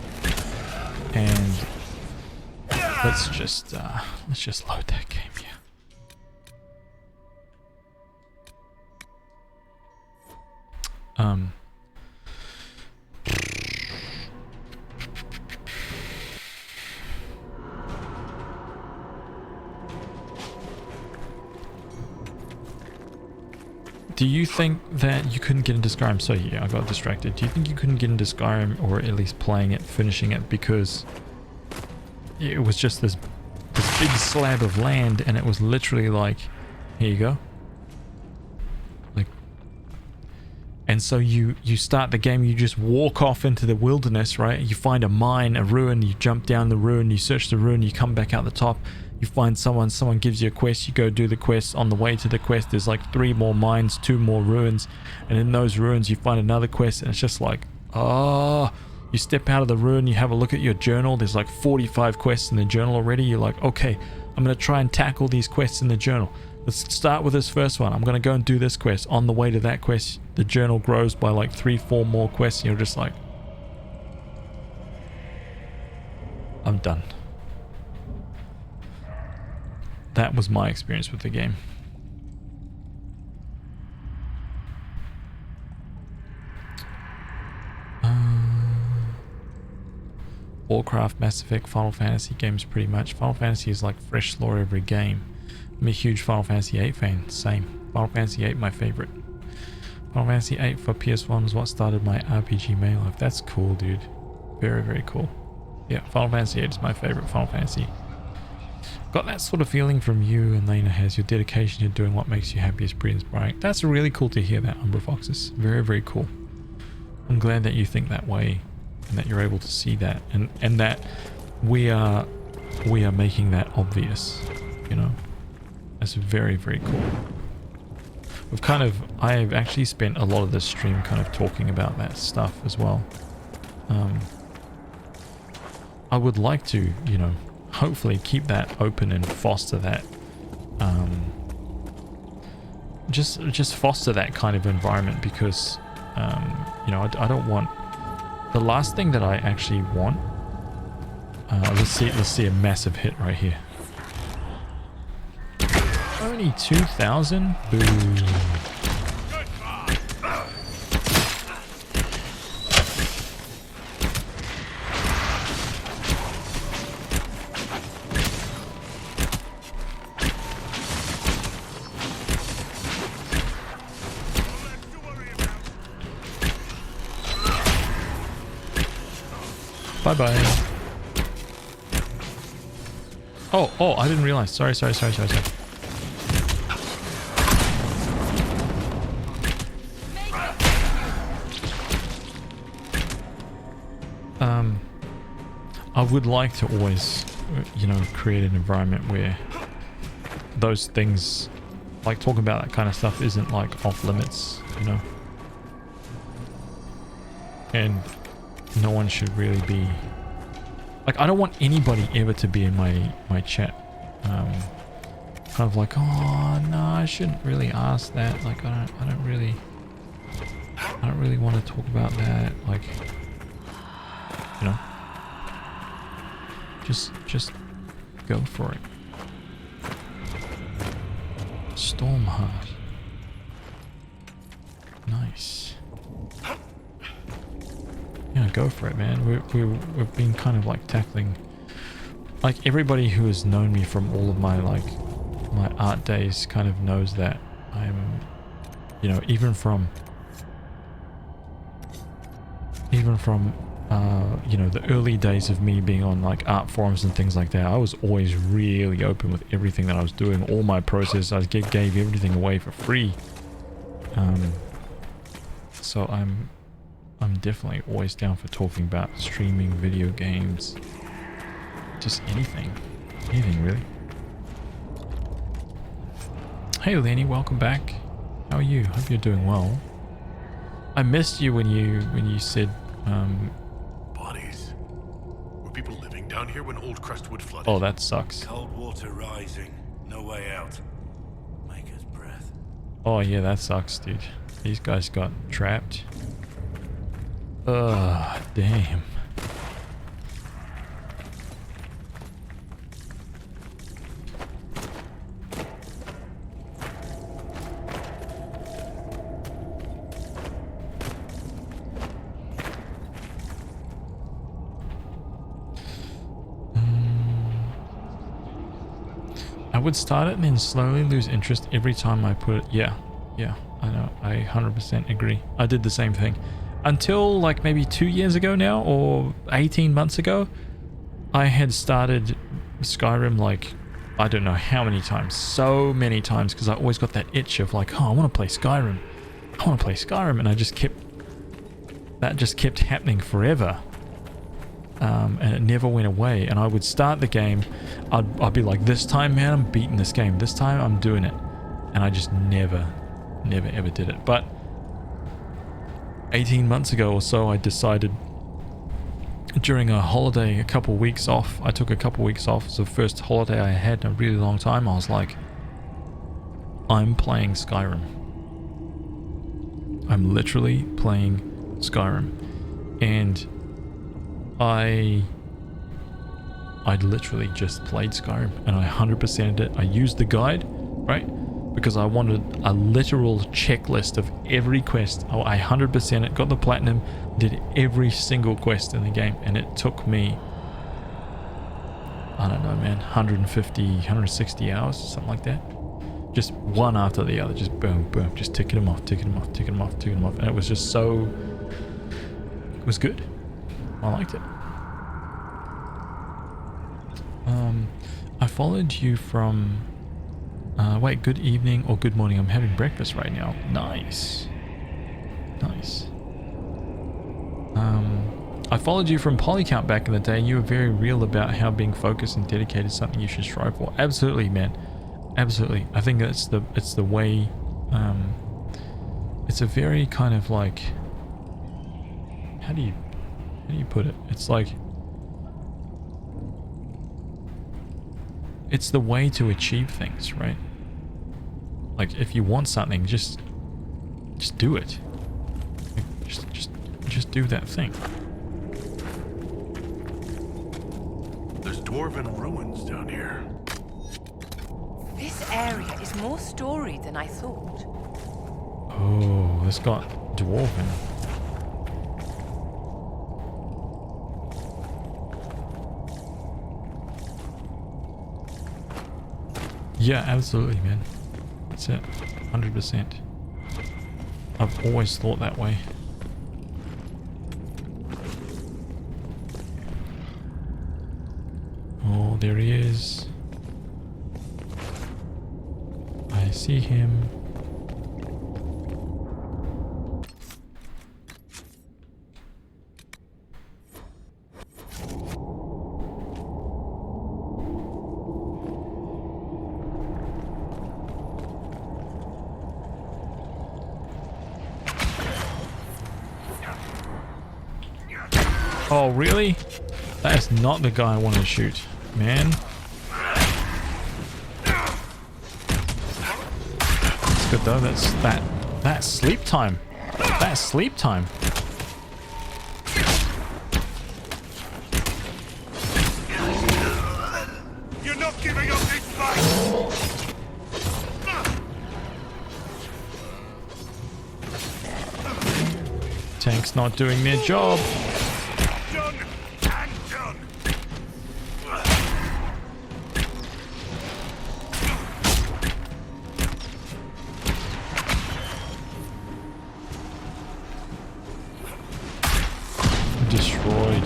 and let's just load that game here. Do you think that you couldn't get into Skyrim? So yeah, I got distracted. Do you think you couldn't get into Skyrim, or at least playing it, finishing it, because it was just this big slab of land, and it was literally like, here you go. Like, and so you start the game, you just walk off into the wilderness, right? You find a mine, a ruin, you jump down the ruin, you search the ruin, you come back out the top. You find someone gives you a quest, you go do the quest. On the way to the quest, there's like 3 more mines, 2 more ruins, and in those ruins you find another quest, and it's just like, you step out of the ruin, you have a look at your journal, there's like 45 quests in the journal already. You're like, okay, I'm gonna try and tackle these quests in the journal. Let's start with this first one. I'm gonna go and do this quest. On the way to that quest, the journal grows by like 3-4 more quests, and you're just like, I'm done. That was my experience with the game. Warcraft, Mass Effect, Final Fantasy games pretty much. Final Fantasy is like fresh lore every game. I'm a huge Final Fantasy VIII fan. Same. Final Fantasy VIII, my favorite. Final Fantasy VIII for PS1 was what started my RPG mail life. That's cool, dude. Very, very cool. Yeah, Final Fantasy VIII is my favorite Final Fantasy. Got that sort of feeling from you, and Lena has. Your dedication to doing what makes you happy is pretty inspiring. That's really cool to hear that, Umbra Foxes. Very, very cool. I'm glad that you think that way, and that you're able to see that, and that we are making that obvious, you know. That's very, very cool. I've actually spent a lot of this stream kind of talking about that stuff as well. I would like to, you know, hopefully keep that open and foster that, just foster that kind of environment, because, you know, I don't want, the last thing that I actually want, let's see a massive hit right here. Only 2,000? Boo. Bye-bye. Oh, I didn't realize. Sorry. I would like to always, you know, create an environment where those things, like talking about that kind of stuff, isn't like off limits, you know. And no one should really be, like, I don't want anybody ever to be in my chat kind of like, oh no, I shouldn't really ask that, like I don't really want to talk about that, like, you know, just go for it. Stormheart. Nice. Yeah, go for it, man. We've been kind of like tackling, like, everybody who has known me from all of my my art days kind of knows that I'm, you know, even from you know, the early days of me being on like art forums and things like that, I was always really open with everything that I was doing, all my process. I gave everything away for free. So I'm definitely always down for talking about streaming, video games, just anything really. Hey Lenny, welcome back. How are you? Hope you're doing well. I missed you when you said bodies. Were people living down here when Old Crestwood flooded? Oh, that sucks. Cold water rising. No way out. Maker's breath. Oh yeah, that sucks, dude. These guys got trapped. Ugh, damn. I would start it and then slowly lose interest every time I put it. Yeah, I know. I 100% agree. I did the same thing. Until like maybe 2 years ago now, or 18 months ago, I had started Skyrim like, I don't know how many times. So many times, because I always got that itch of like, oh, I want to play Skyrim. I want to play Skyrim. And that just kept happening forever. And it never went away. And I would start the game, I'd be like, this time, man, I'm beating this game. This time I'm doing it. And I just never ever did it. But 18 months ago or so, I decided during a holiday, a couple weeks off, I took a couple weeks off. It's the first holiday I had in a really long time. I was like, I'm playing Skyrim. I'm literally playing Skyrim. And I literally just played Skyrim, and I 100%ed it. I used the guide, right? Because I wanted a literal checklist of every quest. I 100% it, got the platinum, did every single quest in the game, and it took me, I don't know, man, 150, 160 hours, something like that. Just one after the other, just boom, boom, just ticking them off, and it was just so, it was good. I liked it. I followed you from... wait, good evening or good morning. I'm having breakfast right now. Nice. Nice. I followed you from Polycount back in the day. You were very real about how being focused and dedicated is something you should strive for. Absolutely, man. Absolutely. I think it's the way... it's a very kind of like... How do you put it? It's like... It's the way to achieve things, right? Like, if you want something, just do it. Just do that thing. There's dwarven ruins down here. This area is more storied than I thought. Oh, it's got dwarven. Yeah, absolutely, man. That's it. 100%. I've always thought that way. Oh, there he is. I see him. Oh, really? That is not the guy I want to shoot, man. That's good though. That's sleep time. That's sleep time. You're not giving up this fight. Tank's not doing their job. Done and done. Destroyed.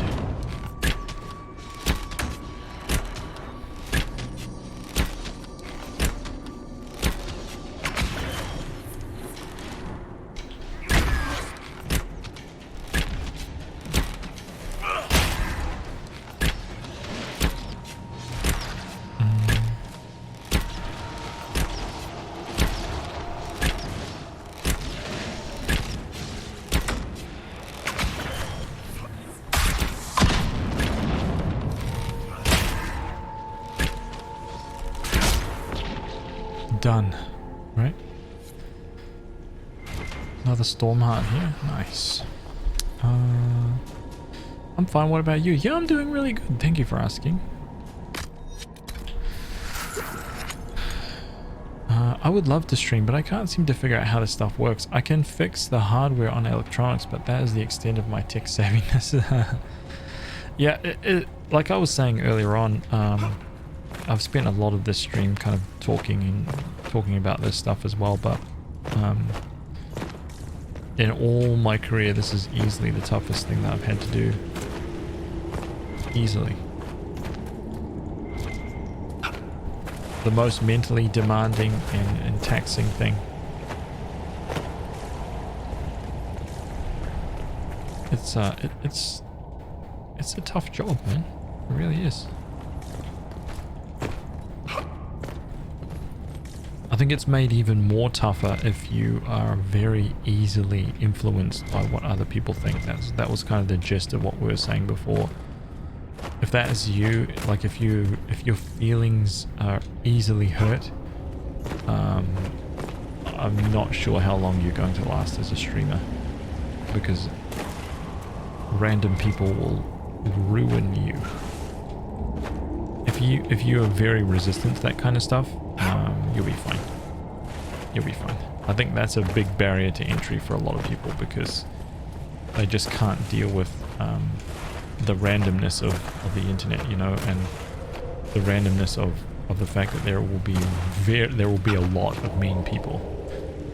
Done, right? Another storm heart here. Nice. I'm fine. What about you? Yeah, I'm doing really good. Thank you for asking. I would love to stream, but I can't seem to figure out how this stuff works. I can fix the hardware on electronics, but that is the extent of my tech savviness. Yeah, like I was saying earlier on, I've spent a lot of this stream kind of talking about this stuff as well, but in all my career, this is easily the toughest thing that I've had to do. Easily. The most mentally demanding and taxing thing. It's a tough job, man. It really is. I think it's made even more tougher if you are very easily influenced by what other people think. That was kind of the gist of what we were saying before. If that is you, like if your feelings are easily hurt, I'm not sure how long you're going to last as a streamer, because random people will ruin you. If you are very resistant to that kind of stuff, you'll be fine. You'll be fine. I think that's a big barrier to entry for a lot of people, because they just can't deal with the randomness of the internet, you know, and the randomness of the fact that there will be a lot of mean people.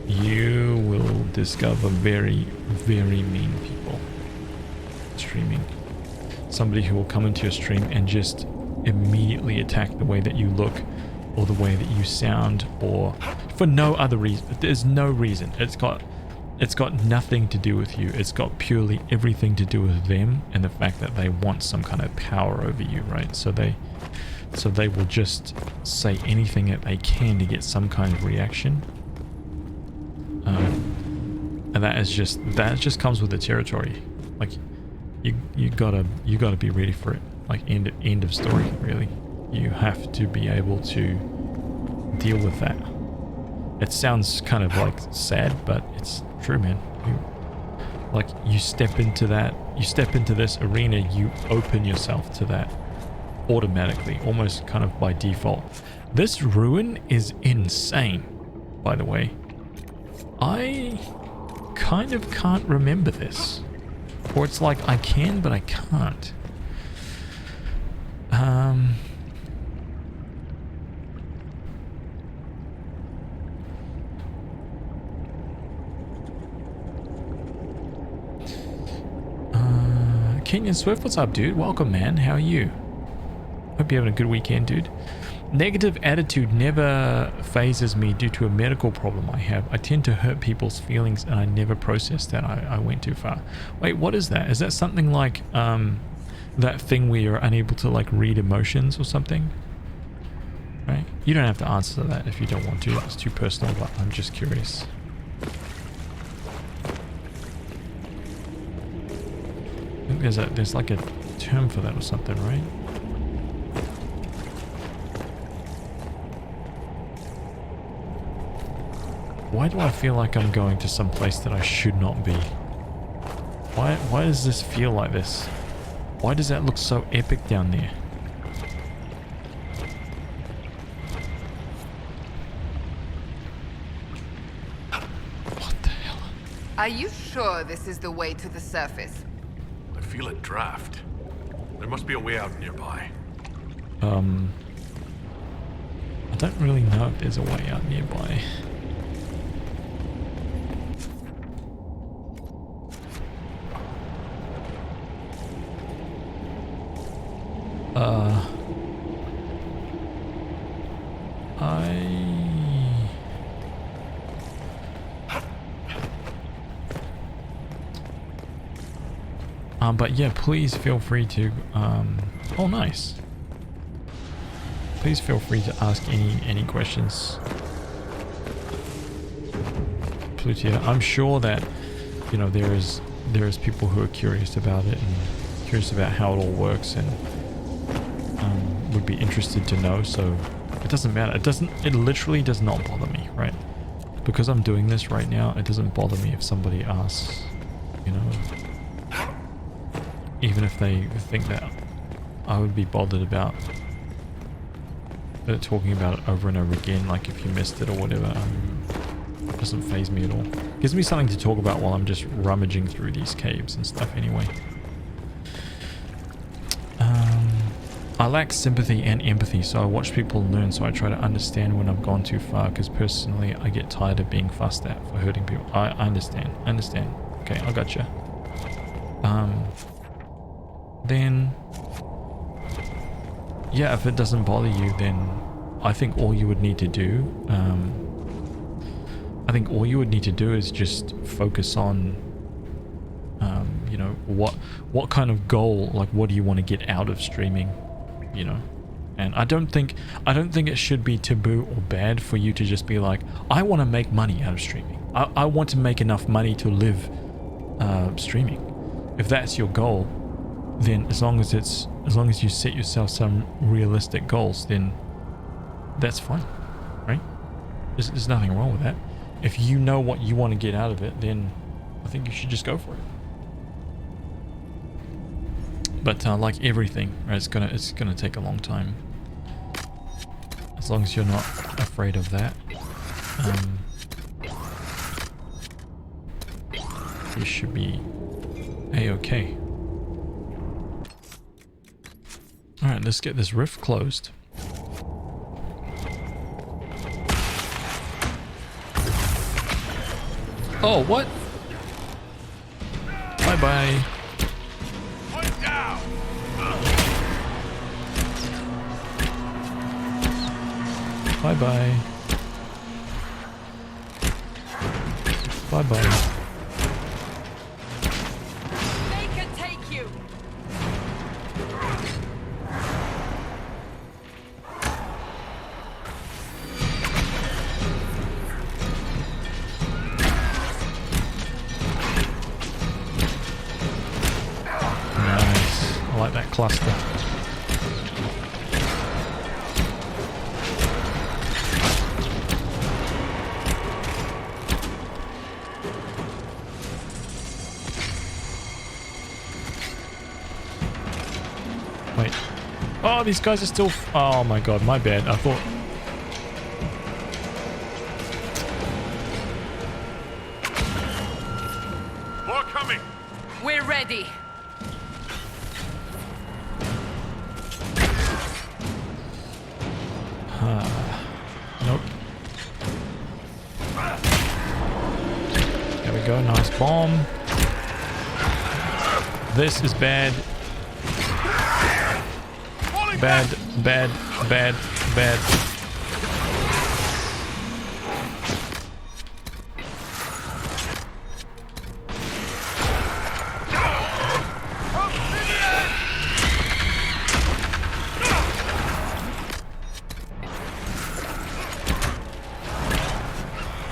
You will discover very, very mean people streaming. Somebody who will come into your stream and just immediately attack the way that you look, or the way that you sound, or for no other reason. There's no reason. It's got nothing to do with you. It's got purely everything to do with them and the fact that they want some kind of power over you, right? So they will just say anything that they can to get some kind of reaction. And that just comes with the territory. Like you gotta be ready for it. Like end of story, really. You have to be able to deal with that. It sounds kind of like sad, but it's true, man. You step into this arena, you open yourself to that automatically, almost kind of by default. This ruin is insane, by the way. I kind of can't remember this. Or it's like I can, but I can't. Kenyon Swift, what's up, dude? Welcome, man. How are you? Hope you're having a good weekend, dude. Negative attitude never phases me due to a medical problem I have. I tend to hurt people's feelings, and I never process that. I went too far. Wait, what is that? Is that something like that thing where you're unable to like read emotions or something? Right? You don't have to answer that if you don't want to. It's too personal, but I'm just curious. I think there's like a term for that or something, right? Why do I feel like I'm going to some place that I should not be? Why does this feel like this? Why does that look so epic down there? What the hell? Are you sure this is the way to the surface? I feel a draft. There must be a way out nearby. I don't really know if there's a way out nearby. But yeah, please feel free to, oh nice. Please feel free to ask any questions, Plutia. I'm sure that, you know, there is people who are curious about it and curious about how it all works and would be interested to know. So it doesn't matter. It literally does not bother me, right? Because I'm doing this right now, it doesn't bother me if somebody asks, you know. Even if they think that I would be bothered about talking about it over and over again, like if you missed it or whatever, it doesn't faze me at all. It gives me something to talk about while I'm just rummaging through these caves and stuff anyway. I lack sympathy and empathy, so I watch people learn, so I try to understand when I've gone too far, because personally I get tired of being fussed at for hurting people. I understand. Okay, I gotcha. Then yeah, if it doesn't bother you, then I think all you would need to do is just focus on you know, what kind of goal, like what do you want to get out of streaming, you know. And I don't think it should be taboo or bad for you to just be like, I want to make money out of streaming. I want to make enough money to live streaming. If that's your goal, then as long as you set yourself some realistic goals, then that's fine, right? There's nothing wrong with that. If you know what you want to get out of it, then I think you should just go for it. But like everything, right, it's gonna take a long time. As long as you're not afraid of that, you should be a-okay. Alright, let's get this rift closed. Oh, what? Bye-bye. Bye-bye. Bye-bye. They can take you. Nice. I like that cluster. Wait. Oh, these guys are still... Oh my god, my bad. I thought... More coming! We're ready. Nope. There we go, nice bomb. This is bad. Bad.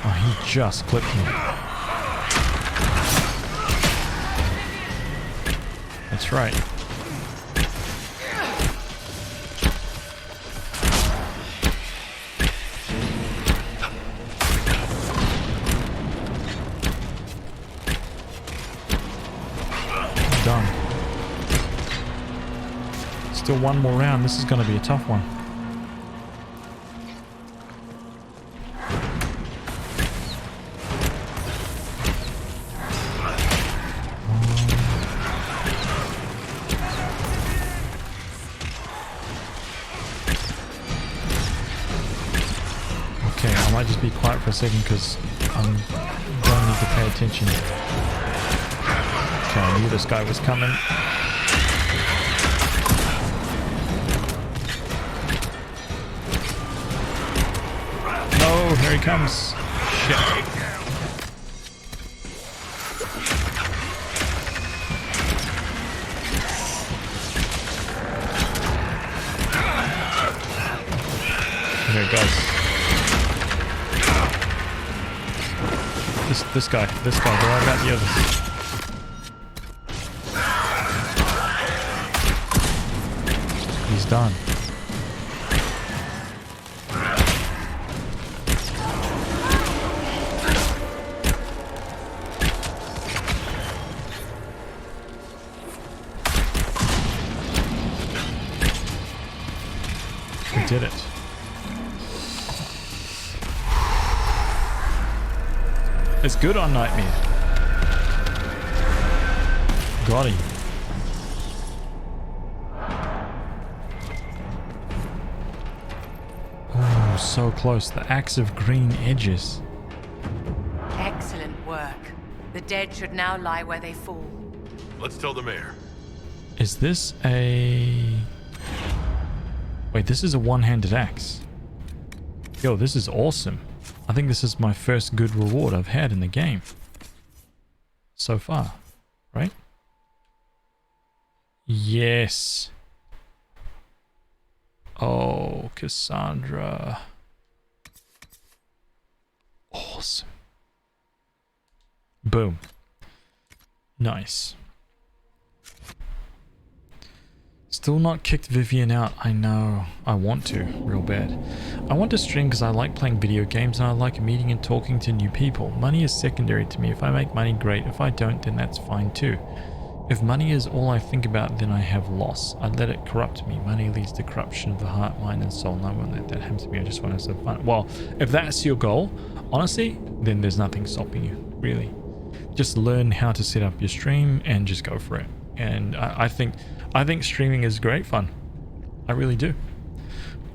Oh, he just clipped me. That's right. Done. Still one more round. This is going to be a tough one. for a second because I don't need to pay attention. Okay, I knew this guy was coming. No, here he comes. Shit. Here it goes. This guy, don't worry about the others. He's done. We did it. It's good on Nightmare. Got him. Oh, so close. The axe of green edges. Excellent work. The dead should now lie where they fall. Let's tell the mayor. Is this a... Wait, this is a one-handed axe. Yo, this is awesome. I think this is my first good reward I've had in the game. So far. Right? Yes. Oh, Cassandra. Awesome. Boom. Nice. Still not kicked Vivian out. I know. I want to, real bad. I want to stream because I like playing video games and I like meeting and talking to new people. Money is secondary to me. If I make money, great. If I don't, then that's fine too. If money is all I think about, then I have loss. I let it corrupt me. Money leads to corruption of the heart, mind, and soul. No one let that happen to me. I just want to have fun. Well, if that's your goal, honestly, then there's nothing stopping you, really. Just learn how to set up your stream and just go for it. And I think streaming is great fun. I really do.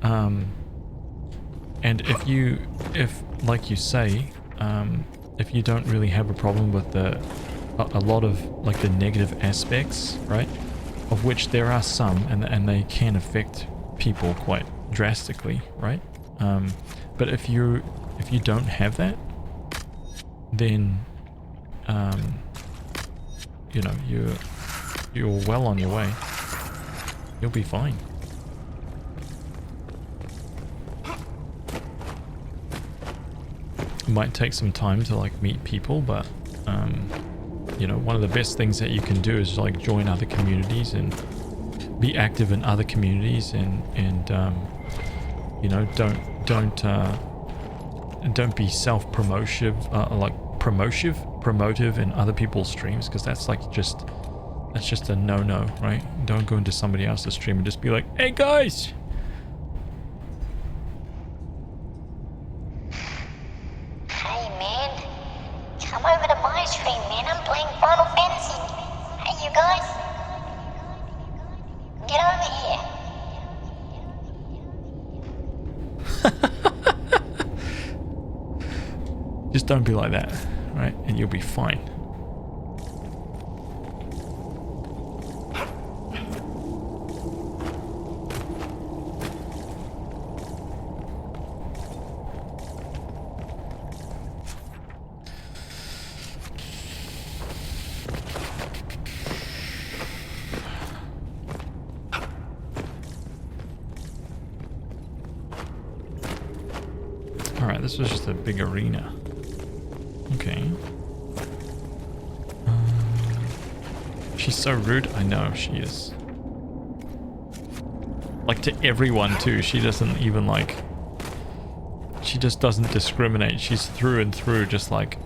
And if like you say, if you don't really have a problem with a lot of like the negative aspects, right? Of which there are some, and they can affect people quite drastically, right? But if you don't have that, then you know, you're well on your way. You'll be fine. It might take some time to like meet people, but you know, one of the best things that you can do is like join other communities and be active in other communities, and you know, don't be self-promotive, like promotive in other people's streams, because that's like just a no-no, right? Don't go into somebody else's stream and just be like, hey guys! Hey man, come over to my stream, man. I'm playing Final Fantasy. Hey you guys, get over here. Just don't be like that, right? And you'll be fine. Alright, this was just a big arena. Okay. She's so rude. I know she is. Like to everyone too. She doesn't even like... She just doesn't discriminate. She's through and through just like...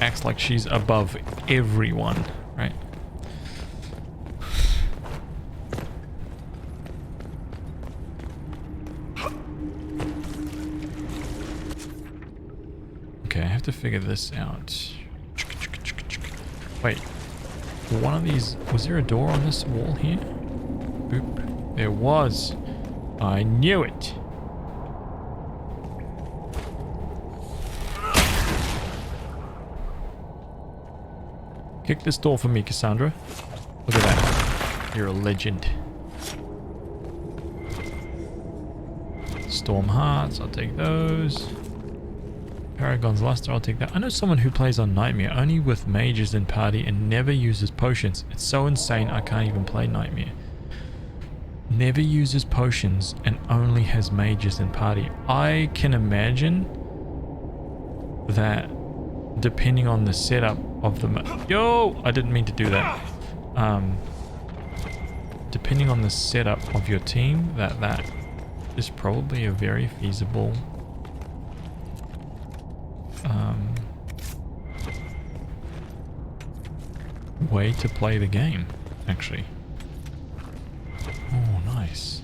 Acts like she's above everyone, right? Okay, I have to figure this out. Wait, one of these... Was there a door on this wall here? Boop. There was. I knew it. Kick this door for me, Cassandra. Look at that. You're a legend. Storm Hearts, I'll take those. Paragon's Luster, I'll take that. I know someone who plays on Nightmare only with mages in party and never uses potions. It's so insane I can't even play Nightmare. Never uses potions and only has mages in party. I can imagine that depending on the setup of the... Yo! I didn't mean to do that. Depending on the setup of your team, that is probably a very feasible way to play the game, actually. Oh, nice.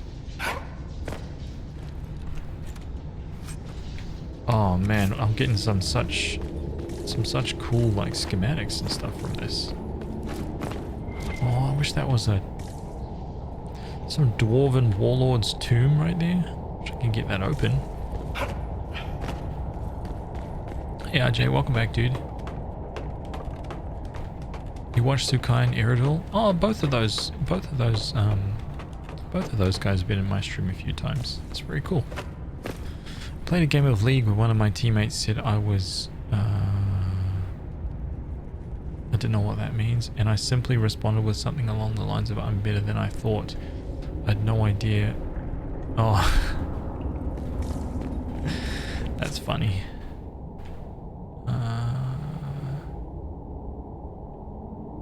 Oh man, I'm getting some such cool like schematics and stuff from this. Oh, I wish that was some dwarven warlord's tomb right there. Wish I can get that open. Hey RJ, welcome back, dude. You watched Sukai and Iridul? Oh, both of those guys have been in my stream a few times. It's very cool. Played a game of League where one of my teammates said I was I don't know what that means, and I simply responded with something along the lines of I'm better than I thought. I had no idea. Oh. That's funny.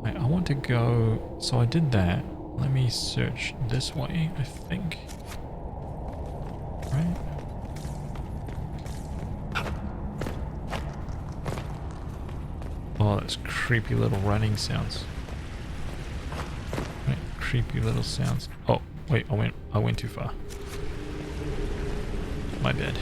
Wait, I want to go... So I did that. Let me search this way, I think. Right? Oh, that's creepy little running sounds. Right, creepy little sounds. Oh, wait, I went too far. My bad.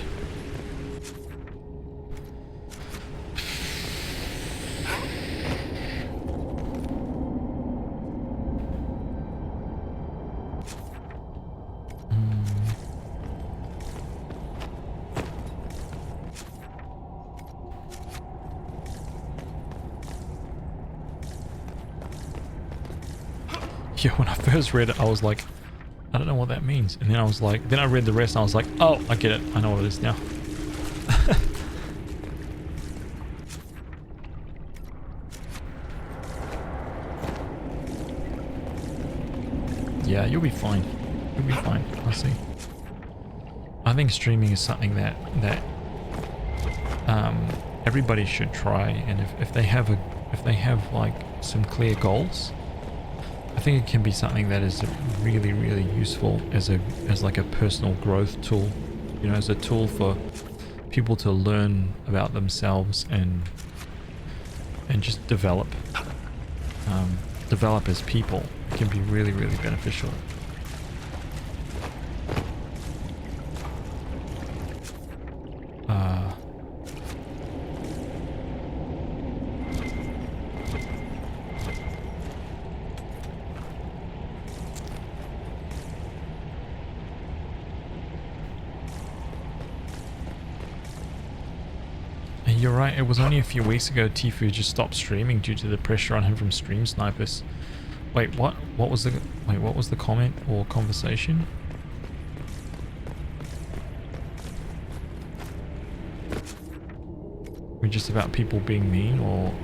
Yeah, when I first read it, I was like, I don't know what that means. And then I was like, then I read the rest and I was like, oh, I get it. I know what it is now. Yeah, you'll be fine. You'll be fine. I'll see. I think streaming is something that everybody should try, and if they have like some clear goals, I think it can be something that is really, really useful as like a personal growth tool, you know, as a tool for people to learn about themselves and just develop as people. It can be really, really beneficial. You're right, it was only a few weeks ago Tifu just stopped streaming due to the pressure on him from stream snipers. Wait, what? What was the comment or conversation? We're just about people being mean or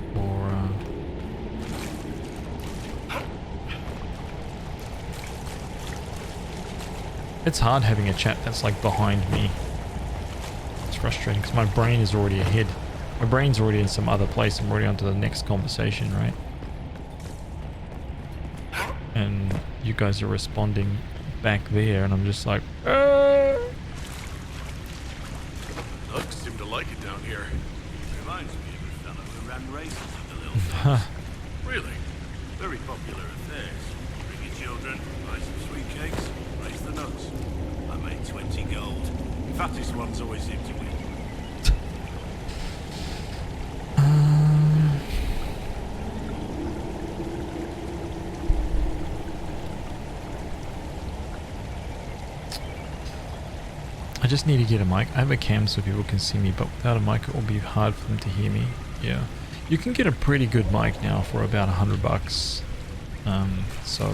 It's hard having a chat that's like behind me. It's frustrating because my brain is already ahead. My brain's already in some other place. I'm already on to the next conversation, right? And you guys are responding back there, and I'm just like, Nugs seem to like it down here. Reminds me of a fellow who ran races at the little place. Really? Very popular affairs. Bring your children, buy some sweet cakes, raise the nuts. I made 20 gold. Fattest ones always seem to win. I just need to get a mic. I have a cam so people can see me, but without a mic it will be hard for them to hear me. Yeah. You can get a pretty good mic now for about $100. So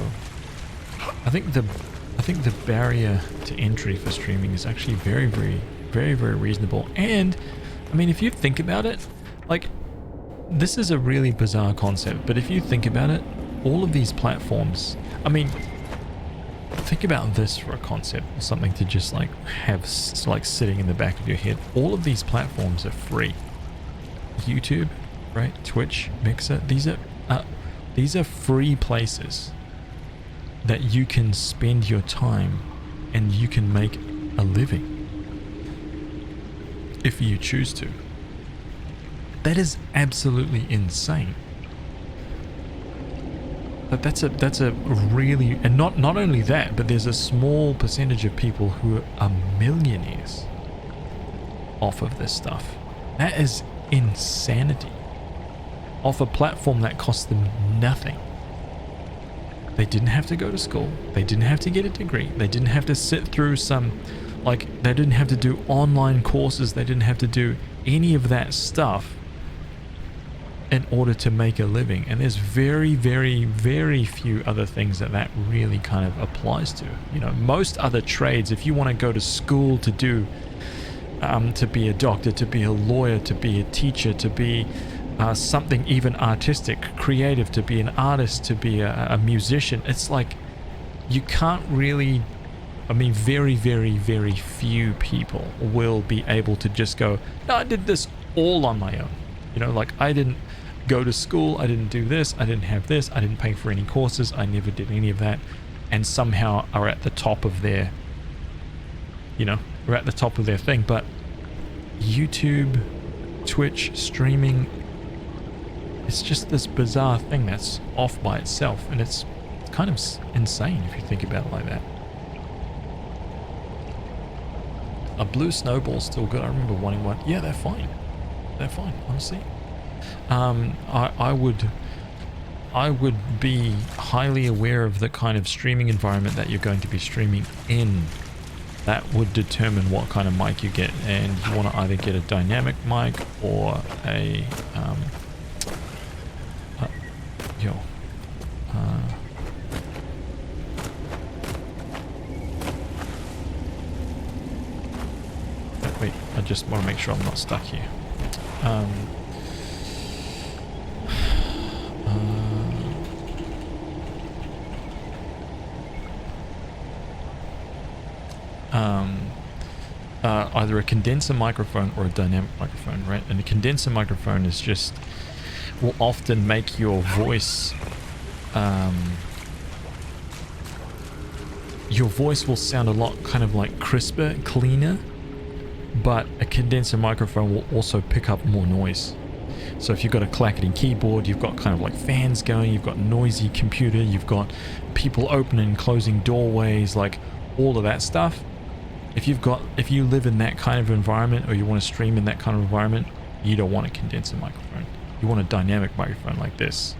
I think the barrier to entry for streaming is actually very, very reasonable. And I mean, if you think about it, like, this is a really bizarre concept, but if you think about it, all of these platforms, I mean, think about this for a concept, something to just like have like sitting in the back of your head. All of these platforms are free. YouTube, right? Twitch, Mixer, these are free places that you can spend your time and you can make a living if you choose to. That is absolutely insane. But that's a really, and not only that, but there's a small percentage of people who are millionaires off of this stuff. That is insanity. Off a platform that cost them nothing. They didn't have to go to school. They didn't have to get a degree. They didn't have to sit through some, like, they didn't have to do online courses. They didn't have to do any of that stuff in order to make a living. And there's very, very, very few other things that really kind of applies to. You know, most other trades, if you want to go to school to do, to be a doctor, to be a lawyer, to be a teacher, to be something even artistic, creative, to be an artist, to be a musician, it's like you can't really, I mean, very, very, very few people will be able to just go, no, I did this all on my own. You know, like, I didn't go to school, I didn't do this, I didn't have this, I didn't pay for any courses, I never did any of that, and somehow are at the top of their, you know, are at the top of their thing. But YouTube, Twitch, streaming, it's just this bizarre thing that's off by itself, and it's kind of insane if you think about it like that. A blue snowball's still good. I remember wanting one. Yeah, they're fine. They're fine, honestly. I would be highly aware of the kind of streaming environment that you're going to be streaming in. That would determine what kind of mic you get, and you want to either get a dynamic mic or a wait, I just want to make sure I'm not stuck here. Either a condenser microphone or a dynamic microphone, right? And a condenser microphone is just, will often make your voice will sound a lot kind of like crisper, cleaner, but a condenser microphone will also pick up more noise. So if you've got a clacketing keyboard, you've got kind of like fans going, you've got noisy computer, you've got people opening and closing doorways, like all of that stuff. If you live in that kind of environment, or you want to stream in that kind of environment, you don't want a condenser microphone. You want a dynamic microphone like this.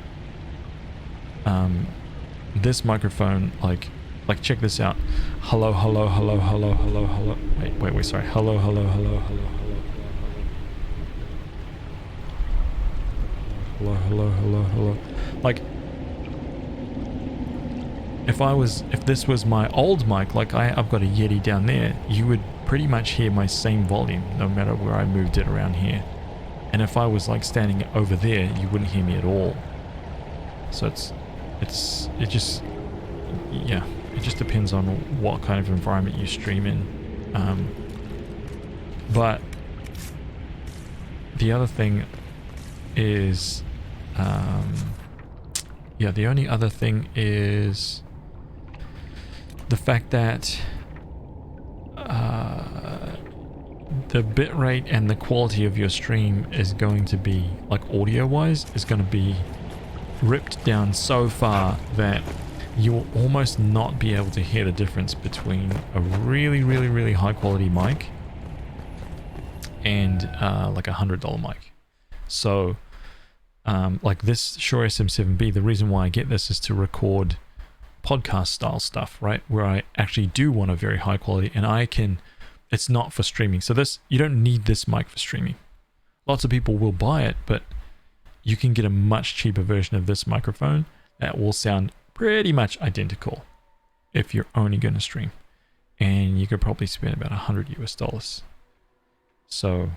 This microphone, like check this out. Hello, hello, hello, hello, hello, hello. Wait, sorry. Hello, hello, hello, hello, hello. Hello, hello, hello, hello. Like, if this was my old mic, like I've got a Yeti down there, you would pretty much hear my same volume no matter where I moved it around here. And if I was like standing over there, you wouldn't hear me at all. So it just depends on what kind of environment you stream in. But the other thing is, the only other thing is the fact that the bitrate and the quality of your stream is going to be, like audio-wise, is going to be ripped down so far that you will almost not be able to hear the difference between a really, really, really high quality mic and like $100 mic. So like this Shure SM7B, the reason why I get this is to record podcast style stuff, right? Where I actually do want a very high quality, and it's not for streaming. So this, you don't need this mic for streaming. Lots of people will buy it, but you can get a much cheaper version of this microphone that will sound pretty much identical if you're only going to stream. And you could probably spend about $100 US. So,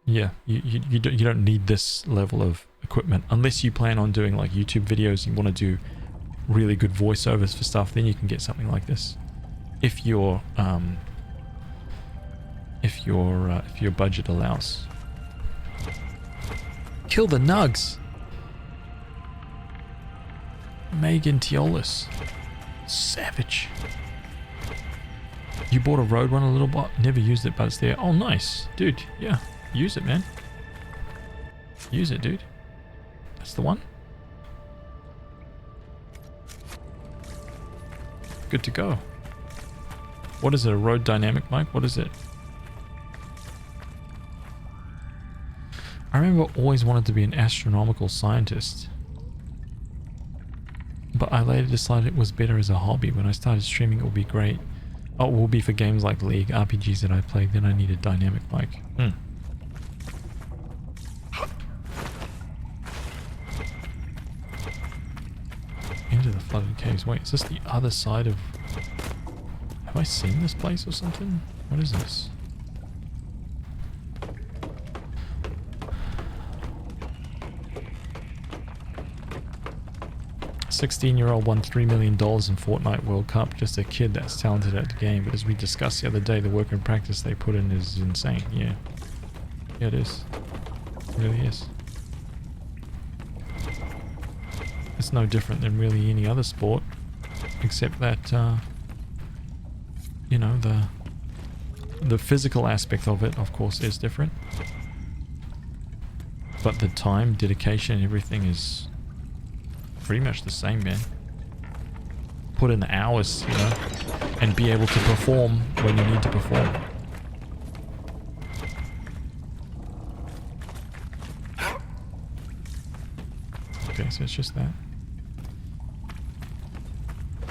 yeah, you don't need this level of equipment unless you plan on doing like YouTube videos. You want to do really good voiceovers for stuff, then you can get something like this. If your budget allows. Kill the nugs. Megan Teolis. Savage. You bought a road one a little bit, never used it, but it's there. Oh, nice. Dude, yeah. Use it, man. Use it, dude. That's the one. Good to go. What is it? A Rode Dynamic mic? What is it? I remember always wanted to be an astronomical scientist. But I later decided it was better as a hobby. When I started streaming, it would be great. Oh, it will be for games like League, RPGs that I play. Then I need a dynamic mic. Into the flooded caves. Wait, is this the other side of... Have I seen this place or something? What is this? A 16-year-old won $3 million in Fortnite World Cup. Just a kid that's talented at the game. But as we discussed the other day, the work and practice they put in is insane. Yeah. Yeah, it is. It really is. It's no different than really any other sport. Except that, you know, the physical aspect of it, of course, is different. But the time, dedication, everything is pretty much the same, man. Put in the hours, you know, and be able to perform when you need to perform. Okay, so it's just that.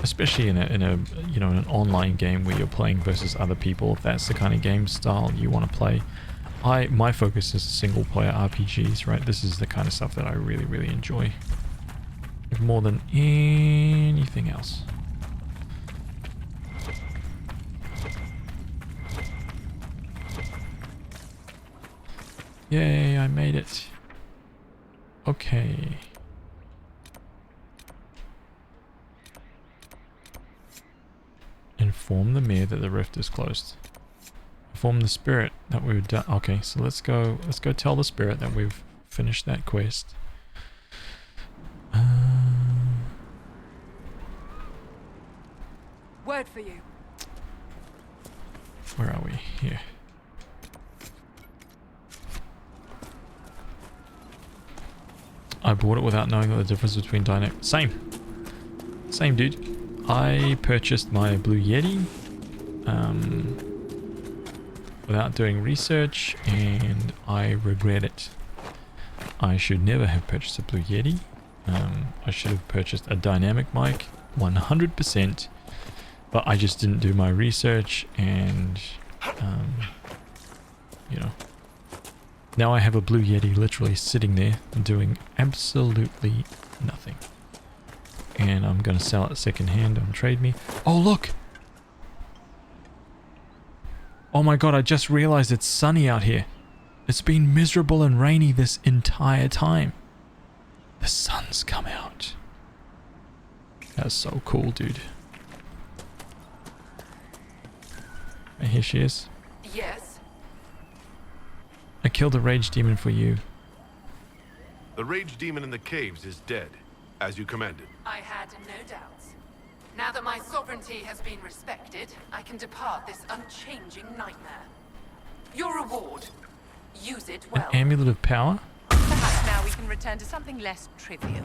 Especially in a you know, an online game where you're playing versus other people, if that's the kind of game style you want to play. My focus is single player RPGs, right? This is the kind of stuff that I really, really enjoy. More than anything else. Yay, I made it. Okay. Inform the mayor that the rift is closed. Inform the spirit that we've done. Okay, so let's go tell the spirit that we've finished that quest. Word for you. Where are we? Here. I bought it without knowing the difference between dynamic. Same, dude. I purchased my Blue Yeti without doing research, and I regret it. I should never have purchased a Blue Yeti. I should have purchased a dynamic mic, 100%. But I just didn't do my research, and you know, now I have a Blue Yeti literally sitting there doing absolutely nothing. And I'm gonna sell it secondhand on Trade Me. Oh look! Oh my god, I just realized it's sunny out here. It's been miserable and rainy this entire time. The sun's come out. That's so cool, dude. And here she is. Yes. I killed a rage demon for you. The rage demon in the caves is dead, as you commanded. I had no doubts. Now that my sovereignty has been respected, I can depart this unchanging nightmare. Your reward. Use it well. An amulet of power? Perhaps now we can return to something less trivial.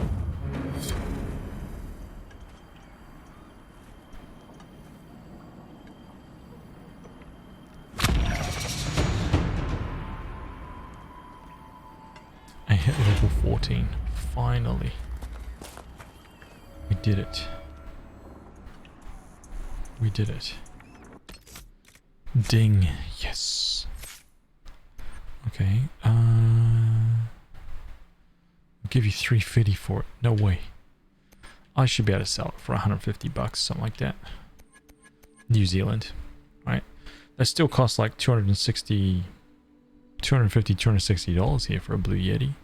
I hit level 14. Finally. We did it. We did it. Ding. Yes. Okay. I'll give you $350 for it. No way. I should be able to sell it for $150, something like that. New Zealand, right? They still cost like $260 here for a Blue Yeti.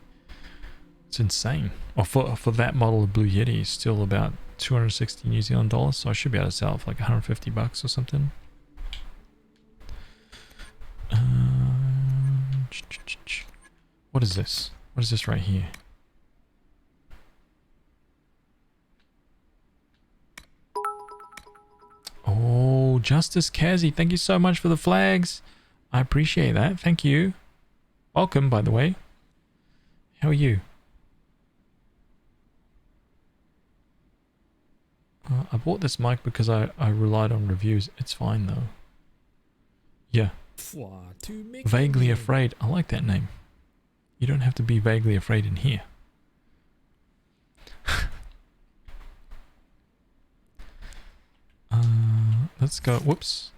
It's insane. Or for that model of Blue Yeti, it's still about 260 New Zealand dollars. So I should be able to sell it for like $150 or something. What is this? What is this right here? Oh, Justice Kazi, thank you so much for the flags. I appreciate that. Thank you. Welcome, by the way. How are you? I bought this mic because I relied on reviews. It's fine though. Yeah. Vaguely Afraid. I like that name. You don't have to be vaguely afraid in here. Let's go. Whoops.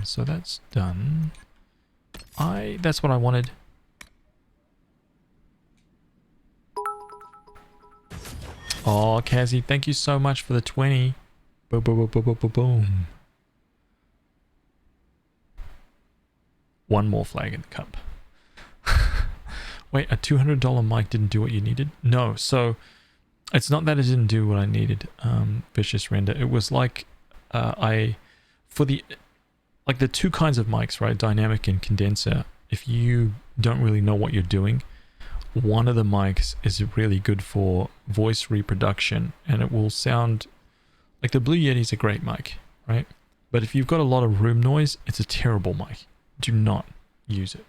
So that's done. That's what I wanted. Oh, Kazi, thank you so much for the 20. Boom, boom, boom, boom, boom, boom, boom. One more flag in the cup. Wait, a $200 mic didn't do what you needed? No, so it's not that it didn't do what I needed, Vicious Render. It was like for the two kinds of mics, right? Dynamic and condenser. If you don't really know what you're doing, one of the mics is really good for voice reproduction, and it will sound like the Blue Yeti is a great mic, right? But if you've got a lot of room noise, it's a terrible mic. Do not use it,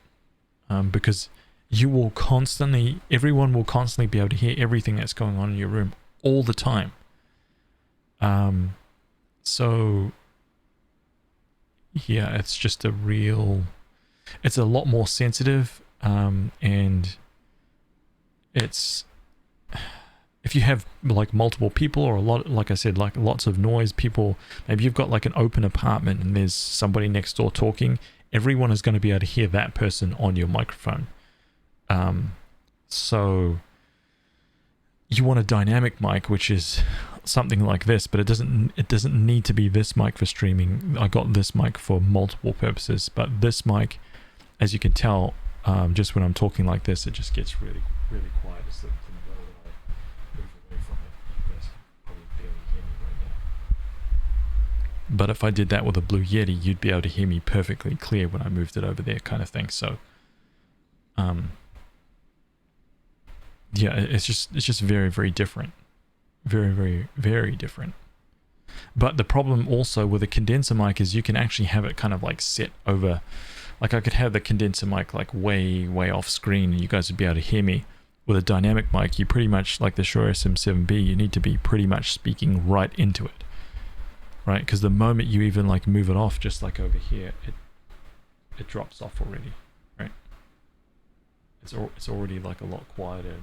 because you will constantly, everyone will constantly be able to hear everything that's going on in your room all the time. So yeah, it's just it's a lot more sensitive, and it's, if you have like multiple people or a lot, like I said, like lots of noise, people, maybe you've got like an open apartment and there's somebody next door talking, everyone is going to be able to hear that person on your microphone. So you want a dynamic mic, which is something like this, but it doesn't need to be this mic for streaming. I got this mic for multiple purposes, but this mic, as you can tell, just when I'm talking like this, it just gets really, really quiet. It's like, you know, when I move away from it, you guys probably barely hear me right now. But if I did that with a Blue Yeti, you'd be able to hear me perfectly clear when I moved it over there, kind of thing. So, yeah, it's just very, very different. Very, very, very different. But the problem also with a condenser mic is you can actually have it kind of like set over, like I could have the condenser mic like way, way off screen and you guys would be able to hear me. With a dynamic mic, you pretty much, like the Shure SM7B, you need to be pretty much speaking right into it, right? Because the moment you even like move it off, just like over here, it drops off already, right? It's already like a lot quieter.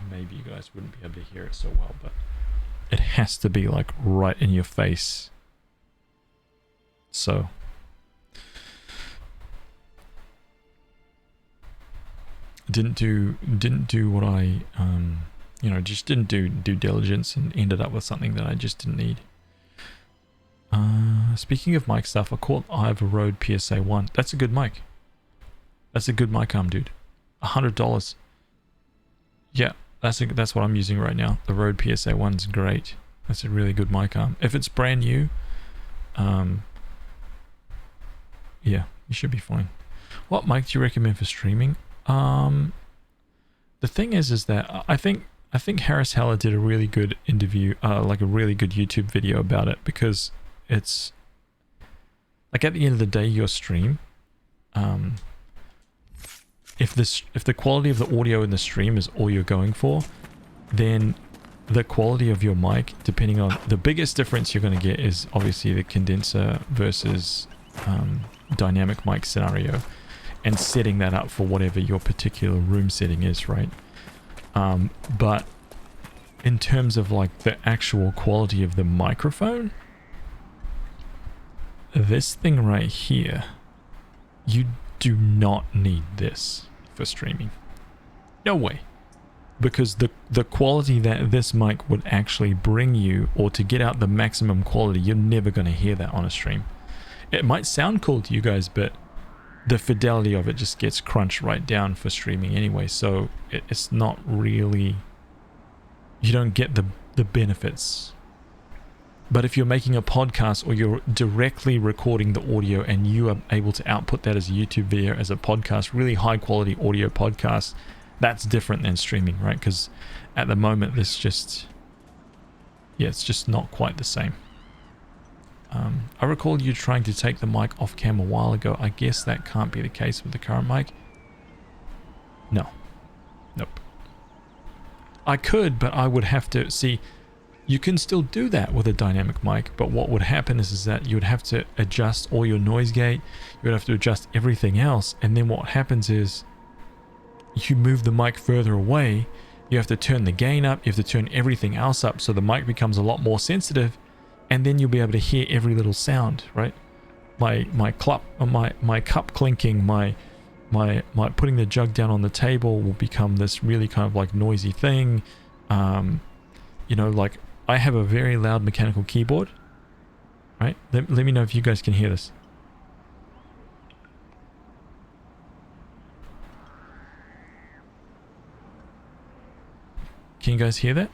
Maybe you guys wouldn't be able to hear it so well, but it has to be like right in your face. So didn't do what I just didn't do due diligence and ended up with something that I just didn't need. Speaking of mic stuff, I have a Rode PSA 1. That's a good mic. That's a good mic arm, dude. $100. Yeah, that's what I'm using right now. The Rode PSA 1's great. That's a really good mic arm. If it's brand new, yeah, you should be fine. What mic do you recommend for streaming? The thing is that I think Harris Heller did a really good interview, like a really good YouTube video about it, because it's like at the end of the day, your stream, if the quality of the audio in the stream is all you're going for, then the quality of your mic, depending on, the biggest difference you're going to get is obviously the condenser versus dynamic mic scenario, and setting that up for whatever your particular room setting is, right? But in terms of like the actual quality of the microphone, this thing right here, you do not need this for streaming. No way. because the quality that this mic would actually bring you, or to get out the maximum quality, you're never going to hear that on a stream. It might sound cool to you guys, but the fidelity of it just gets crunched right down for streaming anyway, so it's not really, you don't get the benefits. But if you're making a podcast, or you're directly recording the audio and you are able to output that as a YouTube video, as a podcast, really high quality audio podcast, that's different than streaming, right? Because at the moment it's just not quite the same. I recall you trying to take the mic off cam a while ago. I guess that can't be the case with the current mic. No. Nope. I could, but I would have to see. You can still do that with a dynamic mic, but what would happen is that you would have to adjust all your noise gate, you would have to adjust everything else, and then what happens is you move the mic further away, you have to turn the gain up, you have to turn everything else up, so the mic becomes a lot more sensitive, and then you'll be able to hear every little sound, right? My cup clinking, my putting the jug down on the table will become this really kind of like noisy thing. You know, like I have a very loud mechanical keyboard, right? Let me know if you guys can hear this. Can you guys hear that?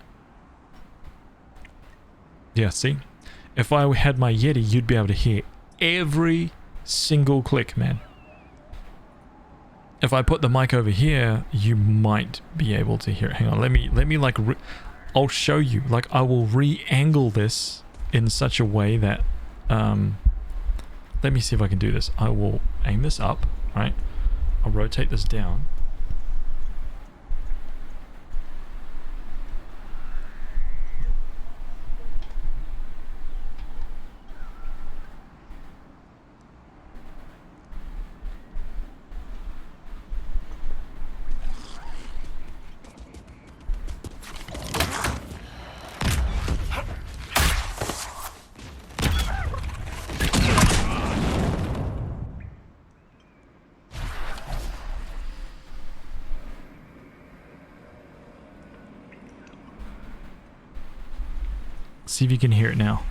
Yeah, see? If I had my Yeti, you'd be able to hear every single click, man. If I put the mic over here, you might be able to hear it. Hang on, let me like, I'll show you. Like, I will re-angle this in such a way that, let me see if I can do this. I will aim this up, right? I'll rotate this down. See if you can hear it now.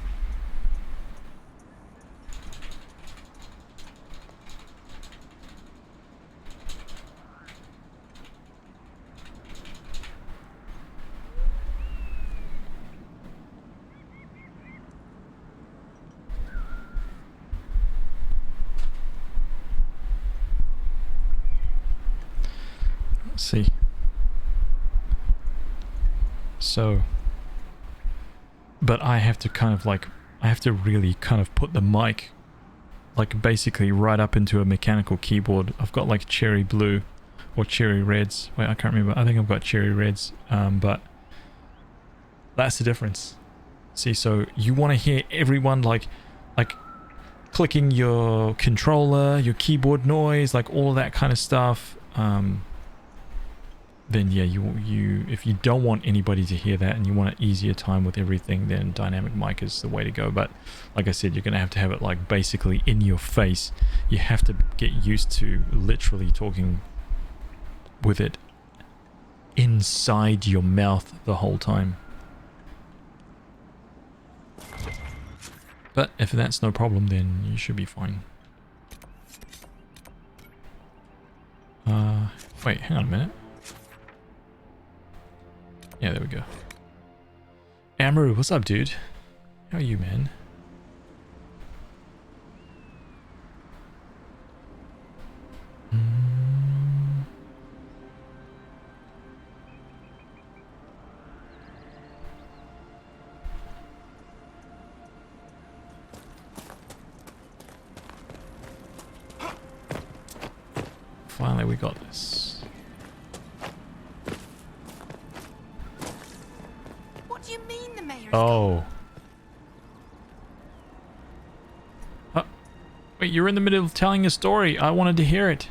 Let's see. So, but I have to kind of like, I have to really kind of put the mic like basically right up into a mechanical keyboard. I've got like cherry blue or cherry reds. Wait, I can't remember. I think I've got cherry reds, but that's the difference. See, so you want to hear everyone like clicking your controller, your keyboard noise, like all of that kind of stuff. Then yeah, you if you don't want anybody to hear that and you want an easier time with everything, then dynamic mic is the way to go. But like I said, you're gonna have to have it like basically in your face. You have to get used to literally talking with it inside your mouth the whole time. But if that's no problem, then you should be fine. Wait, hang on a minute. Yeah, there we go. Amaru, what's up, dude? How are you, man? Finally, we got this. Oh. Wait, you're in the middle of telling a story. I wanted to hear it.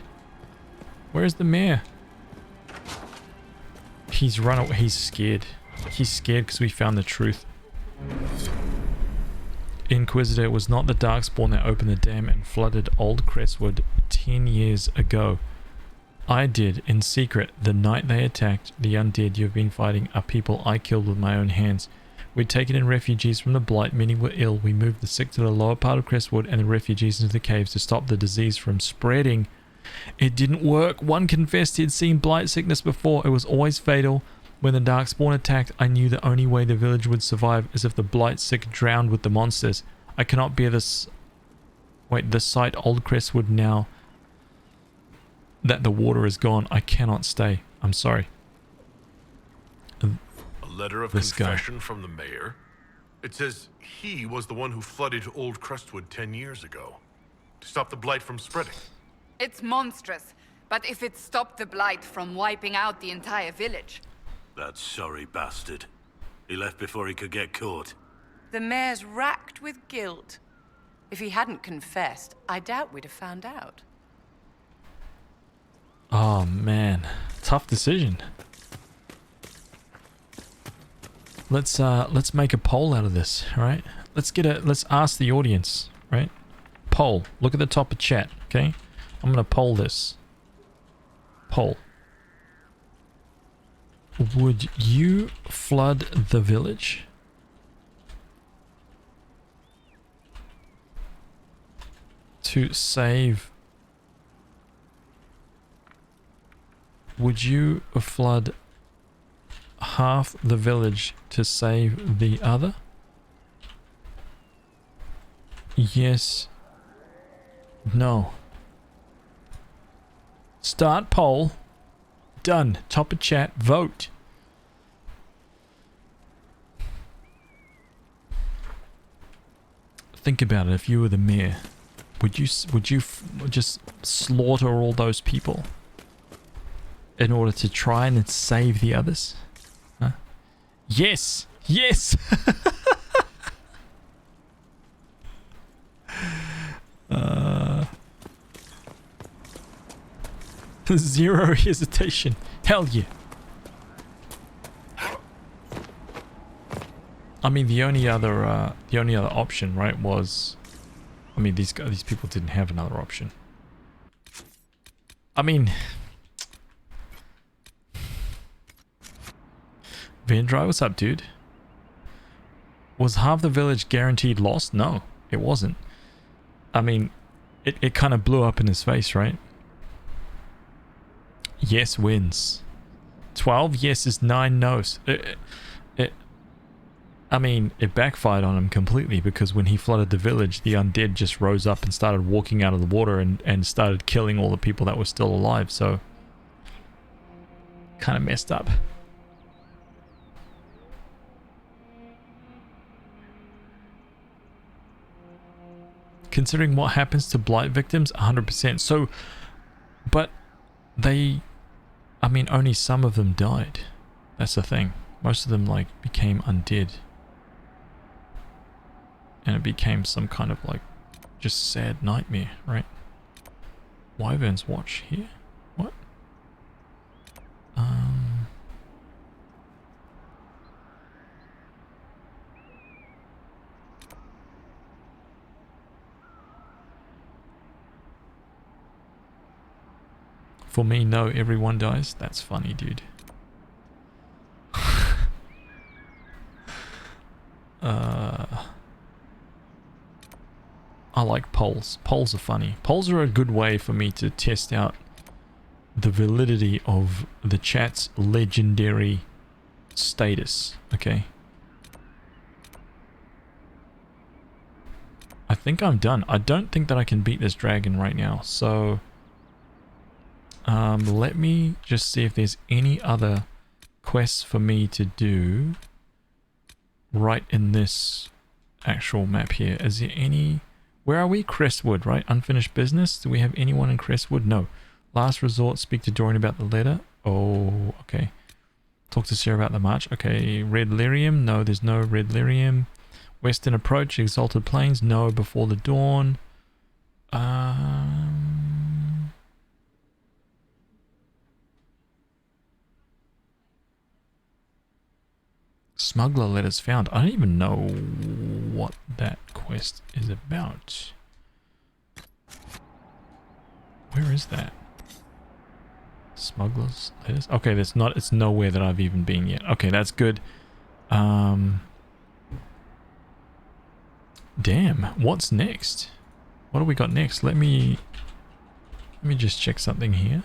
Where's the mayor? He's run away. He's scared. He's scared because we found the truth. Inquisitor was not the Darkspawn that opened the dam and flooded Old Crestwood 10 years ago. I did in secret the night they attacked. The undead you've been fighting are people I killed with my own hands. We'd taken in refugees from the Blight. Many were ill. We moved the sick to the lower part of Crestwood and the refugees into the caves to stop the disease from spreading. It didn't work. One confessed he'd seen Blight sickness before. It was always fatal. When the Darkspawn attacked, I knew the only way the village would survive is if the Blight sick drowned with the monsters. I cannot bear this... Wait, the site Old Crestwood now that the water is gone. I cannot stay. I'm sorry. A letter of confession from the mayor? It says he was the one who flooded Old Crestwood 10 years ago to stop the Blight from spreading. It's monstrous, but if it stopped the Blight from wiping out the entire village... That sorry bastard. He left before he could get caught. The mayor's racked with guilt. If he hadn't confessed, I doubt we'd have found out. Oh man, tough decision. Let's make a poll out of this, right? Let's ask the audience, right? Poll. Look at the top of chat, okay? I'm gonna poll this. Poll. Would you flood the village? To save... Would you flood half the village to save the other? Yes. No. Start poll. Done. Top of chat. Vote. Think about it. If you were the mayor, would you just slaughter all those people in order to try and save the others? Huh? Yes. Yes. Zero hesitation. Hell yeah. I mean, the only other option, right, was, I mean, these people didn't have another option. I mean, Vandry, what's up, dude? Was half the village guaranteed lost? No, it wasn't. I mean, it kind of blew up in his face, right? Yes wins. 12 yeses, 9 nos. I mean, it backfired on him completely, because when he flooded the village, the undead just rose up and started walking out of the water and started killing all the people that were still alive, so kind of messed up. Considering what happens to Blight victims, 100%. So, but they, I mean, only some of them died. That's the thing. Most of them, like, became undead. And it became some kind of, like, just sad nightmare, right? Wyvern's Watch here? What? For me, no, everyone dies. That's funny, dude. I like polls. Polls are funny. Polls are a good way for me to test out the validity of the chat's legendary status, okay? I think I'm done. I don't think that I can beat this dragon right now, so... let me just see if there's any other quests for me to do right in this actual map here. Is there any... Where are we? Crestwood, right? Unfinished business. Do we have anyone in Crestwood? No. Last resort, speak to Dorian about the letter. Oh, okay. Talk to Sarah about the march. Okay. Red Lyrium. No, there's no Red Lyrium. Western Approach. Exalted Plains. No. Before the Dawn. Smuggler letters found. I don't even know what that quest is about. Where is that? Smugglers. Letters. Okay, that's not. It's nowhere that I've even been yet. Okay, that's good. Damn. What's next? What do we got next? Let me just check something here.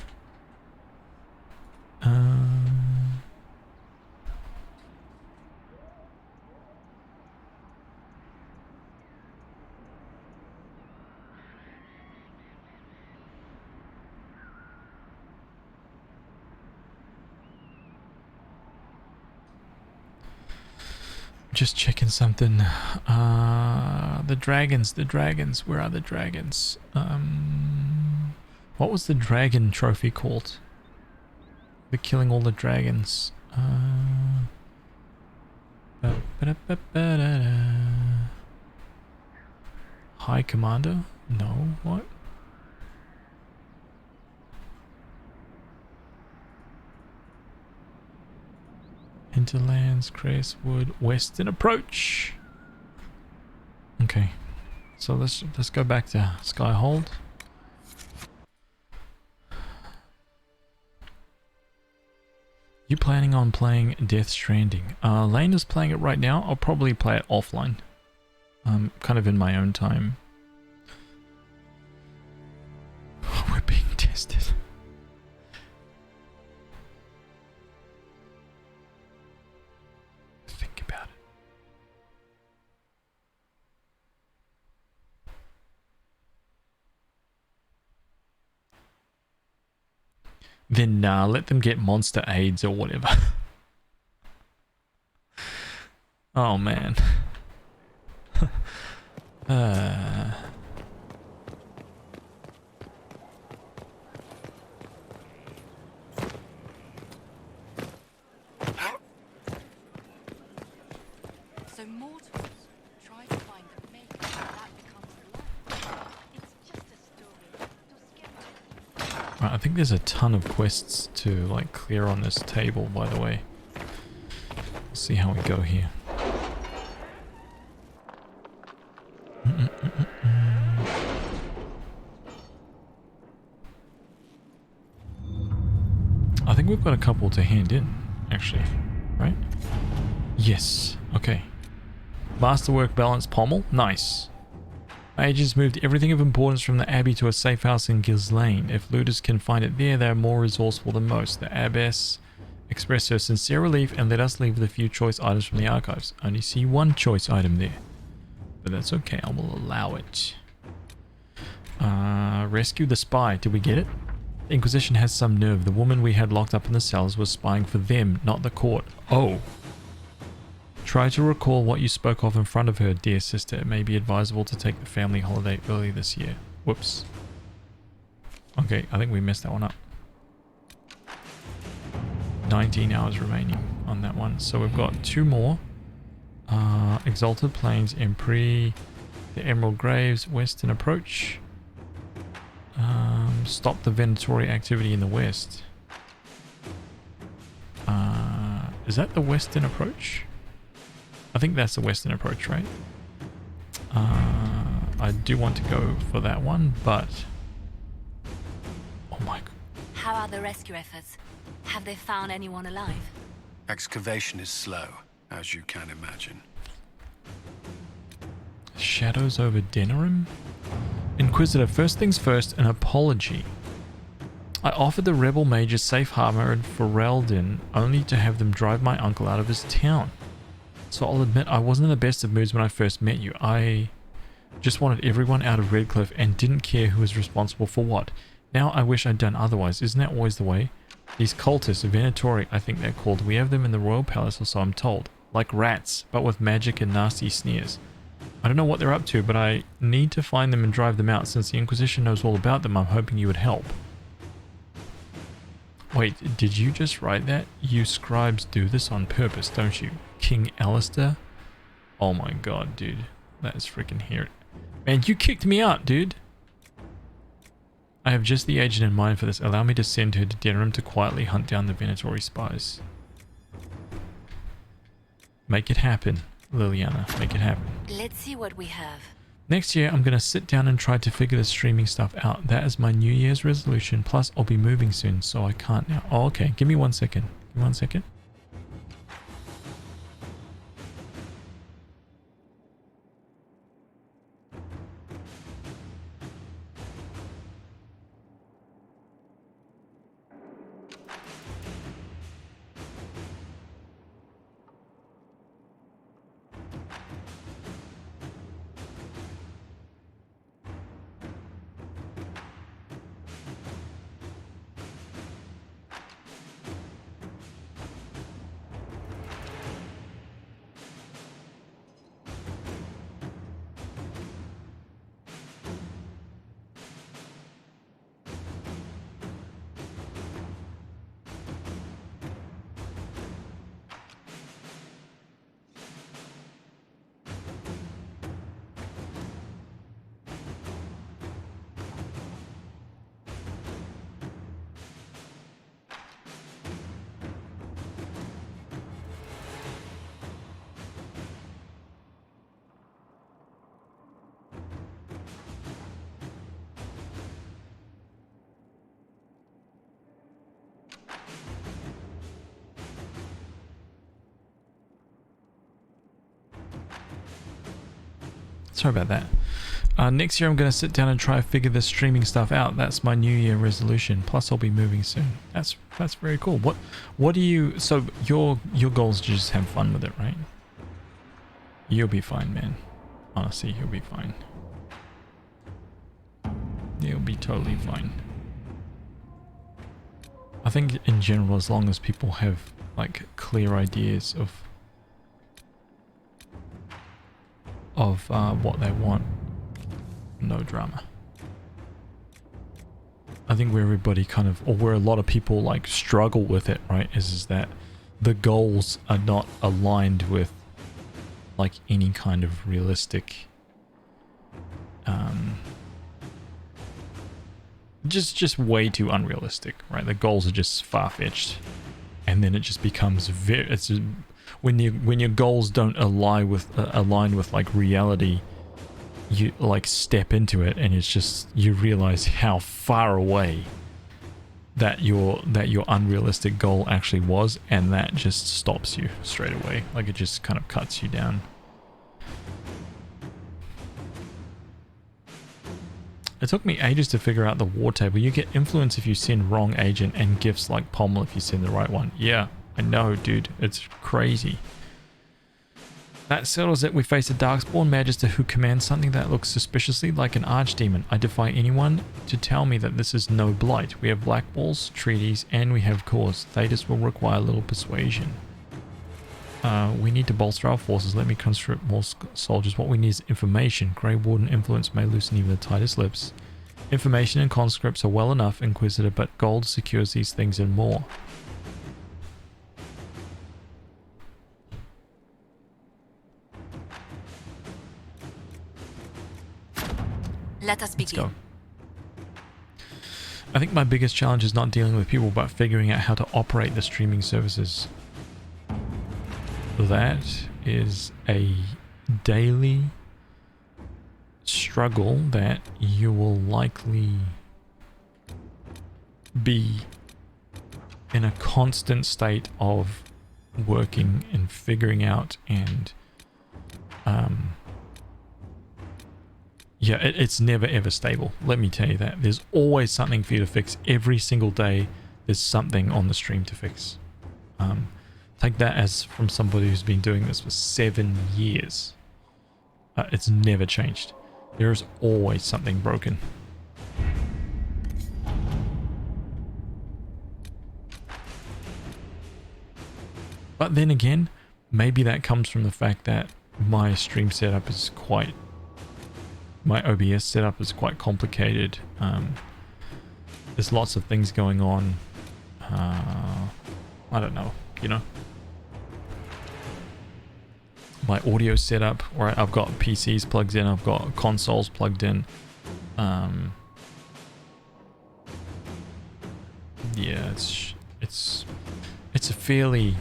Just checking something. The dragons. Where are the dragons? What was the dragon trophy called? We're killing all the dragons. High Commander? No, what? Hinterlands, Crestwood, Western Approach. Okay, so let's go back to Skyhold. You planning on playing Death Stranding? Lane is playing it right now. I'll probably play it offline. Kind of in my own time. We're being tested. Think about it. Then let them get monster AIDS or whatever. Oh man. So mortals try to find the maker, and that becomes light. It's just a story. Right, I think there's a ton of quests to like clear on this table, by the way. Let's see how we go here. I think we've got a couple to hand in, actually, right? Yes, okay. Masterwork Balance Pommel, nice. Mages moved everything of importance from the Abbey to a safe house in Gills Lane. If looters can find it there, they are more resourceful than most. The Abbess expressed her sincere relief and let us leave with a few choice items from the archives. I only see one choice item there, but that's okay, I will allow it. Rescue the spy, did we get it? The Inquisition has some nerve. The woman we had locked up in the cells was spying for them, not the court. Oh. Try to recall what you spoke of in front of her, dear sister. It may be advisable to take the family holiday early this year. Whoops. Okay, I think we messed that one up. 19 hours remaining on that one. So we've got two more. Exalted Plains, Empri, the Emerald Graves, Western Approach. Stop the Venatori activity in the west. Is that the Western Approach? I think that's the Western Approach, right? I do want to go for that one, but... Oh my god. How are the rescue efforts? Have they found anyone alive? Excavation is slow, as you can imagine. Shadows over Denerim? Inquisitor, first things first, an apology. I offered the rebel mages safe harbor in Ferelden only to have them drive my uncle out of his town. So I'll admit I wasn't in the best of moods when I first met you. I just wanted everyone out of Redcliffe and didn't care who was responsible for what. Now I wish I'd done otherwise. Isn't that always the way? These cultists, Venatori, I think they're called, we have them in the royal palace, or so I'm told. Like rats, but with magic and nasty sneers. I don't know what they're up to, but I need to find them and drive them out. Since the Inquisition knows all about them, I'm hoping you would help. Wait, did you just write that? You scribes do this on purpose, don't you? King Alistair? Oh my god, dude. That is freaking here. Man, you kicked me out, dude. I have just the agent in mind for this. Allow me to send her to Denerim to quietly hunt down the Venatori spies. Make it happen, Liliana. Make it happen. Let's see what we have. Next year, I'm going to sit down and try to figure the streaming stuff out. That is my New Year's resolution. Plus, I'll be moving soon, so I can't now. Oh, okay. Give me 1 second. Give me 1 second. Sorry about that. Next year I'm going to sit down and try to figure this streaming stuff out. That's my New Year resolution. Plus I'll be moving soon. That's very cool. What do you... So your goal is to just have fun with it, right? You'll be fine, man. Honestly, you'll be fine. You'll be totally fine. I think in general, as long as people have like clear ideas of what they want, no drama. I think where everybody kind of, or where a lot of people like struggle with it, right, is that the goals are not aligned with like any kind of realistic just way too unrealistic, right? The goals are just far-fetched, and then it just becomes when your goals don't align with like reality, you like step into it and it's just, you realize how far away that your unrealistic goal actually was, and that just stops you straight away. Like it just kind of cuts you down. It took me ages to figure out the war table. You get influence if you send wrong agent, and gifts like pommel if you send the right one. Yeah, I know, dude. It's crazy. That settles it. We face a Darkspawn Magister who commands something that looks suspiciously like an Archdemon. I defy anyone to tell me that this is no blight. We have black balls, treaties, and we have cores. Thetis will require a little persuasion. We need to bolster our forces. Let me conscript more soldiers. What we need is information. Grey Warden influence may loosen even the tightest lips. Information and conscripts are well enough, Inquisitor, but gold secures these things and more. Let us begin. Let's go. I think my biggest challenge is not dealing with people, but figuring out how to operate the streaming services. That is a daily struggle that you will likely be in a constant state of working and figuring out, and yeah, it's never ever stable. Let me tell you that. There's always something for you to fix. Every single day there's something on the stream to fix. Take that as from somebody who's been doing this for 7 years. It's never changed. There's always something broken. But then again, maybe that comes from the fact that my stream setup is quite... My OBS setup is quite complicated. There's lots of things going on. I don't know, you know? My audio setup, right? I've got PCs plugged in, I've got consoles plugged in. Yeah, it's a fairly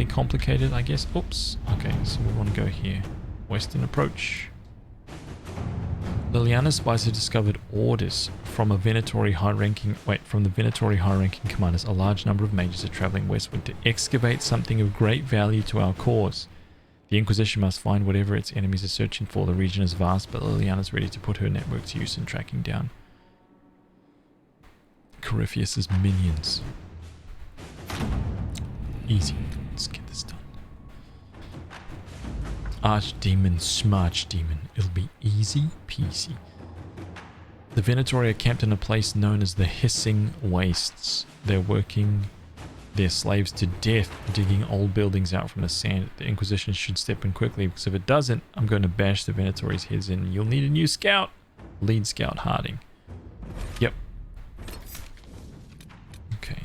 complicated, I guess. Oops. Okay, so we want to go here. Western approach. Liliana's spies have discovered orders from the Venatori high-ranking commanders. A large number of mages are traveling westward to excavate something of great value to our cause. The Inquisition must find whatever its enemies are searching for. The region is vast, but Liliana's ready to put her network to use in tracking down Corypheus's minions. Easy. Let's get this done. Archdemon, Smarchdemon. It'll be easy peasy. The Venatori are camped in a place known as the Hissing Wastes. They're working their slaves to death, digging old buildings out from the sand. The Inquisition should step in quickly, because if it doesn't, I'm going to bash the Venatori's heads in. You'll need a new scout. Lead Scout Harding. Yep. Okay.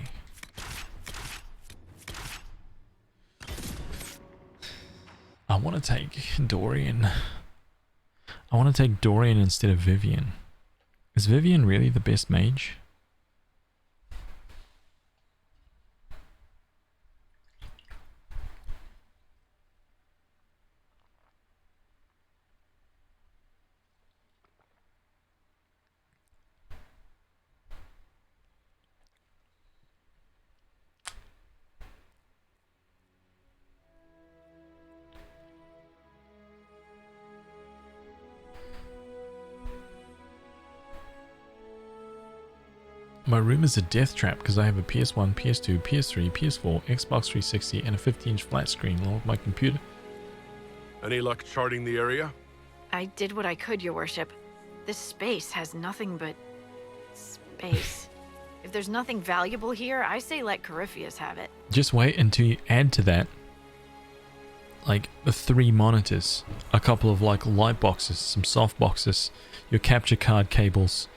I want to take Dorian. I want to take Dorian instead of Vivian. Is Vivian really the best mage? My room is a death trap because I have a PS1, PS2, PS3, PS4, Xbox 360 and a 50-inch flat screen along with my computer. Any luck charting the area? I did what I could, your worship. This space has nothing but space. If there's nothing valuable here, I say let Corypheus have it. Just wait until you add to that like 3 monitors, a couple of like light boxes, some soft boxes, your capture card cables,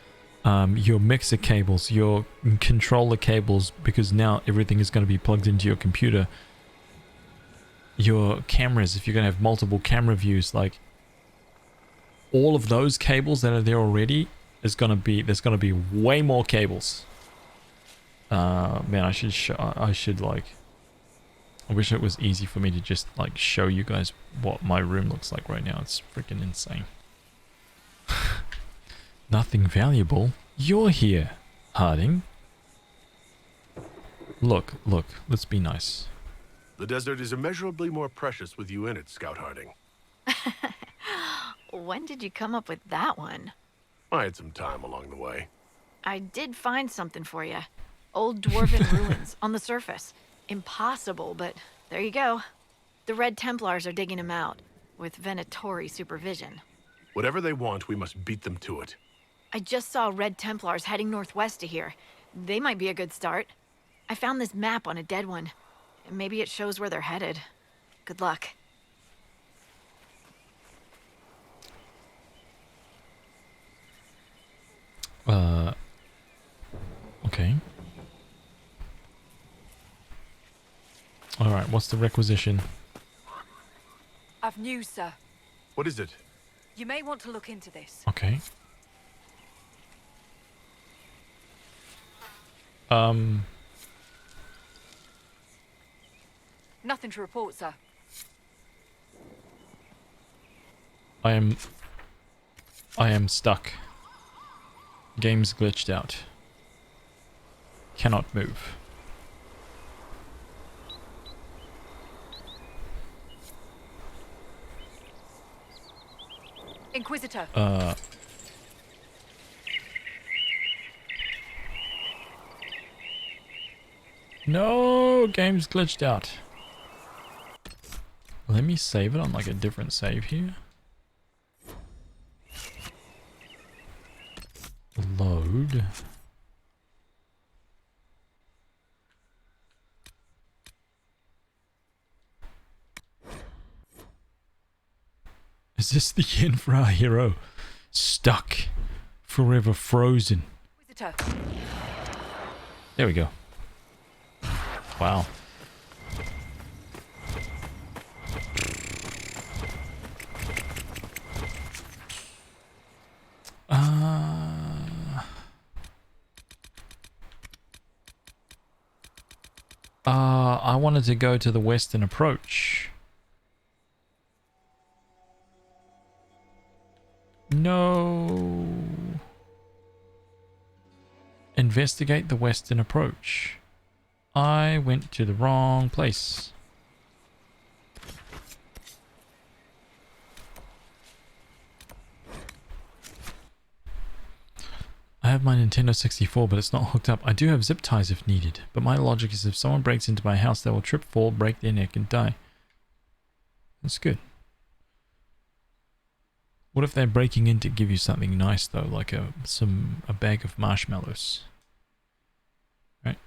your mixer cables, your controller cables, because now everything is going to be plugged into your computer. Your cameras, if you're going to have multiple camera views, like all of those cables that are there already, there's going to be way more cables. Man, I wish it was easy for me to just like show you guys what my room looks like right now. It's freaking insane. Nothing valuable. You're here, Harding. Look, let's be nice. The desert is immeasurably more precious with you in it, Scout Harding. When did you come up with that one? I had some time along the way. I did find something for you. Old dwarven ruins on the surface. Impossible, but there you go. The Red Templars are digging them out, with Venatori supervision. Whatever they want, we must beat them to it. I just saw Red Templars heading northwest to here. They might be a good start. I found this map on a dead one. Maybe it shows where they're headed. Good luck. Okay. Alright, what's the requisition? I've news, sir. What is it? You may want to look into this. Okay. Nothing to report, sir. I am stuck. Game's glitched out. Cannot move. Inquisitor. No, game's glitched out. Let me save it on like a different save here. Load. Is this the end for our hero? Stuck. Forever frozen. Inquisitor. There we go. Wow. I wanted to go to the western approach. Investigate the western approach. I went to the wrong place. I have my Nintendo 64, but it's not hooked up. I do have zip ties if needed, but my logic is if someone breaks into my house, they will trip, fall, break their neck, and die. That's good. What if they're breaking in to give you something nice though, like a bag of marshmallows? Right?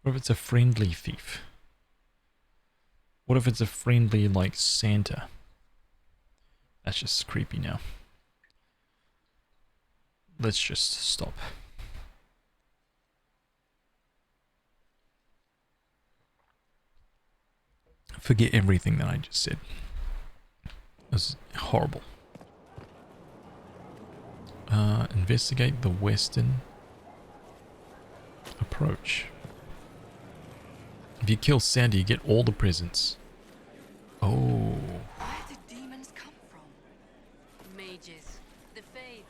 What if it's a friendly thief? What if it's a friendly, like, Santa? That's just creepy now. Let's just stop. Forget everything that I just said. That's horrible. Investigate the western approach. If you kill Sandy, you get all the presents. Oh. Where did demons come from? Mages. The Fade.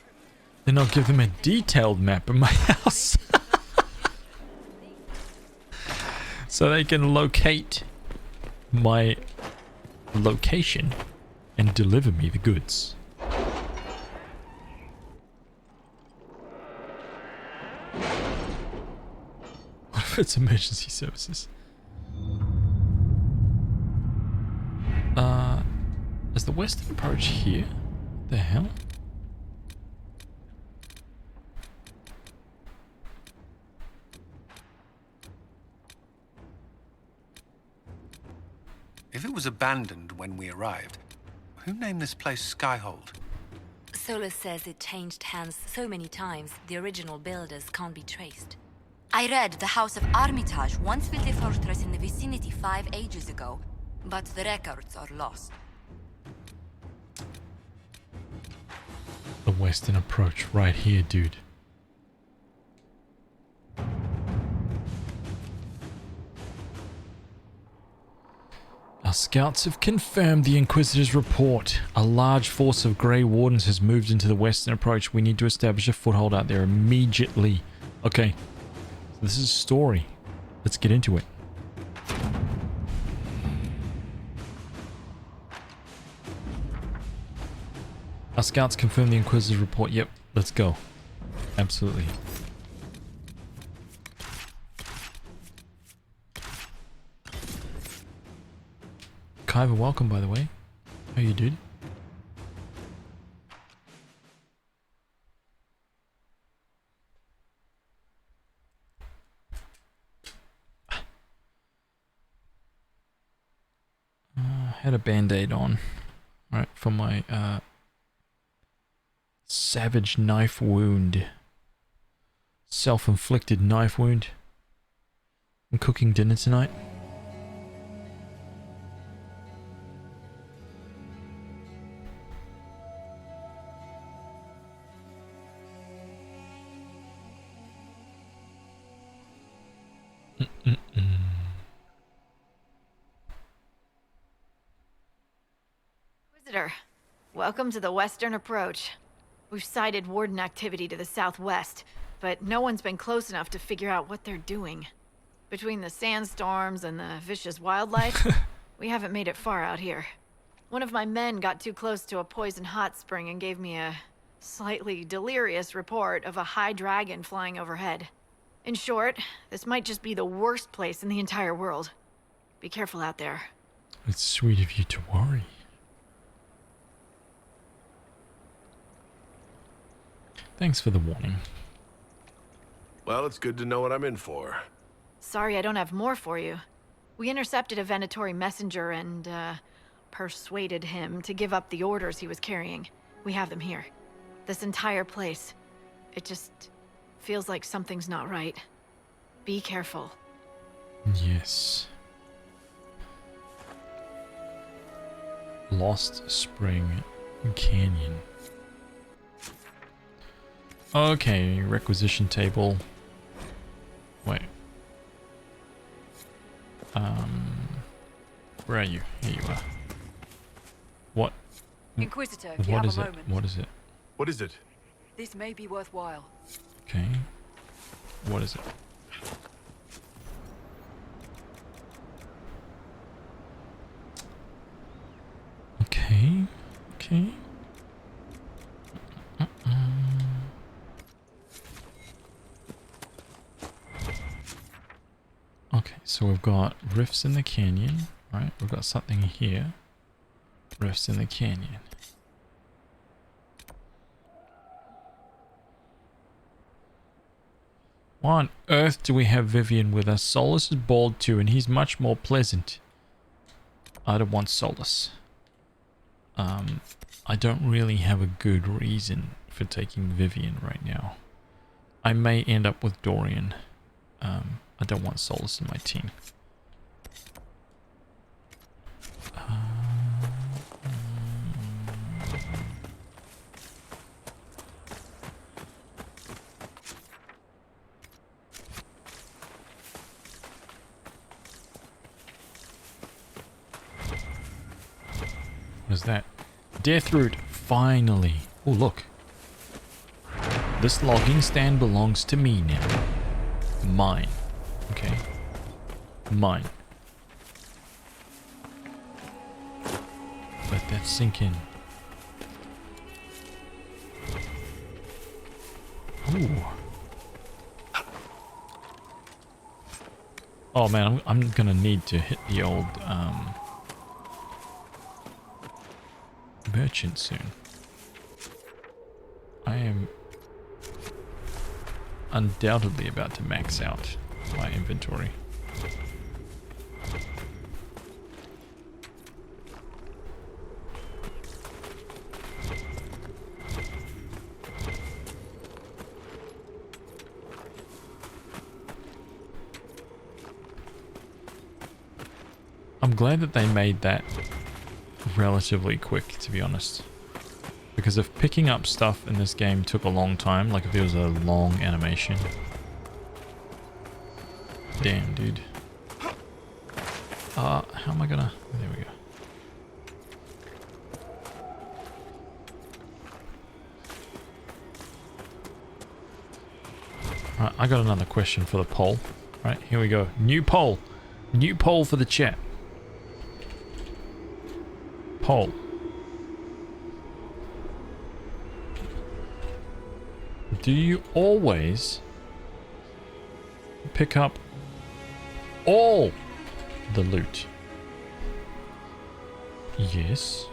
Then I'll give them a detailed map of my house. So they can locate my location and deliver me the goods. What if it's emergency services? Is the western approach here? What the hell? If it was abandoned when we arrived, who named this place Skyhold? Solus says it changed hands so many times, the original builders can't be traced. I read the House of Armitage once built a fortress in the vicinity 5 ages ago, but the records are lost. The western approach right here, dude. Our scouts have confirmed the Inquisitor's report. A large force of Grey Wardens has moved into the western approach. We need to establish a foothold out there immediately. Okay, so this is a story. Let's get into it. Our scouts confirmed the Inquisitor's report. Yep, let's go. Absolutely. Kyver, welcome, by the way. How you, dude? Had a band-aid on, right, for my savage knife wound. Self-inflicted knife wound. I'm cooking dinner tonight. Visitor, welcome to the western approach. We've sighted Warden activity to the southwest, but no one's been close enough to figure out what they're doing. Between the sandstorms and the vicious wildlife, we haven't made it far out here. One of my men got too close to a poison hot spring and gave me a slightly delirious report of a high dragon flying overhead. In short, this might just be the worst place in the entire world. Be careful out there. It's sweet of you to worry. Thanks for the warning. Well, it's good to know what I'm in for. Sorry I don't have more for you. We intercepted a Venatori messenger and, persuaded him to give up the orders he was carrying. We have them here. This entire place. It just feels like something's not right. Be careful. Yes. Lost Spring Canyon. Okay, requisition table. Wait. Where are you? Here you are. What? Inquisitor, if you What have is a it? moment. What is it? What is it? This may be worthwhile. Okay. What is it? Okay. Okay. Okay, so we've got rifts in the canyon, right? We've got something here. Rifts in the canyon. Why on earth do we have Vivian with us? Solus is bald too, and he's much more pleasant. I don't want Solus. I don't really have a good reason for taking Vivian right now. I may end up with Dorian. I don't want Solus in my team. What is that? Deathroot, finally. Oh, look. This logging stand belongs to me now. Mine. Okay. Mine. Let that sink in. Ooh. Oh man, I'm gonna need to hit the old merchant soon. I am undoubtedly about to max out my inventory. I'm glad that they made that relatively quick, to be honest. Because if picking up stuff in this game took a long time, like if it was a long animation. Damn, dude. How am I gonna... There we go. Right, I got another question for the poll. Right, here we go. New poll. New poll for the chat. Poll. Do you always pick up all the loot? Yes.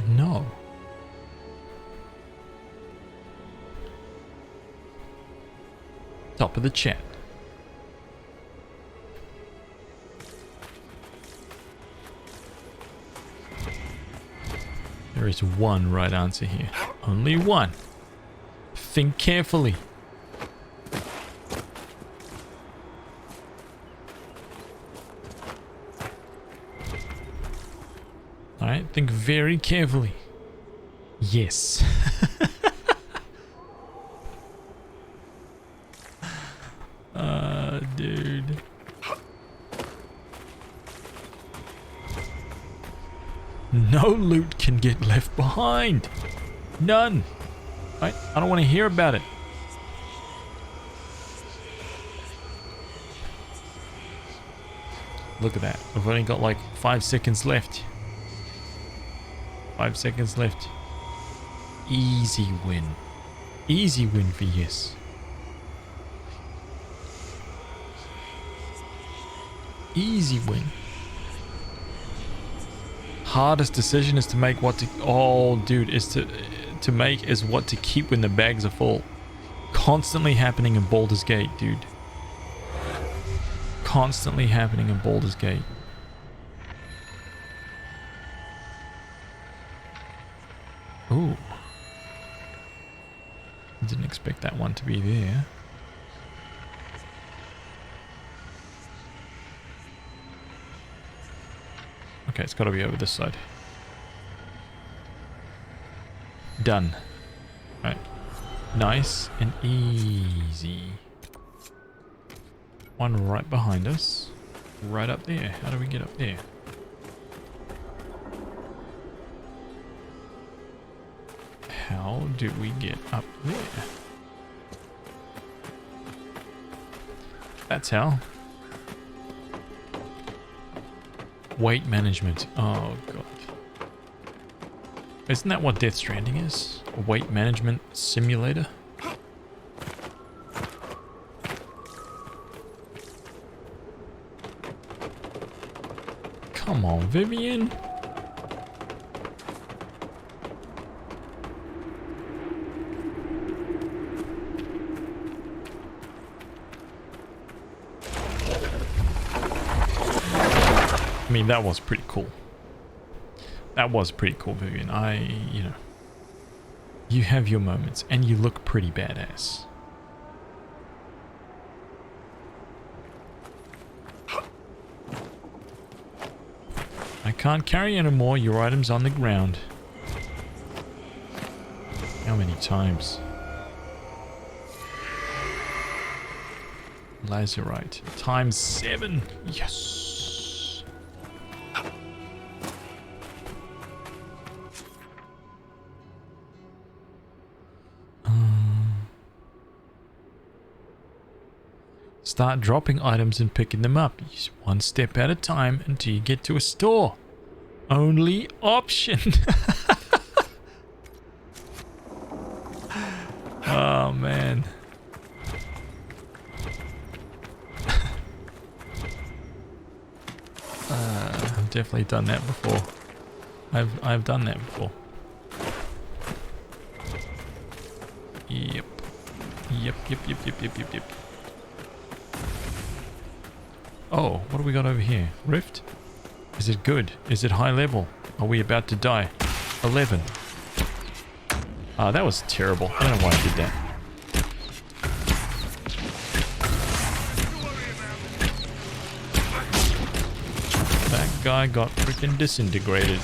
No. Top of the chat. There is one right answer here. Only one. Think carefully. Alright, think very carefully. Yes. Dude. No loot can get left behind. None. I don't want to hear about it. Look at that. I've only got like 5 seconds left. 5 seconds left. Easy win. Easy win for yes. Easy win. Hardest decision is to make what to... Oh, dude, is to make is what to keep when the bags are full. Constantly happening in Baldur's Gate, dude. Constantly happening in Baldur's Gate. Ooh. Didn't expect that one to be there. Okay, it's got to be over this side. Done. Right. Nice and easy. One right behind us. Right up there. How do we get up there? How do we get up there? That's how. Weight management. Oh, God. Isn't that what Death Stranding is? A weight management simulator? Come on, Vivian. I mean, that was pretty cool. That was pretty cool, Vivian. You know, you have your moments and you look pretty badass. I can't carry anymore. Your item's on the ground. How many times? Lazurite. Times 7. Yes. Start dropping items and picking them up. Use one step at a time until you get to a store. Only option. Oh, man. I've definitely done that before. I've done that before. Yep. Yep. Oh, what do we got over here? Rift? Is it good? Is it high level? Are we about to die? 11. Ah, that was terrible. I don't know why I did that. That guy got freaking disintegrated.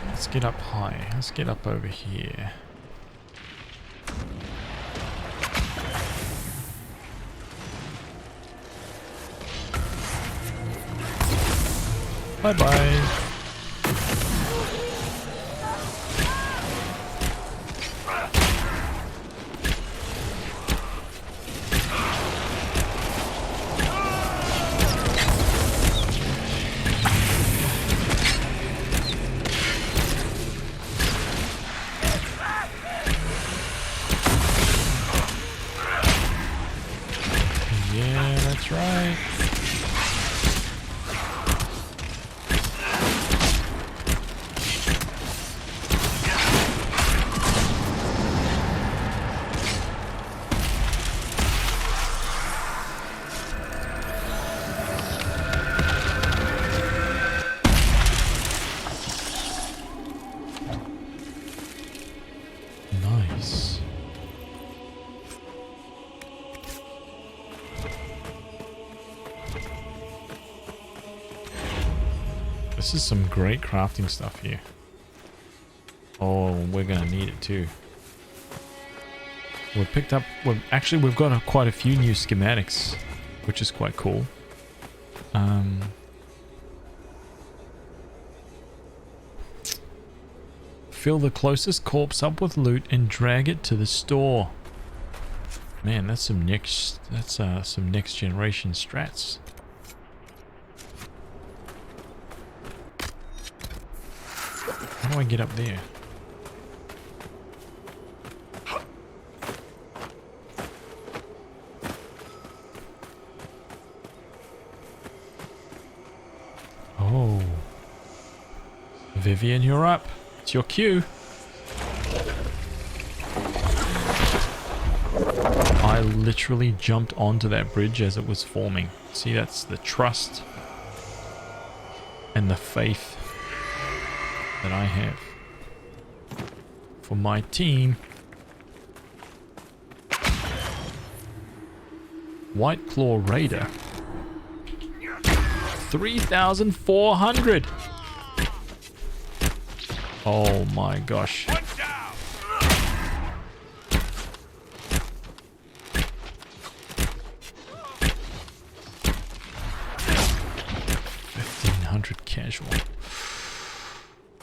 Let's get up high. Let's get up over here. Bye-bye. Yeah, that's right. Nice. This is some great crafting stuff here. Oh, we're gonna need it too. We've picked up, we've got quite a few new schematics, which is quite cool. Fill the closest corpse up with loot and drag it to the store. Man, that's some next generation strats. How do I get up there? Oh. Vivian, you're up. It's your cue. I literally jumped onto that bridge as it was forming. See, that's the trust and the faith that I have for my team. White Claw Raider. 3,400. Oh my gosh. 100 casual.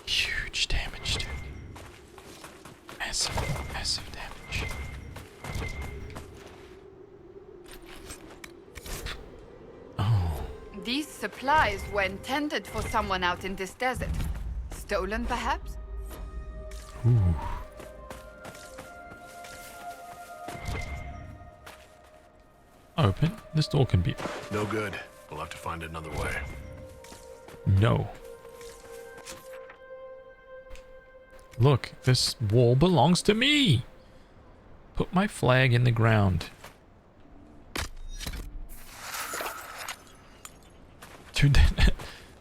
Huge damage, dude. Massive, massive damage. Oh. These supplies were intended for someone out in this desert. Stolen, perhaps? Ooh. Open. This door can be... No good. We'll have to find another way. No. Look, this wall belongs to me. Put my flag in the ground. Dude,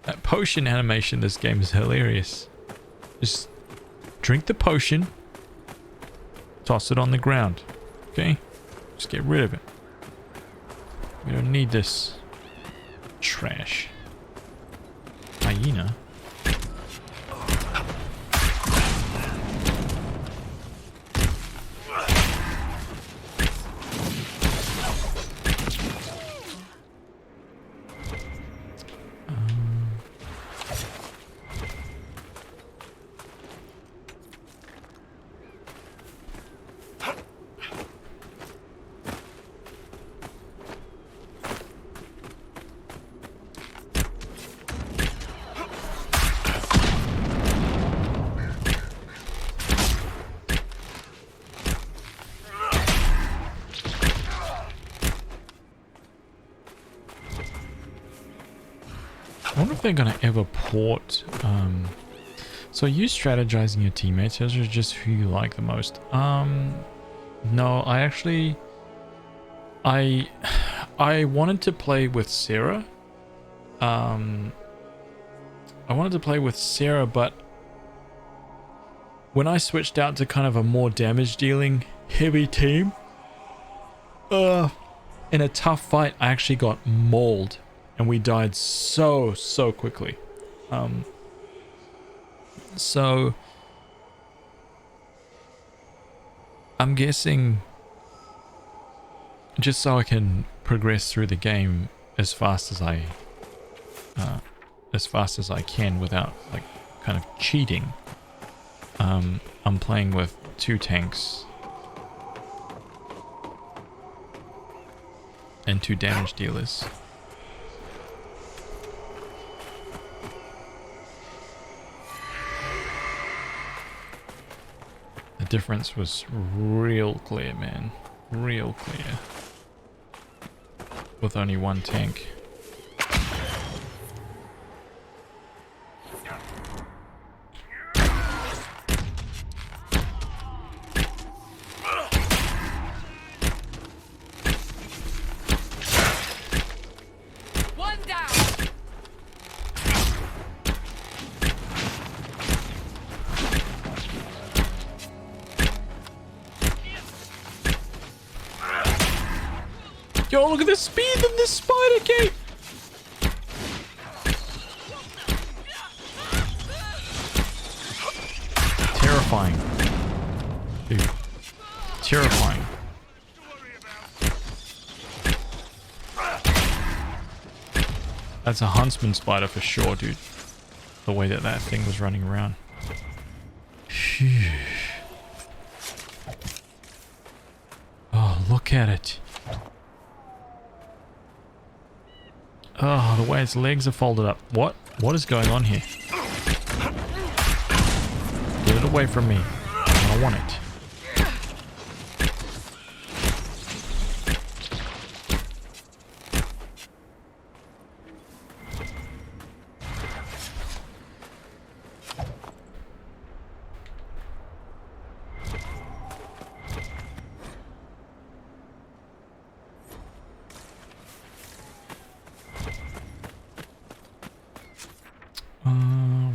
that potion animation in this game is hilarious. Just drink the potion. Toss it on the ground. Okay? Just get rid of it. We don't need this trash. Hyena. I wonder if they're gonna ever port. So you strategizing your teammates, those are just who you like the most. No, I actually, I wanted to play with Sarah. I wanted to play with Sarah, but when I switched out to kind of a more damage dealing heavy team, in a tough fight, I actually got mauled. And we died so quickly. So I'm guessing just so I can progress through the game as fast as I can without like kind of cheating. I'm playing with 2 tanks and 2 damage dealers. The difference was real clear, man. Real clear. With only 1 tank. Yo, look at the speed of this spider gate! Terrifying. Dude. Terrifying. That's a huntsman spider for sure, dude. The way that that thing was running around. Phew. Oh, look at it. Oh, the way its legs are folded up. What? What is going on here? Get it away from me. I don't want it.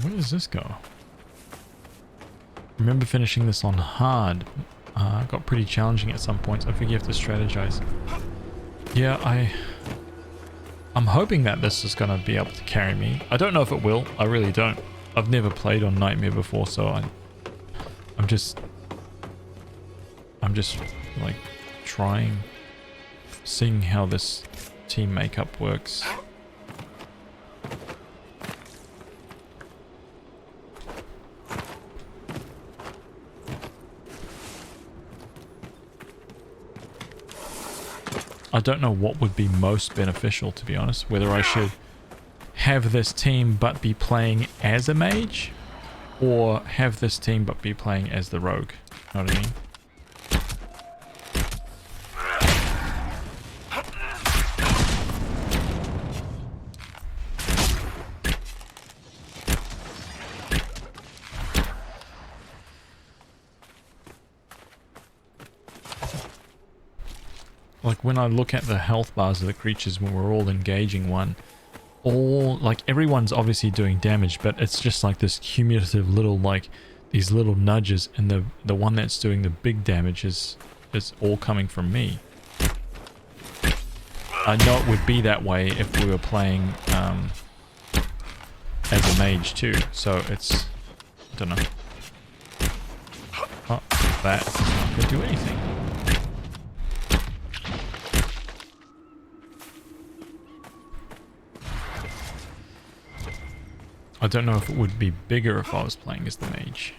Where does this go? Remember finishing this on hard. Got pretty challenging at some points. I think you have to strategize. Yeah, I'm hoping that this is gonna be able to carry me. I don't know if it will. I really don't. I've never played on Nightmare before, so I'm just like trying, seeing how this team makeup works. I don't know what would be most beneficial, to be honest. Whether I should have this team but be playing as a mage, or have this team but be playing as the rogue. Know what I mean? Like when I look at the health bars of the creatures when we're all engaging one, like everyone's obviously doing damage, but it's just like this cumulative little, like these little nudges, and the one that's doing the big damage is all coming from me. I know it would be that way if we were playing as a mage too, so it's, I don't know. Oh, that's not going to do anything. I don't know if it would be bigger if I was playing as the mage.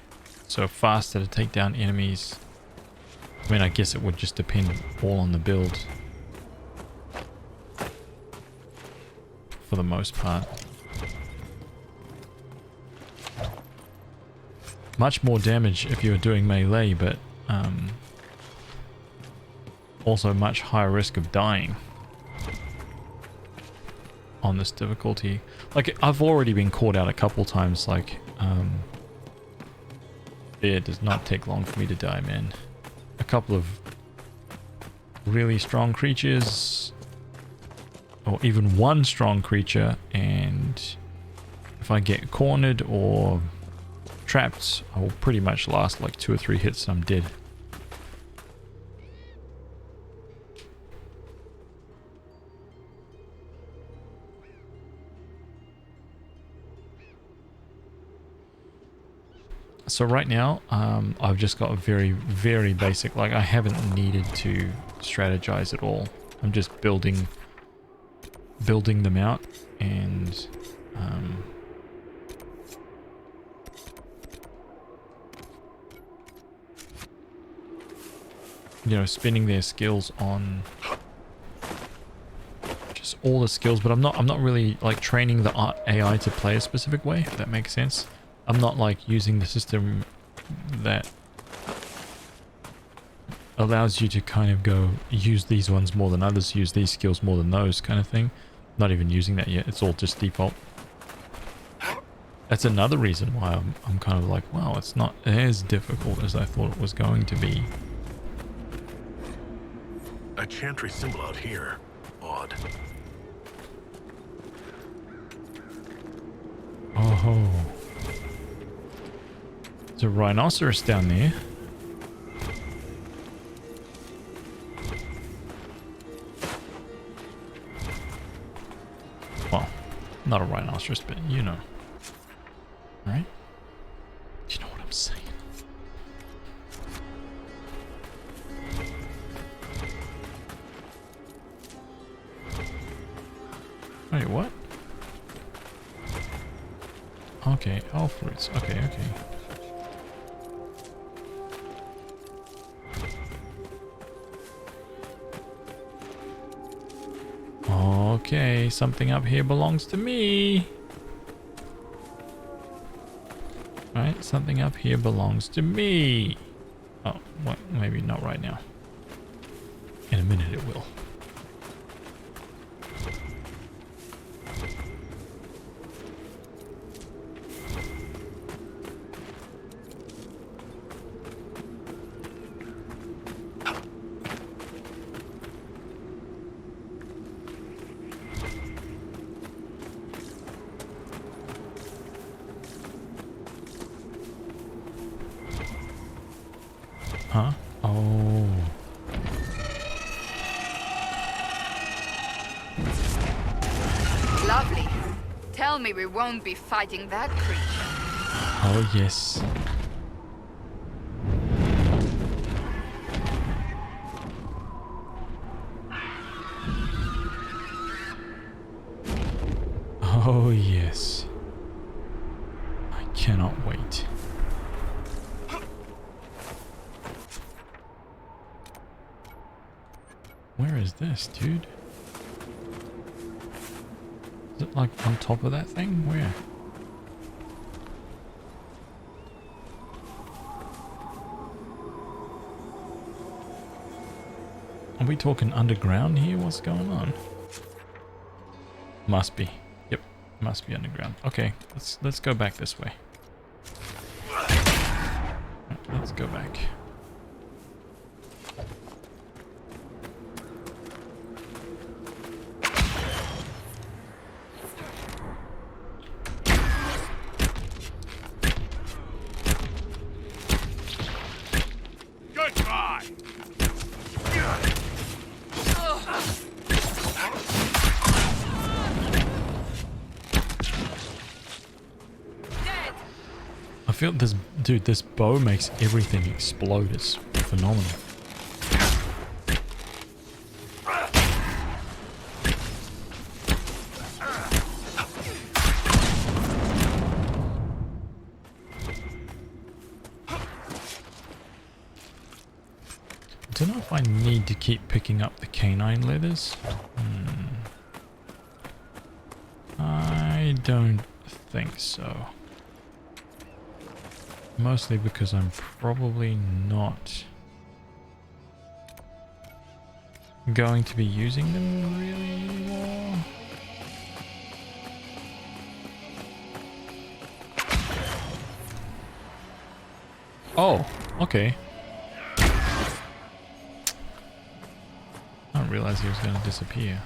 So faster to take down enemies. I mean, I guess it would just depend all on the build. For the most part. Much more damage if you're doing melee, but also much higher risk of dying on this difficulty. Like, I've already been caught out a couple times, like, it does not take long for me to die, man. A couple of really strong creatures, or even one strong creature, and if I get cornered or trapped, I will pretty much last like 2 or 3 hits and I'm dead. So right now, I've just got a very, very basic, like I haven't needed to strategize at all. I'm just building them out, and you know, spending their skills on just all the skills, but I'm not really like training the AI to play a specific way, if that makes sense. I'm not like using the system that allows you to kind of go use these ones more than others, use these skills more than those kind of thing. Not even using that yet. It's all just default. That's another reason why I'm kind of like, wow, it's not as difficult as I thought it was going to be. A chantry symbol out here. Odd. Oh. There's a rhinoceros down there. Well, not a rhinoceros, but you know. Right? You know what I'm saying? Wait, what? Okay, all fruits. Okay, okay. Okay, something up here belongs to me. Right, something up here belongs to me. Oh, what? Maybe not right now. In a minute it will. Huh? Oh. Lovely. Tell me we won't be fighting that creature. Oh, yes. Oh, yes. I cannot wait. Where is this, dude? Is it like on top of that thing? Where? Are we talking underground here? What's going on? Must be. Yep, must be underground. Okay, let's go back this way. Let's go back. Goodbye. I feel this, dude, this bow makes everything explode. It's phenomenal. I don't know if I need to keep picking up the canine leathers. I don't think so. Mostly because I'm probably not going to be using them really anymore. Oh, okay. I didn't realize he was going to disappear.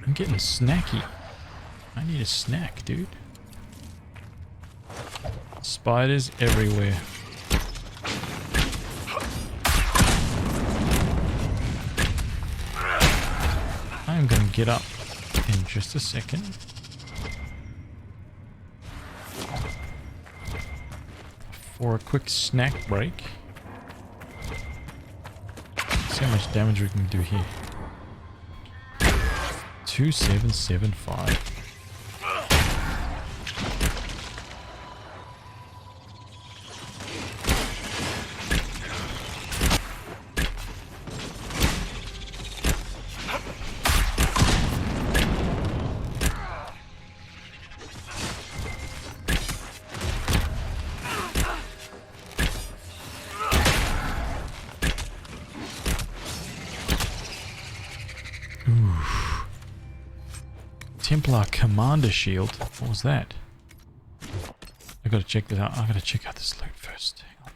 I'm getting snacky. I need a snack, dude. Spiders everywhere. I'm gonna get up in just a second. For a quick snack break. See how much damage we can do here. 2775. Templar Commander Shield. What was that? I gotta check this out. I gotta check out this loot first. Hang on.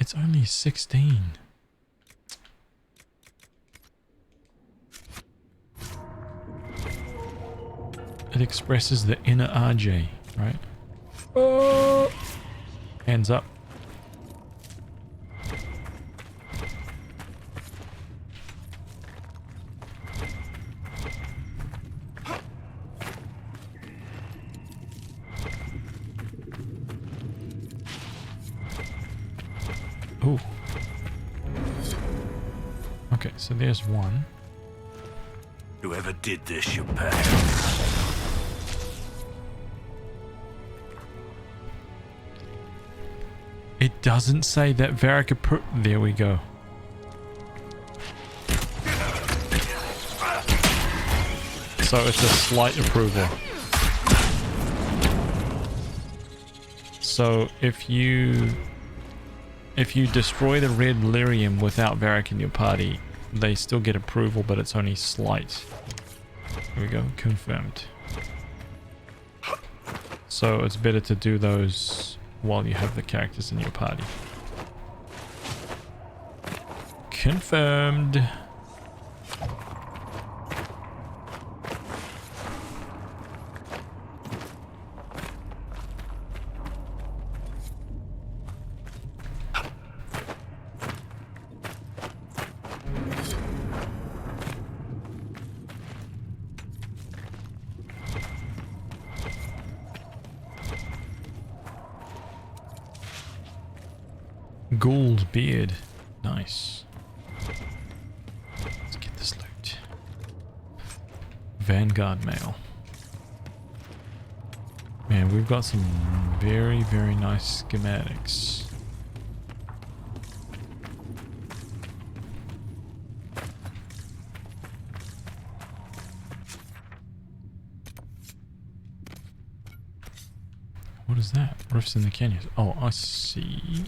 It's only 16. It expresses the inner RJ, right? Oh! Hands up. Ooh. Okay, so there's one. Whoever did this, you pay. It doesn't say that Varric approved. There we go. So it's a slight approval. So if you destroy the red lyrium without Varric in your party, they still get approval, but it's only slight. Here we go, confirmed. So it's better to do those while you have the characters in your party. Confirmed. Gold beard. Nice. Let's get this loot. Vanguard mail. Man, we've got some very, very nice schematics. What is that? Rifts in the canyons. Oh, I see.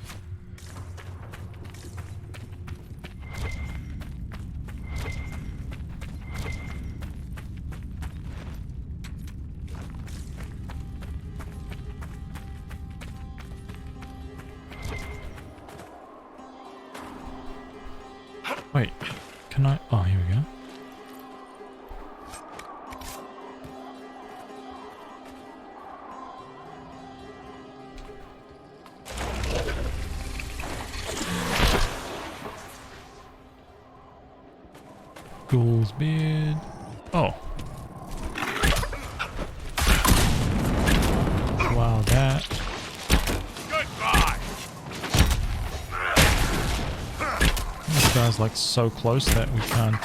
Wait, can I? Oh, here we go. Ghoul's beard. Oh. Wow, that. Goodbye. This guy's like so close that we can't.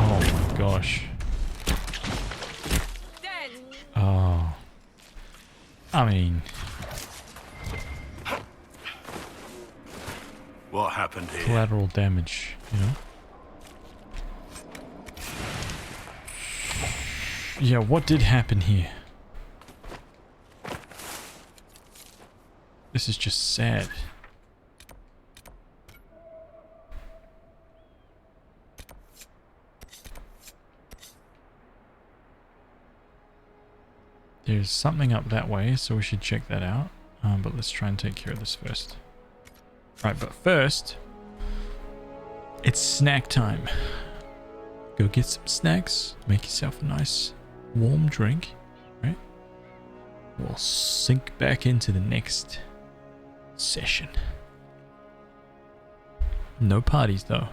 Oh my gosh. Oh. I mean. What happened here? Collateral damage, you know? Yeah, what did happen here? This is just sad. There's something up that way, so we should check that out. But let's try and take care of this first. Right, but first, it's snack time. Go get some snacks, make yourself a nice warm drink, right? We'll sink back into the next session. No parties though.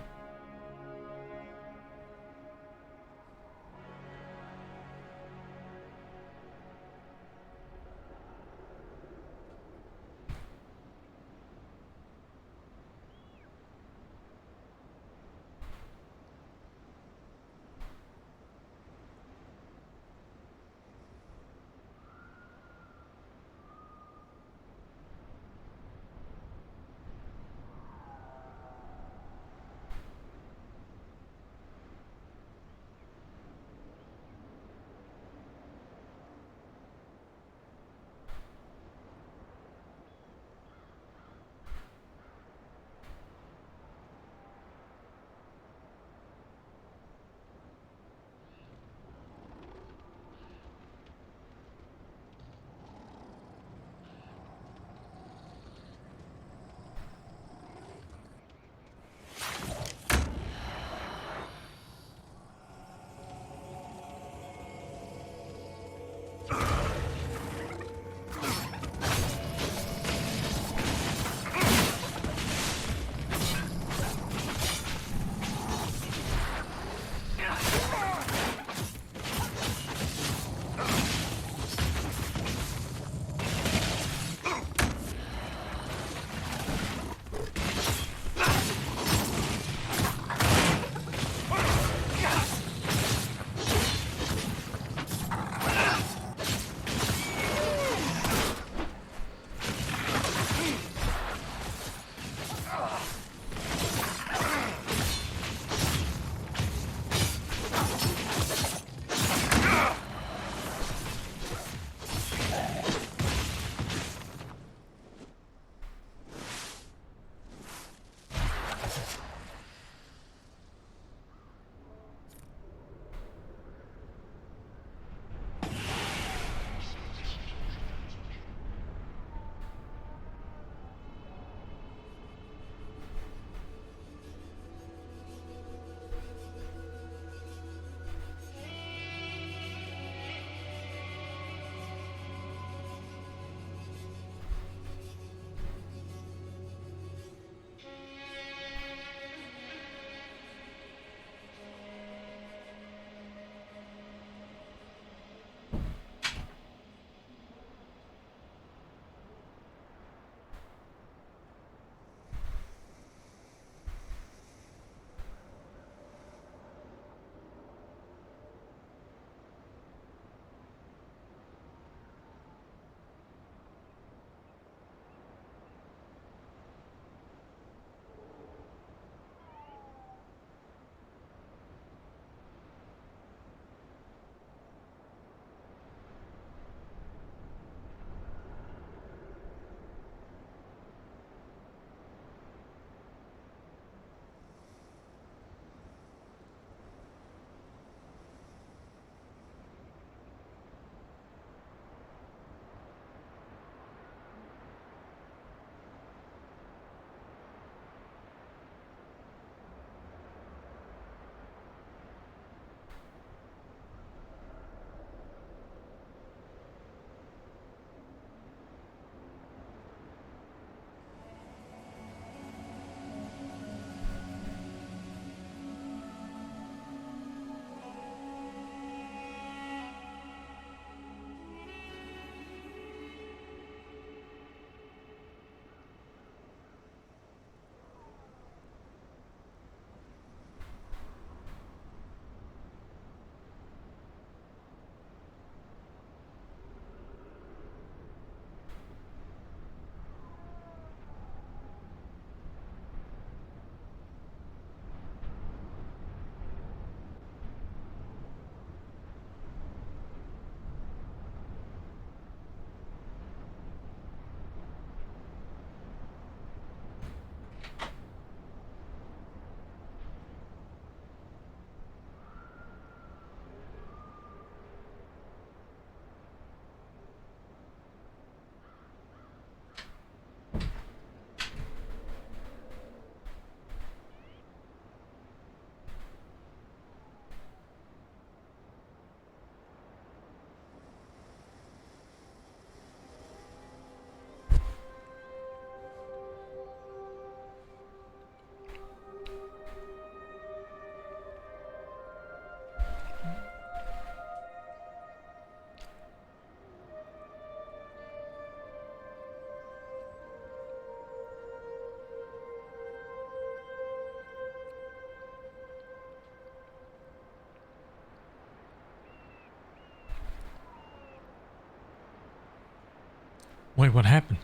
Wait, what happened?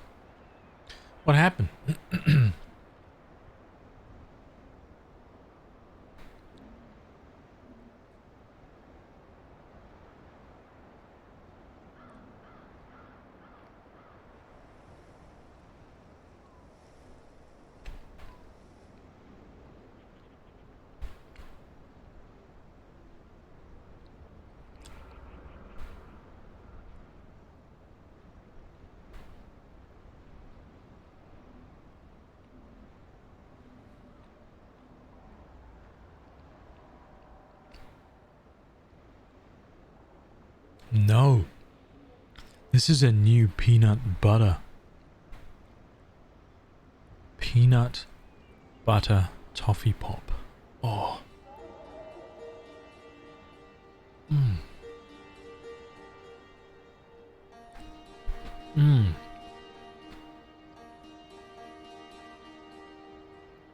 What happened? No. This is a new peanut butter. Peanut butter toffee pop. Oh. Mmm. Mmm.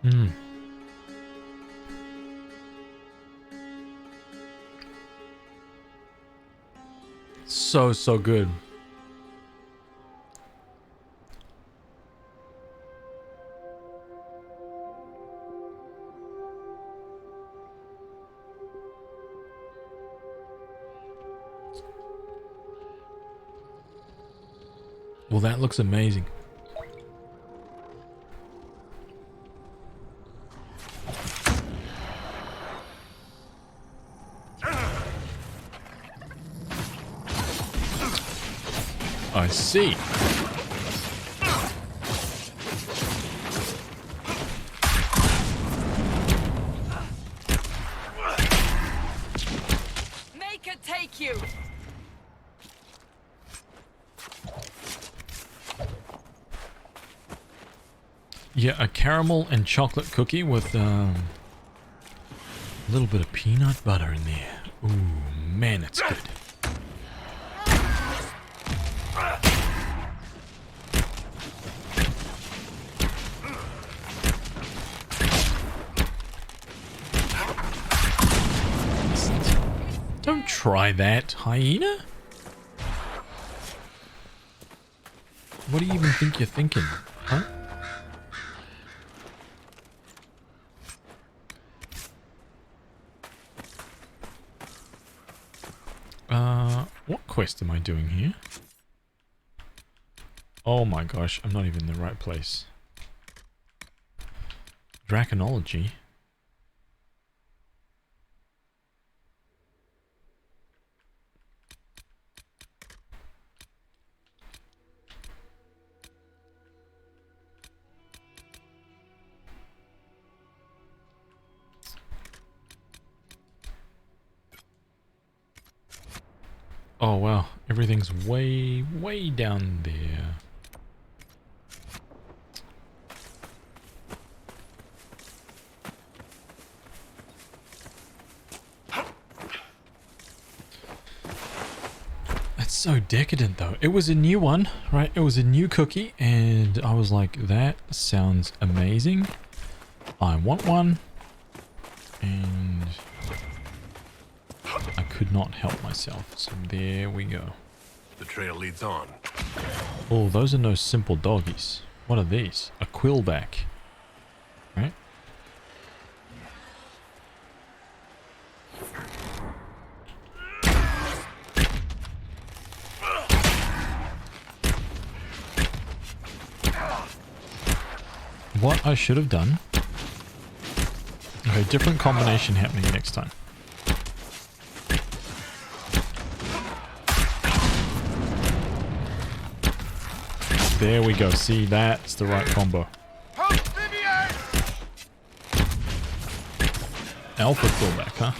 Mmm. So good. Well, that looks amazing. I see. Make it take you. Yeah, a caramel and chocolate cookie with a little bit of peanut butter in there. Ooh, man, it's good. Don't try that, hyena. What do you even think you're thinking, huh? What quest am I doing here? Oh my gosh, I'm not even in the right place. Draconology. Oh wow, everything's way down there. That's so decadent though. It was a new one, right? It was a new cookie and I was like, that sounds amazing. I want one. And I could not help myself, so there we go. The trail leads on. Oh, those are no simple doggies. What are these? A quillback. Right? What I should have done. Okay, different combination happening next time. There we go. See, that's the right combo. Alpha pullback, huh?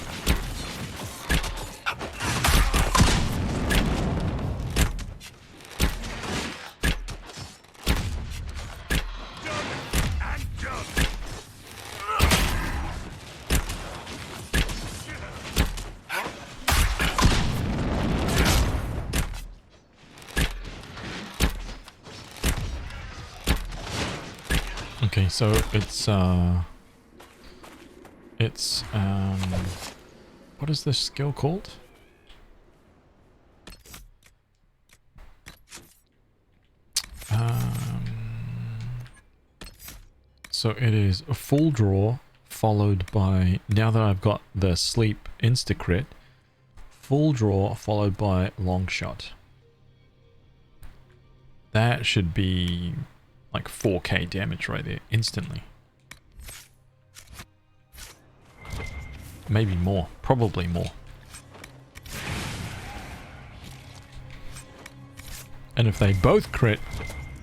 Okay, so it's what is this skill called? So it is a full draw followed by, now that I've got the sleep insta-crit, full draw followed by long shot. That should be like 4k damage right there, instantly. Maybe more, probably more. And if they both crit,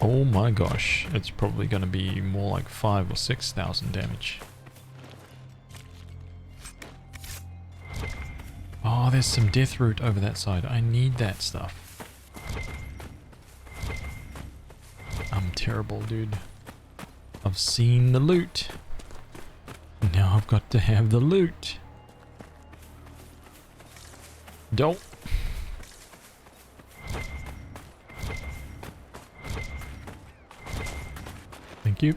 oh my gosh, it's probably going to be more like 5,000 or 6,000 damage. Oh, there's some death root over that side. I need that stuff. I'm terrible, dude. I've seen the loot. Now I've got to have the loot. Don't. Thank you.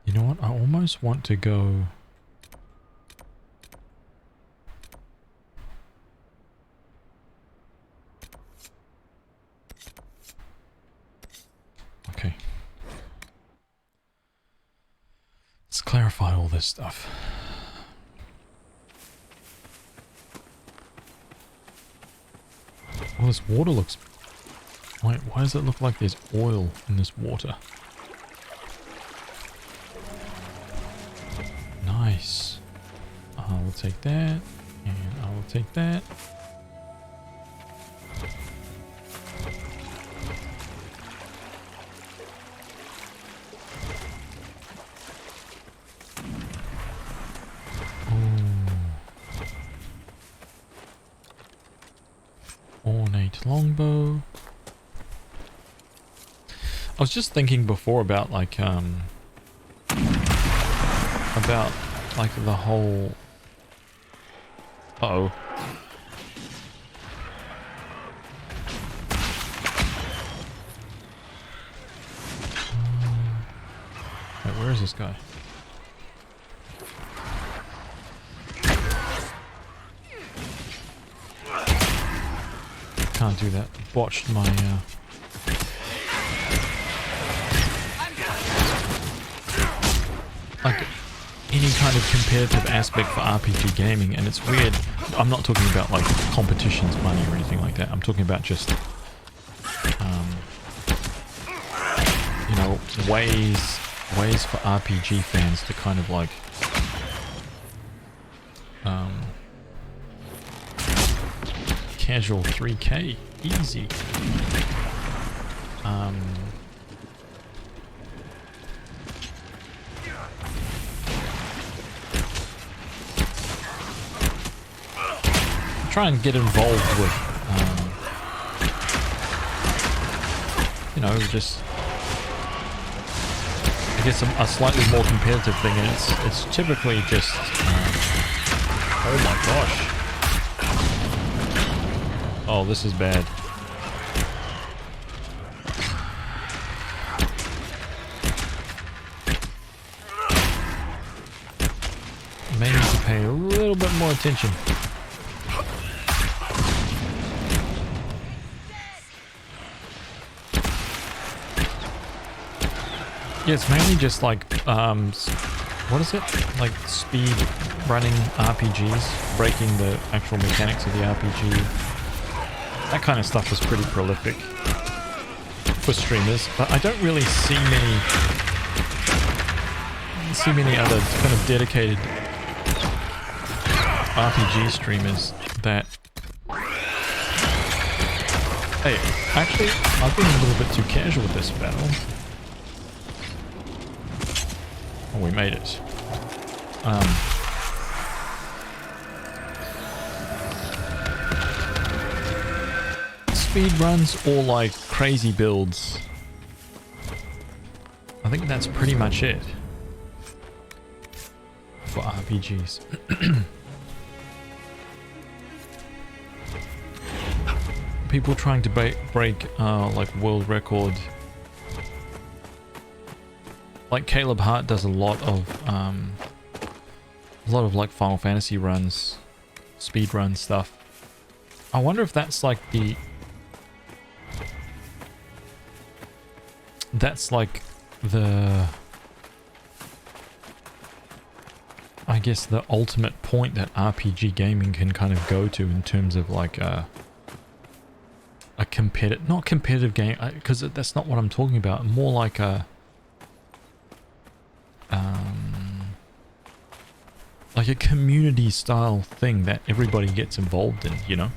You know what? I almost want to go. Okay. Let's clarify all this stuff. Well, this water looks... Wait, why does it look like there's oil in this water? Nice. I will take that, and I will take that. Ornate longbow. I was just thinking before about like the whole... Uh-oh. Wait, where is this guy? Can't do that. Botched my like any kind of competitive aspect for RPG gaming, and it's weird. I'm not talking about like competitions, money, or anything like that. I'm talking about just you know, ways for RPG fans to kind of like casual 3k easy. Try and get involved with you know, just I guess a slightly more competitive thing, and it's typically just oh my gosh. Oh, this is bad. May need to pay a little bit more attention. Yeah, it's mainly just like, what is it? Like speed running RPGs, breaking the actual mechanics of the RPG. That kind of stuff is pretty prolific for streamers, but I don't really see many other kind of dedicated RPG streamers that... Hey, actually, I've been a little bit too casual with this battle. Oh, we made it. Speed runs or like crazy builds. I think that's pretty much it for RPGs. People trying to break like world record. Like Caleb Hart does a lot of a lot of like Final Fantasy runs, speed run stuff. I wonder if that's like I guess the ultimate point that RPG gaming can kind of go to in terms of like a not competitive game, because that's not what I'm talking about. More like a community style thing that everybody gets involved in, you know?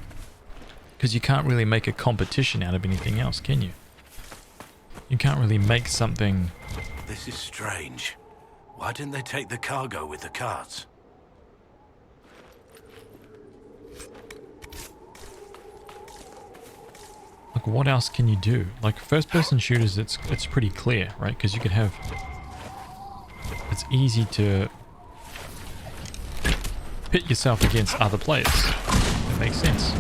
Because you can't really make a competition out of anything else, can you? You can't really make something... This is strange. Why didn't they take the cargo with the carts? Like, what else can you do? Like, first-person shooters, it's pretty clear, right? Because you could have... It's easy to pit yourself against other players. That makes sense.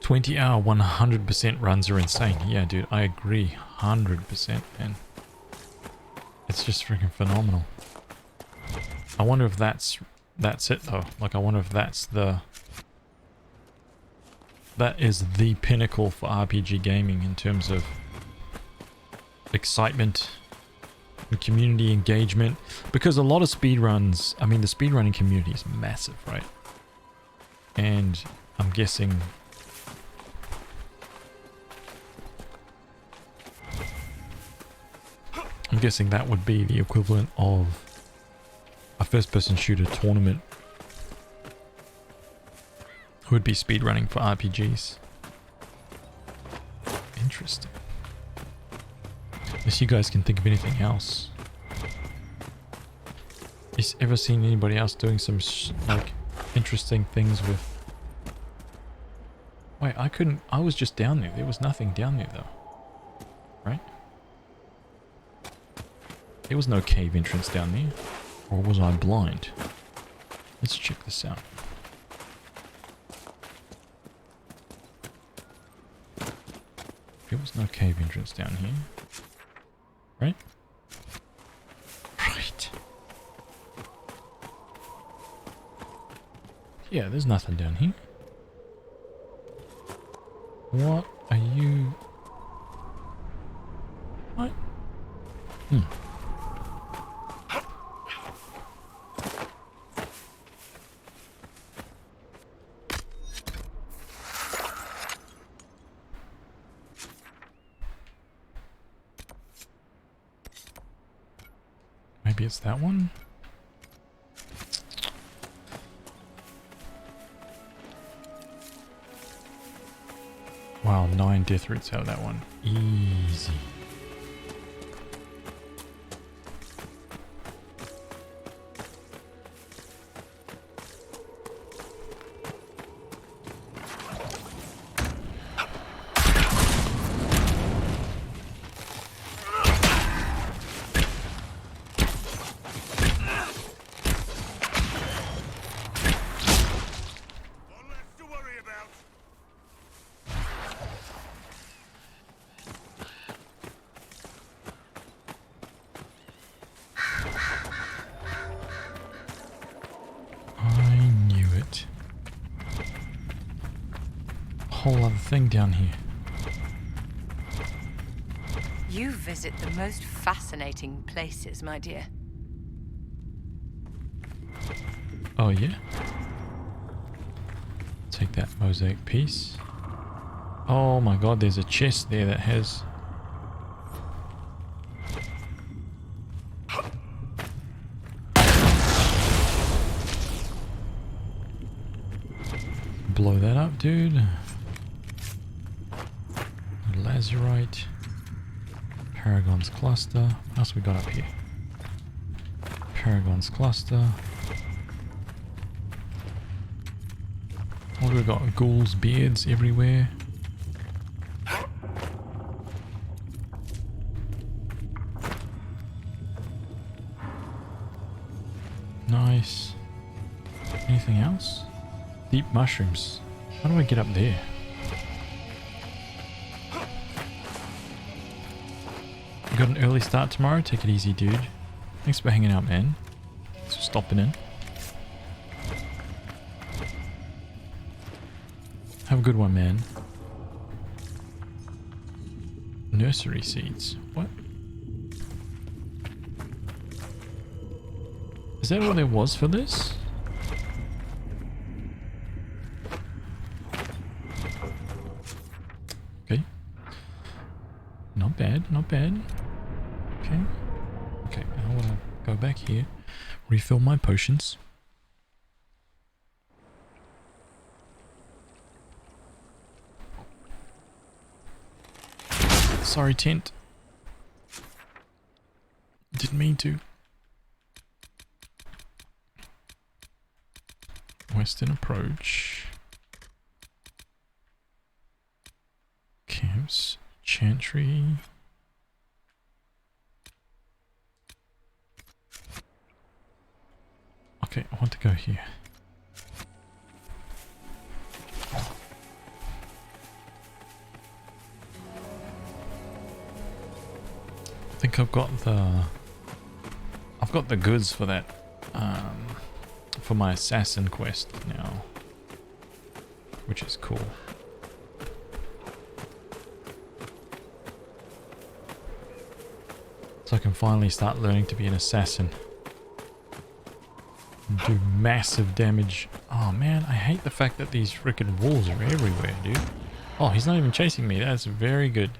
$20-hour 100% runs are insane. Yeah, dude, I agree. 100%, man. It's just freaking phenomenal. I wonder if that's it though. Like, I wonder if that is the pinnacle for RPG gaming in terms of excitement and community engagement. Because a lot of speedruns, I mean, the speedrunning community is massive, right? And I'm guessing that would be the equivalent of a first-person shooter tournament. Would be speedrunning for RPGs. Interesting. Unless you guys can think of anything else. You ever seen anybody else doing some like interesting things with... Wait, I was just down there. There was nothing down there though. Right? There was no cave entrance down there. Or was I blind? Let's check this out. There was no cave entrance down here. Right? Right. Yeah, there's nothing down here. What are you... What? Maybe it's that one? Wow, 9 death roots out of that one. Easy. Whole other thing down here. You visit the most fascinating places, my dear. Oh yeah? Take that mosaic piece. Oh my god, there's a chest there that has... Blow that up, dude. Lazurite. Paragon's cluster. What else we got up here? Paragon's cluster. What do we got? Ghouls, beards everywhere. Nice. Anything else? Deep mushrooms. How do I get up there? You got an early start tomorrow? Take it easy, dude. Thanks for hanging out, man. Thanks for stopping in. Have a good one, man. Nursery seeds. What? Is that all there was for this? Okay. Not bad, not bad. Okay. Okay, I want to go back here, refill my potions. Sorry, tent. Didn't mean to. Western approach. Camps. Chantry. Okay, I want to go here. I think I've got the goods for that, for my assassin quest now, which is cool. So I can finally start learning to be an assassin. And do massive damage. Oh man, I hate the fact that these freaking wolves are everywhere, dude. Oh, he's not even chasing me. That's very good.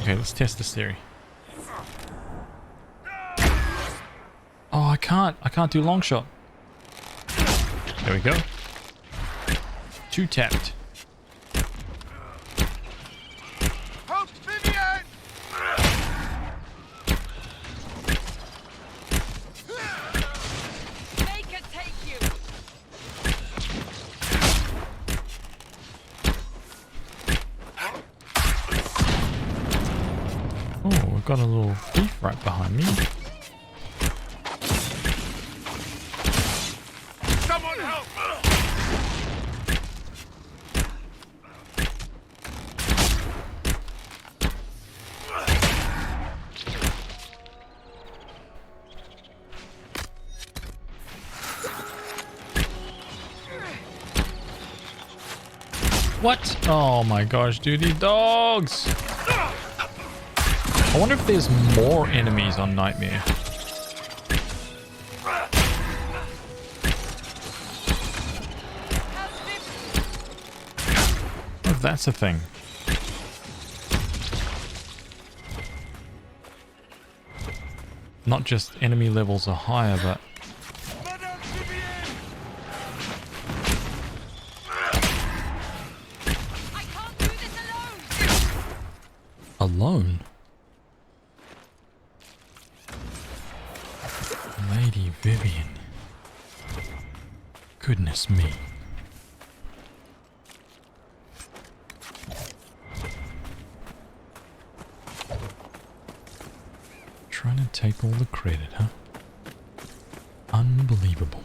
Okay, let's test this theory. Oh, I can't do long shot. There we go. 2 tapped. Got a little thief right behind me. Someone help! What? Oh my gosh, dude, these dogs! I wonder if there's more enemies on Nightmare. Oh, that's a thing. Not just enemy levels are higher, but... I can't do this alone! Alone? Lady Vivian. Goodness me. Trying to take all the credit, huh? Unbelievable.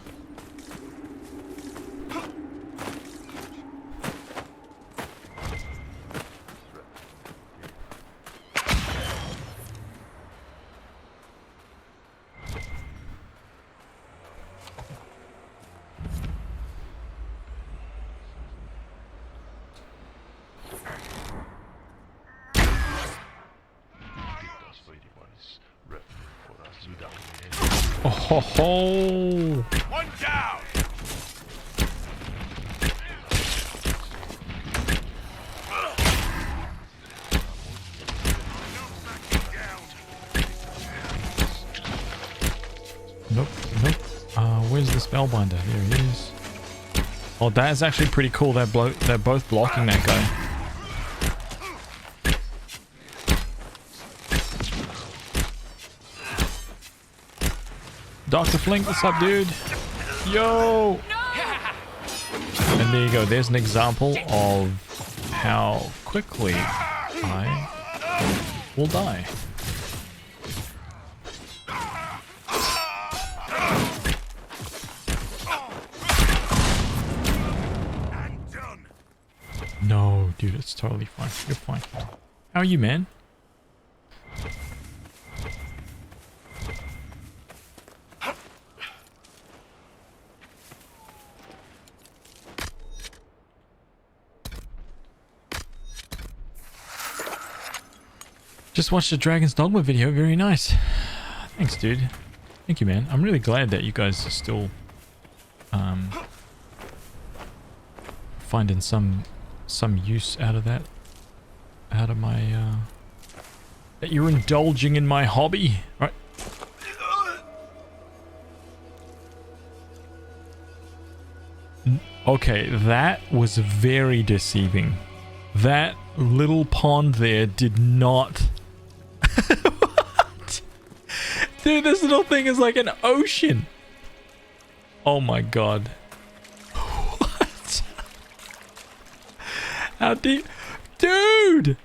Oh ho ho! One down! Nope, nope. Where's the spellbinder? There he is. Oh, that is actually pretty cool. They're both blocking that guy. Dr. Flink, what's up, dude? Yo! And there you go. There's an example of how quickly I will die. dude, it's totally fine. You're fine. How are you, man? Just watched the Dragon's Dogma video. Very nice. Thanks, dude. Thank you, man. I'm really glad that you guys are still finding some use out of that. Out of my that you're indulging in my hobby, right? Okay, that was very deceiving. That little pond there did not. What? Dude, this little thing is like an ocean. Oh my god. What? How deep? Dude!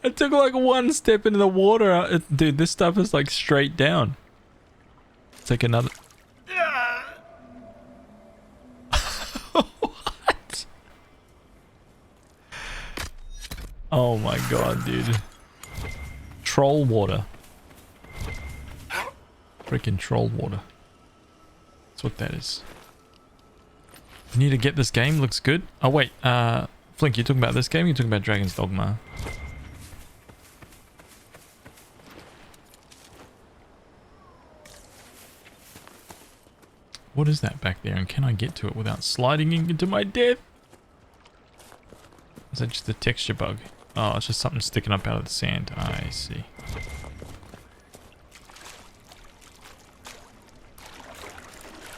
I took like one step into the water. Dude, this stuff is like straight down. It's like another... What? Oh my god, dude. Troll water. Freaking troll water. That's what that is. You need to get this game. Looks good. Oh wait, Flink, you talking about this game? You're talking about Dragon's Dogma. What is that back there? And can I get to it without sliding into my death? Is that just a texture bug? Oh, it's just something sticking up out of the sand. I see.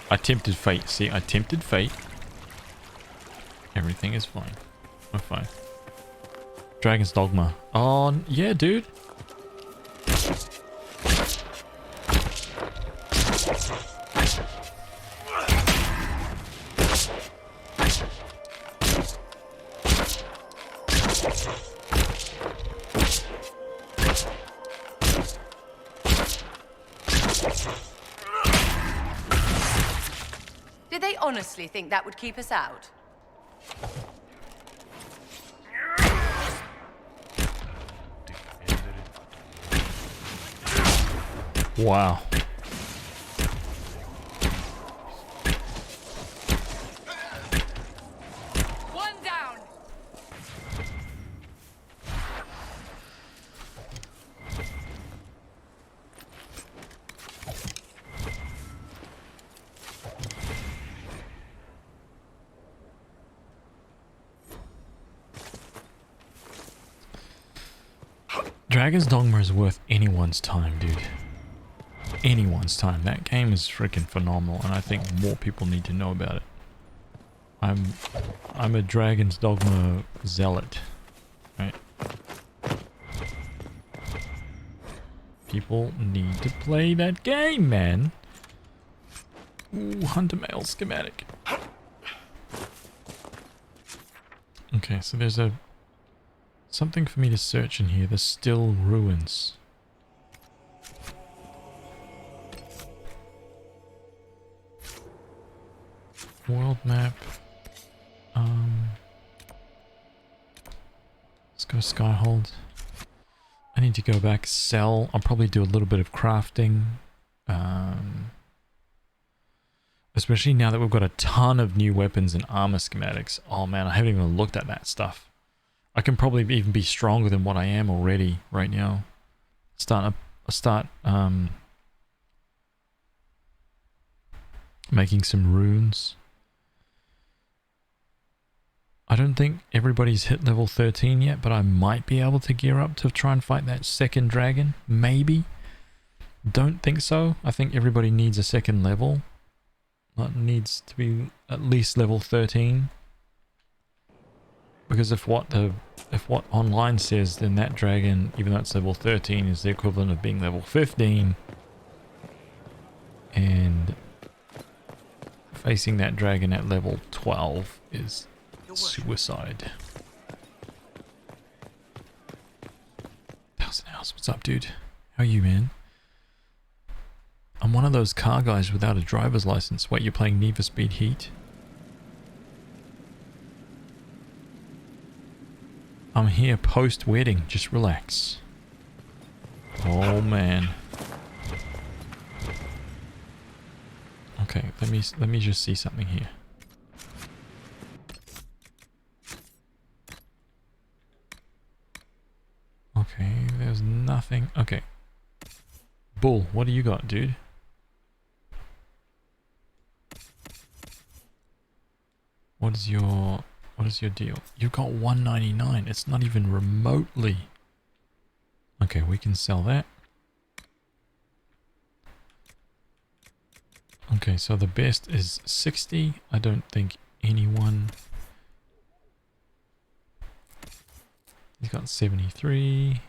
I tempted fate. See, I tempted fate. Everything is fine. We're fine. Dragon's Dogma. Oh, yeah, dude. Did they honestly think that would keep us out? Wow. One down. Dragon's Dogma is worth anyone's time, dude. Anyone's time. That game is freaking phenomenal, and I think more people need to know about it. I'm a Dragon's Dogma zealot, right? People need to play that game, man. Ooh, Hunter Mail schematic. Okay, so there's something for me to search in here. The still ruins. World map. Let's go Skyhold. I need to go back, sell. I'll probably do a little bit of crafting. Especially now that we've got a ton of new weapons and armor schematics. Oh man, I haven't even looked at that stuff. I can probably even be stronger than what I am already right now. Start making some runes. I don't think everybody's hit level 13 yet, but I might be able to gear up to try and fight that second dragon. Maybe. Don't think so. I think everybody needs a second level. That needs to be at least level 13. Because if what online says, then that dragon, even though it's level 13, is the equivalent of being level 15. And facing that dragon at level 12 is suicide. 1000 Hours, what's up, dude? How are you, man? I'm one of those car guys without a driver's license. Wait, you're playing Need for Speed Heat? I'm here post-wedding. Just relax. Oh man. Okay, let me just see something here. Okay, there's nothing. Okay. Bull, what do you got, dude? What is your deal? You've got 199. It's not even remotely. Okay, we can sell that. Okay, so the best is 60. I don't think anyone... He's got 73.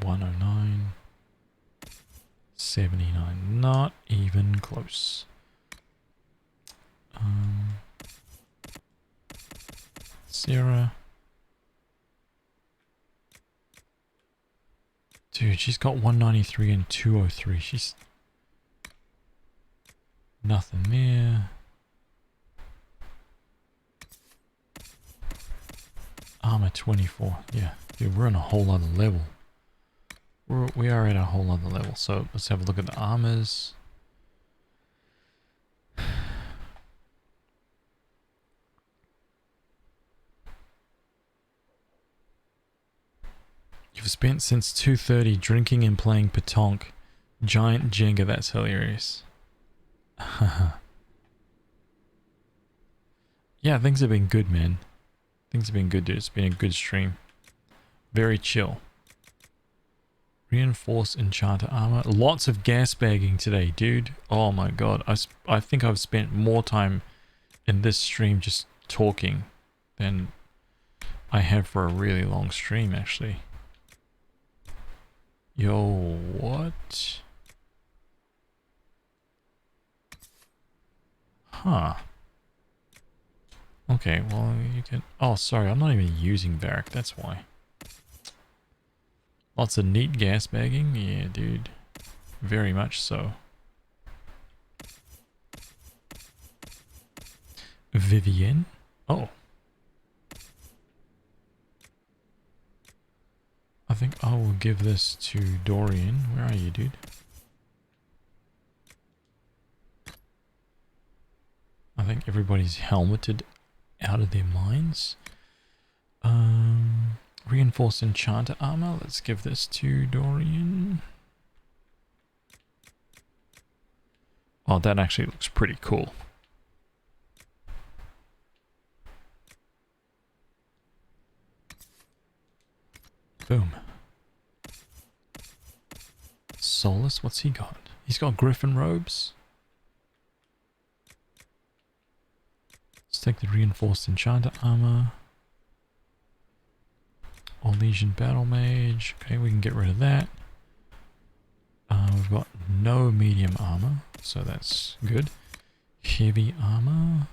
$109. 79. Not even close. Sarah. Dude, she's got 193 and 203. She's... Nothing there. Armor 24. Yeah, dude, we're on a whole other level. We are at a whole other level. So let's have a look at the armors. You've spent since 2:30 drinking and playing petanque. Giant Jenga, that's hilarious. Yeah, things have been good, man. Things have been good, dude. It's been a good stream. Very chill. Reinforced enchanter armor. Lots of gas bagging today, dude. Oh my god. I think I've spent more time in this stream just talking than I have for a really long stream, actually. Yo, what? Huh. Okay, well, you can... Oh, sorry, I'm not even using Varric, that's why. Lots of neat gas bagging? Yeah, dude. Very much so. Vivienne? Oh. I think I will give this to Dorian. Where are you, dude? I think everybody's helmeted out of their minds. Reinforced enchanter armor. Let's give this to Dorian. Oh, that actually looks pretty cool. Boom. Solus, what's he got? He's got griffin robes. Let's take the reinforced enchanter armor. Legion battle mage. Okay, we can get rid of that. We've got no medium armor, so that's good. Heavy armor.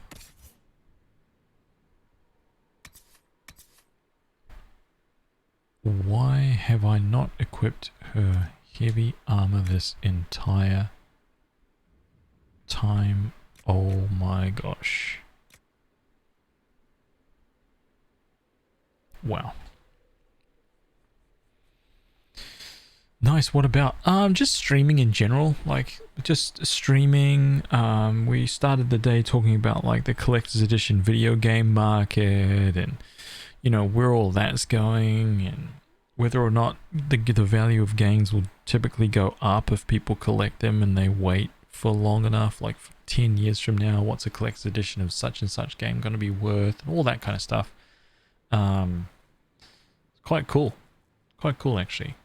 Why have I not equipped her heavy armor this entire time? Oh my gosh. Wow. Nice. What about just streaming in general? Like just streaming. We started the day talking about like the collector's edition video game market and you know where all that's going and whether or not the value of games will typically go up if people collect them and they wait for long enough. Like 10 years from now, what's a collector's edition of such and such game going to be worth? And all that kind of stuff. Quite cool. Quite cool actually.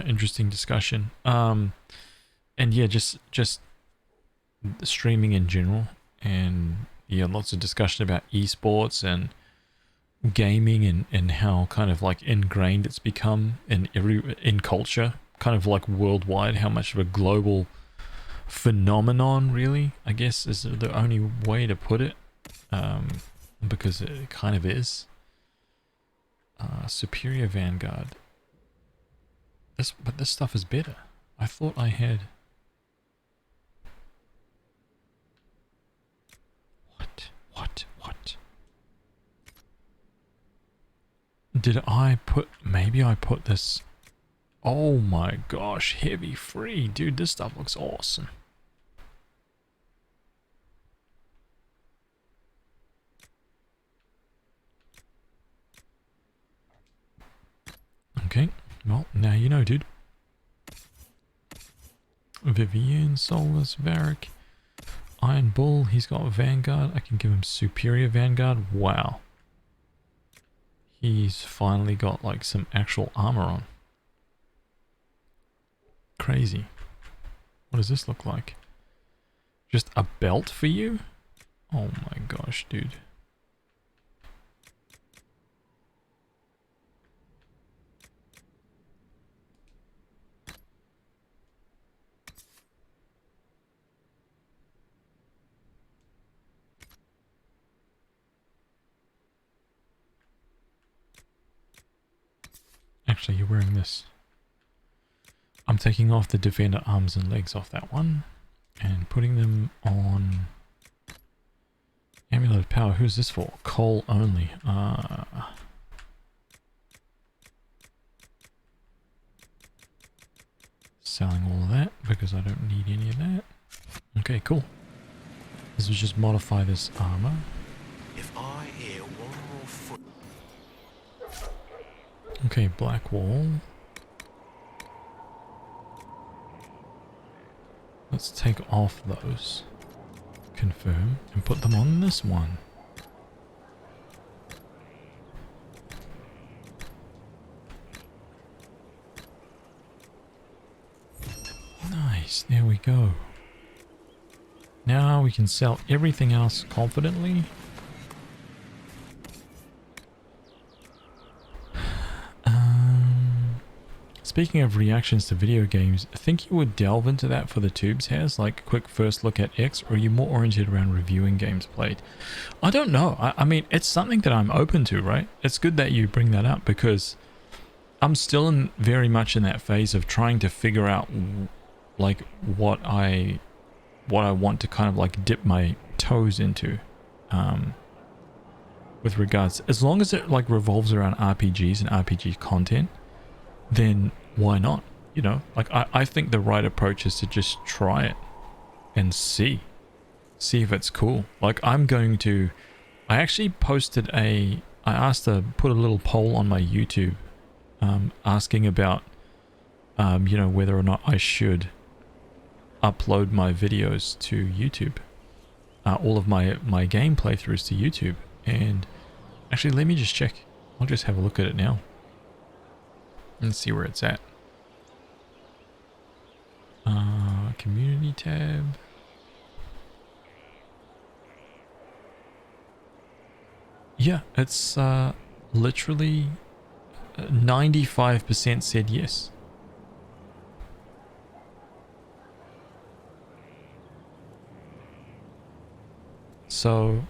Interesting discussion. And yeah, just streaming in general, and yeah, lots of discussion about esports and gaming and how kind of like ingrained it's become in culture, kind of like worldwide, how much of a global phenomenon really, I guess is the only way to put it, because it kind of is. Superior Vanguard. But this stuff is better. I thought I had... What? Did I put... Maybe I put this... Oh my gosh, heavy free. Dude, this stuff looks awesome. Okay, well, now you know, dude. Vivian, Solus, Varric, Iron Bull, he's got Vanguard. I can give him Superior Vanguard. Wow. He's finally got like some actual armor on. Crazy. What does this look like? Just a belt for you? Oh my gosh, dude. Actually, you're wearing this. I'm taking off the defender arms and legs off that one and putting them on Amulet of Power. Who's this for? Coal only. Selling all of that because I don't need any of that. Okay, cool. This was just modify this armor. If I hear one more foot... Okay, black wall. Let's take off those. Confirm and put them on this one. Nice, there we go. Now we can sell everything else confidently. Speaking of reactions to video games, I think you would delve into that for the tubes, Haz? Like quick first look at X, or are you more oriented around reviewing games played? I don't know. I mean, it's something that I'm open to, right? It's good that you bring that up because I'm still very much in that phase of trying to figure out like what I want to kind of like dip my toes into with regards, as long as it like revolves around RPGs and RPG content, then why not? You know, like I think the right approach is to just try it and see if it's cool. Like I actually posted I asked to put a little poll on my YouTube asking about you know, whether or not I should upload my videos to YouTube, all of my game playthroughs to YouTube. And actually, let me just check. I'll just have a look at it now and see where it's at. Community tab. Yeah, it's literally 95% said yes. So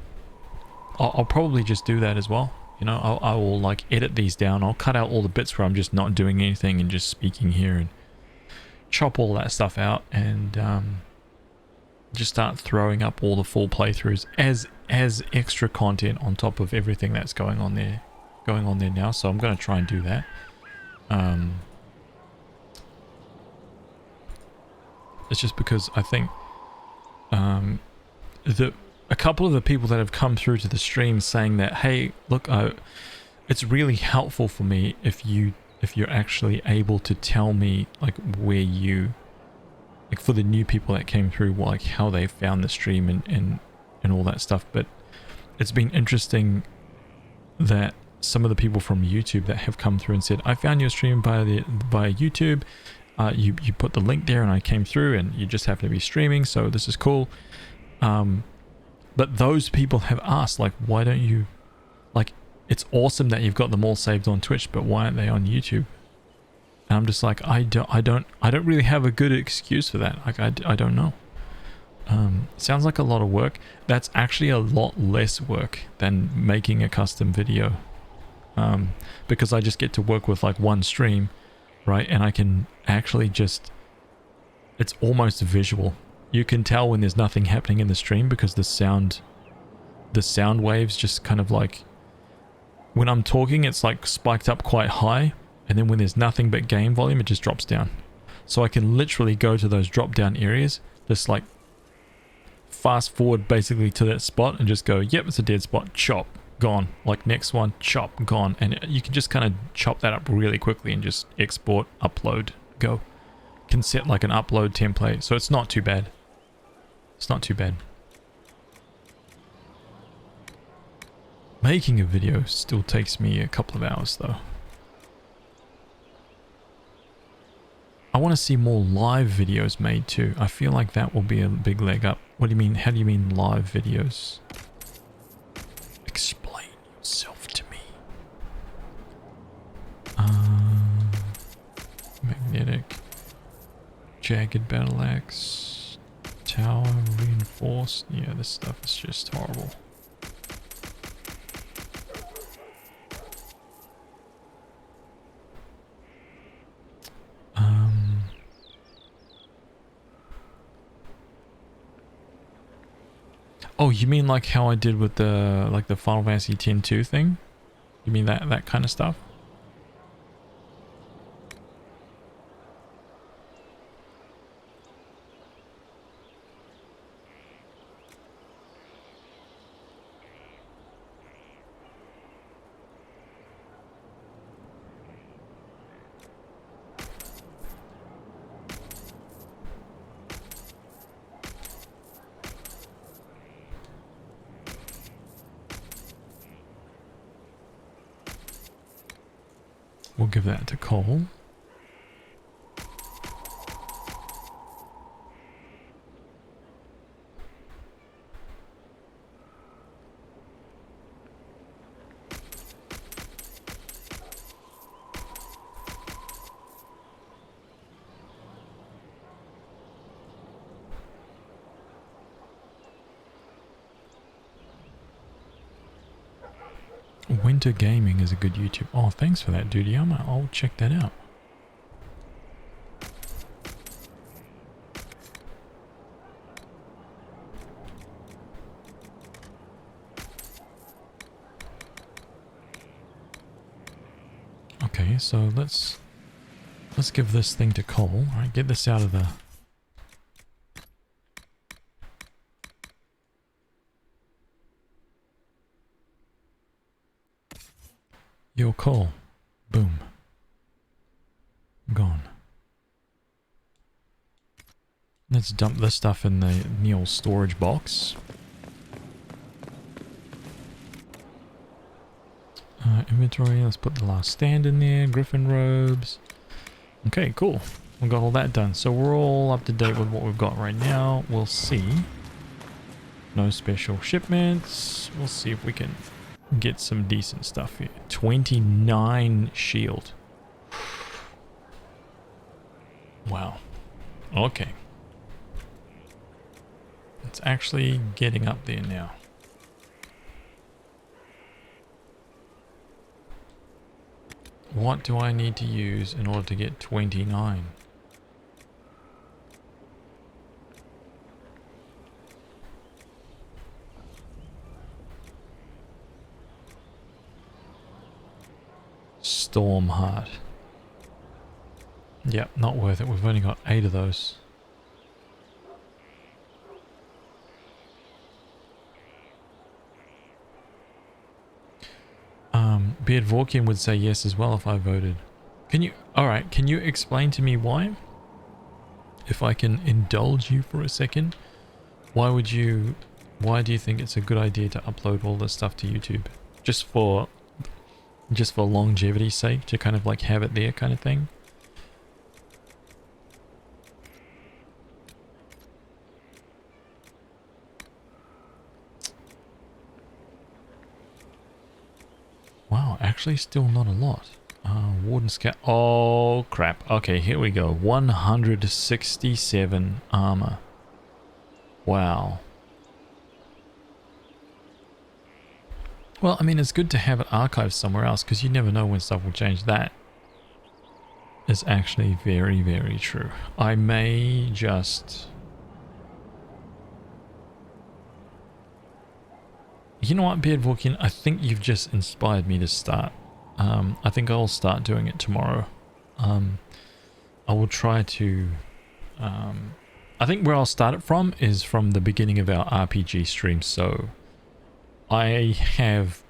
I'll probably just do that as well. You know, I will like edit these down. I'll cut out all the bits where I'm just not doing anything and just speaking here, and chop all that stuff out, and just start throwing up all the full playthroughs as extra content on top of everything that's going on there now. So I'm going to try and do that. It's just because I think a couple of the people that have come through to the stream saying that, hey, look, it's really helpful for me if you're actually able to tell me like where you, like for the new people that came through, like how they found the stream and all that stuff. But it's been interesting that some of the people from YouTube that have come through and said, I found your stream via YouTube. You put the link there and I came through and you just happen to be streaming, so this is cool. But those people have asked, like, why don't you, like, it's awesome that you've got them all saved on Twitch, but why aren't they on YouTube? And I'm just like, I don't really have a good excuse for that. Like, I don't know. Sounds like a lot of work. That's actually a lot less work than making a custom video. Because I just get to work with like one stream, right? And I can actually just, it's almost visual. You can tell when there's nothing happening in the stream because the sound waves just kind of like, when I'm talking, it's like spiked up quite high. And then when there's nothing but game volume, it just drops down. So I can literally go to those drop down areas, just like fast forward basically to that spot and just go, yep, it's a dead spot, chop, gone. Like next one, chop, gone. And you can just kind of chop that up really quickly and just export, upload, go. Can set like an upload template. So it's not too bad. It's not too bad. Making a video still takes me a couple of hours though. I want to see more live videos made too. I feel like that will be a big leg up. What do you mean? How do you mean live videos? Explain yourself to me. Magnetic. Jagged battle axe. Tower reinforced. Yeah, this stuff is just horrible. Oh, you mean like how I did with the Final Fantasy X-2 thing? You mean that kind of stuff? We'll give that to Cole. Winter Gaming is a good YouTube. Oh, thanks for that, dude. Yeah, I'll check that out. Okay, so let's give this thing to Cole. All right, get this out of the... Yo, Cole. Boom. Gone. Let's dump this stuff in the old storage box. Inventory, let's put the last stand in there. Griffin robes. Okay, cool. We got all that done. So we're all up to date with what we've got right now. We'll see. No special shipments. We'll see if we can get some decent stuff here. 29 shield. Wow. Okay. It's actually getting up there now. What do I need to use in order to get 29? Stormheart. Yep, not worth it. We've only got 8 of those. Beard Vorkian would say yes as well if I voted. Can you... Alright, can you explain to me why? If I can indulge you for a second. Why do you think it's a good idea to upload all this stuff to YouTube? Just for longevity's sake? To kind of like have it there kind of thing? Wow, actually still not a lot. Warden Scout. Oh, crap. Okay, here we go. 167 armor. Wow. Well, I mean, it's good to have it archived somewhere else because you never know when stuff will change. That is actually very, very true. I may just... You know what, Beardwalking? I think you've just inspired me to start. I think I'll start doing it tomorrow. I will try to... I think where I'll start it from is from the beginning of our RPG stream. So I have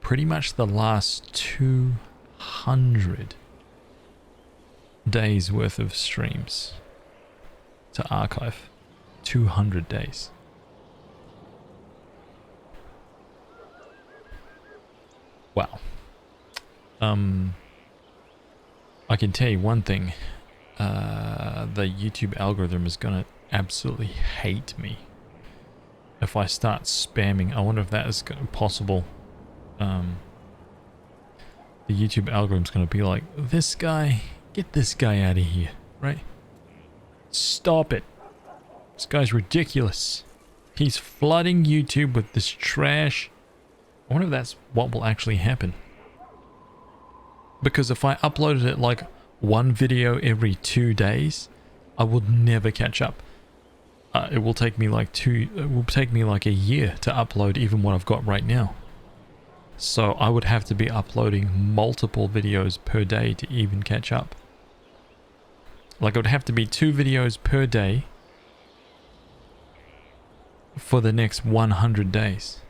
pretty much the last 200 days worth of streams to archive. 200 days. Wow. I can tell you one thing. The YouTube algorithm is gonna absolutely hate me if I start spamming. I wonder if that is possible. The YouTube algorithm's gonna be like, this guy, get this guy out of here, right? Stop it. This guy's ridiculous. He's flooding YouTube with this trash. I wonder if that's what will actually happen. Because if I uploaded it like one video every 2 days, I would never catch up. It will take me like a year to upload even what I've got right now. So I would have to be uploading multiple videos per day to even catch up. Like it would have to be 2 videos per day for the next 100 days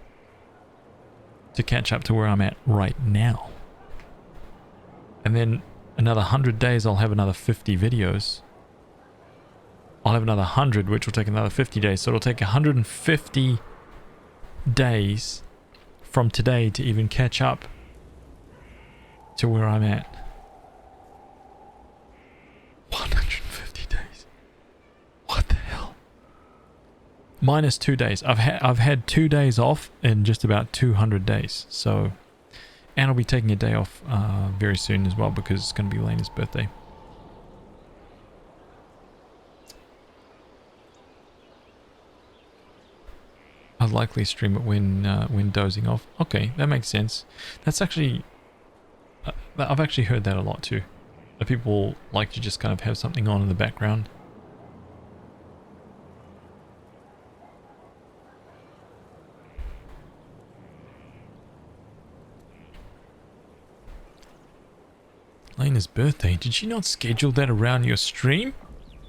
to catch up to where I'm at right now. And then another 100 days I'll have another 50 videos. I'll have another 100, which will take another 50 days. So it'll take 150 days from today to even catch up to where I'm at. 150 days. What the hell? Minus 2 days. I've had 2 days off in just about 200 days. So, and I'll be taking a day off very soon as well because it's going to be Lena's birthday. I'll likely stream it when dozing off. Okay, that makes sense. That's actually... I've actually heard that a lot too. That people like to just kind of have something on in the background. Lena's birthday. Did she not schedule that around your stream?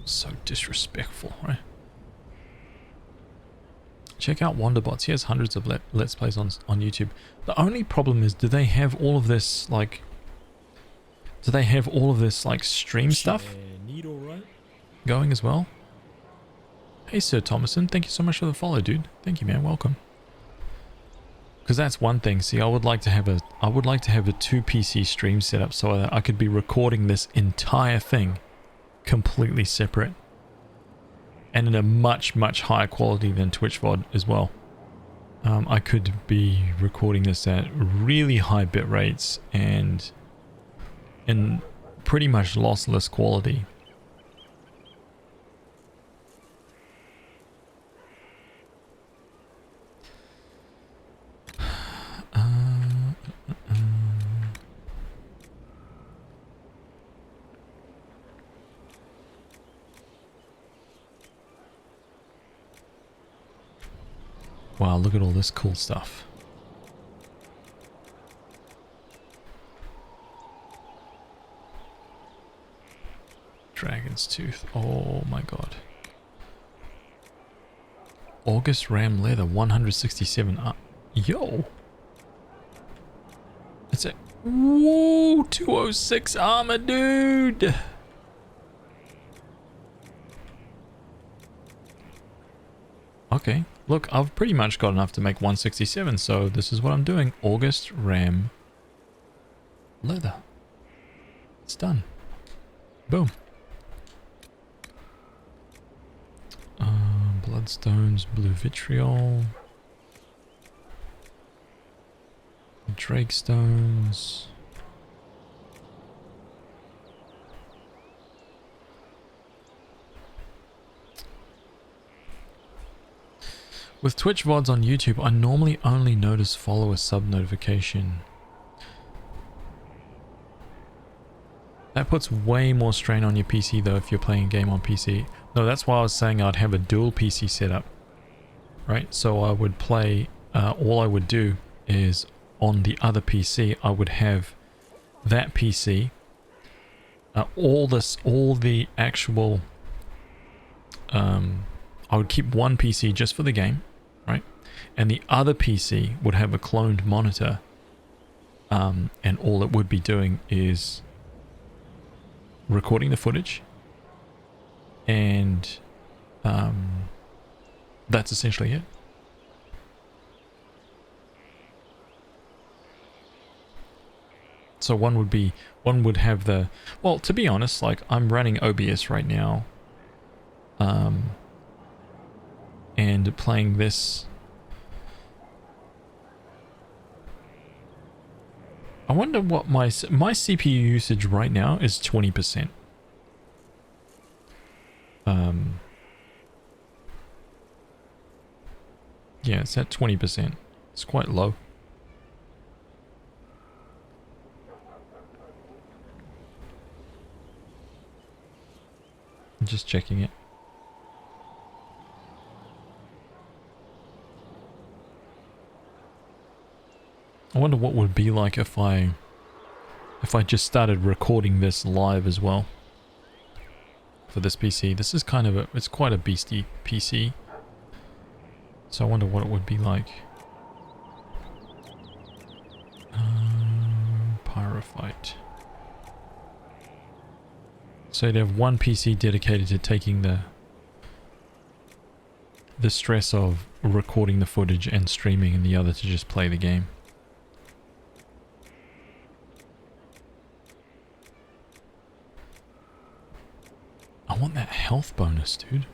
So disrespectful, right? Check out Wanderbots. He has hundreds of Let's Plays on YouTube. The only problem is, do they have all of this, like... Do they have all of this, like, stream stuff going as well? Hey, Sir Thomason. Thank you so much for the follow, dude. Thank you, man. Welcome. Because that's one thing. See, I would like to have a 2 PC stream set up so that I could be recording this entire thing completely separate. And in a much, much higher quality than Twitch VOD as well. I could be recording this at really high bit rates and in pretty much lossless quality. Wow, look at all this cool stuff. Dragon's Tooth. Oh my god. August Ram Leather, 167 up. Yo! It's a... Whoa! 206 armor, dude! Okay. Look, I've pretty much got enough to make 167, so this is what I'm doing. August Ram Leather. It's done. Boom. Bloodstones, blue vitriol. Drake stones. With Twitch VODs on YouTube, I normally only notice follower sub notification. That puts way more strain on your PC though if you're playing a game on PC. No, that's why I was saying I'd have a dual PC setup. Right, so I would play, all I would do is on the other PC, I would have that PC, all the actual, I would keep one PC just for the game, right? And the other PC would have a cloned monitor, and all it would be doing is recording the footage, and that's essentially it. So one would have the, well, to be honest, like I'm running OBS right now, and playing this. I wonder what my CPU usage right now is. 20%. Yeah, it's at 20%. It's quite low. I'm just checking it. I wonder what would be like if I just started recording this live as well for this PC. This is kind of it's quite a beastie PC. So I wonder what it would be like. Pyrophyte. So you'd have one PC dedicated to taking the stress of recording the footage and streaming, and the other to just play the game. I want that health bonus, dude.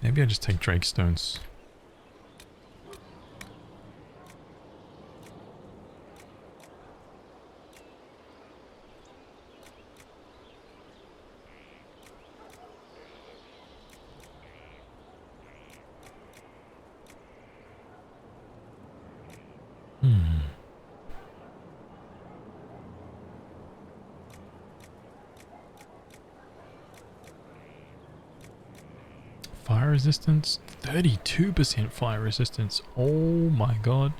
Maybe I just take Drake Stones. Fire resistance? 32% fire resistance. Oh my god.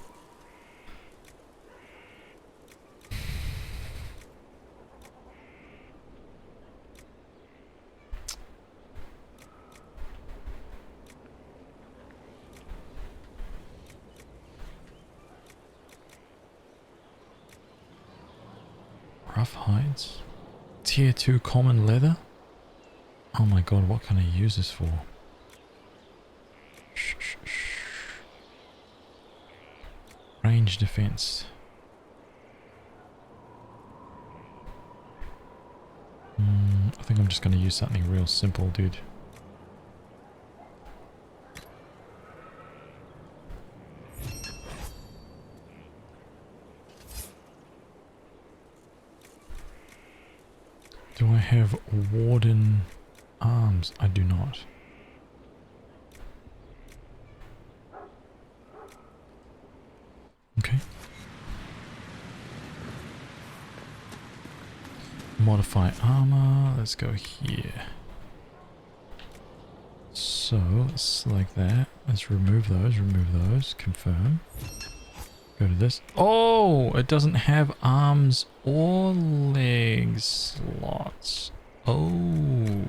Rough hides. Tier 2 common leather? Oh my god, what can I use this for? Range defense. I think I'm just going to use something real simple, dude. Do I have Warden arms? I do not. Okay. Modify armor. Let's go here. So let's select that. Let's remove those. Remove those. Confirm. Go to this. Oh, it doesn't have arms or legs slots. Oh.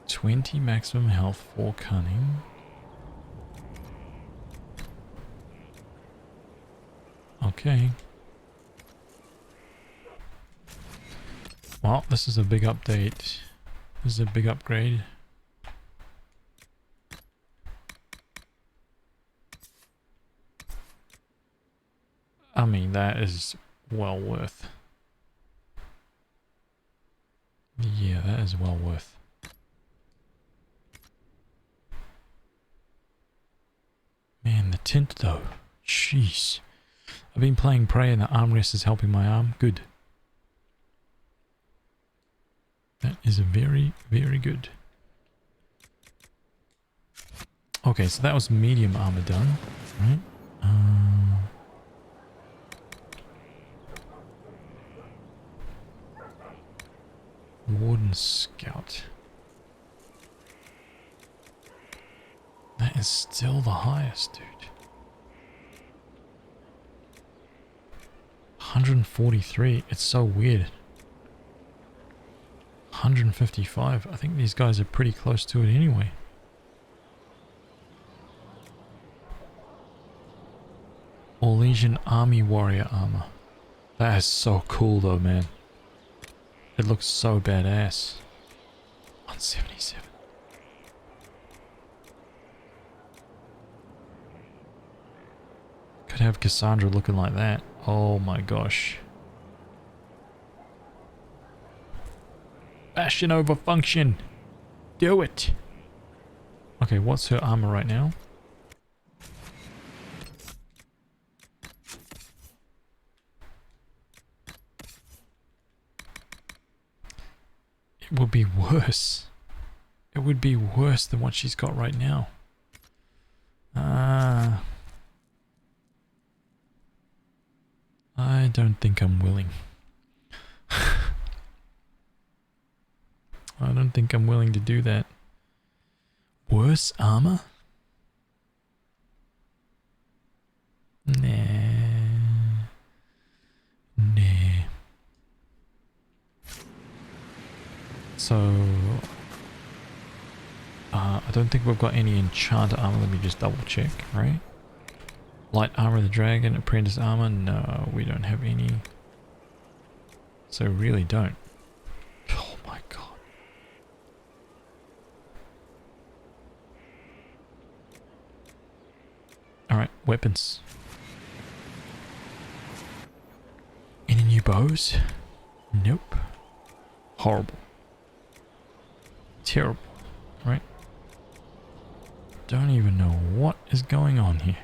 $20 maximum health for cunning. Okay. Well, this is a big update. This is a big upgrade. I mean, that is well worth. Yeah, that is well worth. Man, the tint though. Jeez. I've been playing Prey and the armrest is helping my arm. Good. That is very, very good. Okay, so that was medium armor done, right? Warden Scout. That is still the highest, dude. 143. It's so weird. 155. I think these guys are pretty close to it anyway. Orlesian Army Warrior Armor. That is so cool though, man. It looks so badass. 177. Could have Cassandra looking like that. Oh my gosh. Fashion over function. Do it. Okay, what's her armor right now? It would be worse. It would be worse than what she's got right now. I don't think I'm willing. I don't think I'm willing to do that. Worse armor? Nah. Nah. So... I don't think we've got any enchanter armor. Let me just double check, right? Light armor of the dragon, apprentice armor. No, we don't have any. So really don't. Oh my god. Alright, weapons. Any new bows? Nope. Horrible. Terrible. Right? Don't even know what is going on here.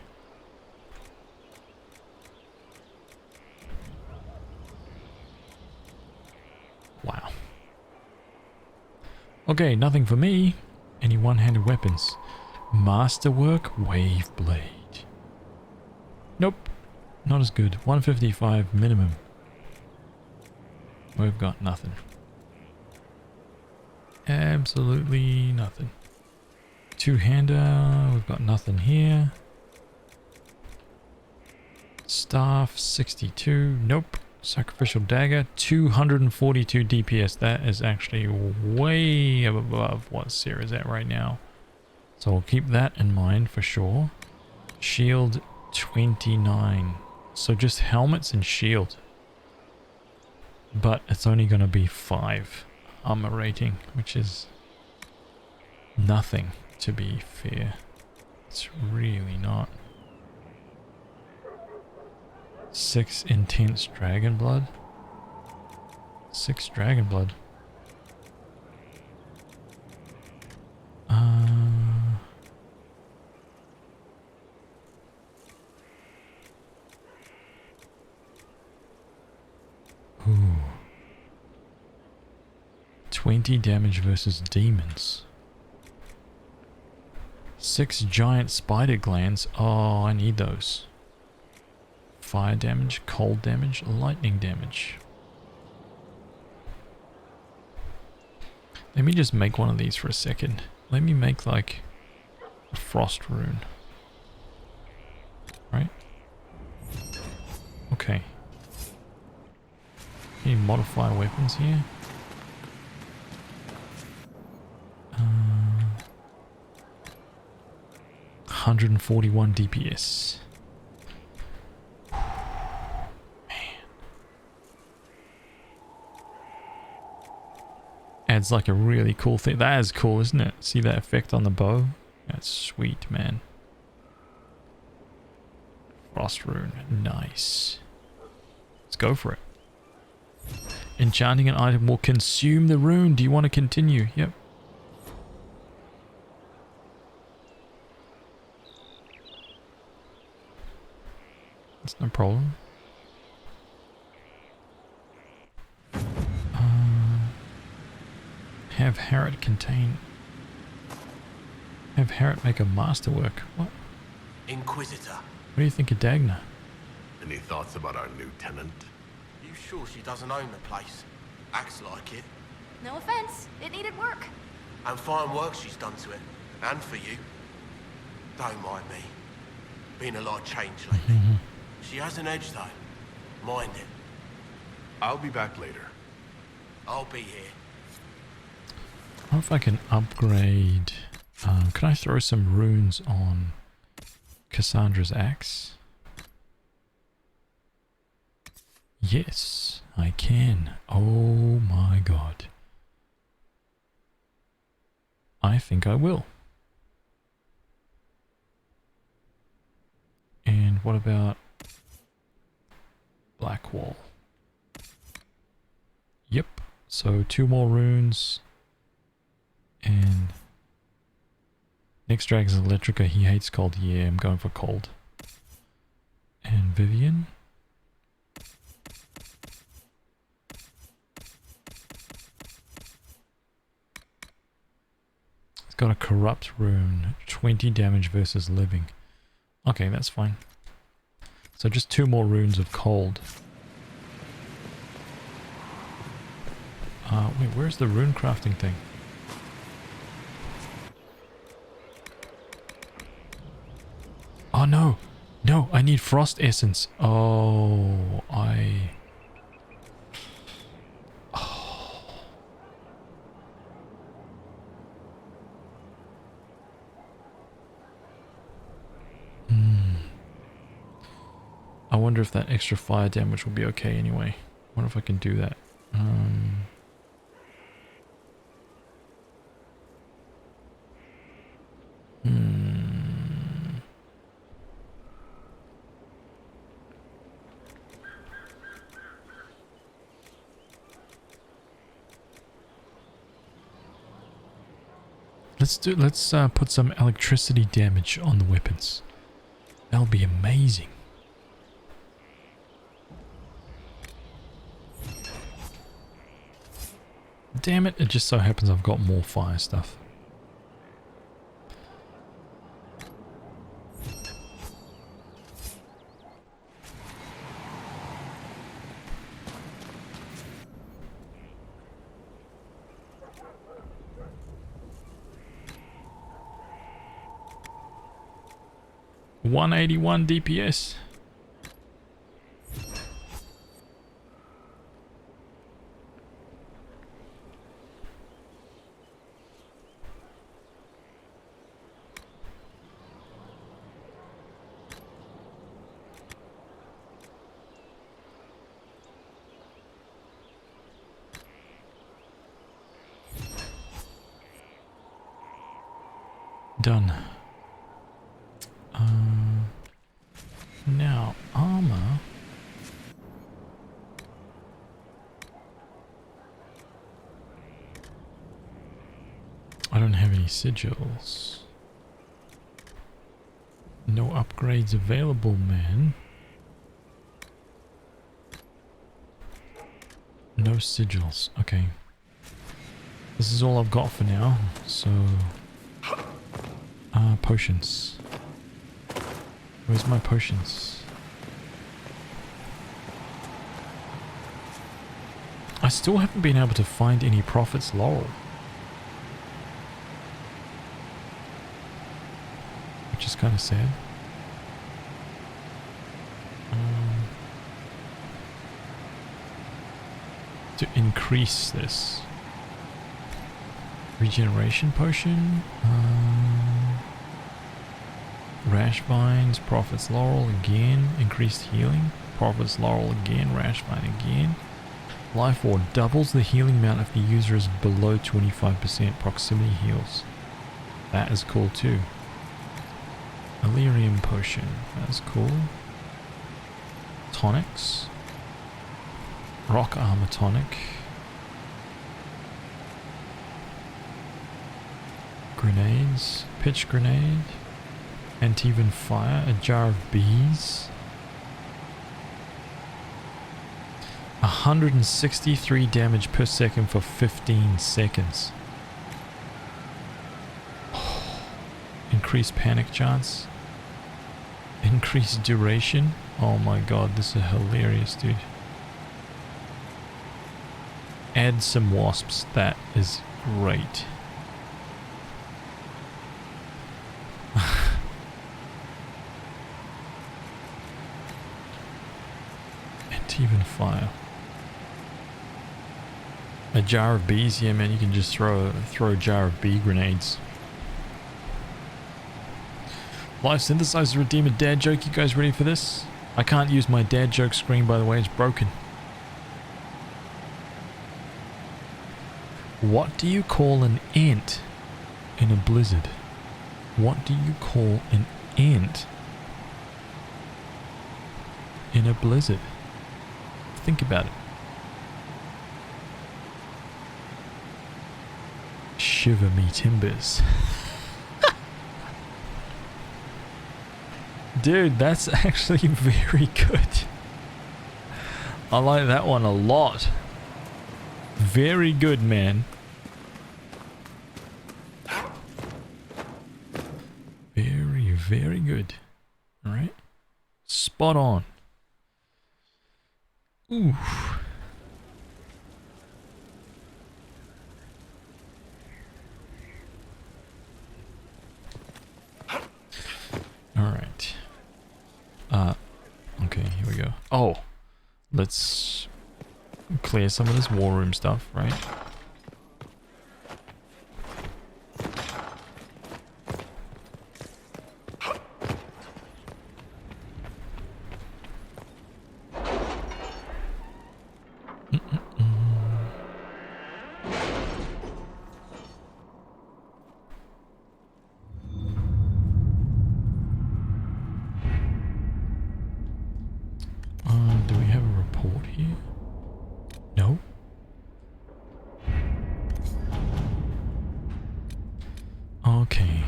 Wow. Okay, nothing for me. Any one-handed weapons? Masterwork Wave Blade. Nope. Not as good. 155 minimum. We've got nothing. Absolutely nothing. Two-hander. We've got nothing here. Staff 62. Nope. Sacrificial dagger, 242 DPS. That is actually way above what Sarah is at right now. So we'll keep that in mind for sure. Shield 29. So just helmets and shield. But it's only going to be 5 armor rating, which is nothing, to be fair. It's really not. 6 intense dragon blood. 6 dragon blood. Ooh. 20 damage versus demons. 6 giant spider glands. Oh, I need those. Fire damage, cold damage, lightning damage. Let me just make one of these for a second. Let me make like a frost rune. Right? Okay. Any modify weapons here? 141 DPS. Adds like a really cool thing. That is cool, isn't it? See that effect on the bow? That's sweet, man. Frost rune. Nice. Let's go for it. Enchanting an item will consume the rune. Do you want to continue? Yep. That's no problem. Have Harrod contain Have Harriet make a masterwork. What? Inquisitor. What do you think of Dagna? Any thoughts about our new tenant? You sure she doesn't own the place? Acts like it. No offense, it needed work. And fine work she's done to it. And for you. Don't mind me. Been a lot of change lately. She has an edge though. Mind it. I'll be back later. I'll be here. I wonder if I can upgrade. Can I throw some runes on Cassandra's axe? Yes, I can. Oh my god. I think I will. And what about Blackwall? Yep. So 2 more runes. And next drag is Electrica. He hates cold. Yeah, I'm going for cold. And Vivian. It's got a corrupt rune. 20 damage versus living. Okay, that's fine. So just 2 more runes of cold. Wait, where's the rune crafting thing? Oh no! No, I need frost essence. Oh, I wonder if that extra fire damage will be okay anyway. I wonder if I can do that. Let's put some electricity damage on the weapons. That'll be amazing. Damn it, it just so happens I've got more fire stuff. $181 DPS. Done. Now, armor. I don't have any sigils. No upgrades available, man. No sigils. Okay. This is all I've got for now, so... potions. Where's my potions? I still haven't been able to find any Prophet's Laurel. Which is kind of sad. To increase this. Regeneration potion. Rash Vines, Prophet's Laurel again, increased healing, Prophet's Laurel again, Rash Vine again. Life Ward doubles the healing amount if the user is below 25% proximity heals. That is cool too. Illyrium Potion, that's cool. Tonics. Rock Armor Tonic. Grenades, Pitch Grenade. Antiven Fire, a Jar of Bees. 163 damage per second for 15 seconds. Oh, Increased panic chance. Increased duration. Oh my god, this is hilarious, dude. Add some wasps. That is great. And even fire. A jar of bees, yeah man, you can just throw a jar of bee grenades. Live synthesizer redeemer dad joke, you guys ready for this? I can't use my dad joke screen, by the way, it's broken. What do you call an ant in a blizzard? What do you call an ant in a blizzard? Think about it. Shiver me timbers. Dude, that's actually very good. I like that one a lot. Very good, man. Very, very good. Alright. Spot on. Ooh. Alright. Okay, here we go. Oh, let's clear some of this war room stuff, right? Do we have a report here? No? Okay.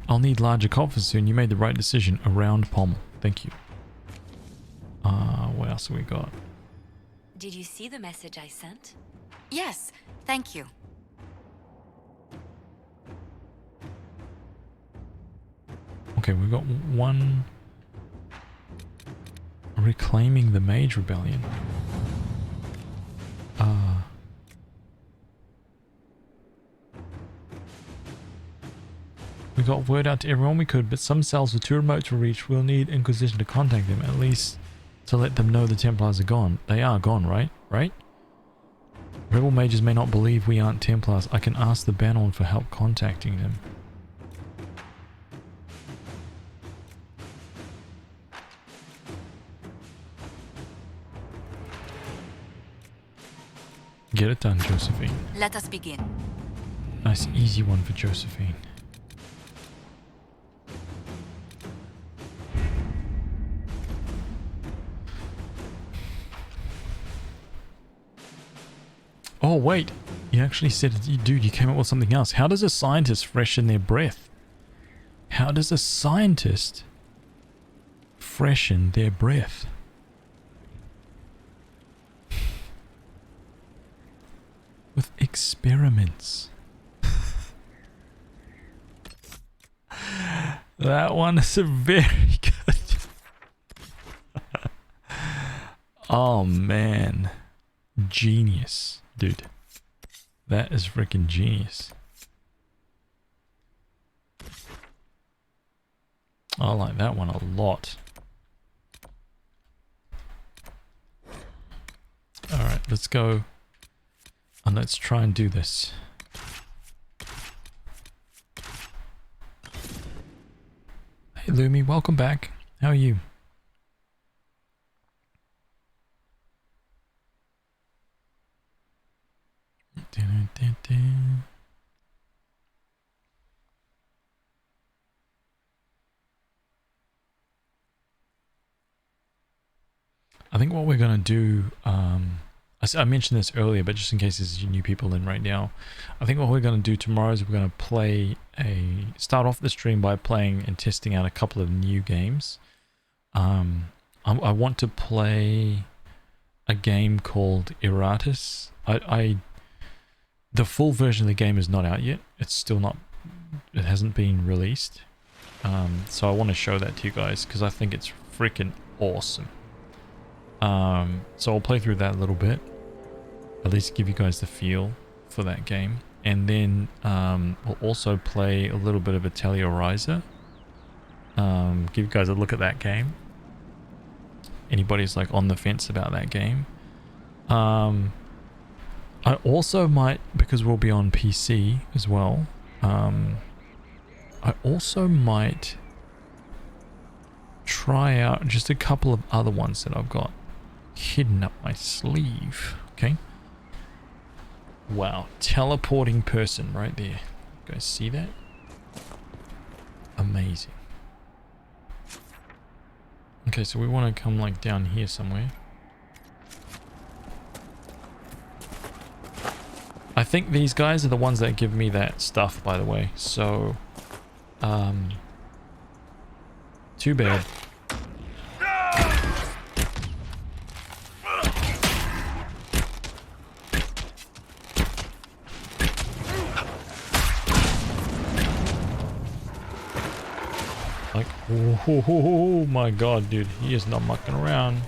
I'll need larger coffers soon. You made the right decision. Around pommel. Thank you. What else have we got? Did you see the message I sent? Yes, thank you. Okay, we've got one... Reclaiming the Mage Rebellion. We got word out to everyone we could, but some cells were too remote to reach. We'll need Inquisition to contact them, at least to let them know the Templars are gone. They are gone, right? Right? Rebel mages may not believe we aren't Templars. I can ask the Banon for help contacting them. Get it done, Josephine. Let us begin. Nice, easy one for Josephine. Oh, wait. You actually said, dude, you came up with something else. How does a scientist freshen their breath? How does a scientist freshen their breath? With experiments. That one is a very good. Oh man. Genius, dude. That is freaking genius. I like that one a lot. Alright, let's go. And let's try and do this. Hey Lumi, welcome back. How are you? I think what we're gonna do, I mentioned this earlier, but just in case there's new people in right now, I think what we're going to do tomorrow is we're going to start off the stream by playing and testing out a couple of new games. I want to play a game called Eratus. The full version of the game is not out yet. It's still not, it hasn't been released. So I want to show that to you guys because I think it's freaking awesome. So I'll play through that a little bit, at least give you guys the feel for that game, and then we'll also play a little bit of Atelier Ryza. Give you guys a look at that game. Anybody's like on the fence about that game. I also might, because we'll be on PC as well, I also might try out just a couple of other ones that I've got hidden up my sleeve. Okay. Wow, teleporting person right there. You guys see that? Amazing. Okay, so we want to come like down here somewhere. I think these guys are the ones that give me that stuff, by the way. So, too bad. Like, oh my god, dude, he is not mucking around.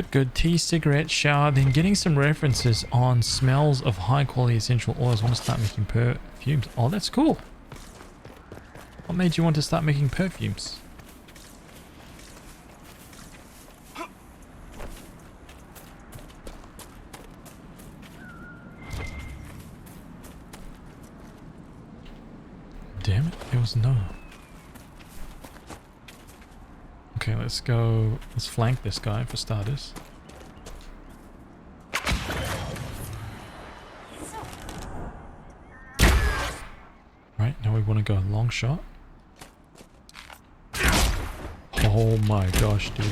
Good. Tea, cigarette, shower, then getting some references on smells of high quality essential oils. Want to start making perfumes. Oh, that's cool. What made you want to start making perfumes? Damn it, there was no... Okay, let's go. Let's flank this guy for starters. Right, now we want to go long shot. Oh my gosh, dude.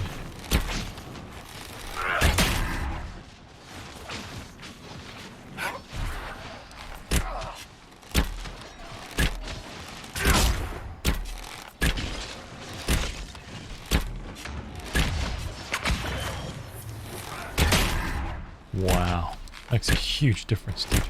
Wow, makes a huge difference, dude.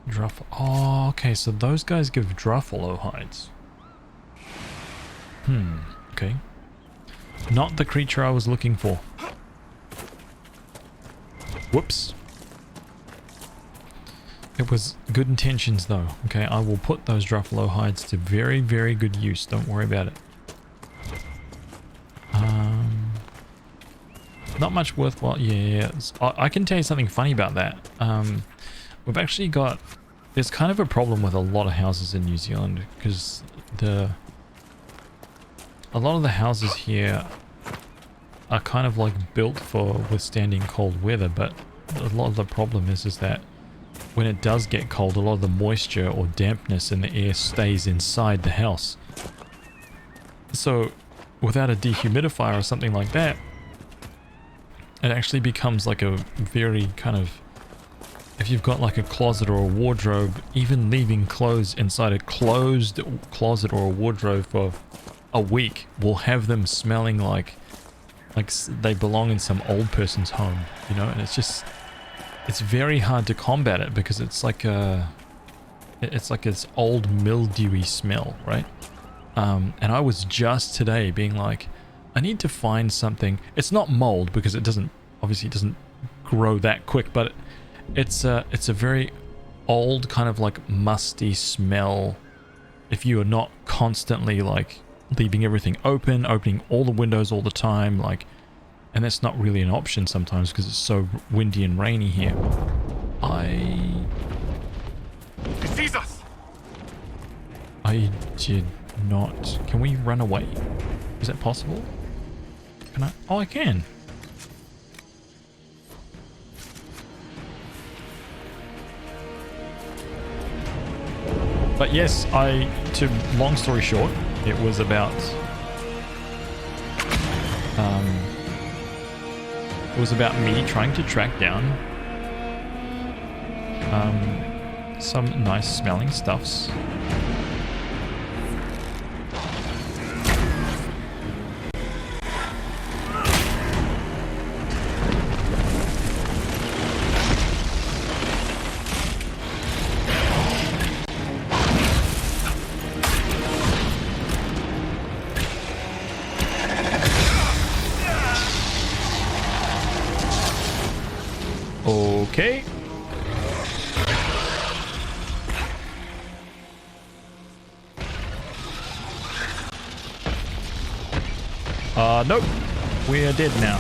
Druffalo. Oh, okay, so those guys give Druffalo hides. Okay. Not the creature I was looking for. Whoops. It was good intentions though. Okay, I will put those Druffalo hides to very, very good use. Don't worry about it. Not much worthwhile. Yeah, I can tell you something funny about that. We've actually got... There's kind of a problem with a lot of houses in New Zealand because a lot of the houses here are kind of like built for withstanding cold weather, but a lot of the problem is that when it does get cold, a lot of the moisture or dampness in the air stays inside the house. So without a dehumidifier or something like that, it actually becomes like a very kind of... If you've got like a closet or a wardrobe, even leaving clothes inside a closed closet or a wardrobe for a week will have them smelling like they belong in some old person's home, you know? And it's just... It's very hard to combat it because it's like this old mildewy smell, right? And I was just today being like, I need to find something. It's not mold because it doesn't grow that quick, but it's a very old kind of like musty smell. If you are not constantly like leaving everything open, opening all the windows all the time, like. And that's not really an option sometimes because it's so windy and rainy here. He sees us! I did not... Can we run away? Is that possible? Can I? Oh, I can. But yes, to long story short, it was about... It was about me trying to track down some nice smelling stuffs. Okay. Nope. We're dead now.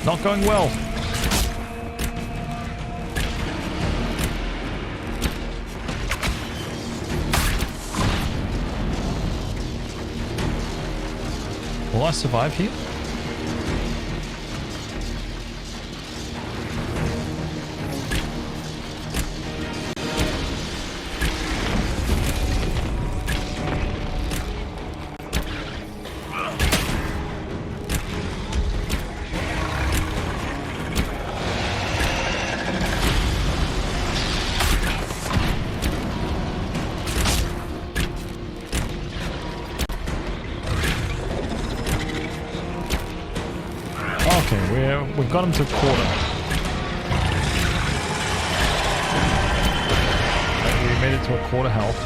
Not going well. Will I survive here? We've got him to quarter. We made it to a quarter health.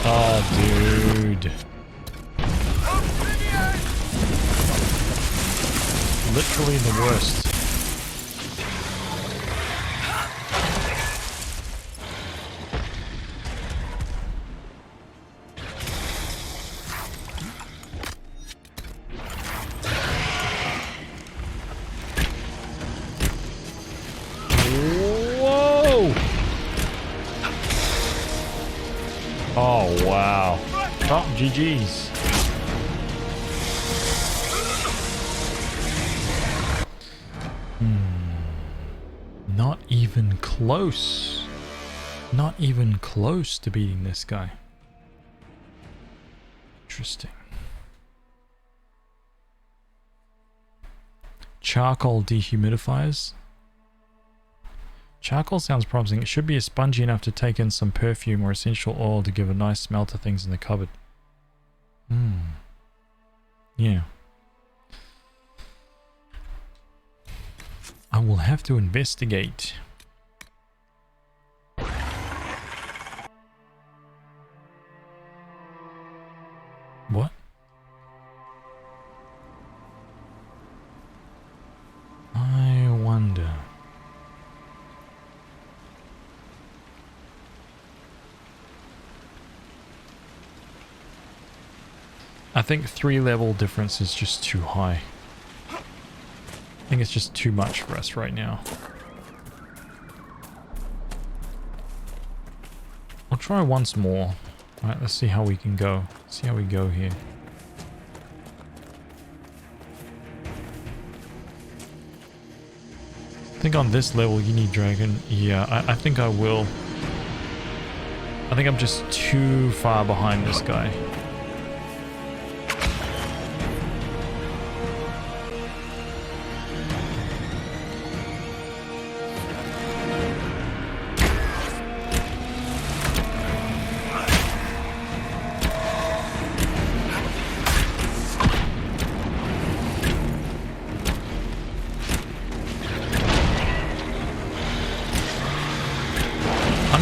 Oh, dude. Literally the worst. Oh, wow. Oh, GG's. Not even close. Not even close to beating this guy. Interesting. Charcoal dehumidifiers. Charcoal sounds promising. It should be spongy enough to take in some perfume or essential oil to give a nice smell to things in the cupboard. Yeah. I will have to investigate. What? I wonder. I think 3-level difference is just too high. I think it's just too much for us right now. I'll try once more. Alright, let's see how we can go. See how we go here. I think on this level you need dragon. Yeah, I think I will. I think I'm just too far behind this guy.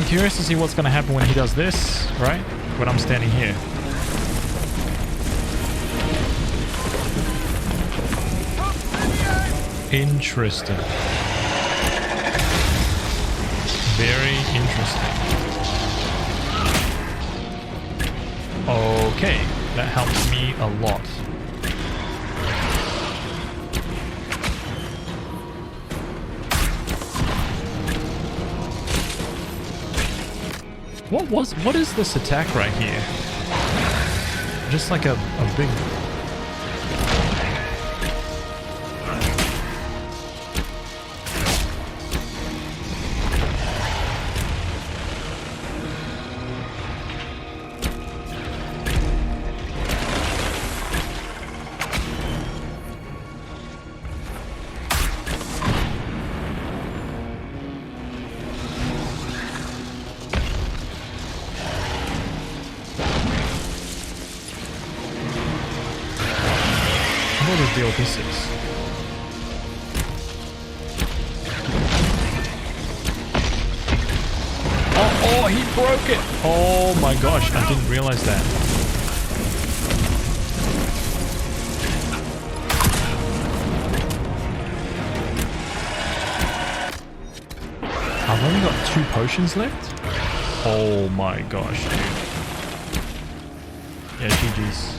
Curious to see what's going to happen when he does this, right? When I'm standing here. Interesting. Very interesting. Okay, that helps me a lot. What is this attack right here? Just like a big... Deal this is. Oh, he broke it! Oh my gosh, I didn't realize that. I've only got 2 potions left? Oh my gosh, dude. Yeah, GG's.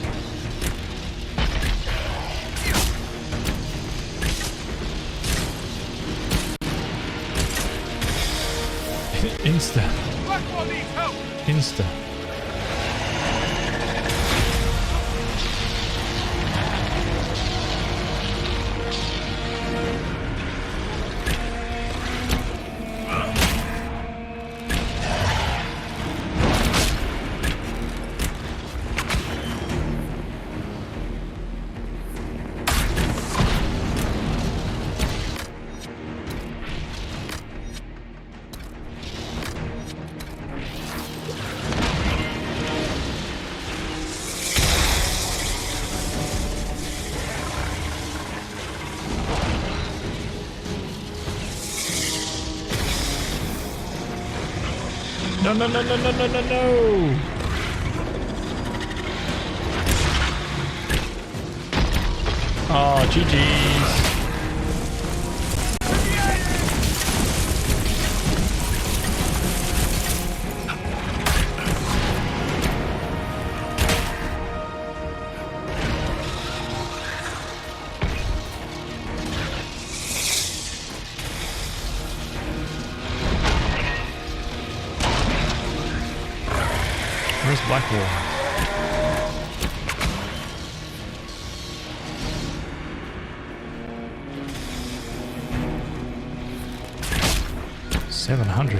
Insta. Insta. No, no, no, no, no, no, no, no! Oh, GG's. Where's Blackwall? $700.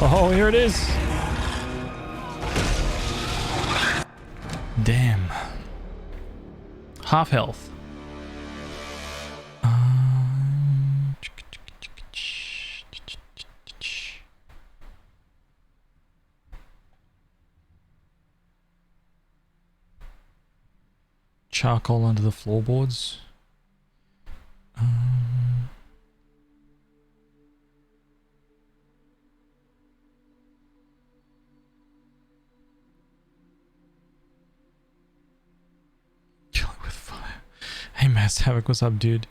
Oh, here it is. Damn. Half health. charcoal under the floorboards. Kill it with fire. Hey, Mass Havoc, what's up, dude?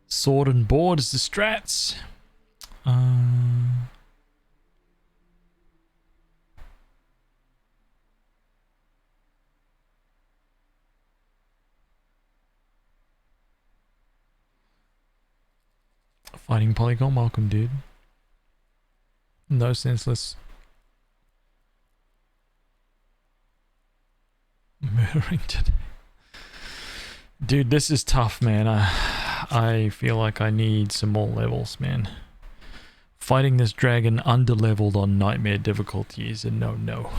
Sword and board is the strats. Fighting Polygon, welcome, dude. No senseless. Murdering today. Dude, this is tough, man. I feel like I need some more levels, man. Fighting this dragon under-leveled on nightmare difficulty is a no-no.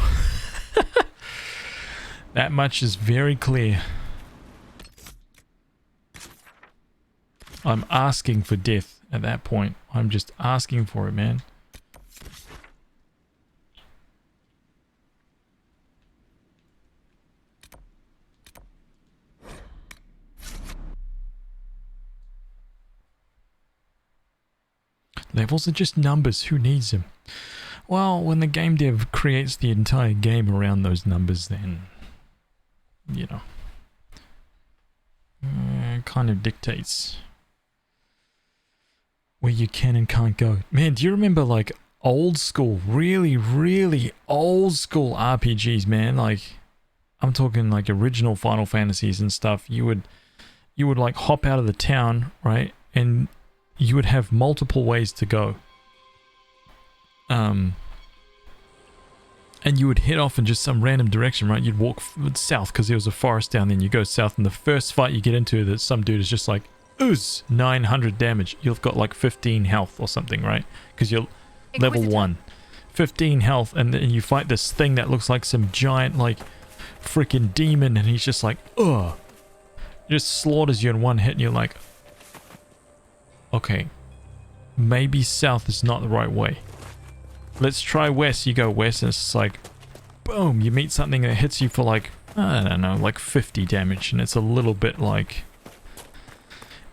That much is very clear. I'm asking for death at that point. I'm just asking for it, man. Levels are just numbers. Who needs them? Well, when the game dev creates the entire game around those numbers, then, you know, it kind of dictates where you can and can't go. Man, do you remember like old school, really, really old school RPGs, man? Like, I'm talking like original Final Fantasies and stuff. You would like hop out of the town, right? And you would have multiple ways to go. And you would head off in just some random direction, right? You'd walk south because there was a forest down there, and you go south, and the first fight you get into, that some dude is just like, ooze, 900 damage. You've got like 15 health or something, right? Because you're level 1. 15 health, and then you fight this thing that looks like some giant, like, freaking demon, and he's just like, ugh. Just slaughters you in one hit, and you're like, okay, maybe south is not the right way. Let's try west. You go west, and it's just like, boom, you meet something that hits you for like, I don't know, like 50 damage, and it's a little bit like,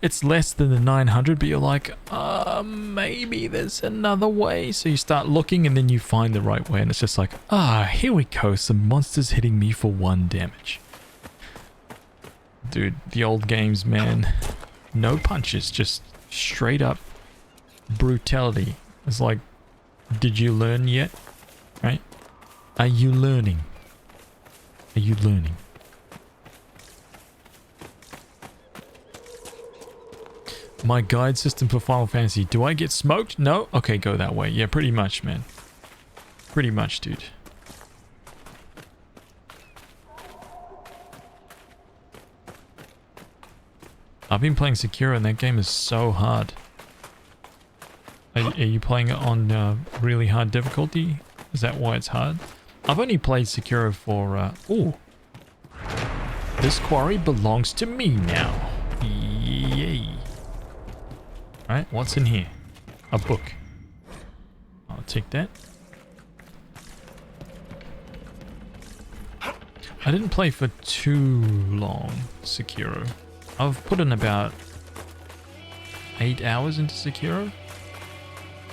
it's less than the 900, but you're like, maybe there's another way. So you start looking, and then you find the right way, and it's just like, here we go, some monsters hitting me for 1 damage. Dude, the old games, man, no punches, just straight up brutality. It's like, did you learn yet? Right? Are you learning? Are you learning? My guide system for Final Fantasy. Do I get smoked? No? Okay, go that way. Yeah, pretty much, man. Pretty much, dude. I've been playing Sekiro, and that game is so hard. Are you playing it on really hard difficulty? Is that why it's hard? I've only played Sekiro for... ooh. This quarry belongs to me now. Yay. Alright, what's in here? A book. I'll take that. I didn't play for too long, Sekiro. I've put in about 8 hours into Sekiro.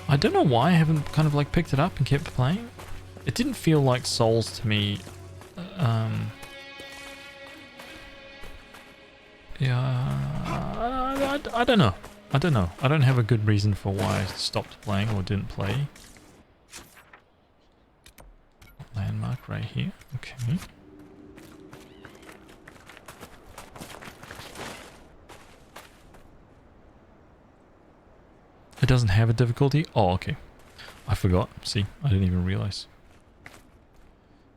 I don't know why I haven't kind of like picked it up and kept playing. It didn't feel like Souls to me. Yeah, I don't know. I don't know. I don't have a good reason for why I stopped playing or didn't play. Landmark right here. Okay. It doesn't have a difficulty? Oh, okay. I forgot. See, I didn't even realize.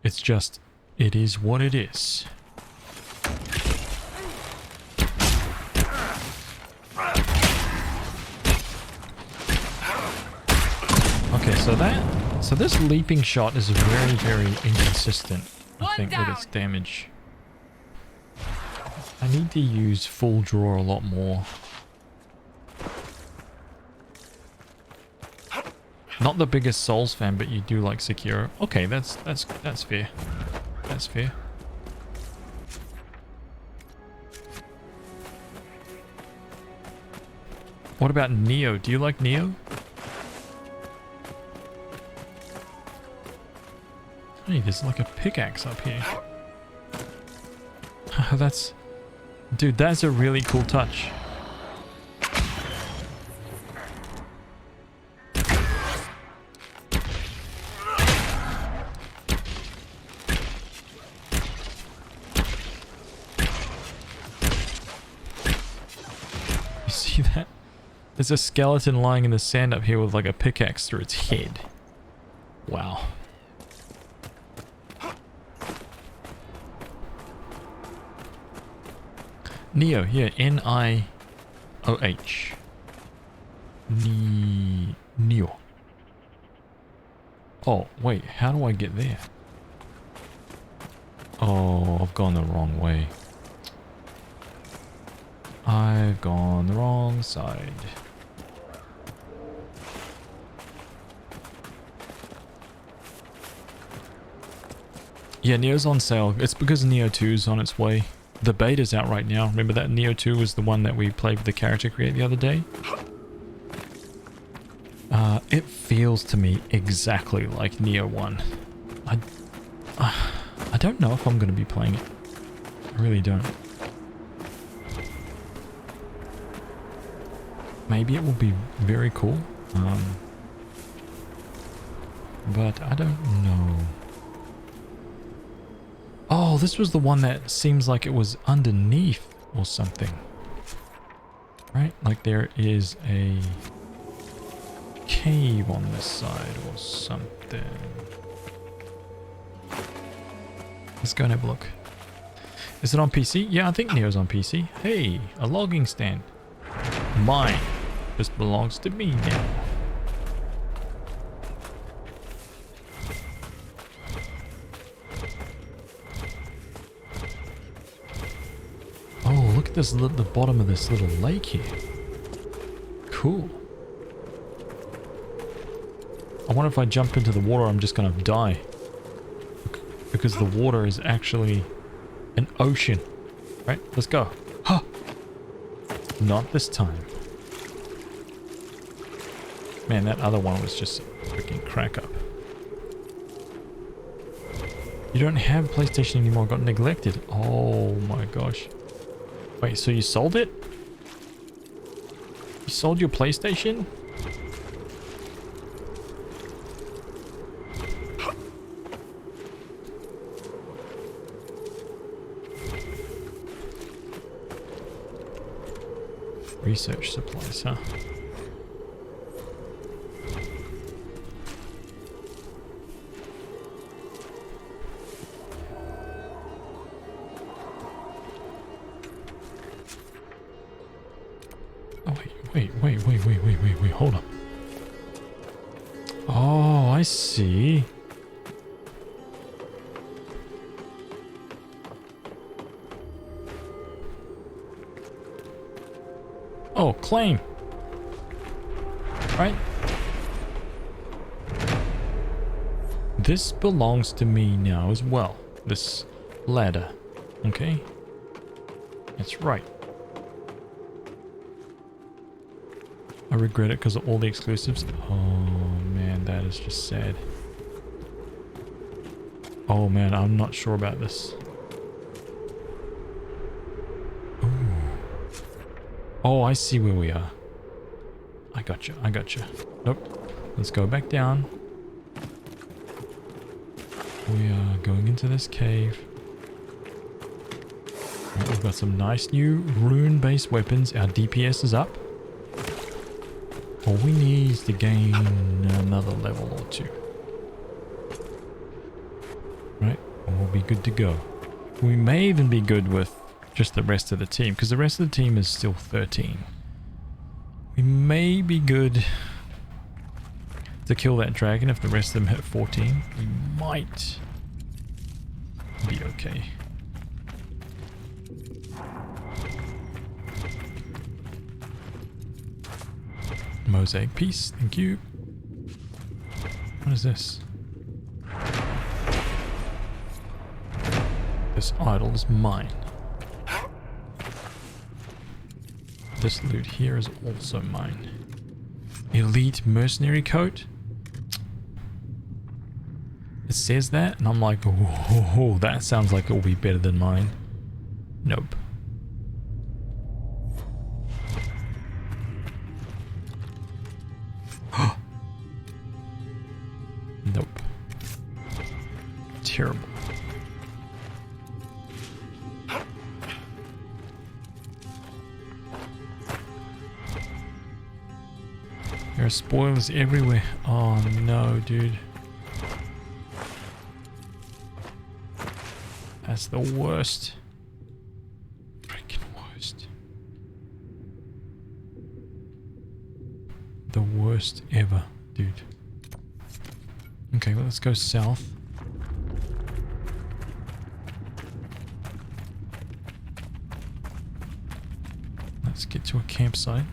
It's just, it is what it is. Okay, so this leaping shot is very, very inconsistent, I think, with its damage. I need to use full draw a lot more. Not the biggest Souls fan, but you do like Sekiro. Okay, that's fair. That's fair. What about Neo? Do you like Neo? Hey, there's like a pickaxe up here. That's... Dude, that's a really cool touch. You see that? There's a skeleton lying in the sand up here with like a pickaxe through its head. Wow. Neo, yeah, N-I-O-H. Neo. Oh, wait, how do I get there? Oh, I've gone the wrong way. I've gone the wrong side. Yeah, Neo's on sale. It's because Neo 2's on its way. The beta's out right now. Remember that Neo 2 was the one that we played with the character create the other day? It feels to me exactly like Neo 1. I don't know if I'm going to be playing it. I really don't. Maybe it will be very cool. But I don't know. Oh, this was the one that seems like it was underneath or something. Right? Like there is a cave on this side or something. Let's go and have a look. Is it on PC? Yeah, I think Neo's on PC. Hey, a logging stand. Mine. This belongs to me now. Oh, look at this, the bottom of this little lake here. Cool. I wonder if I jump into the water, I'm just gonna die. Because the water is actually an ocean. Right, let's go. Huh. Not this time. Man, that other one was just a freaking crack up. You don't have PlayStation anymore, got neglected. Oh my gosh. Wait, so you sold it? You sold your PlayStation? Research supplies, huh? Wait, hold up. Oh, I see. Oh, claim. Right? This belongs to me now as well. This ladder. Okay? That's right. I regret it because of all the exclusives. Oh man, that is just sad. Oh man, I'm not sure about this. Ooh. Oh, I see where we are. I gotcha. Nope. Let's go back down. We are going into this cave. Right, we've got some nice new rune-based weapons. Our DPS is up. All we need is to gain another level or two. Right, and we'll be good to go. We may even be good with just the rest of the team, because the rest of the team is still 13. We may be good to kill that dragon if the rest of them hit 14. We might be okay. Mosaic piece, thank you. What is this? This idol is mine. This loot here is also mine. Elite mercenary coat? It says that, and I'm like, oh, that sounds like it will be better than mine. Nope. Nope. Terrible. There are spoilers everywhere. Oh no, dude. That's the worst. Freaking worst. The worst ever, dude. Okay, well, let's go south. Let's get to a campsite.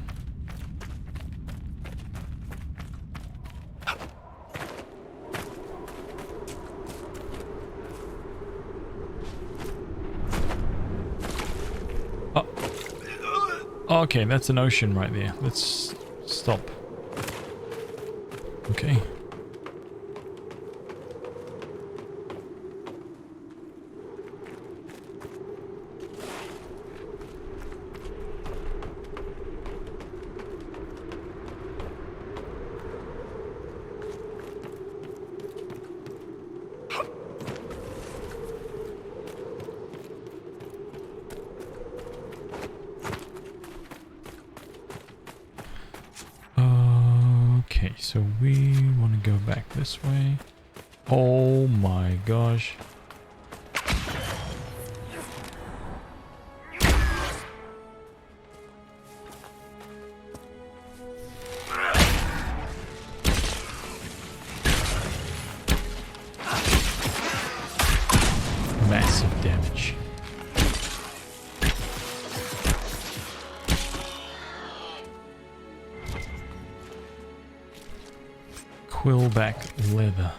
Oh, okay, that's an ocean right there. Let's stop. Okay. Okay, so we want to go back this way. Oh my gosh. Massive damage. Quillback leather.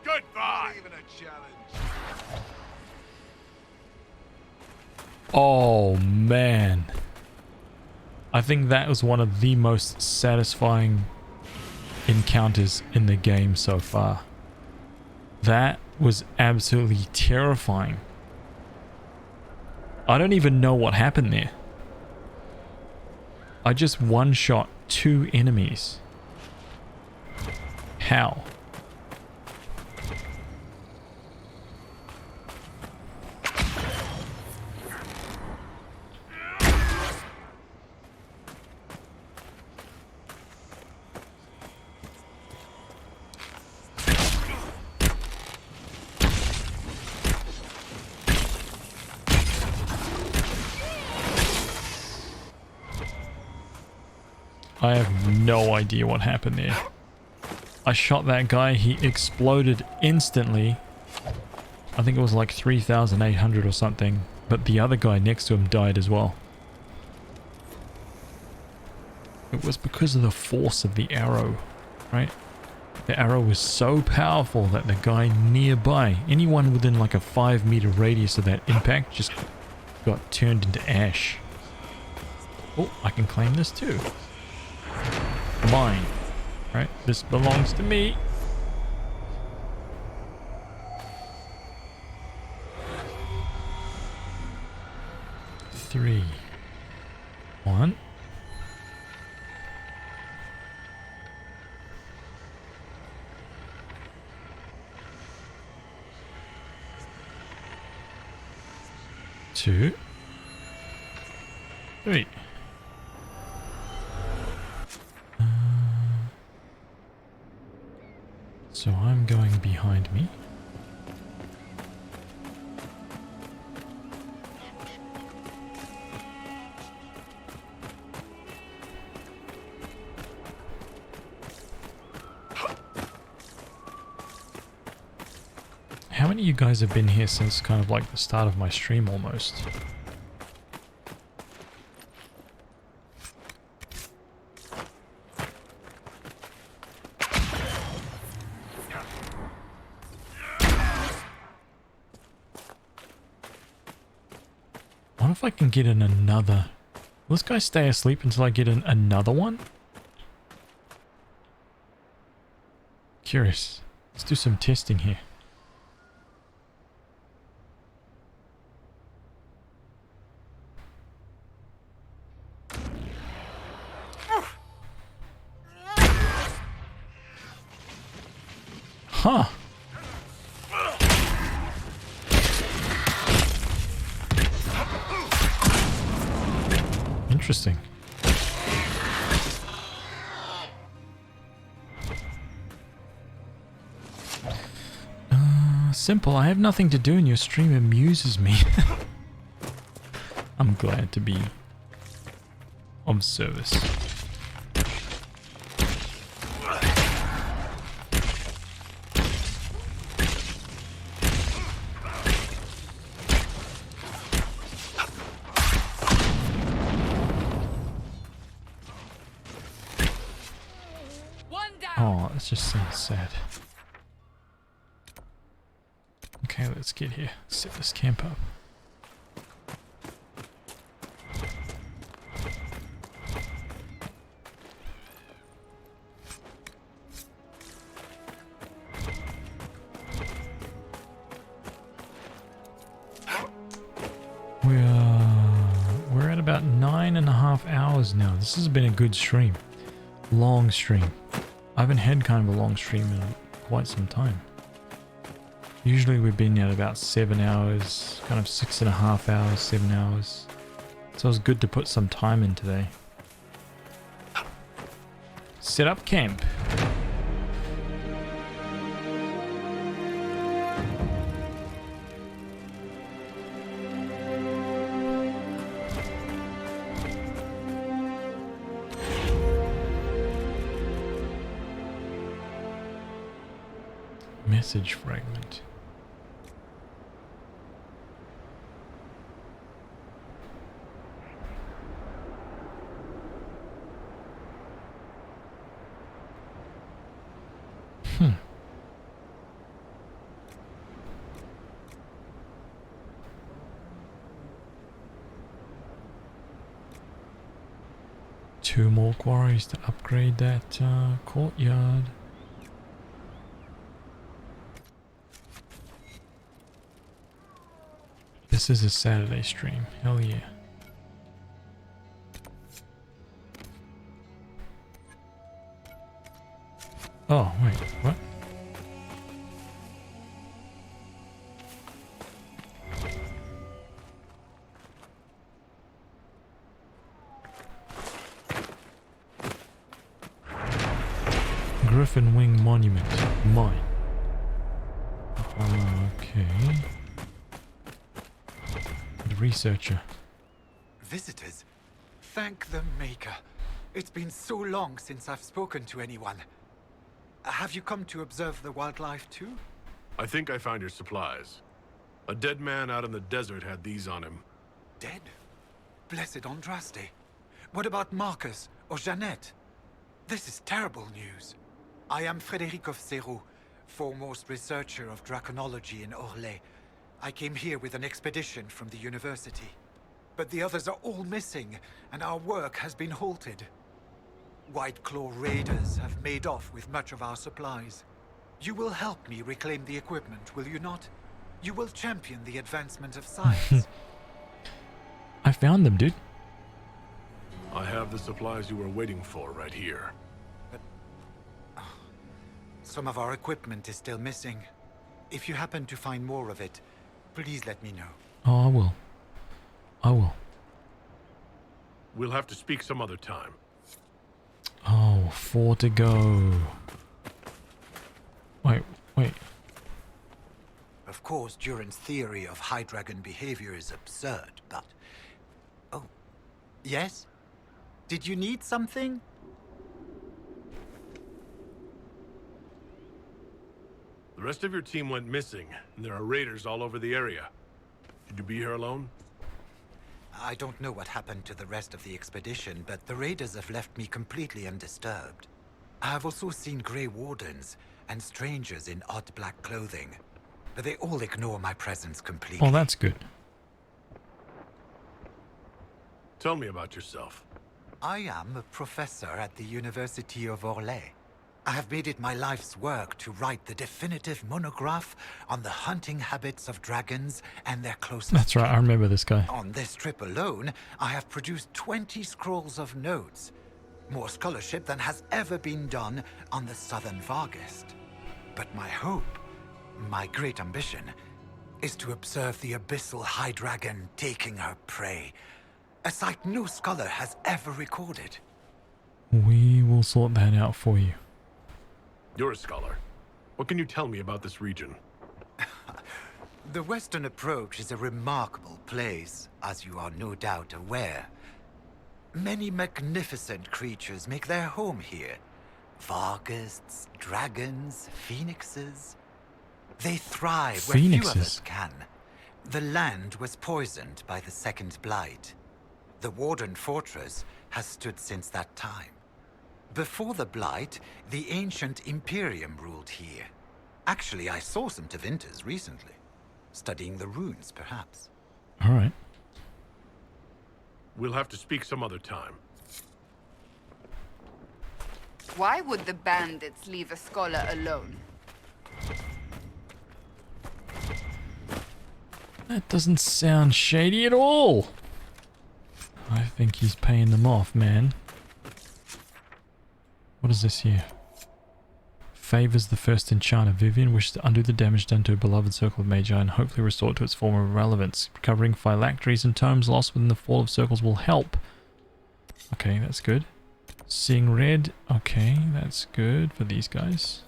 Goodbye. Oh man. I think that was one of the most satisfying encounters in the game so far. That was absolutely terrifying. I don't even know what happened there. I just one-shot 2 enemies. How? I have no idea what happened there. I shot that guy, he exploded instantly. I think it was like 3,800 or something, but the other guy next to him died as well. It was because of the force of the arrow, right? The arrow was so powerful that the guy nearby, anyone within like a 5-meter radius of that impact, just got turned into ash. Oh, I can claim this too. Mine. Right? This belongs to me. Three. 1. Two. 3. So I'm going behind me. How many of you guys have been here since kind of like the start of my stream almost? if I can get in another... Will this guy stay asleep until I get in another one? Curious. Let's do some testing here. Huh. Interesting. Simple. I have nothing to do and your stream amuses me. I'm glad to be of service. Oh, that just sounds sad. Okay, let's get here. Set this camp up. We're at about 9.5 hours now. This has been a good stream. Long stream. I haven't had kind of a long stream in quite some time. Usually we've been at about 7 hours, kind of 6.5 hours, 7 hours. So it was good to put some time in today. Set up camp. Message fragment. Two more quarries to upgrade that courtyard. This is a Saturday stream. Hell yeah. Oh, wait, what? Griffin Wing Monument. Mine. Okay. The researcher. Visitors? Thank the Maker. It's been so long since I've spoken to anyone. Have you come to observe the wildlife too? I think I found your supplies. A dead man out in the desert had these on him. Dead? Blessed Andraste. What about Marcus or Jeannette? This is terrible news. I am Frédéric of Serrault, foremost researcher of draconology in Orlais. I came here with an expedition from the university. But the others are all missing, and our work has been halted. White Claw raiders have made off with much of our supplies. You will help me reclaim the equipment, will you not? You will champion the advancement of science. I found them, dude. I have the supplies you were waiting for right here. But some of our equipment is still missing. If you happen to find more of it, please let me know. Oh, I will. I will. We'll have to speak some other time. Oh, 4 to go. Wait. Of course, Duran's theory of high dragon behavior is absurd, but... Oh. Yes? Did you need something? The rest of your team went missing, and there are raiders all over the area. Should you be here alone? I don't know what happened to the rest of the expedition, but the raiders have left me completely undisturbed. I have also seen Grey Wardens and strangers in odd black clothing, but they all ignore my presence completely. Oh, that's good. Tell me about yourself. I am a professor at the University of Orlais. I have made it my life's work to write the definitive monograph on the hunting habits of dragons and their closest. That's right, I remember this guy. On this trip alone, I have produced 20 scrolls of notes. More scholarship than has ever been done on the southern Vargest. But my hope, my great ambition, is to observe the abyssal high dragon taking her prey. A sight no scholar has ever recorded. We will sort that out for you. You're a scholar. What can you tell me about this region? The Western Approach is a remarkable place, as you are no doubt aware. Many magnificent creatures make their home here. Vargests, dragons, phoenixes. They thrive where few of us can. The land was poisoned by the Second Blight. The Warden Fortress has stood since that time. Before the Blight, the ancient Imperium ruled here. Actually, I saw some Tevinters recently. Studying the runes, perhaps. Alright. We'll have to speak some other time. Why would the bandits leave a scholar alone? That doesn't sound shady at all. I think he's paying them off, man. What is this here? Favors the first enchanter. Vivian wishes to undo the damage done to her beloved circle of Magi and hopefully restore it to its former relevance. Recovering phylacteries and tomes lost within the fall of circles will help. Okay, that's good. Seeing red. Okay, that's good for these guys.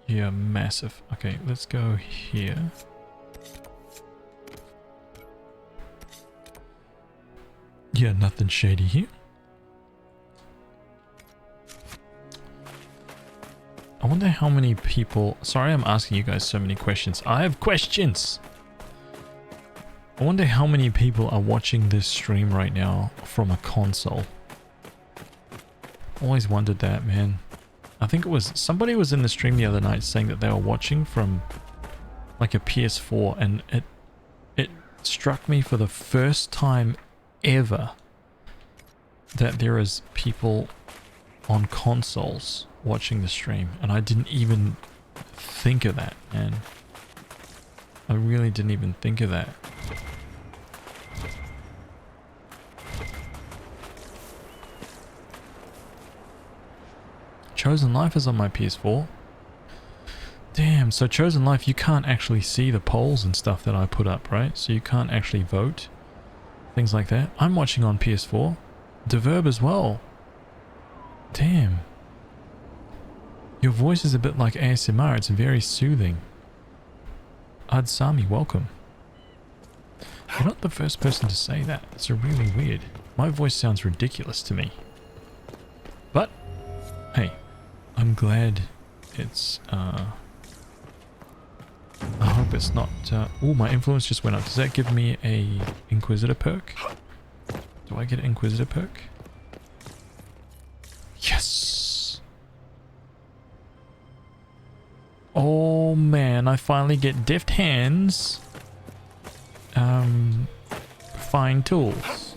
Yeah, massive. Okay, let's go here. Yeah, nothing shady here. I wonder how many people... Sorry, I'm asking you guys so many questions. I have questions! I wonder how many people are watching this stream right now from a console. Always wondered that, man. I think it was... Somebody was in the stream the other night saying that they were watching from like a PS4, and it struck me for the first time ever that there is people on consoles watching the stream, and I didn't even think of that, man. I really didn't even think of that. Chosen Life is on my PS4. Damn, so Chosen Life, you can't actually see the polls and stuff that I put up, right? So you can't actually vote. Things like that. I'm watching on PS4. Deverb as well. Damn. Your voice is a bit like ASMR. It's very soothing. Adsami, welcome. You're not the first person to say that. It's really weird. My voice sounds ridiculous to me. But, hey, I'm glad it's, I hope it's not, oh, my influence just went up. Does that give me a Inquisitor perk? Do I get an Inquisitor perk? Yes! Oh man, I finally get deft hands. Fine tools.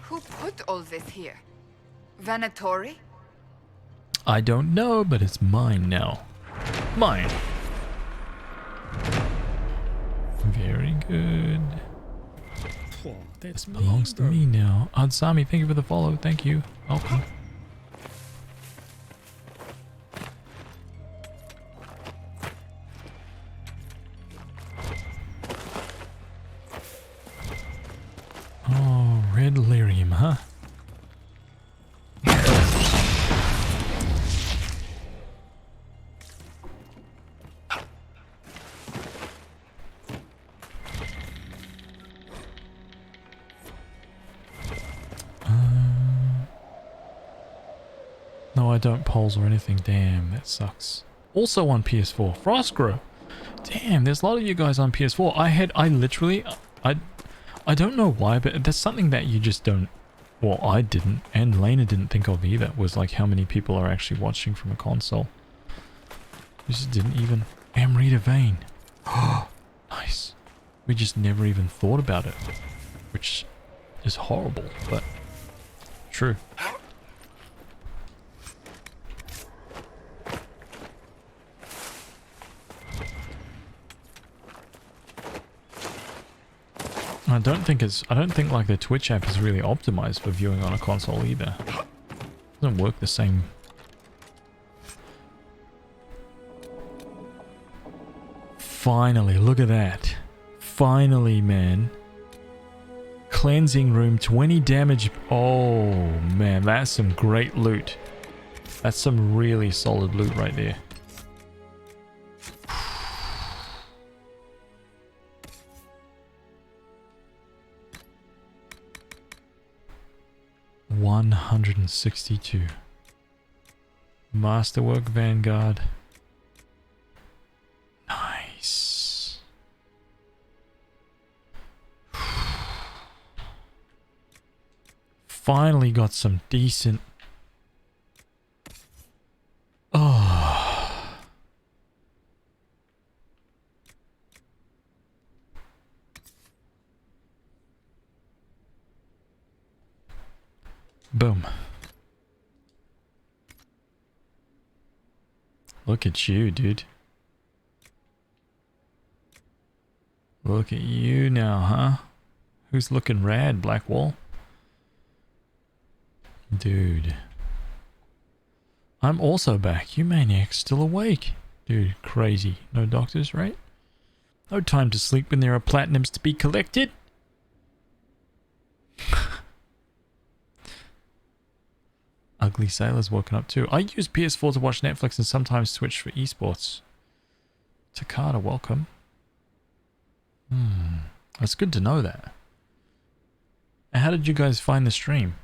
Who put all this here? Venatori? I don't know, but it's mine now. Mine. Very good. This belongs to me now. Adsami, thank you for the follow. Thank you. Welcome. Oh, red lyrium, huh? No, I don't polls or anything. Damn, that sucks. Also on PS4, Frostgrow. Damn, there's a lot of you guys on PS4. I literally, I don't know why, but there's something that you just don't, well, I didn't, and Lena didn't think of either, was like how many people are actually watching from a console. We just didn't even, Amrita Vane. Oh, nice. We just never even thought about it, which is horrible, but true. I don't think like the Twitch app is really optimized for viewing on a console either. It doesn't work the same. Finally, look at that. Finally, man. Cleansing room, 20 damage. Oh, man, that's some great loot. That's some really solid loot right there. $162. Masterwork Vanguard. Nice. Finally got some decent. Oh. Boom. Look at you, dude. Look at you now, huh? Who's looking rad, Blackwall? Dude. I'm also back. You maniacs still awake. Dude, crazy. No doctors, right? No time to sleep when there are platinums to be collected. Ugly Sailor's woken up too. I use PS4 to watch Netflix and sometimes Twitch for esports. Takada, welcome. That's good to know that. And how did you guys find the stream?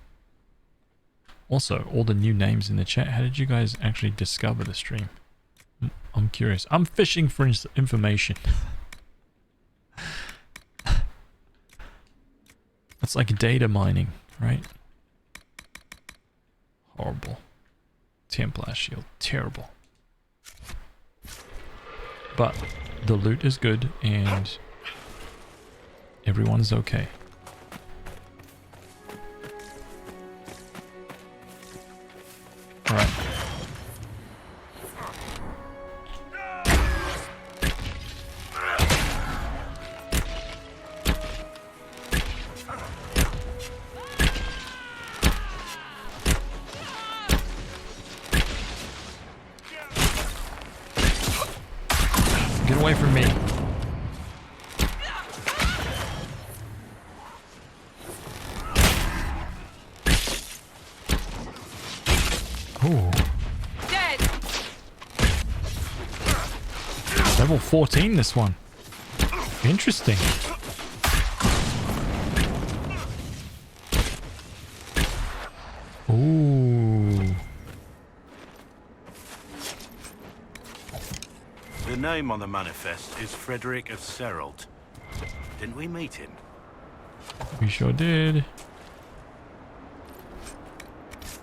Also, all the new names in the chat, how did you guys actually discover the stream? I'm curious. I'm fishing for information. That's like data mining, right? Horrible. Templar shield. Terrible. But the loot is good and everyone's okay. Alright. Get away from me. Ooh. Dead. Level 14 this one. Interesting. Ooh. The name on the manifest is Frederick of Seralt. Didn't we meet him? We sure did.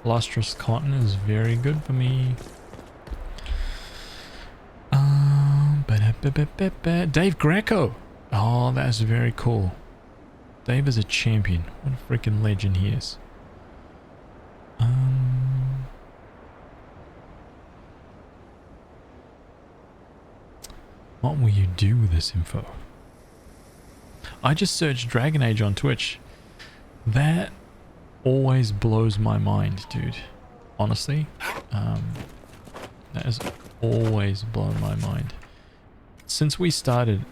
Lustrous cotton is very good for me. Dave Greco. Oh, that's very cool. Dave is a champion. What a freaking legend he is. What will you do with this info? I just searched Dragon Age on Twitch. That always blows my mind, dude. Honestly, that has always blown my mind. Since we started,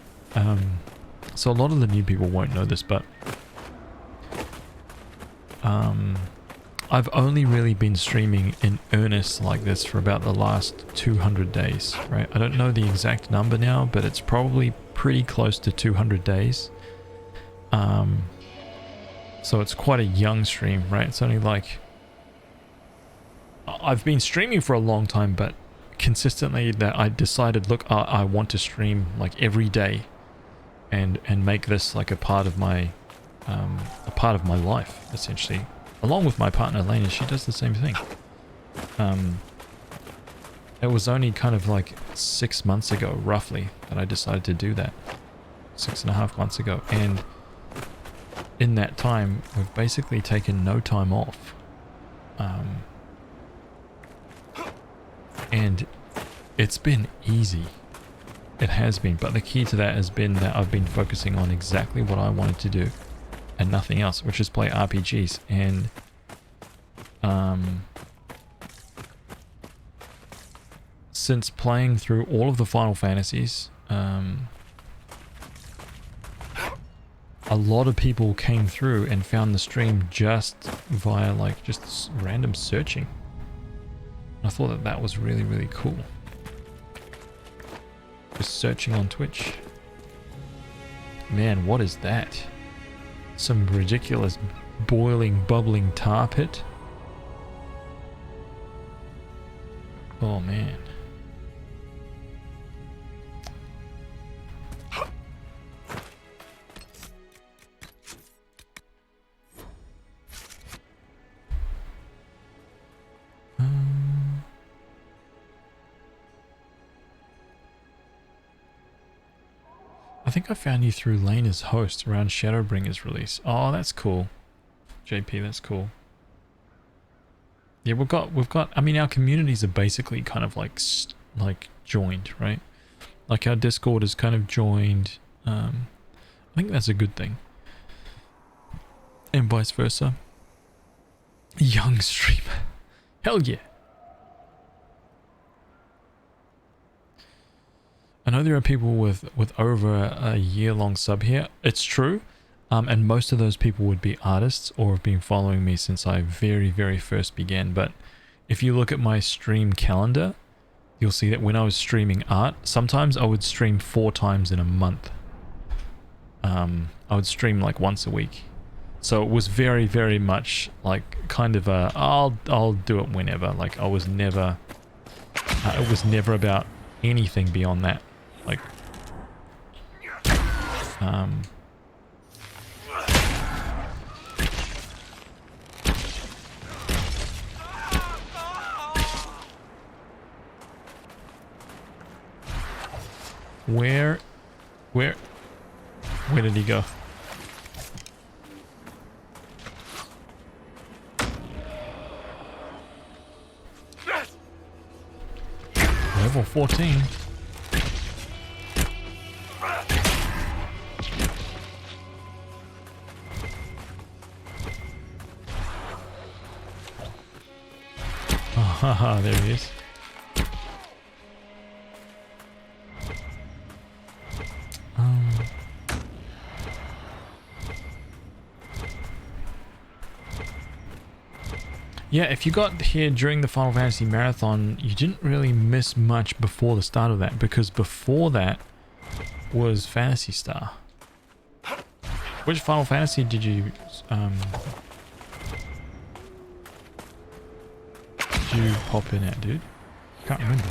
so a lot of the new people won't know this, but I've only really been streaming in earnest like this for about the last 200 days, right? I don't know the exact number now, but it's probably pretty close to 200 days. So it's quite a young stream, right? It's only like... I've been streaming for a long time, but consistently that I decided, look, I want to stream like every day and make this like a part of my life, essentially. Along with my partner Elena, she does the same thing. It was only kind of like 6 months ago, roughly, that I decided to do that. 6.5 months ago, and in that time, we've basically taken no time off. And it's been easy. It has been, but the key to that has been that I've been focusing on exactly what I wanted to do and nothing else, which is play RPGs. And since playing through all of the Final Fantasies, a lot of people came through and found the stream just via like just random searching. I thought that that was really, really cool. Just searching on Twitch. Man, what is that? Some ridiculous boiling, bubbling tar pit? Oh man. I think I found you through Lena's host around Shadowbringers release. Oh, that's cool. JP, that's cool. Yeah, we've got, I mean, our communities are basically kind of like joined, right? Like our Discord is kind of joined. I think that's a good thing. And vice versa. Young streamer. Hell yeah. I know there are people with over a year-long sub here. It's true. And most of those people would be artists or have been following me since I very, very first began. But if you look at my stream calendar, you'll see that when I was streaming art, sometimes I would stream 4 times in a month. I would stream like once a week. So it was very, very much like kind of a, I'll do it whenever. Like I was never, it was never about anything beyond that. Like, where did he go? Level 14. Haha, there he is. Yeah, if you got here during the Final Fantasy Marathon, you didn't really miss much before the start of that, because before that was Phantasy Star. Which Final Fantasy did you pop in at, dude? Can't remember.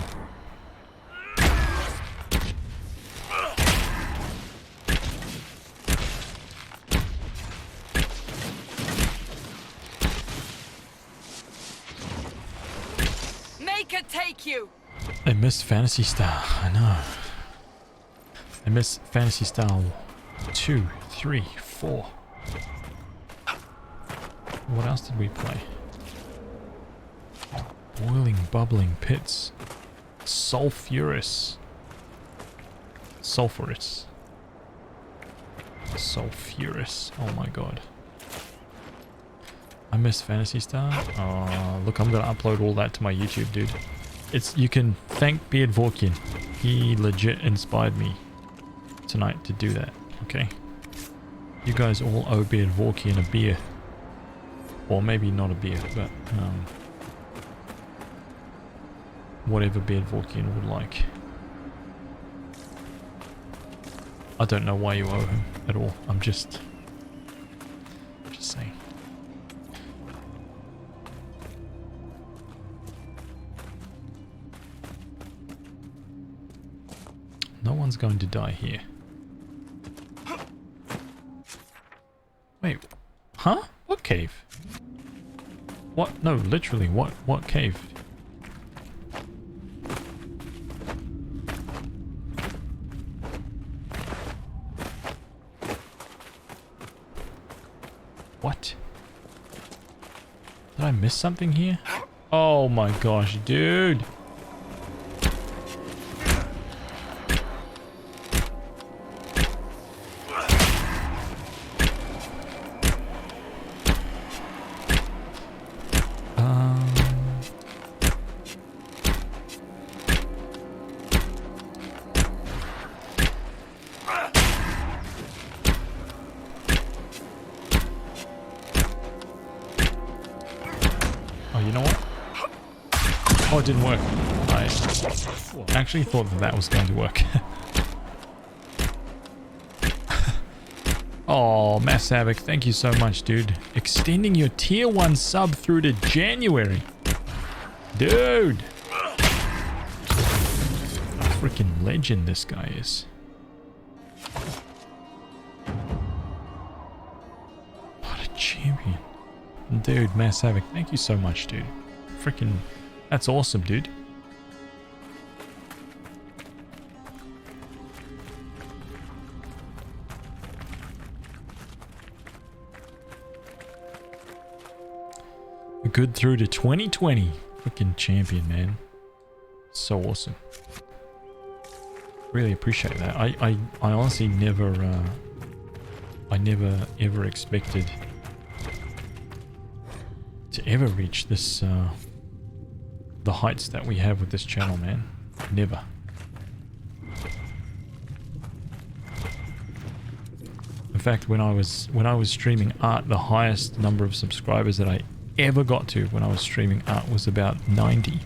Make it take you. I missed Phantasy Star. I know. I missed Phantasy Star 2, 3, 4. What else did we play? Boiling, bubbling pits. Sulfurous. Sulfurous. Sulfurous. Oh my god. I missed Phantasy Star. Oh, look, I'm gonna upload all that to my YouTube, dude. You can thank Beard Vorkin. He legit inspired me tonight to do that. Okay. You guys all owe Beard Vorkin a beer. Or maybe not a beer, but whatever Beard Vorkin would like. I don't know why you owe him at all. I'm just saying. No one's going to die here. Wait, huh? What cave? What? No, literally, what cave? Did I miss something here? Oh my gosh, dude. It didn't work. I actually thought that was going to work. Oh, Mass Havoc, thank you so much, dude. Extending your tier 1 sub through to January. Dude. Freaking legend this guy is. What a champion. Dude, Mass Havoc, thank you so much, dude. Freaking... That's awesome, dude. Good through to 2020. Freaking champion, man. So awesome. Really appreciate that. I honestly never I never ever expected to ever reach this the heights that we have with this channel, man. Never. In fact, when I was streaming art, the highest number of subscribers that I ever got to when I was streaming art was about 90.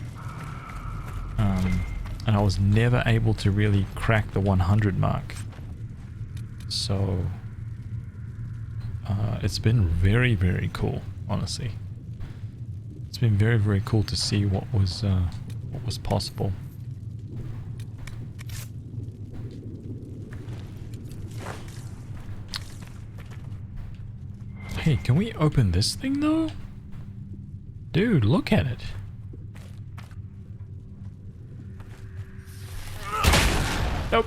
And I was never able to really crack the 100 mark. So it's been very, very cool, honestly. It's been very, very cool to see what was possible. Hey, can we open this thing though? Dude, look at it. Nope.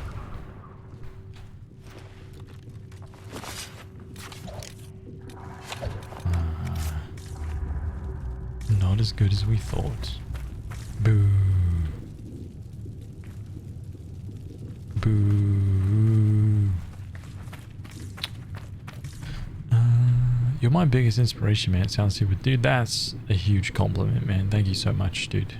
Not as good as we thought. Boo. Boo. You're my biggest inspiration, man. It sounds super. Dude, that's a huge compliment, man. Thank you so much, dude.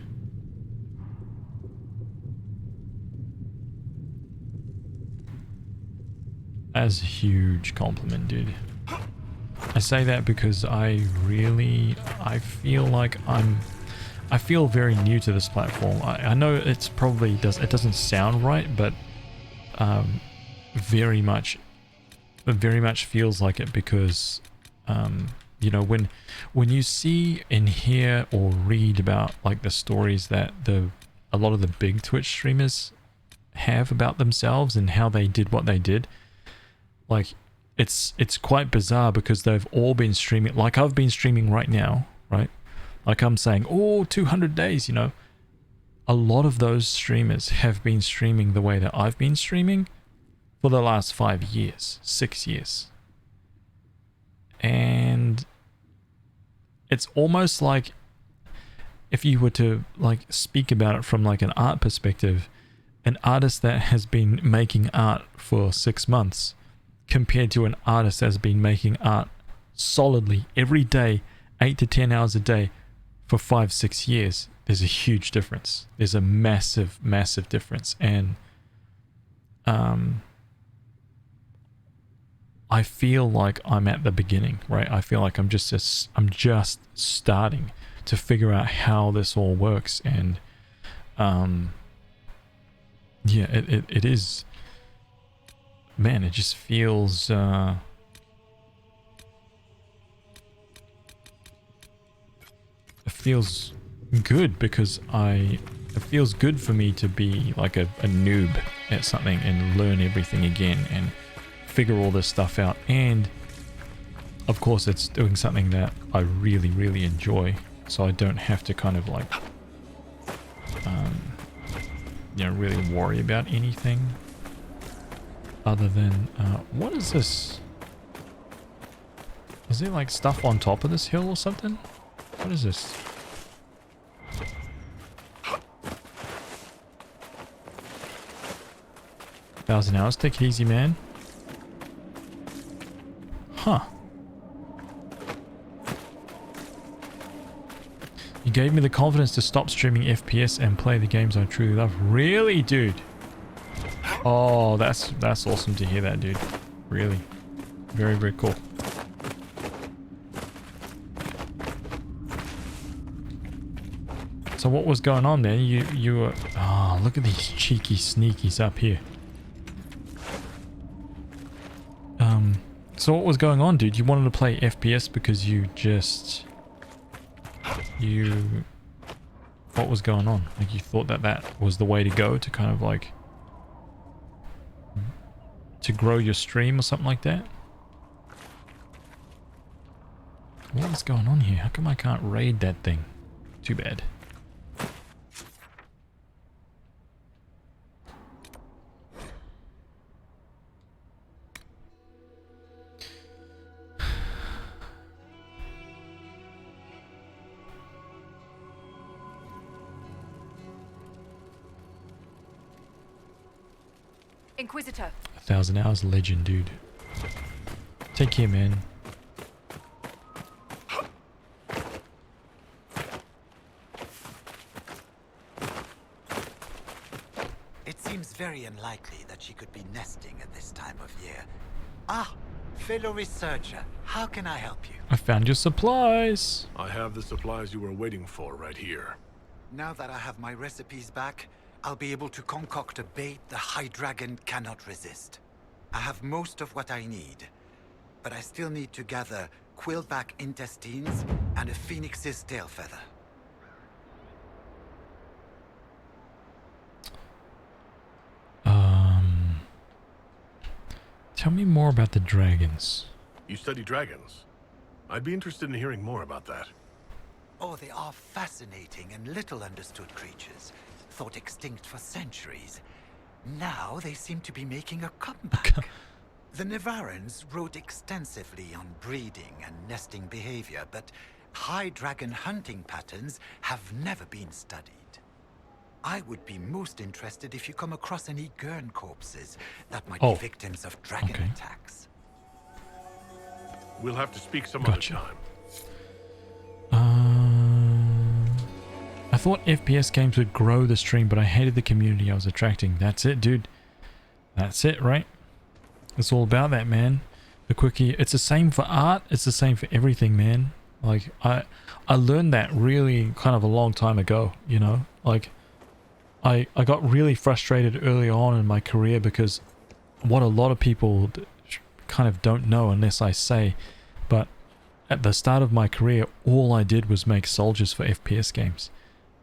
That's a huge compliment, dude. I say that because I feel like I feel very new to this platform. I know it's probably it doesn't sound right, but very much feels like it because you know, when you see and hear or read about like the stories that a lot of the big Twitch streamers have about themselves and how they did what they did, like it's quite bizarre because they've all been streaming like I've been streaming right now, right? Like I'm saying, oh, 200 days, you know. A lot of those streamers have been streaming the way that I've been streaming for the last 5 years, 6 years. And it's almost like if you were to like speak about it from like an art perspective, an artist that has been making art for 6 months compared to an artist that's been making art solidly every day, 8 to 10 hours a day for 5-6 years, there's a huge difference. There's a massive, massive difference. And I feel like I'm at the beginning, right? I feel like I'm just starting to figure out how this all works. And yeah, it is, man, it just feels it feels good because it feels good for me to be like a noob at something and learn everything again and figure all this stuff out. And of course it's doing something that I really, really enjoy, so I don't have to kind of like you know, really worry about anything other than what is this? Is there like stuff on top of this hill or something? What is this? $1,000. Take it easy, man. Huh. You gave me the confidence to stop streaming FPS and play the games I truly love. Really, dude? Oh, that's awesome to hear that, dude. Really. Very, very cool. So what was going on there? You were... Oh, look at these cheeky sneakies up here. So what was going on, dude? You wanted to play FPS because you just... What was going on? Like, you thought that that was the way to go to kind of like... to grow your stream or something like that? What is going on here? How come I can't raid that thing? Too bad. Inquisitor. 1,000 hours legend, dude. Take care, man. It seems very unlikely that she could be nesting at this time of year. Ah, fellow researcher, how can I help you? I found your supplies. I have the supplies you were waiting for right here. Now that I have my recipes back, I'll be able to concoct a bait the High Dragon cannot resist. I have most of what I need, but I still need to gather quillback intestines and a phoenix's tail feather. Tell me more about the dragons. You study dragons? I'd be interested in hearing more about that. Oh, they are fascinating and little understood creatures, thought extinct for centuries. Now they seem to be making a comeback. The Nevarrans wrote extensively on breeding and nesting behavior, but high dragon hunting patterns have never been studied. I would be most interested if you come across any Gurn corpses that might be victims of dragon attacks. We'll have to speak some other time. I thought FPS games would grow the stream, but I hated the community I was attracting. That's it, dude. That's it, right? It's all about that, man. The quickie. It's the same for art. It's the same for everything, man. Like, I learned that really kind of a long time ago, you know? Like, I got really frustrated early on in my career because what a lot of people kind of don't know unless I say, but at the start of my career, all I did was make soldiers for FPS games.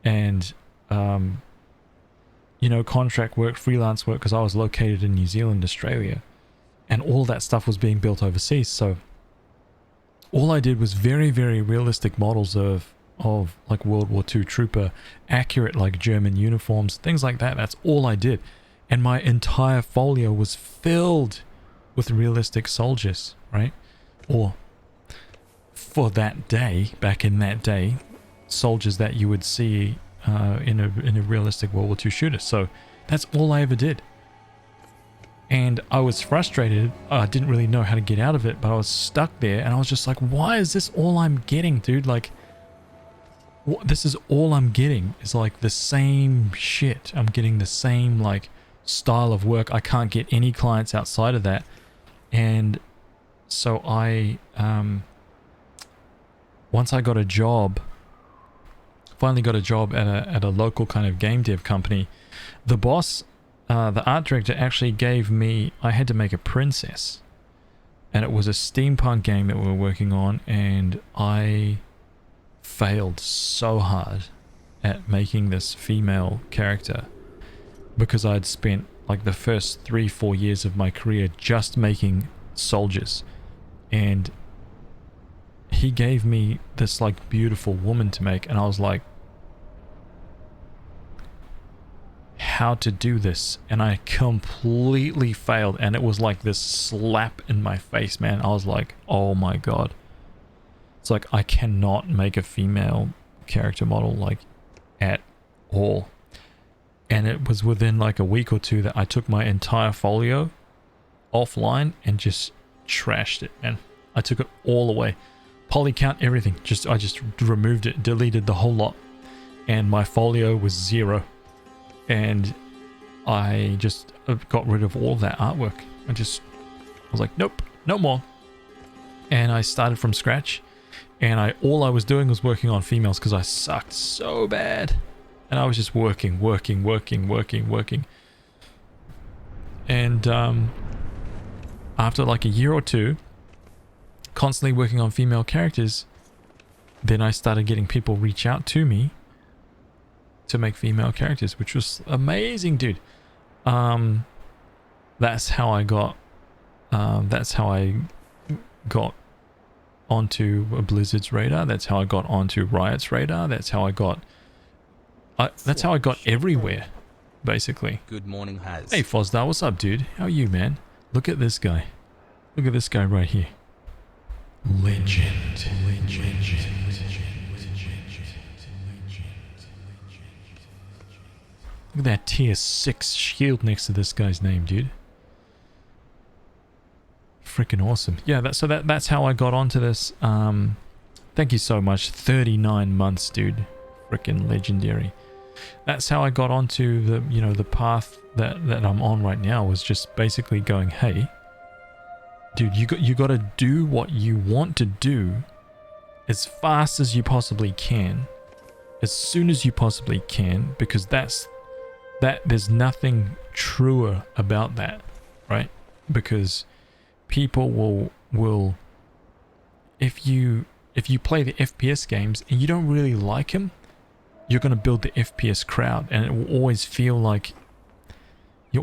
And, you know, contract work, freelance work, because I was located in New Zealand, Australia, and all that stuff was being built overseas. So all I did was very, very realistic models of like World War II trooper, accurate like German uniforms, things like that. That's all I did. And my entire folio was filled with realistic soldiers, right? Or for that day, back in that day, soldiers that you would see in a realistic World War II shooter. So that's all I ever did. And I was frustrated. I didn't really know how to get out of it, but I was stuck there and I was just like, why is this all I'm getting, dude? Like, this is all I'm getting is like the same shit. I'm getting the same like style of work. I can't get any clients outside of that. And so I, once I got a job, finally got a job at a local kind of game dev company, the boss, the art director actually gave me, I had to make a princess. And it was a steampunk game that we were working on, and I failed so hard at making this female character because I'd spent like the first 3-4 years of my career just making soldiers, and he gave me this like beautiful woman to make, and I was like, how to do this? And I completely failed, and it was like this slap in my face, man. I was like, oh my god. It's like I cannot make a female character model like at all. And it was within like a week or two that I took my entire folio offline and just trashed it, man. I took it all away. Poly count, everything. I just removed it, deleted the whole lot. And my folio was 0. And I just got rid of all of that artwork. I was like, nope, no more. And I started from scratch. And all I was doing was working on females because I sucked so bad. And I was just working. And after like a year or two, constantly working on female characters, then I started getting people reach out to me to make female characters, which was amazing, dude. That's how I got onto Blizzard's radar. That's how I got onto Riot's radar. That's how I got everywhere, basically. Good morning, Haz. Hey Fozdar, what's up, dude? How are you, man? Look at this guy. Look at this guy right here. Legend. Look at that tier 6 shield next to this guy's name, dude. Freaking awesome. Yeah, that's how I got onto this. Thank you so much. 39 months, dude. Freaking legendary. That's how I got onto the path that I'm on right now, was just basically going, hey, dude, you got to do what you want to do as fast as you possibly can, as soon as you possibly can, because there's nothing truer about that, right? Because people will if you play the FPS games and you don't really like them, you're going to build the FPS crowd, and it will always feel like it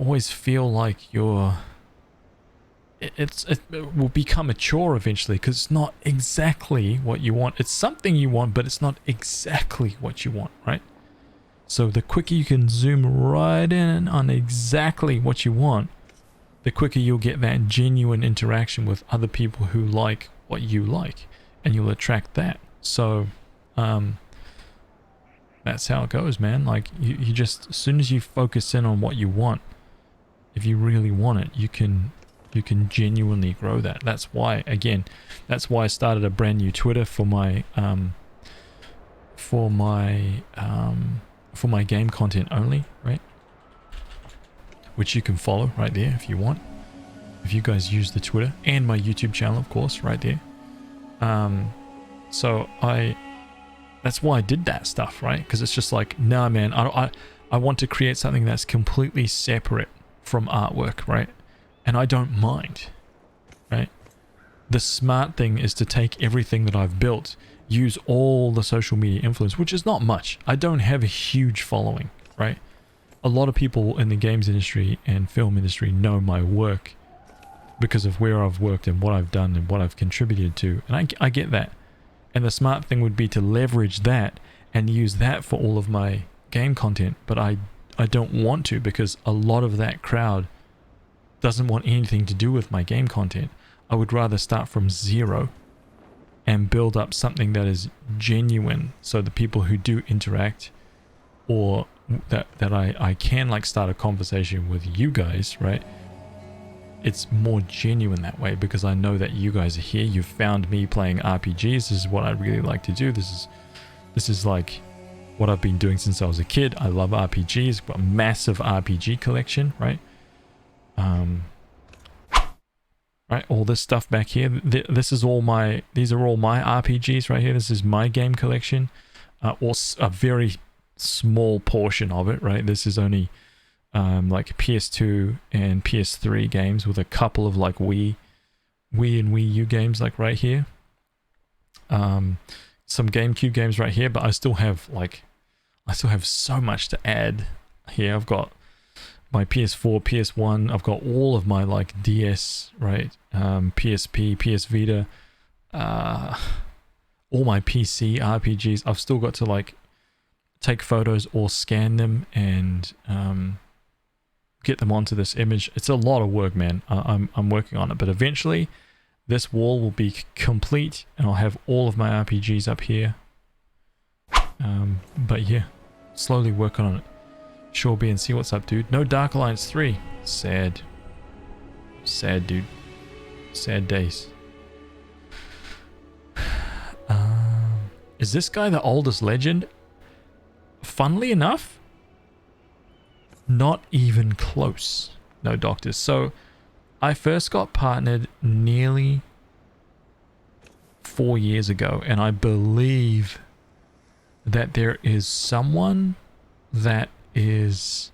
will become a chore eventually, because it's not exactly what you want. It's something you want, but it's not exactly what you want, right? So the quicker you can zoom right in on exactly what you want, the quicker you'll get that genuine interaction with other people who like what you like, and you'll attract that. So that's how it goes, man. Like you just, as soon as you focus in on what you want, if you really want it, you can genuinely grow that. That's why I started a brand new Twitter for my game content only, right? Which you can follow right there if you want. If you guys use the Twitter, and my YouTube channel, of course, right there. So that's why I did that stuff, right? Because it's just like, nah, man, I want to create something that's completely separate from artwork, right? And I don't mind, right? The smart thing is to take everything that I've built, use all the social media influence, which is not much. I don't have a huge following, right? A lot of people in the games industry and film industry know my work because of where I've worked and what I've done and what I've contributed to. And I get that. And the smart thing would be to leverage that and use that for all of my game content. But I don't want to, because a lot of that crowd doesn't want anything to do with my game content. I would rather start from 0 and build up something that is genuine, so the people who do interact, or that I can like start a conversation with you guys, right? It's more genuine that way, because I know that you guys are here. You've found me playing RPGs. This is what I really like to do. This is like what I've been doing since I was a kid. I love RPGs. Got a massive RPG collection, right? Right, all this stuff back here. These are all my RPGs right here. This is my game collection. Or a very small portion of it, right? This is only like PS2 and PS3 games, with a couple of like Wii and Wii U games like right here. Some GameCube games right here, but I still have so much to add here. I've got my PS4, PS1, I've got all of my like DS, right? PSP, PS Vita, all my PC RPGs. I've still got to like take photos or scan them and get them onto this image. It's a lot of work, man. I'm working on it, but eventually this wall will be complete, and I'll have all of my RPGs up here. But yeah, slowly work on it. Sure, B and see what's up, dude. No Dark Alliance 3. Sad. Sad, dude. Sad days. Is this guy the oldest legend? Funnily enough, not even close. No doctors. So I first got partnered nearly 4 years ago, and I believe that there is someone that is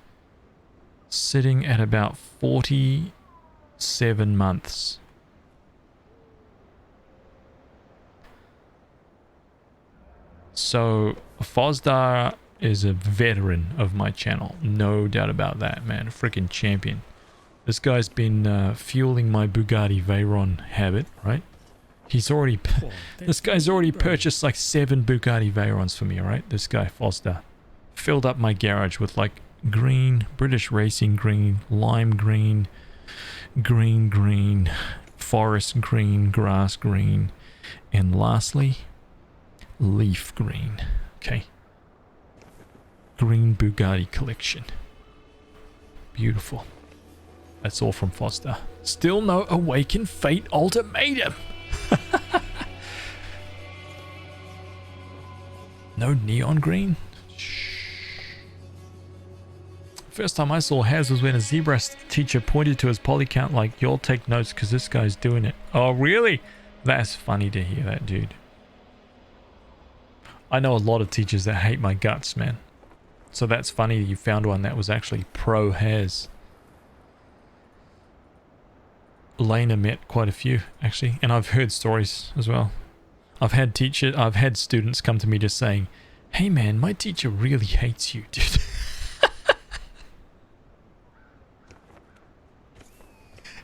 sitting at about 47 months. So HazVsR is a veteran of my channel, no doubt about that, man. A freaking champion. This guy's been fueling my Bugatti Veyron habit, right? He's already this guy's already purchased like 7 Bugatti Veyrons for me, right? This guy HazVsR filled up my garage with like green, British Racing green, lime green, green, forest green, grass green, and lastly, leaf green. Okay. Green Bugatti collection. Beautiful. That's all from HazVsR. Still no Awaken Fate ultimatum. No neon green? First time I saw Haz was when a ZBrush teacher pointed to his poly count like, "Y'all take notes because this guy's doing it." Oh, really? That's funny to hear that, dude. I know a lot of teachers that hate my guts, man. So that's funny you found one that was actually pro Haz. Lena met quite a few, actually, and I've heard stories as well. I've had students come to me just saying, "Hey man, my teacher really hates you, dude."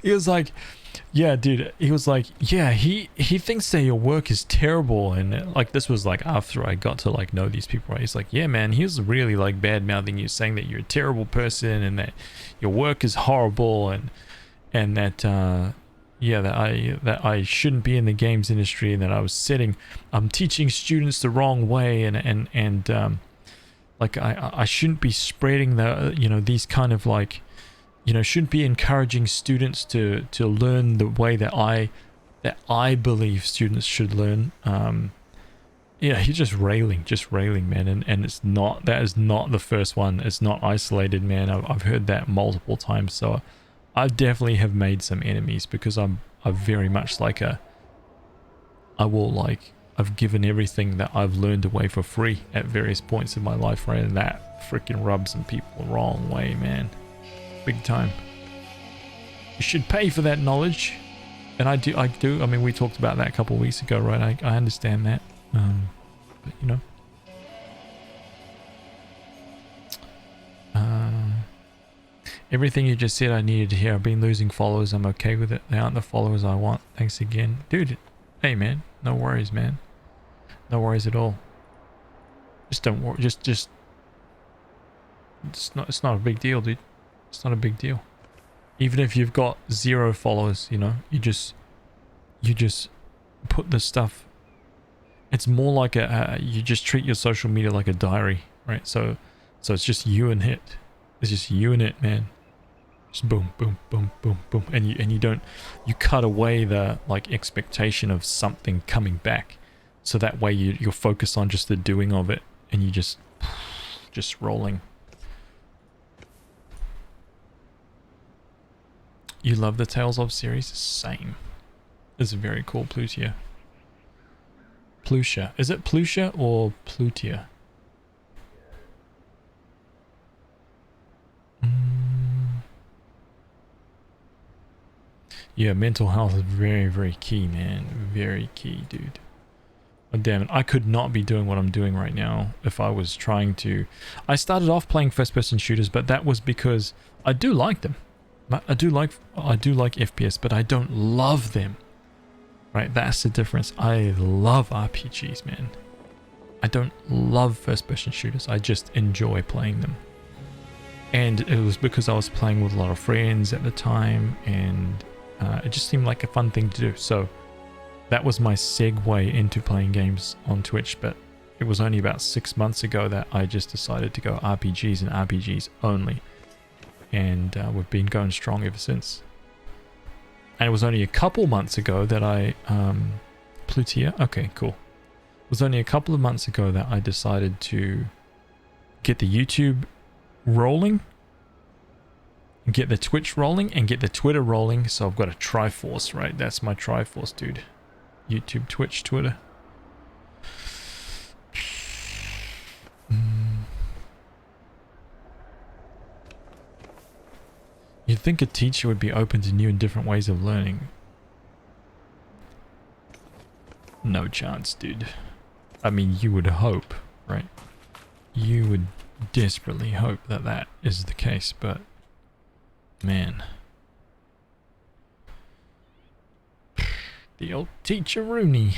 He was like, "Yeah, dude," he was like, "Yeah, he thinks that your work is terrible," and like this was like after I got to like know these people, right? He's like, "Yeah man, he was really like bad mouthing you, saying that you're a terrible person and that your work is horrible and that yeah, that I shouldn't be in the games industry, and that I'm teaching students the wrong way, and like I shouldn't be spreading the, you know, these kind of like, you know, shouldn't be encouraging students to learn the way that I believe students should learn." Yeah, he's just railing, man, and that is not the first one. It's not isolated, man. I've heard that multiple times. So I definitely have made some enemies because I'm very much like I've given everything that I've learned away for free at various points in my life, right? And that freaking rubs some people the wrong way, man. Big time. You should pay for that knowledge. And I do. I mean, we talked about that a couple of weeks ago, right? I understand that. But, you know. Everything you just said I needed to hear. I've been losing followers. I'm okay with it. They aren't the followers I want. Thanks again. Dude, hey man. No worries, man. No worries at all. Just don't worry. Just it's not a big deal, dude. It's not a big deal. Even if you've got 0 followers, you know, you just put the stuff. It's more like you just treat your social media like a diary, right? So it's just you and it. It's just you and it, man. Just boom, boom, boom, boom, boom, and you cut away the like expectation of something coming back, so that way you're focused on just the doing of it, and you just rolling. You love the Tales of series? Same. It's very cool, Plutia. Plutia. Is it Plutia or Plutia? Yeah, mental health is very, very key, man. Very key, dude. Oh, damn it. I could not be doing what I'm doing right now if I was trying to... I started off playing first-person shooters, but that was because I do like them. I do like FPS, but I don't love them. Right? That's the difference. I love RPGs, man. I don't love first-person shooters. I just enjoy playing them. And it was because I was playing with a lot of friends at the time, and It just seemed like a fun thing to do. So that was my segue into playing games on Twitch, but it was only about 6 months ago that I just decided to go RPGs and RPGs only. And we've been going strong ever since. And it was only a couple months ago that I... Plutia? Okay, cool. It was only a couple of months ago that I decided to get the YouTube rolling, get the Twitch rolling, and get the Twitter rolling. So I've got a Triforce, right? That's my Triforce, dude. YouTube, Twitch, Twitter. You'd think a teacher would be open to new and different ways of learning. No chance, dude. I mean, you would hope, right? You would desperately hope that that is the case, but man. The old teacher Rooney.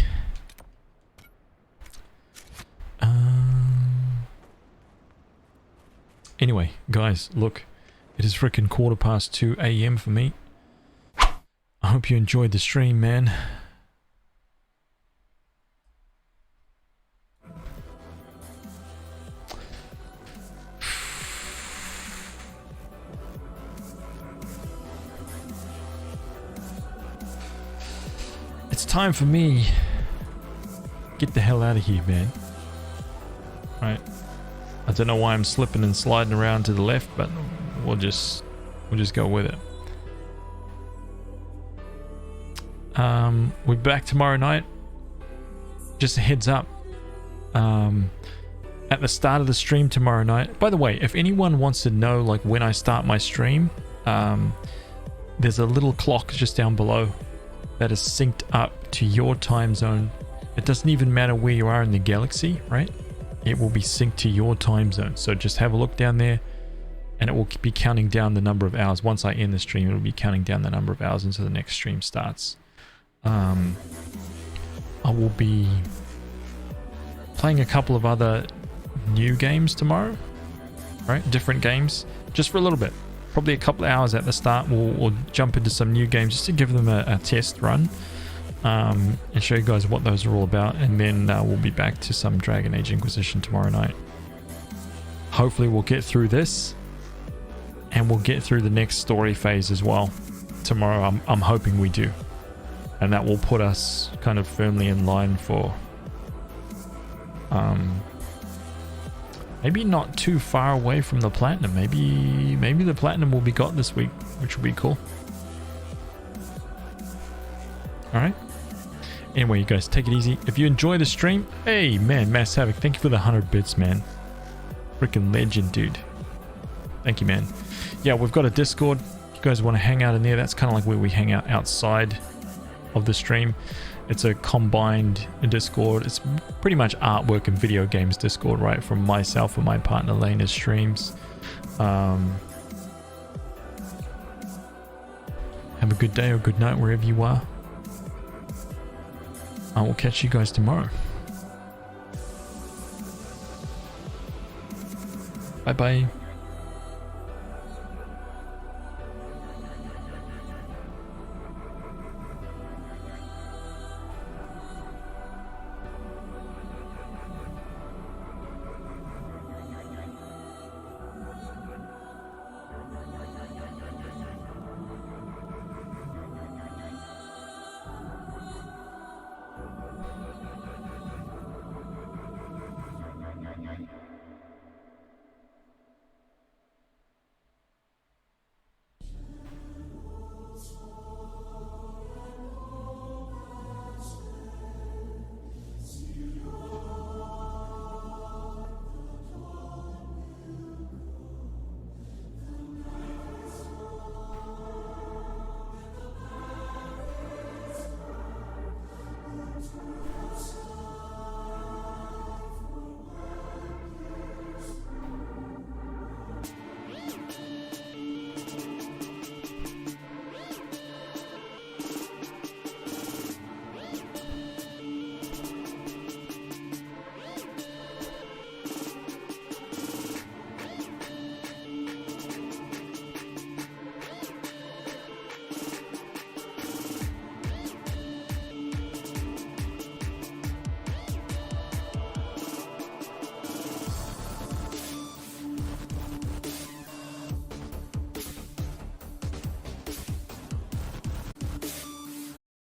Anyway, guys, look. It is freaking 2:15 a.m. for me. I hope you enjoyed the stream, man. It's time for me. Get the hell out of here, man. Right. I don't know why I'm slipping and sliding around to the left, but we'll just go with it. We're back tomorrow night. Just a heads up. At the start of the stream tomorrow night. By the way, if anyone wants to know like when I start my stream, there's a little clock just down below that is synced up to your time zone. It doesn't even matter where you are in the galaxy, right? It will be synced to your time zone. So just have a look down there and it will be counting down the number of hours. Once I end the stream, it will be counting down the number of hours until the next stream starts. I will be playing a couple of other new games tomorrow, right? Different games, just for a little bit. Probably a couple of hours at the start. We'll jump into some new games just to give them a test run. And show you guys what those are all about, and then we'll be back to some Dragon Age Inquisition tomorrow night. Hopefully we'll get through this and we'll get through the next story phase as well tomorrow. I'm hoping we do, and that will put us kind of firmly in line for maybe not too far away from the platinum. Maybe the platinum will be got this week, which will be cool. Alright. Anyway, you guys, take it easy. If you enjoy the stream, hey, man, Mass Havoc, thank you for the 100 bits, man. Freaking legend, dude. Thank you, man. Yeah, we've got a Discord. If you guys want to hang out in there, that's kind of like where we hang out outside of the stream. It's a combined Discord. It's pretty much artwork and video games Discord, right? From myself and my partner Lena's streams. Have a good day or good night wherever you are. I will catch you guys tomorrow. Bye bye.